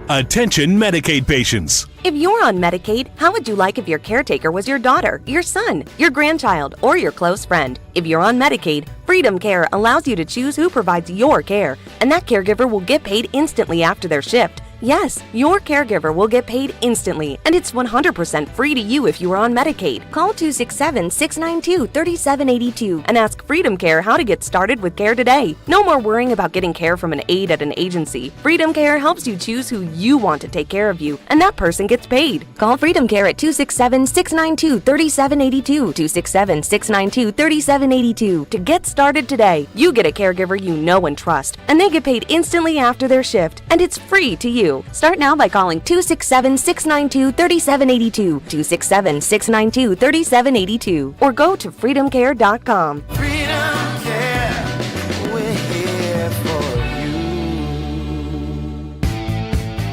S31: Attention Medicaid patients.
S30: If you're on Medicaid, how would you like if your caretaker was your daughter, your son, your grandchild, or your close friend? If you're on Medicaid, Freedom Care allows you to choose who provides your care, and that caregiver will get paid instantly after their shift. Yes, your caregiver will get paid instantly, and it's 100% free to you if you are on Medicaid. Call 267-692-3782 and ask Freedom Care how to get started with care today. No more worrying about getting care from an aide at an agency. Freedom Care helps you choose who you want to take care of you, and that person gets paid. Call Freedom Care at 267-692-3782, 267-692-3782 to get started today. You get a caregiver you know and trust, and they get paid instantly after their shift, and it's free to you. Start now by calling 267-692-3782, 267-692-3782, or go to freedomcare.com.
S18: Freedom Care, we're here for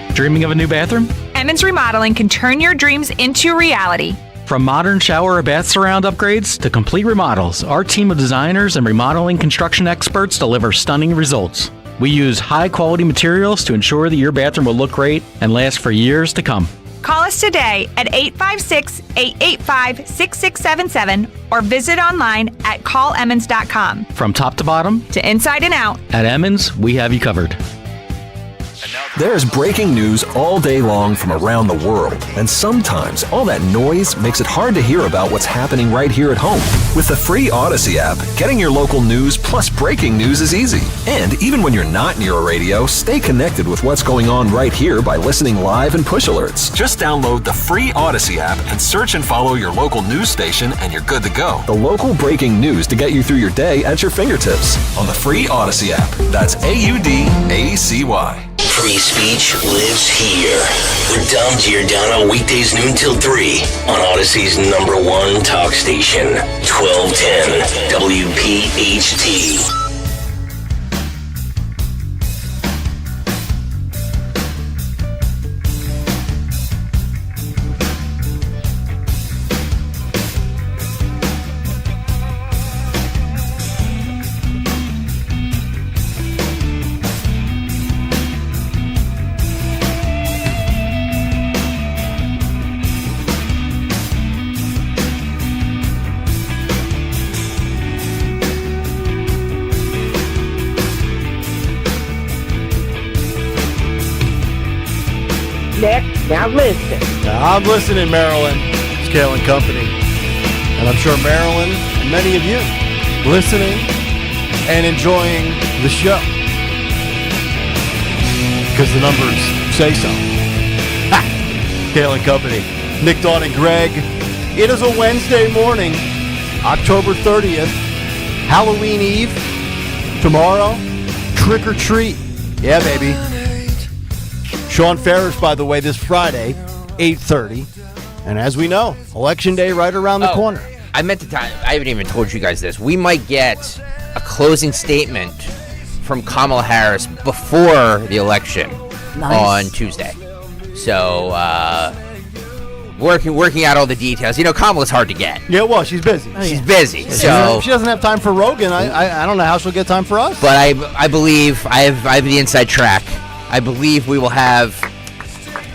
S18: you.
S32: Dreaming of a new bathroom?
S33: Emmons Remodeling can turn your dreams into reality.
S32: From modern shower or bath surround upgrades to complete remodels, our team of designers and remodeling construction experts deliver stunning results. We use high-quality materials to ensure that your bathroom will look great and last for years to come.
S33: Call us today at 856-885-6677 or visit online at callemmons.com.
S32: From top to bottom,
S33: to inside and out,
S32: at Emmons, we have you covered.
S1: There's breaking news all day long from around the world, and sometimes all that noise makes it hard to hear about what's happening right here at home. With the free Odyssey app, getting your local news plus breaking news is easy. And even when you're not near a radio, stay connected with what's going on right here by listening live and push alerts. Just download the free Odyssey app and search and follow your local news station, and you're good to go. The local breaking news to get you through your day at your fingertips on the free Odyssey app. That's AUDACY.
S3: Free speech lives here. With Dom Giordano, weekdays noon till 3 on Odyssey's #1 talk station, 1210 WPHT.
S5: Now listen.
S2: Now, I'm listening, Maryland. It's Kayal and Company. And I'm sure Maryland and many of you listening and enjoying the show. Because the numbers say so. Ha! Kayal and Company. Nick, Dawn, and Greg. It is a Wednesday morning, October 30th, Halloween Eve. Tomorrow, trick or treat. Yeah, baby. Sean Ferris, by the way, this Friday, 8:30. And as we know, Election Day right around the corner.
S4: I meant to I haven't even told you guys this. We might get a closing statement from Kamala Harris before the election on Tuesday. So, working out all the details. You know, Kamala's hard to get.
S2: Yeah, well, she's busy.
S4: She's busy.
S2: Yeah,
S4: So
S2: she doesn't have time for Rogan. I don't know how she'll get time for us.
S4: But I believe I have the inside track. I believe we will have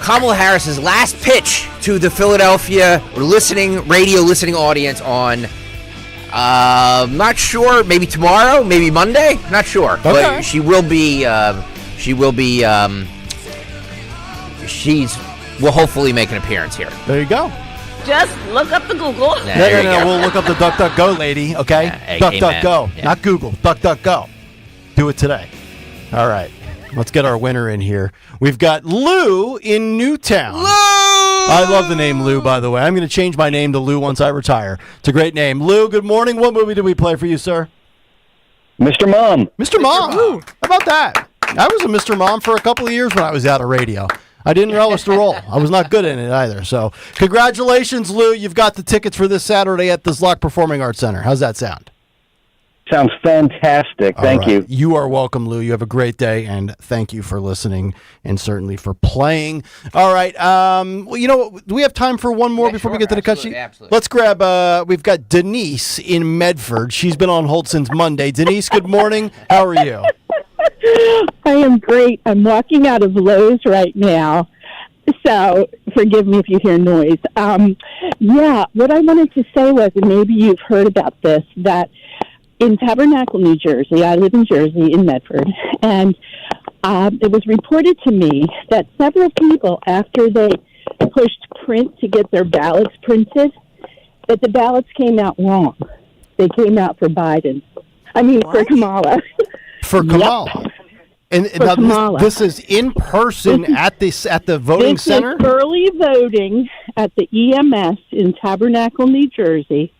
S4: Kamala Harris's last pitch to the Philadelphia radio listening audience on, not sure, maybe tomorrow, maybe Monday, not sure.
S2: Okay.
S4: But she will hopefully make an appearance here.
S2: There you go.
S5: Just look up the Google.
S2: No, we'll look up the DuckDuckGo lady, okay? DuckDuckGo, not Google, DuckDuckGo. Do it today. All right. Let's get our winner in here. We've got Lou in Newtown. Lou! I love the name Lou, by the way. I'm going to change my name to Lou once I retire. It's a great name. Lou, good morning. What movie did we play for you, sir?
S7: Mr. Mom.
S2: Mr. Mom. How about that? I was a Mr. Mom for a couple of years when I was out of radio. I didn't relish the role. I was not good in it either. So congratulations, Lou. You've got the tickets for this Saturday at the Zlock Performing Arts Center. How's that sound?
S7: Sounds fantastic. Thank you.
S2: You are welcome, Lou. You have a great day, and thank you for listening and certainly for playing. All right. Well, you know what? Do we have time for one more before we get to the cut sheet?
S4: Absolutely.
S2: Let's grab, we've got Denise in Medford. She's been on hold since Monday. Denise, good morning. How are you?
S8: I am great. I'm walking out of Lowe's right now, so forgive me if you hear noise. What I wanted to say was, and maybe you've heard about this, that in Tabernacle, New Jersey, I live in Jersey, in Medford, and it was reported to me that several people, after they pushed print to get their ballots printed, that the ballots came out wrong. They came out for Biden. For Kamala.
S2: For Kamala.
S8: Yep.
S2: And
S8: For
S2: now
S8: Kamala.
S2: this is in person at the voting center?
S8: This is early voting at the EMS in Tabernacle, New Jersey.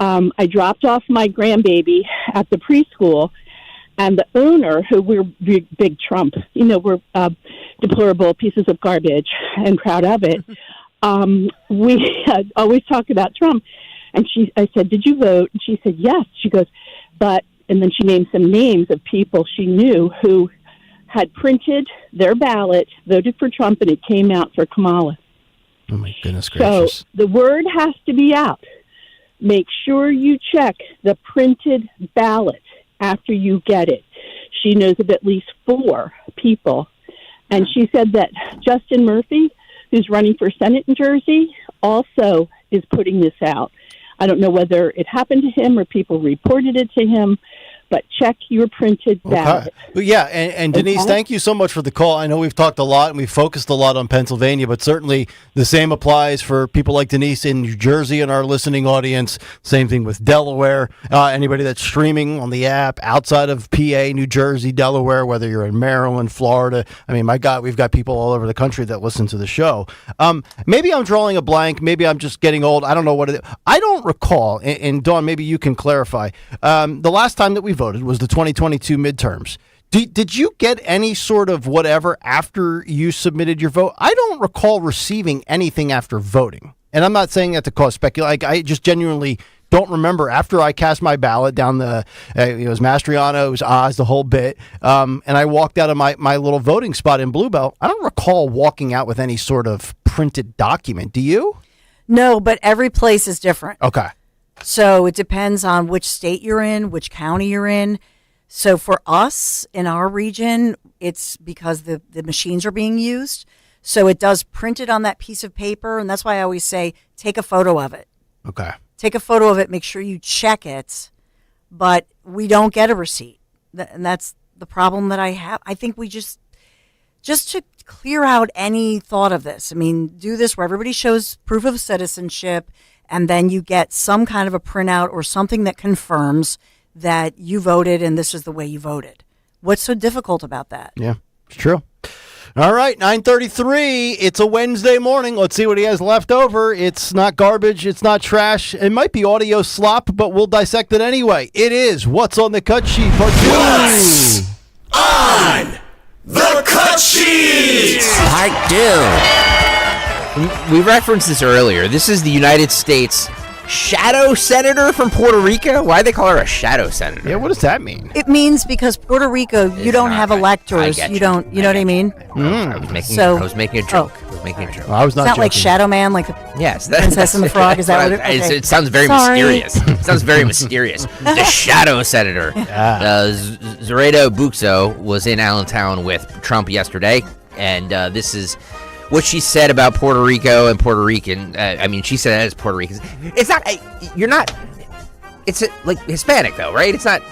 S8: I dropped off my grandbaby at the preschool, and the owner, who we're big Trump, we're deplorable pieces of garbage and proud of it. We always talk about Trump. And I said, "Did you vote?" And she said, "Yes." She goes, and then she named some names of people she knew who had printed their ballot, voted for Trump, and it came out for Kamala.
S2: Oh, my goodness gracious.
S8: So the word has to be out. Make sure you check the printed ballot after you get it. She knows of at least 4 people. And she said that Justin Murphy, who's running for Senate in Jersey, also is putting this out. I don't know whether it happened to him or people reported it to him, but check your printed ballot.
S2: Well, yeah, and Denise, thank you so much for the call. I know we've talked a lot and we've focused a lot on Pennsylvania, but certainly the same applies for people like Denise in New Jersey and our listening audience. Same thing with Delaware. Anybody that's streaming on the app outside of PA, New Jersey, Delaware, whether you're in Maryland, Florida. I mean, my God, we've got people all over the country that listen to the show. Maybe I'm drawing a blank. Maybe I'm just getting old. I don't know what it is. I don't recall, and Dawn, maybe you can clarify. The last time that we voted was the 2022 midterms. Did you get any sort of whatever after you submitted your vote? I don't recall receiving anything after voting. And I'm not saying that to cause speculation. I just genuinely don't remember after I cast my ballot down the, it was Mastriano, it was Oz, the whole bit. And I walked out of my little voting spot in Bluebell. I don't recall walking out with any sort of printed document. Do you?
S6: No, but every place is different.
S2: Okay.
S6: So it depends on which state you're in, which county you're in. So for us in our region, it's because the machines are being used. So it does print it on that piece of paper. And that's why I always say, take a photo of it.
S2: Okay.
S6: Take a photo of it. Make sure you check it. But we don't get a receipt. And that's the problem that I have. I think we just to clear out any thought of this. I mean, do this where everybody shows proof of citizenship, and then you get some kind of a printout or something that confirms that you voted and this is the way you voted. What's so difficult about that?
S2: Yeah, it's true. All right, 9:33. It's a Wednesday morning. Let's see what he has left over. It's not garbage. It's not trash. It might be audio slop, but we'll dissect it anyway. It is What's on the Cut Sheet, Part 2.
S18: What's on the Cut Sheet?
S4: Part 2. We referenced this earlier. This is the United States shadow senator from Puerto Rico. Why do they call her a shadow senator?
S2: Yeah, what does that mean?
S6: It means because Puerto Rico, you don't have electors. You don't. You know what I mean?
S4: I was making a joke. I was making a joke.
S2: I was not
S6: it's not
S2: joking.
S6: like Shadow Man, like the Princess and the Frog. Is that what it? Okay.
S4: It sounds very mysterious. It sounds very mysterious. The shadow senator. Zoraida Buxo was in Allentown with Trump yesterday, and this is what she said about Puerto Rico and Puerto Rican. I mean, she said it as Puerto Ricans. It's not. You're not. It's like Hispanic though, right? It's not.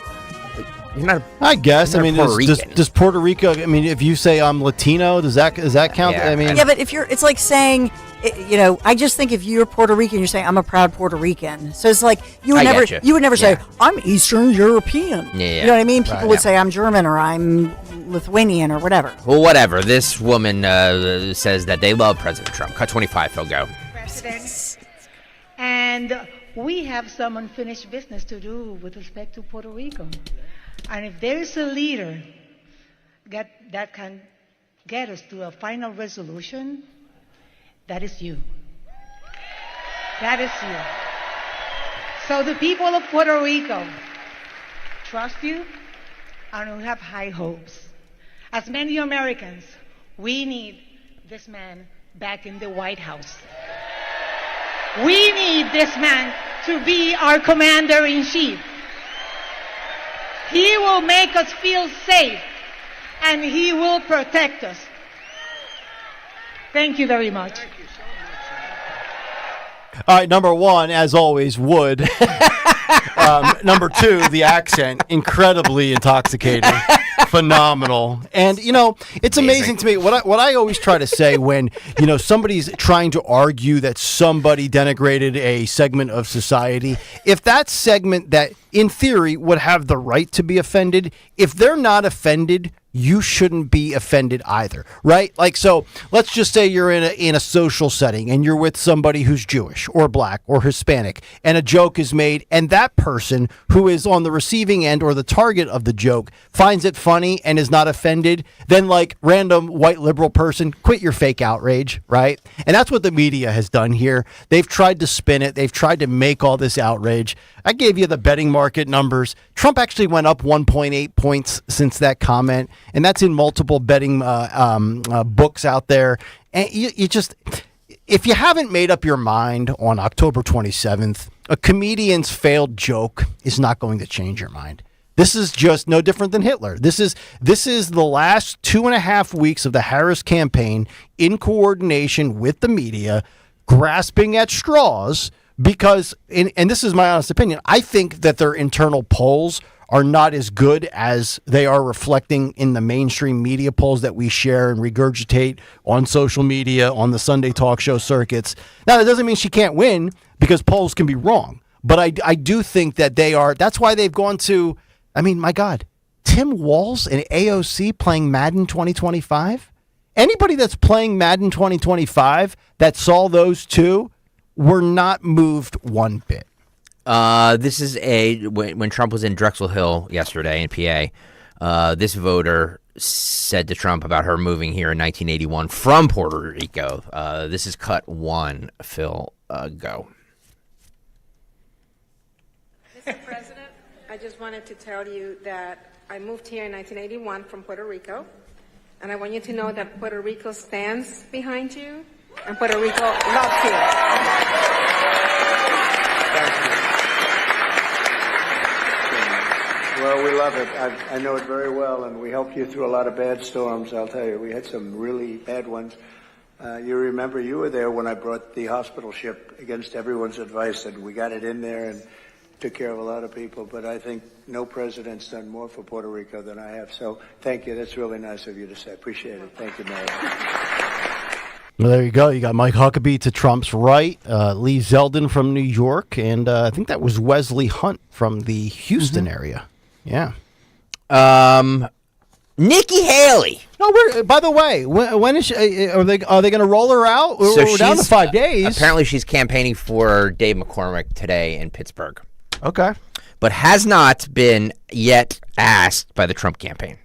S4: You're not.
S2: I guess. I mean, does Puerto Rico? I mean, if you say I'm Latino, does that count?
S4: Yeah.
S2: I mean,
S6: yeah, but if you're, it's like saying, you know, I just think if you're Puerto Rican, you're saying I'm a proud Puerto Rican. So it's like you would never say I'm Eastern European.
S4: Yeah.
S6: You know what I mean? People would say I'm German or I'm Lithuanian or whatever.
S4: Well, whatever. This woman says that they love President Trump. Cut 25, Phil, go.
S9: President, and we have some unfinished business to do with respect to Puerto Rico. And if there is a leader that can get us to a final resolution, that is you. That is you. So the people of Puerto Rico trust you, and we have high hopes. As many Americans, we need this man back in the White House. We need this man to be our commander-in-chief. He will make us feel safe, and he will protect us. Thank you very much.
S2: All right, number one, as always, wood. Number two, the accent, incredibly intoxicating, phenomenal. And, you know, it's amazing to me. What I always try to say when, you know, somebody's trying to argue that somebody denigrated a segment of society, if that segment that, in theory, would have the right to be offended, if they're not offended, you shouldn't be offended either, right? Like, so let's just say you're in a social setting and you're with somebody who's Jewish or black or Hispanic, and a joke is made, and that person who is on the receiving end or the target of the joke finds it funny and is not offended, then like random white liberal person, quit your fake outrage, right? And that's what the media has done here. They've tried to spin it. They've tried to make all this outrage. I gave you the betting market numbers. Trump actually went up 1.8 points since that comment, and that's in multiple betting books out there. And you just, if you haven't made up your mind on October 27th, a comedian's failed joke is not going to change your mind. This is just no different than Hitler. This is the last 2.5 weeks of the Harris campaign in coordination with the media, grasping at straws. Because, and this is my honest opinion, I think that their internal polls are not as good as they are reflecting in the mainstream media polls that we share and regurgitate on social media, on the Sunday talk show circuits. Now, that doesn't mean she can't win, because polls can be wrong. But I do think that they are. That's why they've gone to, I mean, my God, Tim Walz and AOC playing Madden 2025? Anybody that's playing Madden 2025 that saw those two were not moved one bit.
S4: This is when Trump was in Drexel Hill yesterday in PA, this voter said to Trump about her moving here in 1981 from Puerto Rico. This is cut one. Phil, go.
S10: Mr. President, I just wanted to tell you that I moved here in 1981 from Puerto Rico, and I want you to know that Puerto Rico stands behind you, and Puerto Rico loves you.
S11: Well, we love it. I know it very well, and we helped you through a lot of bad storms, I'll tell you. We had some really bad ones. You remember you were there when I brought the hospital ship against everyone's advice, and we got it in there and took care of a lot of people. But I think no president's done more for Puerto Rico than I have. So thank you. That's really nice of you to say. Appreciate it. Thank you, Mayor.
S2: Well, there you go. You got Mike Huckabee to Trump's right, Lee Zeldin from New York, and I think that was Wesley Hunt from the Houston area. Yeah.
S4: Nikki Haley.
S2: No, by the way, when is she, are they going to roll her out?
S4: So
S2: we're down to 5 days.
S4: Apparently, she's campaigning for Dave McCormick today in Pittsburgh.
S2: Okay.
S4: But has not been yet asked by the Trump campaign.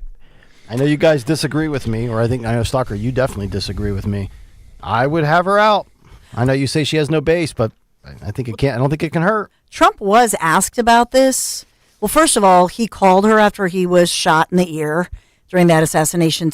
S2: I know you guys disagree with me, or I know, Stalker, you definitely disagree with me. I would have her out. I know you say she has no base, but I think it can't. I don't think it can hurt.
S6: Trump was asked about this. Well, first of all, he called her after he was shot in the ear during that assassination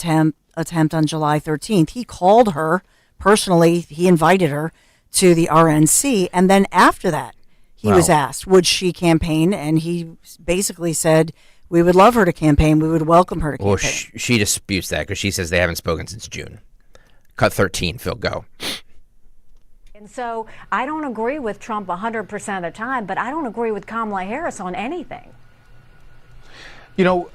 S6: attempt on July 13th. He called her personally. He invited her to the RNC. And then after that, he was asked, would she campaign? And he basically said, we would love her to campaign. We would welcome her to campaign.
S4: Well, she disputes that because she says they haven't spoken since June. Cut 13, Phil, go.
S12: And so I don't agree with Trump 100% of the time, but I don't agree with Kamala Harris on anything.
S13: You know,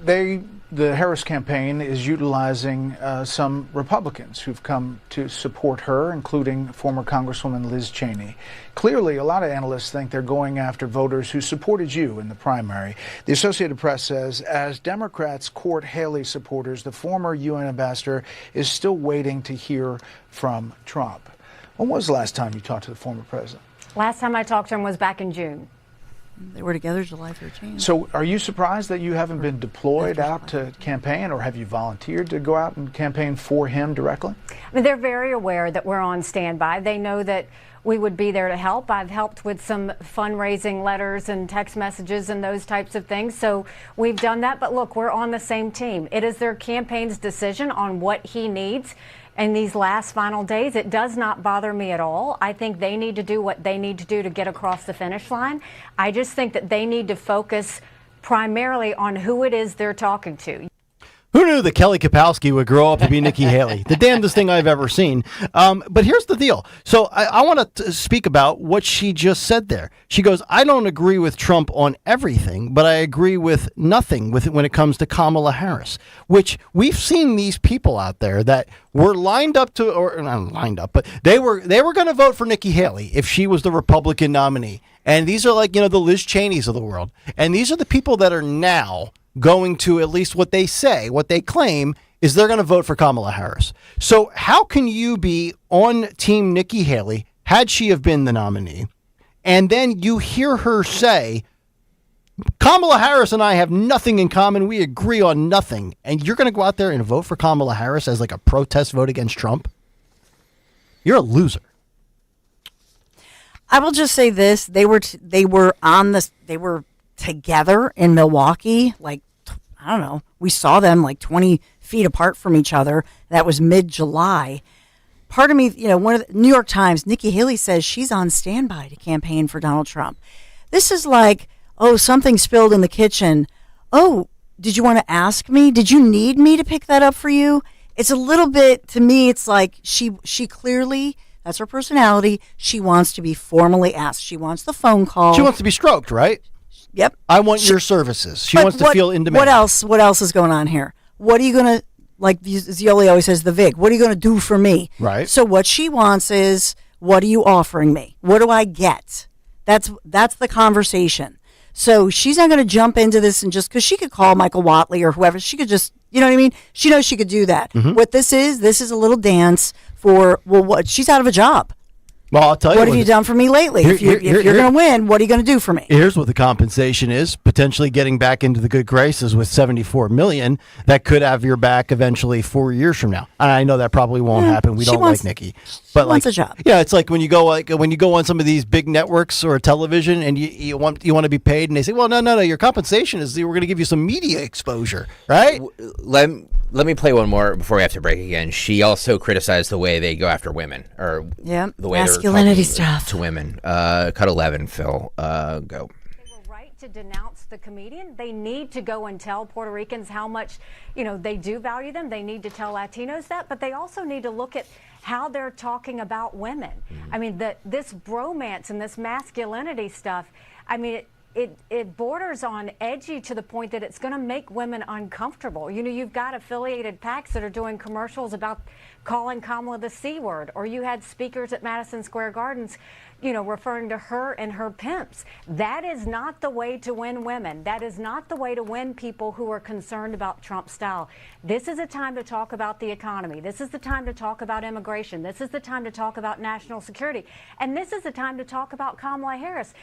S13: the Harris campaign is utilizing some Republicans who've come to support her, including former Congresswoman Liz Cheney. Clearly, a lot of analysts think they're going after voters who supported you in the primary. The Associated Press says, as Democrats court Haley supporters, the former UN ambassador is still waiting to hear from Trump. When was the last time you talked to the former president?
S12: Last time I talked to him was back in June.
S6: They were together July 13th.
S13: So are you surprised that you haven't been deployed out to campaign, or have you volunteered to go out and campaign for him directly?
S12: I mean, they're very aware that we're on standby. They know that we would be there to help. I've helped with some fundraising letters and text messages and those types of things. So we've done that. But look, we're on the same team. It is their campaign's decision on what he needs in these last final days. It does not bother me at all. I think they need to do what they need to do to get across the finish line. I just think that they need to focus primarily on who it is they're talking to.
S2: Who knew that Kelly Kapowski would grow up to be Nikki Haley? The damnedest thing I've ever seen. But here's the deal. So I want to speak about what she just said there. She goes, I don't agree with Trump on everything, but I agree with nothing when it comes to Kamala Harris, which we've seen these people out there that were lined up to, or not lined up, but they were going to vote for Nikki Haley if she was the Republican nominee. And these are like, the Liz Cheneys of the world. And these are the people that are now going to, at least what they say, what they claim, is they're going to vote for Kamala Harris. So how can you be on Team Nikki Haley, had she have been the nominee, and then you hear her say, Kamala Harris and I have nothing in common, we agree on nothing, and you're going to go out there and vote for Kamala Harris as like a protest vote against Trump? You're a loser.
S6: I will just say this: they were together in Milwaukee, like, I don't know, we saw them like 20 feet apart from each other. That was mid-July. Part of me, one of the New York Times, Nikki Haley says she's on standby to campaign for Donald Trump. This is like, oh, something spilled in the kitchen. Oh, did you want to ask me? Did you need me to pick that up for you? It's a little bit, to me, it's like she clearly, that's her personality, she wants to be formally asked. She wants the phone call.
S2: She wants to be stroked, right?
S6: Yep.
S2: I want your services. She
S6: But
S2: wants to feel in demand.
S6: What else is going on here? What are you going to, like Zioli always says, the VIG, what are you going to do for me?
S2: Right.
S6: So what she wants is, what are you offering me? What do I get? That's the conversation. So she's not going to jump into this and just, because she could call Michael Watley or whoever. She could just, you know what I mean? She knows she could do that.
S2: Mm-hmm.
S6: What this is a little dance for, well, what? She's out of a job.
S2: Well, I'll tell you.
S6: What have you done for me lately? If you're going to win, what are you going to do for me?
S2: Here's what the compensation is: potentially getting back into the good graces with $74 million. That could have your back eventually 4 years from now. And I know that probably won't happen. We don't like Nikki, but
S6: wants a job.
S2: Yeah, it's like when you go on some of these big networks or television, and you want to be paid, and they say, well, no, your compensation is we're going to give you some media exposure, right?
S4: Let me play one more before we have to break again. She also criticized the way they go after women, or the way
S6: masculinity
S4: they're
S6: stuff
S4: to women. Cut 11, Phil. Go.
S12: To denounce the comedian, they need to go and tell Puerto Ricans how much, they do value them. They need to tell Latinos that, but they also need to look at how they're talking about women. I mean, this bromance and this masculinity stuff, I mean, it borders on edgy to the point that it's going to make women uncomfortable. You've got affiliated PACs that are doing commercials about calling Kamala the C word, or you had speakers at Madison Square Gardens, referring to her and her pimps. That is not the way to win women. That is not the way to win people who are concerned about Trump style. This is a time to talk about the economy. This is the time to talk about immigration. This is the time to talk about national security. And this is the time to talk about Kamala Harris.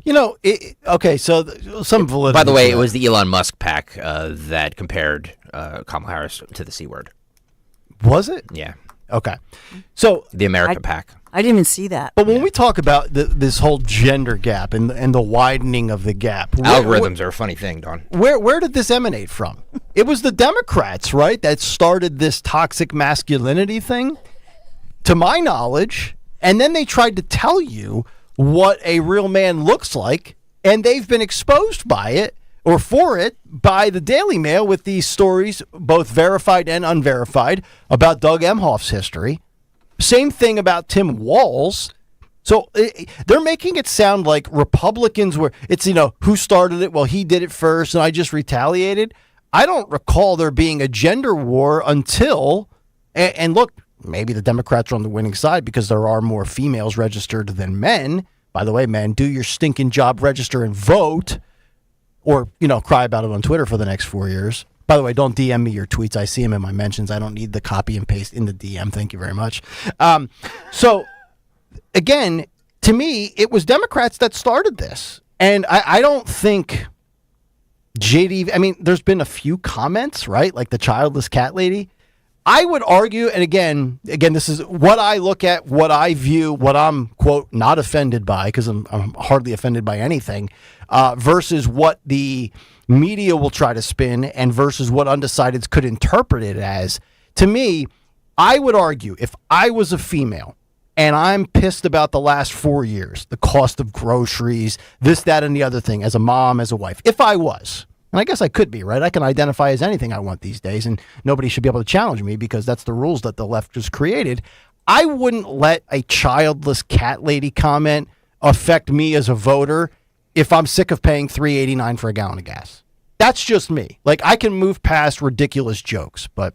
S2: Okay, so some validity.
S4: By the way, it was the Elon Musk PAC that compared Kamala Harris to the C word.
S2: Was it?
S4: Yeah.
S2: Okay. So
S4: the America PAC.
S6: I didn't even see that.
S2: But when we talk about this whole gender gap and the widening of the gap,
S4: algorithms are a funny thing, Don.
S2: Where did this emanate from? It was the Democrats, right, that started this toxic masculinity thing, to my knowledge, and then they tried to tell you what a real man looks like, and they've been exposed by it or for it by the Daily Mail with these stories, both verified and unverified, about Doug Emhoff's history. Same thing about Tim Walz. So they're making it sound like Republicans were, it's, who started it? Well, he did it first, and I just retaliated. I don't recall there being a gender war until, and look, maybe the Democrats are on the winning side because there are more females registered than men. By the way, men, do your stinking job, register and vote, or, cry about it on Twitter for the next 4 years. By the way, don't DM me your tweets. I see them in my mentions. I don't need the copy and paste in the DM. Thank you very much. So, again, to me, it was Democrats that started this. And I don't think JD, there's been a few comments, right? Like the childless cat lady. I would argue, and again, this is what I look at, what I view, what I'm, quote, not offended by, because I'm hardly offended by anything, versus what the media will try to spin and versus what undecideds could interpret it as. To me, I would argue if I was a female and I'm pissed about the last 4 years, the cost of groceries, this, that, and the other thing, as a mom, as a wife, if I was, and I guess I could be, right? I can identify as anything I want these days, and nobody should be able to challenge me because that's the rules that the left just created. I wouldn't let a childless cat lady comment affect me as a voter if I'm sick of paying $3.89 for a gallon of gas. That's just me. Like, I can move past ridiculous jokes, but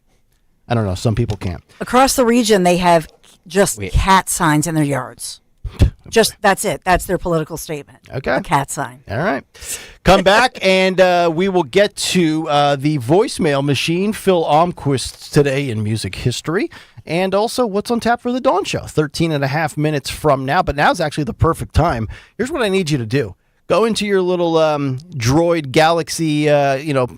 S2: I don't know. Some people can't.
S6: Across the region, they have just cat signs in their yards. Just, that's it. That's their political statement.
S2: Okay.
S6: A cat sign.
S2: All right. Come back, and we will get to the voicemail machine, Phil Almquist, today in music history, and also what's on tap for the Dawn Show, 13 and a half minutes from now. But now's actually the perfect time. Here's what I need you to do. Go into your little Droid Galaxy,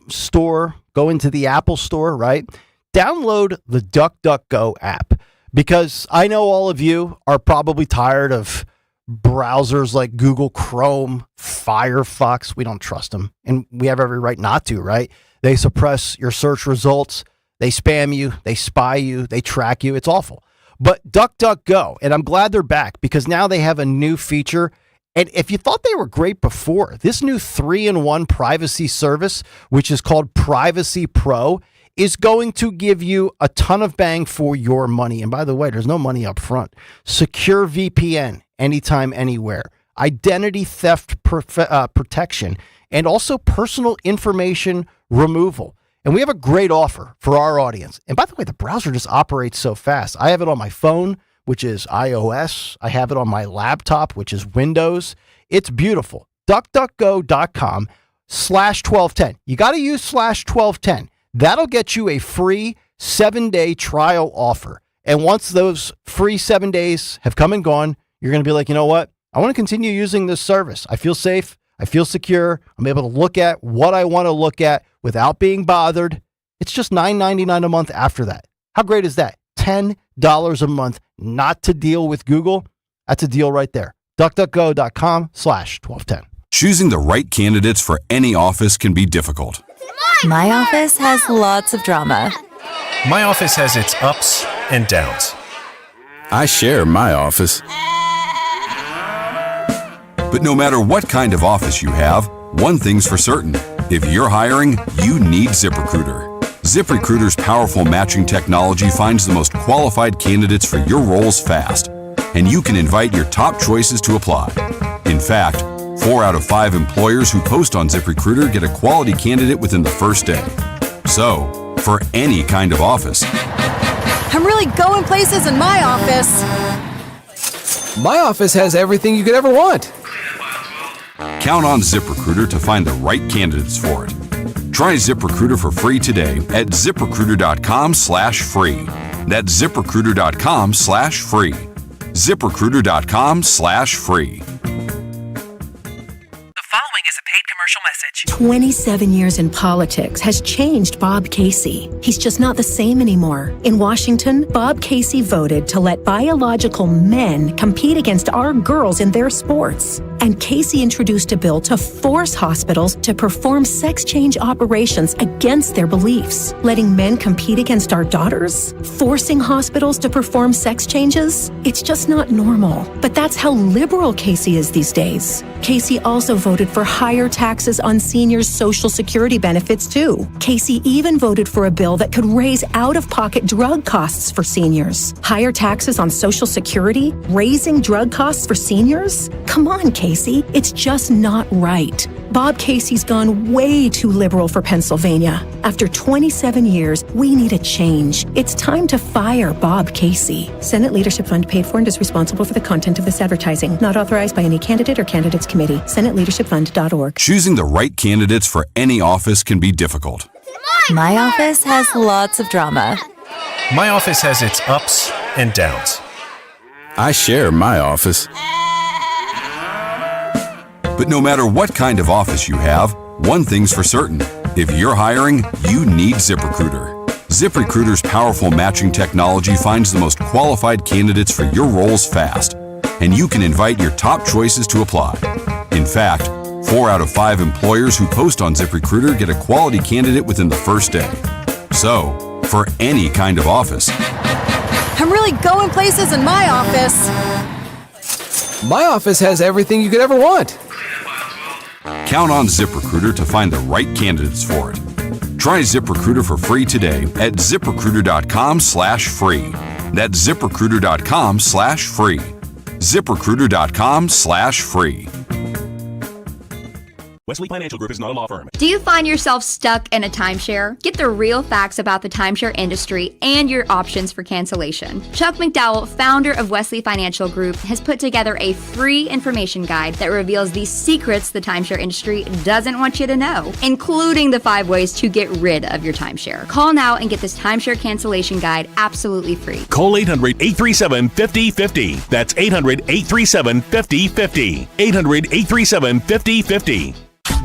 S2: store. Go into the Apple store, right? Download the DuckDuckGo app. Because I know all of you are probably tired of browsers like Google Chrome, Firefox. We don't trust them. And we have every right not to, right? They suppress your search results. They spam you. They spy you. They track you. It's awful. But DuckDuckGo, and I'm glad they're back because now they have a new feature. And if you thought they were great before, this new 3-in-1 privacy service, which is called Privacy Pro, is going to give you a ton of bang for your money. And by the way, there's no money up front. Secure VPN, anytime, anywhere. identity theft protection, and also personal information removal. And we have a great offer for our audience. And by the way, the browser just operates so fast. I have it on my phone, which is iOS. I have it on my laptop, which is Windows. It's beautiful. DuckDuckGo.com/1210. You got to use /1210. That'll get you a free 7-day trial offer. And once those free 7 days have come and gone, you're going to be like, you know what? I want to continue using this service. I feel safe. I feel secure. I'm able to look at what I want to look at without being bothered. It's just $9.99 a month after that. How great is that? $10 a month not to deal with Google. That's a deal right there. DuckDuckGo.com/1210.
S14: Choosing the right candidates for any office can be difficult.
S15: My office has lots of drama.
S16: My office has its ups and downs.
S14: I share my office. But no matter what kind of office you have, one thing's for certain. If you're hiring, you need ZipRecruiter. ZipRecruiter's powerful matching technology finds the most qualified candidates for your roles fast, and you can invite your top choices to apply. In fact, 4 out of 5 employers who post on ZipRecruiter get a quality candidate within the first day. So, for any kind of office.
S15: I'm really going places in my office.
S17: My office has everything you could ever want.
S14: Count on ZipRecruiter to find the right candidates for it. Try ZipRecruiter for free today at ZipRecruiter.com/free. That's ZipRecruiter.com/free. ZipRecruiter.com/free.
S19: 27 years in politics has changed Bob Casey. He's just not the same anymore. In Washington, Bob Casey voted to let biological men compete against our girls in their sports. And Casey introduced a bill to force hospitals to perform sex change operations against their beliefs. Letting men compete against our daughters? Forcing hospitals to perform sex changes? It's just not normal. But that's how liberal Casey is these days. Casey also voted for higher taxes on seniors' Social Security benefits, too. Casey even voted for a bill that could raise out-of-pocket drug costs for seniors. Higher taxes on Social Security? Raising drug costs for seniors? Come on, Casey. It's just not right. Bob Casey's gone way too liberal for Pennsylvania. After 27 years, we need a change. It's time to fire Bob Casey. Senate Leadership Fund paid for and is responsible for the content of this advertising. Not authorized by any candidate or candidates committee. SenateLeadershipFund.org.
S14: Choosing the right candidates for any office can be difficult.
S15: My office has lots of drama.
S16: My office has its ups and downs.
S14: I share my office. But no matter what kind of office you have, one thing's for certain. If you're hiring, you need ZipRecruiter. ZipRecruiter's powerful matching technology finds the most qualified candidates for your roles fast, and you can invite your top choices to apply. In fact, 4 out of 5 employers who post on ZipRecruiter get a quality candidate within the first day. So, for any kind of office.
S15: I'm really going places in my office.
S17: My office has everything you could ever want.
S14: Count on ZipRecruiter to find the right candidates for it. Try ZipRecruiter for free today at ZipRecruiter.com/free. That's ZipRecruiter.com/free. ZipRecruiter.com/free.
S31: Wesley Financial Group is not a law firm.
S20: Do you find yourself stuck in a timeshare? Get the real facts about the timeshare industry and your options for cancellation. Chuck McDowell, founder of Wesley Financial Group, has put together a free information guide that reveals the secrets the timeshare industry doesn't want you to know, including the 5 ways to get rid of your timeshare. Call now and get this timeshare cancellation guide absolutely free.
S31: Call 800-837-5050. That's 800-837-5050. 800-837-5050.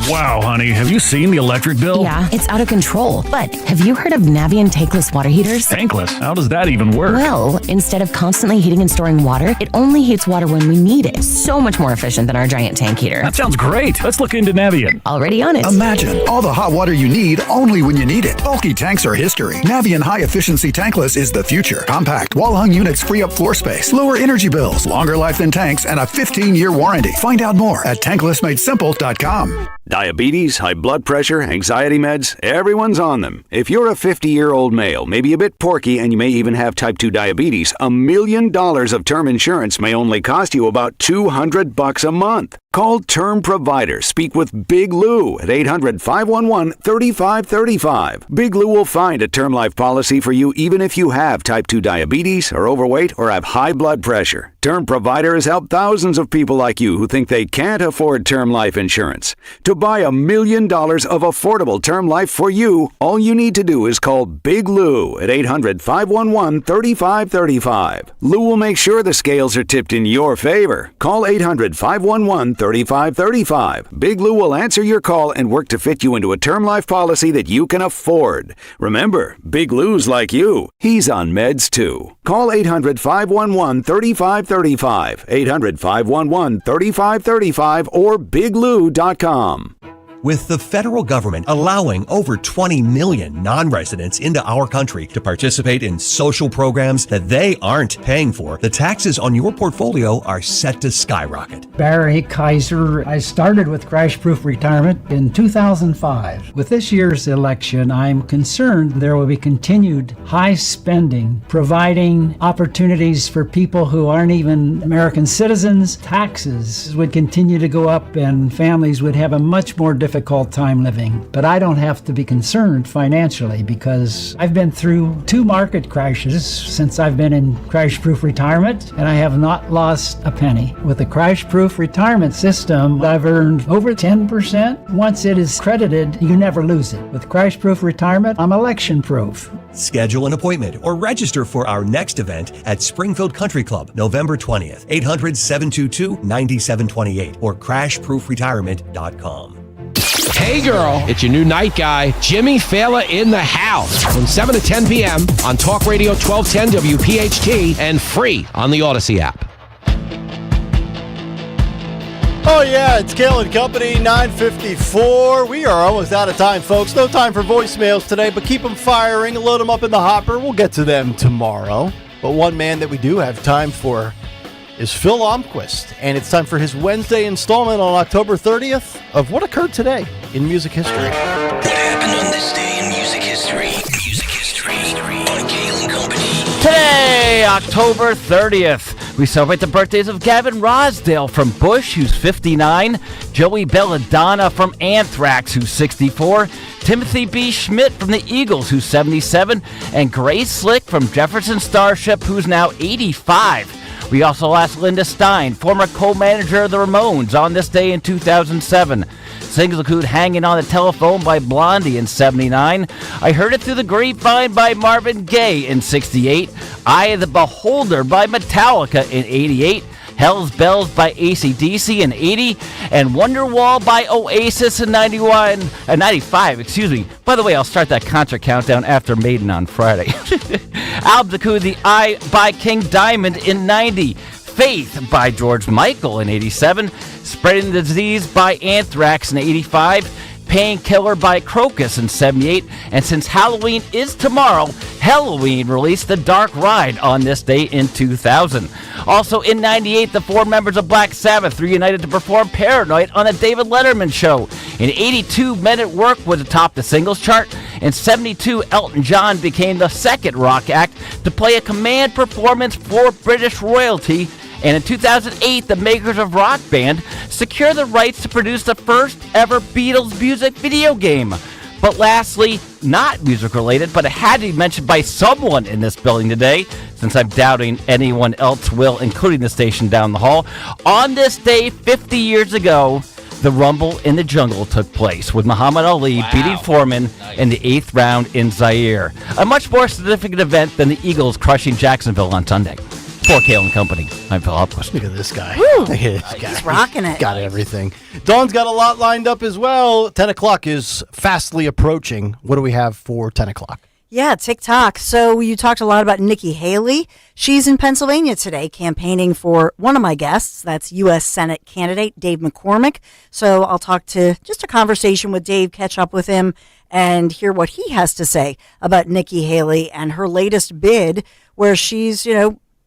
S21: Wow, honey, have you seen the electric bill?
S22: Yeah, it's out of control. But have you heard of Navien tankless water heaters?
S21: Tankless? How does that even work?
S22: Well, instead of constantly heating and storing water, it only heats water when we need it. So much more efficient than our giant tank heater.
S21: That sounds great. Let's look into Navien.
S22: Already on it.
S24: Imagine all the hot water you need only when you need it. Bulky tanks are history. Navien high-efficiency tankless is the future. Compact, wall-hung units free up floor space, lower energy bills, longer life than tanks, and a 15-year warranty. Find out more at tanklessmadesimple.com.
S1: Diabetes, high blood pressure, anxiety meds, everyone's on them. If you're a 50-year-old male, maybe a bit porky, and you may even have type 2 diabetes, $1 million of term insurance may only cost you about $200 a month. Call Term Provider. Speak with Big Lou at 800-511-3535. Big Lou will find a term life policy for you even if you have type 2 diabetes, are overweight, or have high blood pressure. Term Provider has helped thousands of people like you who think they can't afford term life insurance. To buy $1 million of affordable term life for you, all you need to do is call Big Lou at 800-511-3535. Lou will make sure the scales are tipped in your favor. Call 800-511-3535. Big Lou will answer your call and work to fit you into a term life policy that you can afford. Remember, Big Lou's like you. He's on meds too. Call 800-511-3535. 800-511-3535 or biglou.com.
S3: With the federal government allowing over 20 million non-residents into our country to participate in social programs that they aren't paying for, the taxes on your portfolio are set to skyrocket.
S5: Barry Kaiser. I started with Crash Proof Retirement in 2005. With this year's election, I'm concerned there will be continued high spending, providing opportunities for people who aren't even American citizens. Taxes would continue to go up and families would have a much more difficult time living. But I don't have to be concerned financially because I've been through 2 market crashes since I've been in Crash Proof Retirement, and I have not lost a penny. With the Crash Proof Retirement system, I've earned over 10%. Once it is credited, you never lose it. With Crash Proof Retirement, I'm election proof.
S3: Schedule an appointment or register for our next event at Springfield Country Club, November 20th, 800-722-9728 or crashproofretirement.com.
S7: Hey girl, it's your new night guy, Jimmy Fallon in the house from 7 to 10 p.m. on Talk Radio 1210 WPHT and free on the Odyssey app.
S2: Oh yeah, it's Kayal and Company, 9:54. We are almost out of time, folks. No time for voicemails today, but keep them firing, load them up in the hopper. We'll get to them tomorrow. But one man that we do have time for is Phil Almquist, and it's time for his Wednesday installment on October 30th of What Occurred Today in Music History.
S18: What happened on this day in music history? Music history on Kayal and Company.
S23: Today, October 30th, we celebrate the birthdays of Gavin Rosdale from Bush, who's 59, Joey Belladonna from Anthrax, who's 64, Timothy B. Schmidt from the Eagles, who's 77, and Grace Slick from Jefferson Starship, who's now 85. We also lost Linda Stein, former co-manager of the Ramones, on this day in 2007. Singles include Hanging on the Telephone by Blondie in 79, I Heard It Through the Grapevine by Marvin Gaye in 68, Eye of the Beholder by Metallica in 88, Hell's Bells by AC/DC in 80, and Wonderwall by Oasis in 95, excuse me. By the way, I'll start that concert countdown after Maiden on Friday. Albums include The Eye by King Diamond in 90, Faith by George Michael in 87, Spreading the Disease by Anthrax in 85, Painkiller by Crocus in 78, and since Halloween is tomorrow, Halloween released The Dark Ride on this day in 2000. Also in 98, the 4 members of Black Sabbath reunited to perform Paranoid on The David Letterman Show. In 82, Men at Work was atop the singles chart. In 72, Elton John became the second rock act to play a command performance for British royalty. And in 2008, the makers of Rock Band secured the rights to produce the first ever Beatles music video game. But lastly, not music related, but it had to be mentioned by someone in this building today, since I'm doubting anyone else will, including the station down the hall. On this day, 50 years ago, the Rumble in the Jungle took place, with Muhammad Ali beating Foreman in the 8th round in Zaire. A much more significant event than the Eagles crushing Jacksonville on Sunday. For Kayal and Company, I'm Phil Almquist.
S2: Look at this guy.
S6: Woo.
S2: This guy.
S6: He's rocking it.
S2: Got everything. Dawn's got a lot lined up as well. 10 o'clock is fastly approaching. What do we have for 10 o'clock?
S6: Yeah, TikTok. So you talked a lot about Nikki Haley. She's in Pennsylvania today campaigning for one of my guests. That's U.S. Senate candidate Dave McCormick. So I'll talk to just a conversation with Dave, catch up with him, and hear what he has to say about Nikki Haley and her latest bid where she's,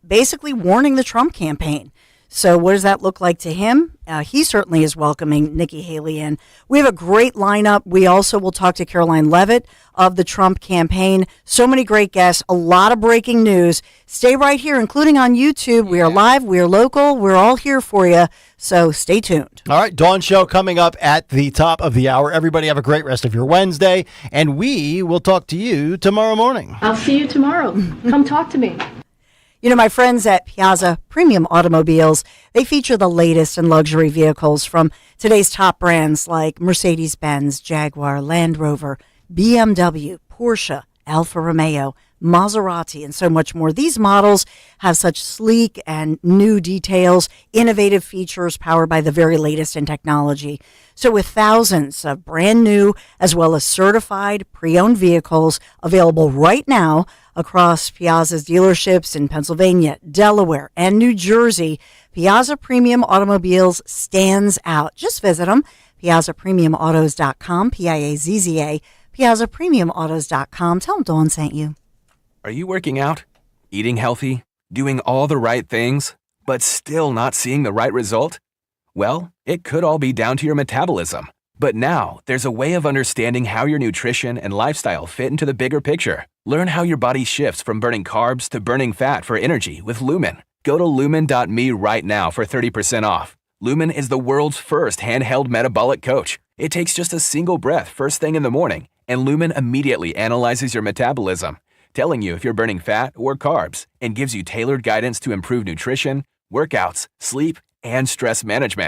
S6: basically warning the Trump campaign. So what does that look like to him? He certainly is welcoming Nikki Haley in. We have a great lineup. We also will talk to Caroline Levitt of the Trump campaign. So many great guests, a lot of breaking news. Stay right here, including on YouTube. We are live, we are local, we're all here for you. So stay tuned.
S2: All right, Dawn Show coming up at the top of the hour. Everybody have a great rest of your Wednesday, and we will talk to you tomorrow morning.
S8: I'll see you tomorrow. Come talk to me.
S6: You know, my friends at Piazza Premium Automobiles, they feature the latest in luxury vehicles from today's top brands like Mercedes-Benz, Jaguar, Land Rover, BMW, Porsche, Alfa Romeo, Maserati, and so much more. These models have such sleek and new details, innovative features powered by the very latest in technology. So with thousands of brand new as well as certified pre-owned vehicles available right now across Piazza's dealerships in Pennsylvania, Delaware, and New Jersey, Piazza Premium Automobiles stands out. Just visit them, piazzapremiumautos.com, Piazza, piazzapremiumautos.com. Tell them Dawn sent you.
S9: Are you working out, eating healthy, doing all the right things, but still not seeing the right result? Well, it could all be down to your metabolism. But now, there's a way of understanding how your nutrition and lifestyle fit into the bigger picture. Learn how your body shifts from burning carbs to burning fat for energy with Lumen. Go to lumen.me right now for 30% off. Lumen is the world's first handheld metabolic coach. It takes just a single breath first thing in the morning, and Lumen immediately analyzes your metabolism, telling you if you're burning fat or carbs, and gives you tailored guidance to improve nutrition, workouts, sleep, and stress management.